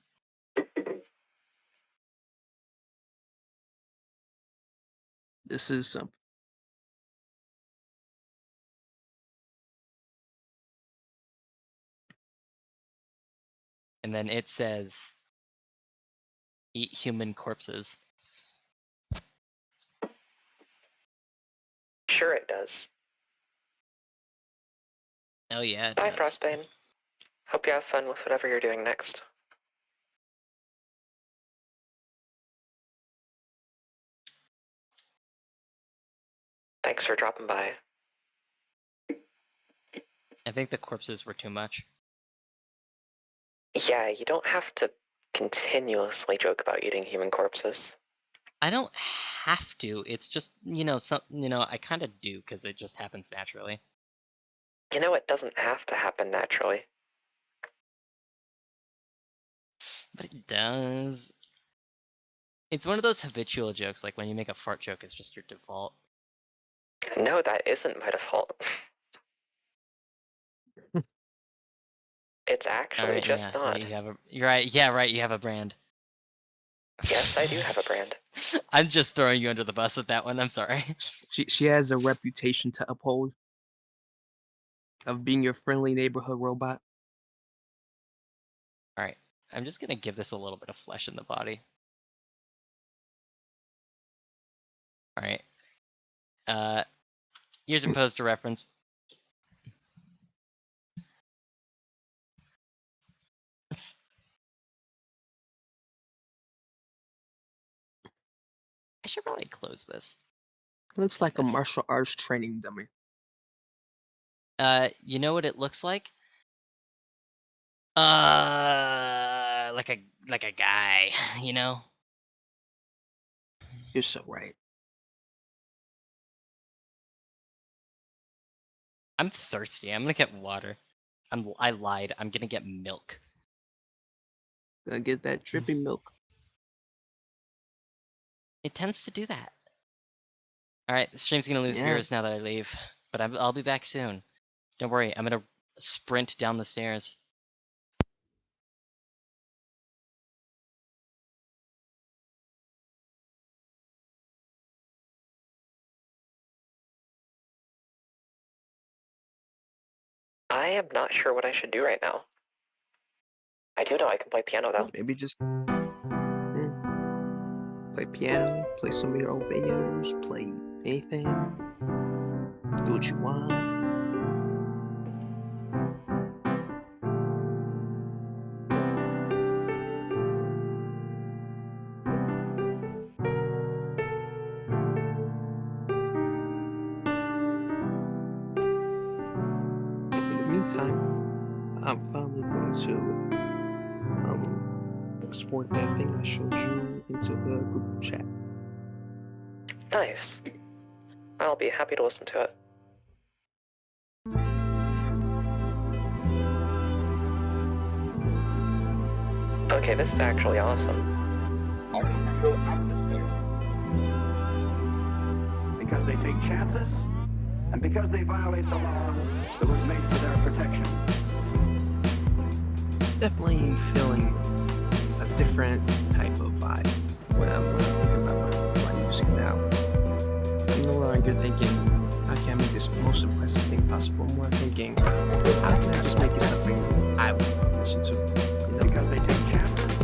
This is something. And then it says eat human corpses. Sure it does. Oh yeah, it Bye, does. Frostbane. Hope you have fun with whatever you're doing next. Thanks for dropping by. I think the corpses were too much. Yeah, you don't have to continuously joke about eating human corpses. I don't have to. It's just, I kind of do because it just happens naturally. You know, it doesn't have to happen naturally. But it does. It's one of those habitual jokes, like when you make a fart joke, it's just your default. No, that isn't my default. It's actually just not. You're right. Yeah, right. You have a brand. Yes, I do have a brand. I'm just throwing you under the bus with that one. I'm sorry. She has a reputation to uphold. of being your friendly neighborhood robot. All right, I'm just gonna give this a little bit of flesh in the body. All right. Here's a poster reference. I should probably close this. Looks like a That's- martial arts training dummy. You know what it looks like? Like a guy, you know? You're so right. I'm thirsty. I'm gonna get water. I lied. I'm gonna get milk. Gonna get that drippy milk. It tends to do that. All right, the stream's gonna lose Yeah. viewers now that I leave, but I'll be back soon. Don't worry. I'm gonna sprint down the stairs. I am not sure what I should do right now. I do know I can play piano though. Maybe just play piano, play some of your old videos, play anything. Do what you want. In the meantime, I'm finally going to export that thing I showed you into the group chat. Nice. I'll be happy to listen to it. Okay, this is actually awesome. Because they take chances, and because they violate the law that was made for their protection. Definitely feeling a different type of vibe when I'm thinking about my music now. I'm no longer thinking, how can I make this most impressive thing possible? I'm more thinking, how can I just make it something I would listen to? You know? Because they take chances,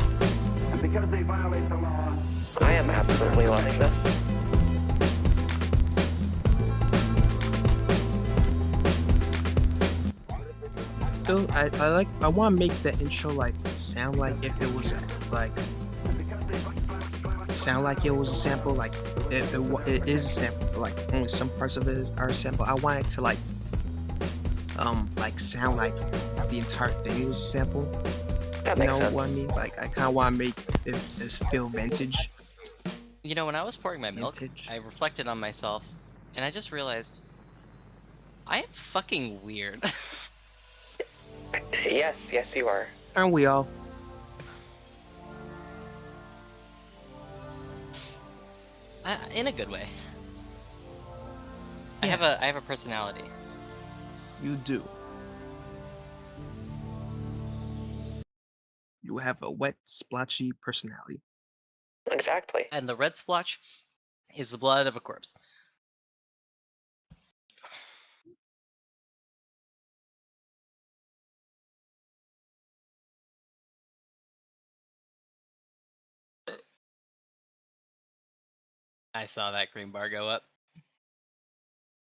and because they violate the law. I am absolutely loving this. Still, I want to make the intro like sound like if it was like sound like it was a sample, like it is a sample, but like only some parts of it are a sample. I want it to like sound like the entire thing was a sample. That You makes know sense. what I mean? Like I kind of want to make it feel vintage. You know, when I was pouring my milk, Vintage. I reflected on myself, and I just realized I am fucking weird. Yes, you are. Aren't we all? In a good way. Yeah. I have a personality. You do. You have a wet, splotchy personality. Exactly. And the red splotch is the blood of a corpse. I saw that green bar go up.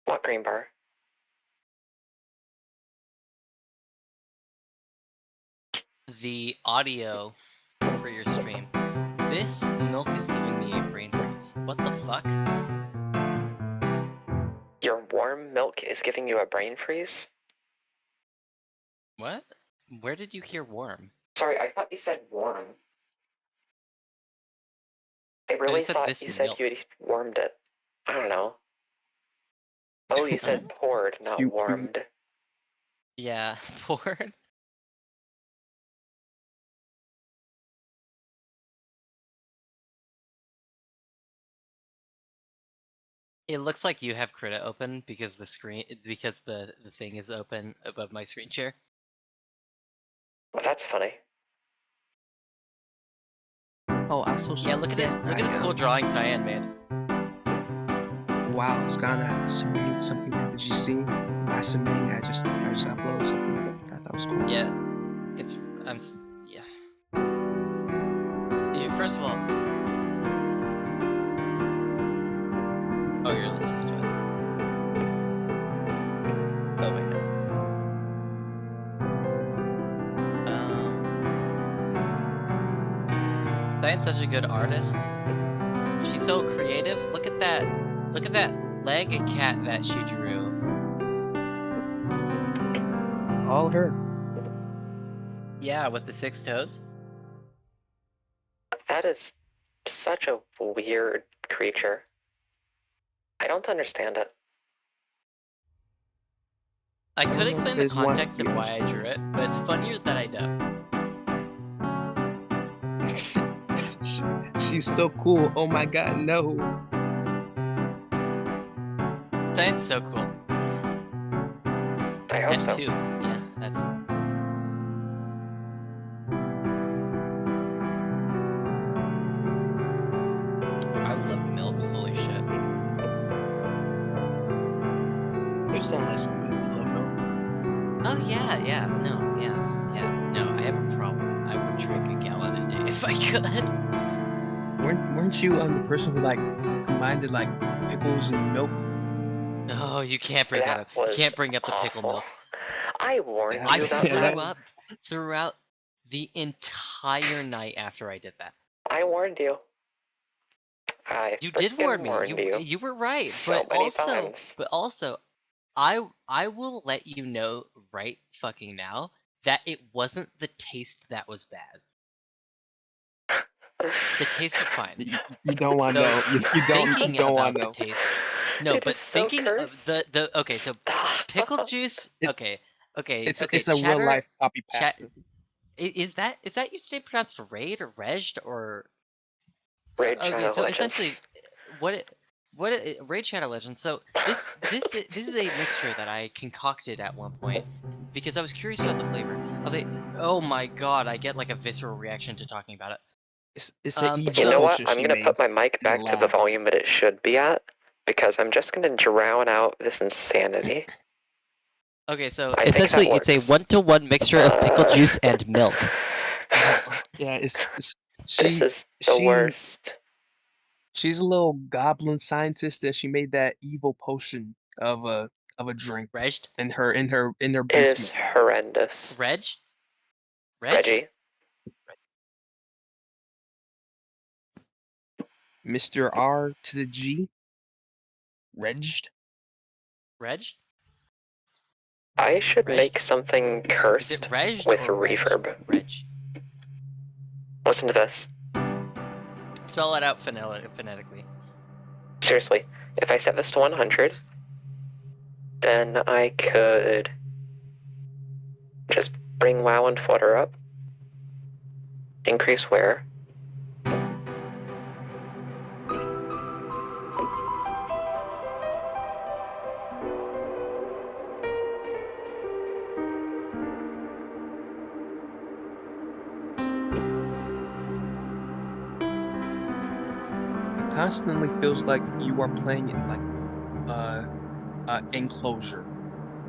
What green bar? The audio for your stream. This milk is giving me a brain freeze. What the fuck? Your warm milk is giving you a brain freeze? What? Where did you hear worm? Sorry, I thought you said warm. I you really said thought this you said milk. you had warmed it. I don't know. Oh, you said poured, not You- warmed. Yeah, poured. It looks like you have Krita open because the thing is open above my screen share. Well, that's funny. Oh, also Yeah, look at this cool drawing Cyan made. while it's gonna submit something to the GC. By submitting, I just upload something. That was cool. Yeah, yeah. First of all, oh, you're listening to it. Oh wait, no. Diane's such a good artist. She's so creative. Look at that. Look at that leg cat that she drew. All her. Yeah, with the 6 toes. That is such a weird creature. I don't understand it. I could explain the There's one context of why I drew it, but it's funnier that I don't. She's so cool. Oh my god, no. Diane's so cool. I hope And so. 2. Yeah, that's... I love milk, holy shit. You sound like somebody who love milk. Oh yeah, no, I have a problem. I would drink a gallon a day if I could. Weren't you the person who like combined it like pickles and milk? No, you can't bring that up. You was can't bring up the pickle awful. milk. I warned Yeah, I you about threw that. up throughout the entire night after I did that. I warned you. You did freaking warn me. warned You were right, so but many also, times. I will let you know right fucking now that it wasn't the taste that was bad. The taste was fine. You don't want to So, know. You don't Thinking want about to the know. taste. No, It but is so thinking of cursed. the okay, so Stop. pickle juice. It- Okay. It's okay, a real Chatter- life copy Chat- pasta. Is that used pronounced raid or reged or? Raid Okay, Shadow so Legends. essentially, Raid Shadow Legends. So this is a mixture that I concocted at one point because I was curious about the flavor of it. Oh my god, I get like a visceral reaction to talking about it. It's an evil So- You know what? potion I'm she gonna made put my mic in the back to the lab. volume that it should be at because I'm just gonna drown out this insanity. Okay, so I think that essentially it's a works. 1-to-1 mixture of pickle juice and milk. Yeah, This she is the worst. she's a little goblin scientist that she made that evil potion of a drink Reged? in her It basement. is horrendous. Reg? Reggie, Mr. R to the G. Reged. Reg? I should Reg? make something Is cursed it Reg with or Reg? reverb. Reg. Listen to this. Spell it out phonetically. Seriously, if I set this to 100, then I could just bring WoW and Flutter up, increase wear, It constantly feels like you are playing in like enclosure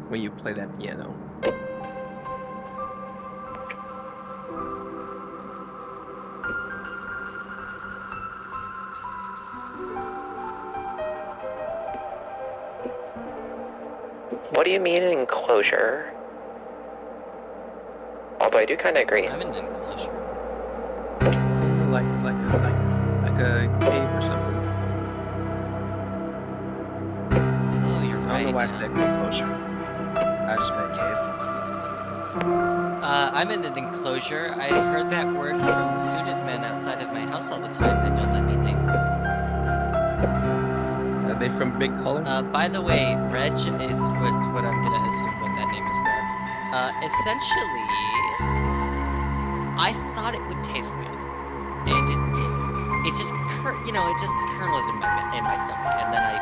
when you play that piano. What do you mean enclosure? Although I do kind of agree. I'm in an enclosure. Like a cave or something. Oh, you're I right. don't know why I said enclosure. I just meant cave. I'm in an enclosure. I heard that word from the suited men outside of my house all the time. They don't let me leave. Are they from Big Color? By the way, Reg is what I'm gonna assume what that name is pronounced. Essentially, I thought it would taste good, and it did. It just it just curdled in my stomach, and then I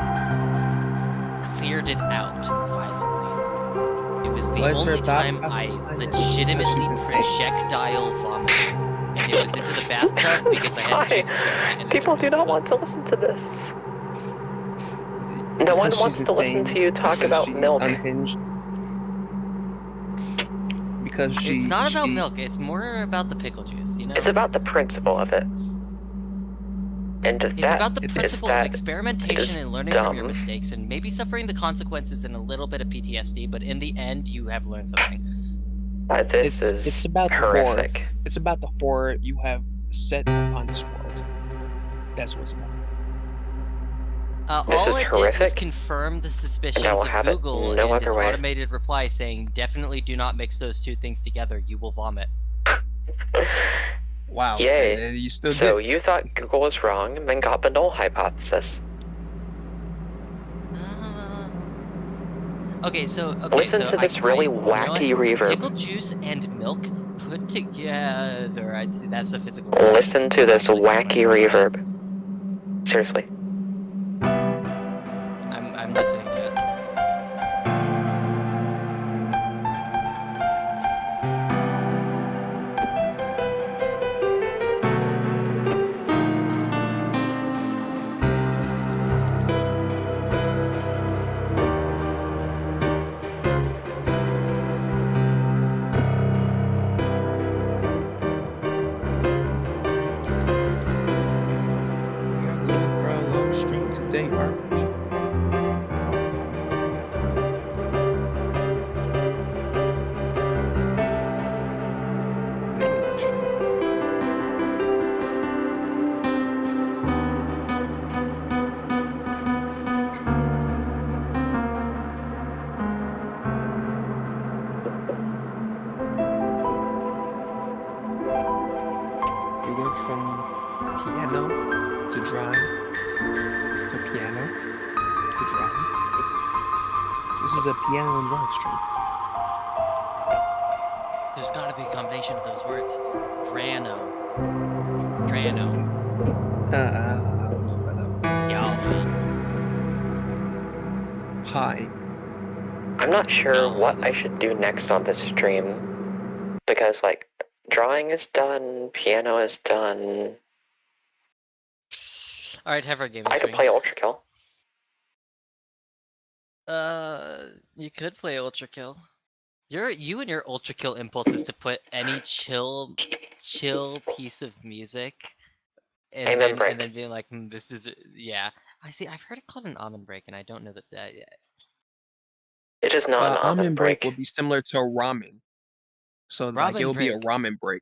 cleared it out violently. It was the What is her only thought time process I behind it? legitimately She's in pain. projectile vomited, and it was into the bathtub because I had to choose between that and People do not intermittent want to listen to this. No one Because wants she's to listen insane. to you talk Because about she's milk. unhinged. Because It's not about she milk. It's more about the pickle juice. You know. It's about the principle of it. And It's that about the it's principle of that experimentation and learning from your dumb. mistakes, and maybe suffering the consequences and a little bit of PTSD. But in the end, you have learned something. This is it's about the horror. horrific. It's about the horror you have set upon this world. That's what's about. This All is it did was horrific, confirm the suspicions will of have it Google no and other its way. automated reply saying, "Definitely do not mix those two things together. You will vomit." Wow. Yay. And you still So did. you thought Google was wrong and got the null hypothesis. Okay, so Listen to this really you know wacky what? reverb. Pickle juice and milk put together. I'd say that's the physical. Listen to this Actually, sound wacky like- reverb. Seriously. I'm listening to it. We are going for a long stream today, aren't we? Maybe long stream. We went from piano to drawing to piano to drawing. This is a piano and drawing stream. There's got to be a combination of those words. Drano. Drano. I don't know about that. Yali. Hi. I'm not sure what I should do next on this stream. Because, like, drawing is done, piano is done. Alright, have our game I could stream. play Ultra Kill. You could play Ultra Kill. You and your Ultra Kill impulse is to put any chill piece of music and Amen break. then being like, this is yeah. I see. I've heard it called an almond break, and I don't know that. It is not an almond break. would be similar to ramen. So like it Ramen would be a break. ramen break.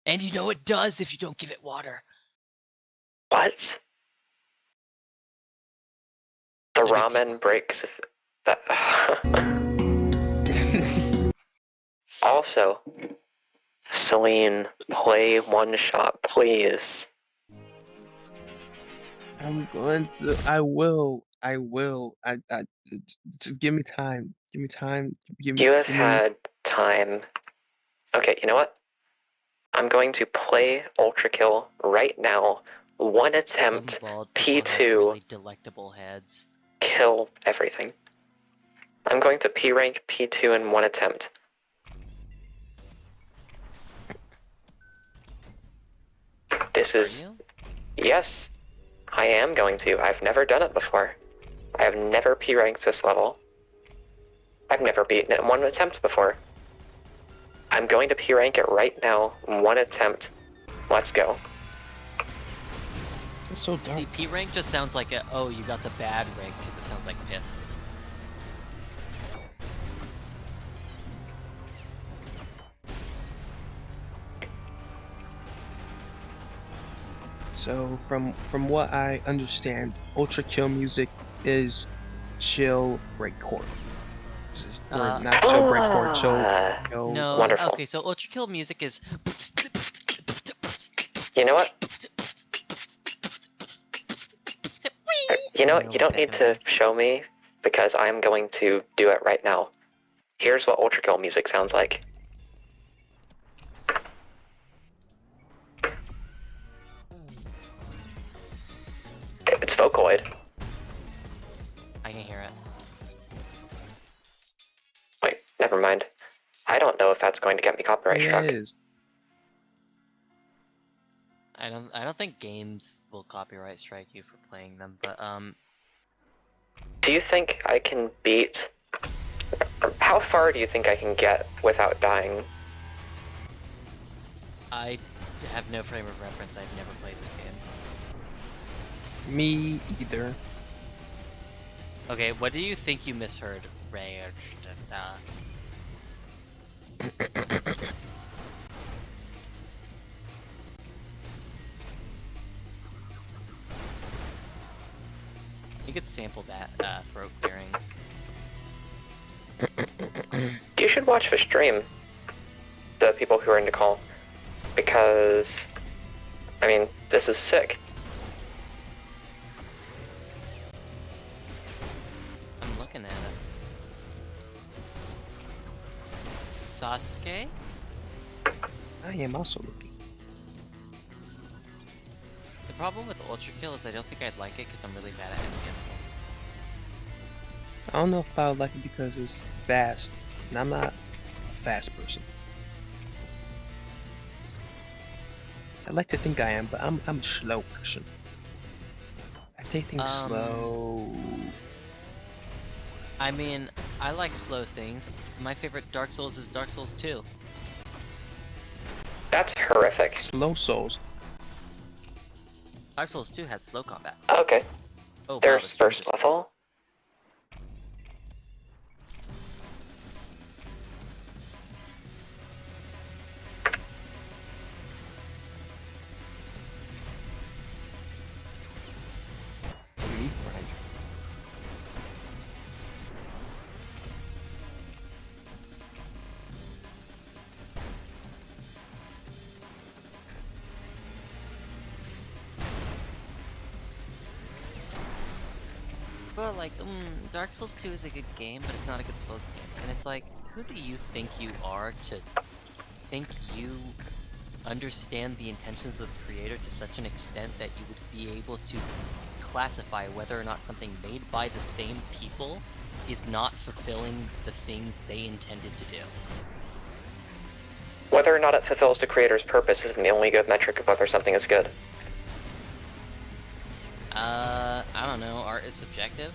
And you know it does if you don't give it water. What? The So good ramen breaks. Also, Celine, play one shot, please. I'm going to. I will. I just give me time. Give me time. You have had time. Okay, you know what? I'm going to play Ultra Kill right now. One attempt, Some bald people have P2, really delectable heads. kill everything. I'm going to P rank P2 in one attempt. This Are is... you? Yes, I am going to. I've never done it before. I have never P ranked this level. I've never beaten it in one attempt before. I'm going to P rank it right now in one attempt. Let's go. It's so dark. See, P rank just sounds like a oh, you got the bad rank because it sounds like piss. So from what I understand, Ultra Kill music is chill breakcore. Or not chill breakcore, chill. No, Wonderful. okay, so Ultra Kill music is. You know what? You know I what? know You don't what need that to show me because I'm going to do it right now. Here's what Ultra Kill music sounds like. It's Vocaloid. I can hear it. Wait, never mind. I don't know if that's going to get me copyright Yeah, struck. it is. I don't think games will copyright strike you for playing them, but Do you think I can beat... How far do you think I can get without dying? I have no frame of reference. I've never played this game. Me either. Okay, what do you think you misheard, Ray? You could sample that throat clearing. You should watch the stream, the people who are into call, because, I mean, this is sick. I'm looking at it. Sasuke? I am also looking. The problem with Ultra Kill is I don't think I'd like it because I'm really bad at FPS kills. I don't know if I would like it because it's fast, and I'm not a fast person. I like to think I am, but I'm a slow person. I take things slow. I mean, I like slow things. My favorite Dark Souls is Dark Souls 2. That's horrific. Slow souls. Dark Souls 2 has slow combat. Okay, Oh, wow, there's the stream first just froze. level. Meat grinder. But like, Dark Souls 2 is a good game, but it's not a good Souls game. And it's like, who do you think you are to think you understand the intentions of the creator to such an extent that you would be able to classify whether or not something made by the same people is not fulfilling the things they intended to do? Whether or not it fulfills the creator's purpose isn't the only good metric of whether something is good. I don't know. Art is subjective.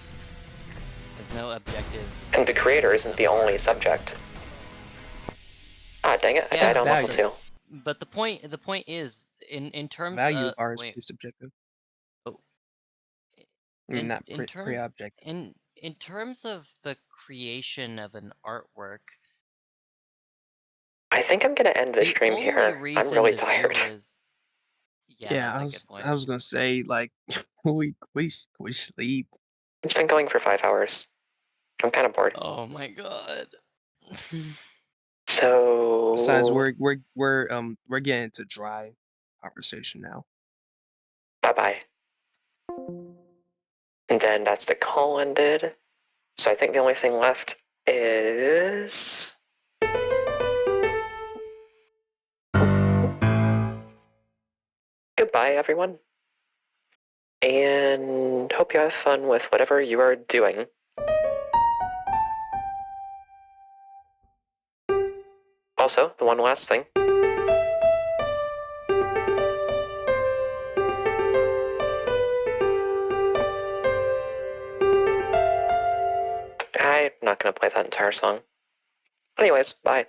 There's no objective. And the creator isn't the only subject. Ah, dang it, I Yeah, died on level value. 2. But the point is, in terms Value of of art is wait, pretty subjective. oh, I mean, in not in term pre-objective. in terms of the creation of an artwork, I think I'm gonna end the the stream only here. I'm reason really the tired. viewers, yeah, that's a good point. I was gonna say like we sleep. It's been going for 5 hours. I'm kind of bored. Oh my god. So... Besides, we're getting into dry conversation now. Bye-bye. And then that's the call ended. So I think the only thing left is... Goodbye, everyone. And hope you have fun with whatever you are doing. Also, the one last thing. I'm not gonna play that entire song. Anyways, bye.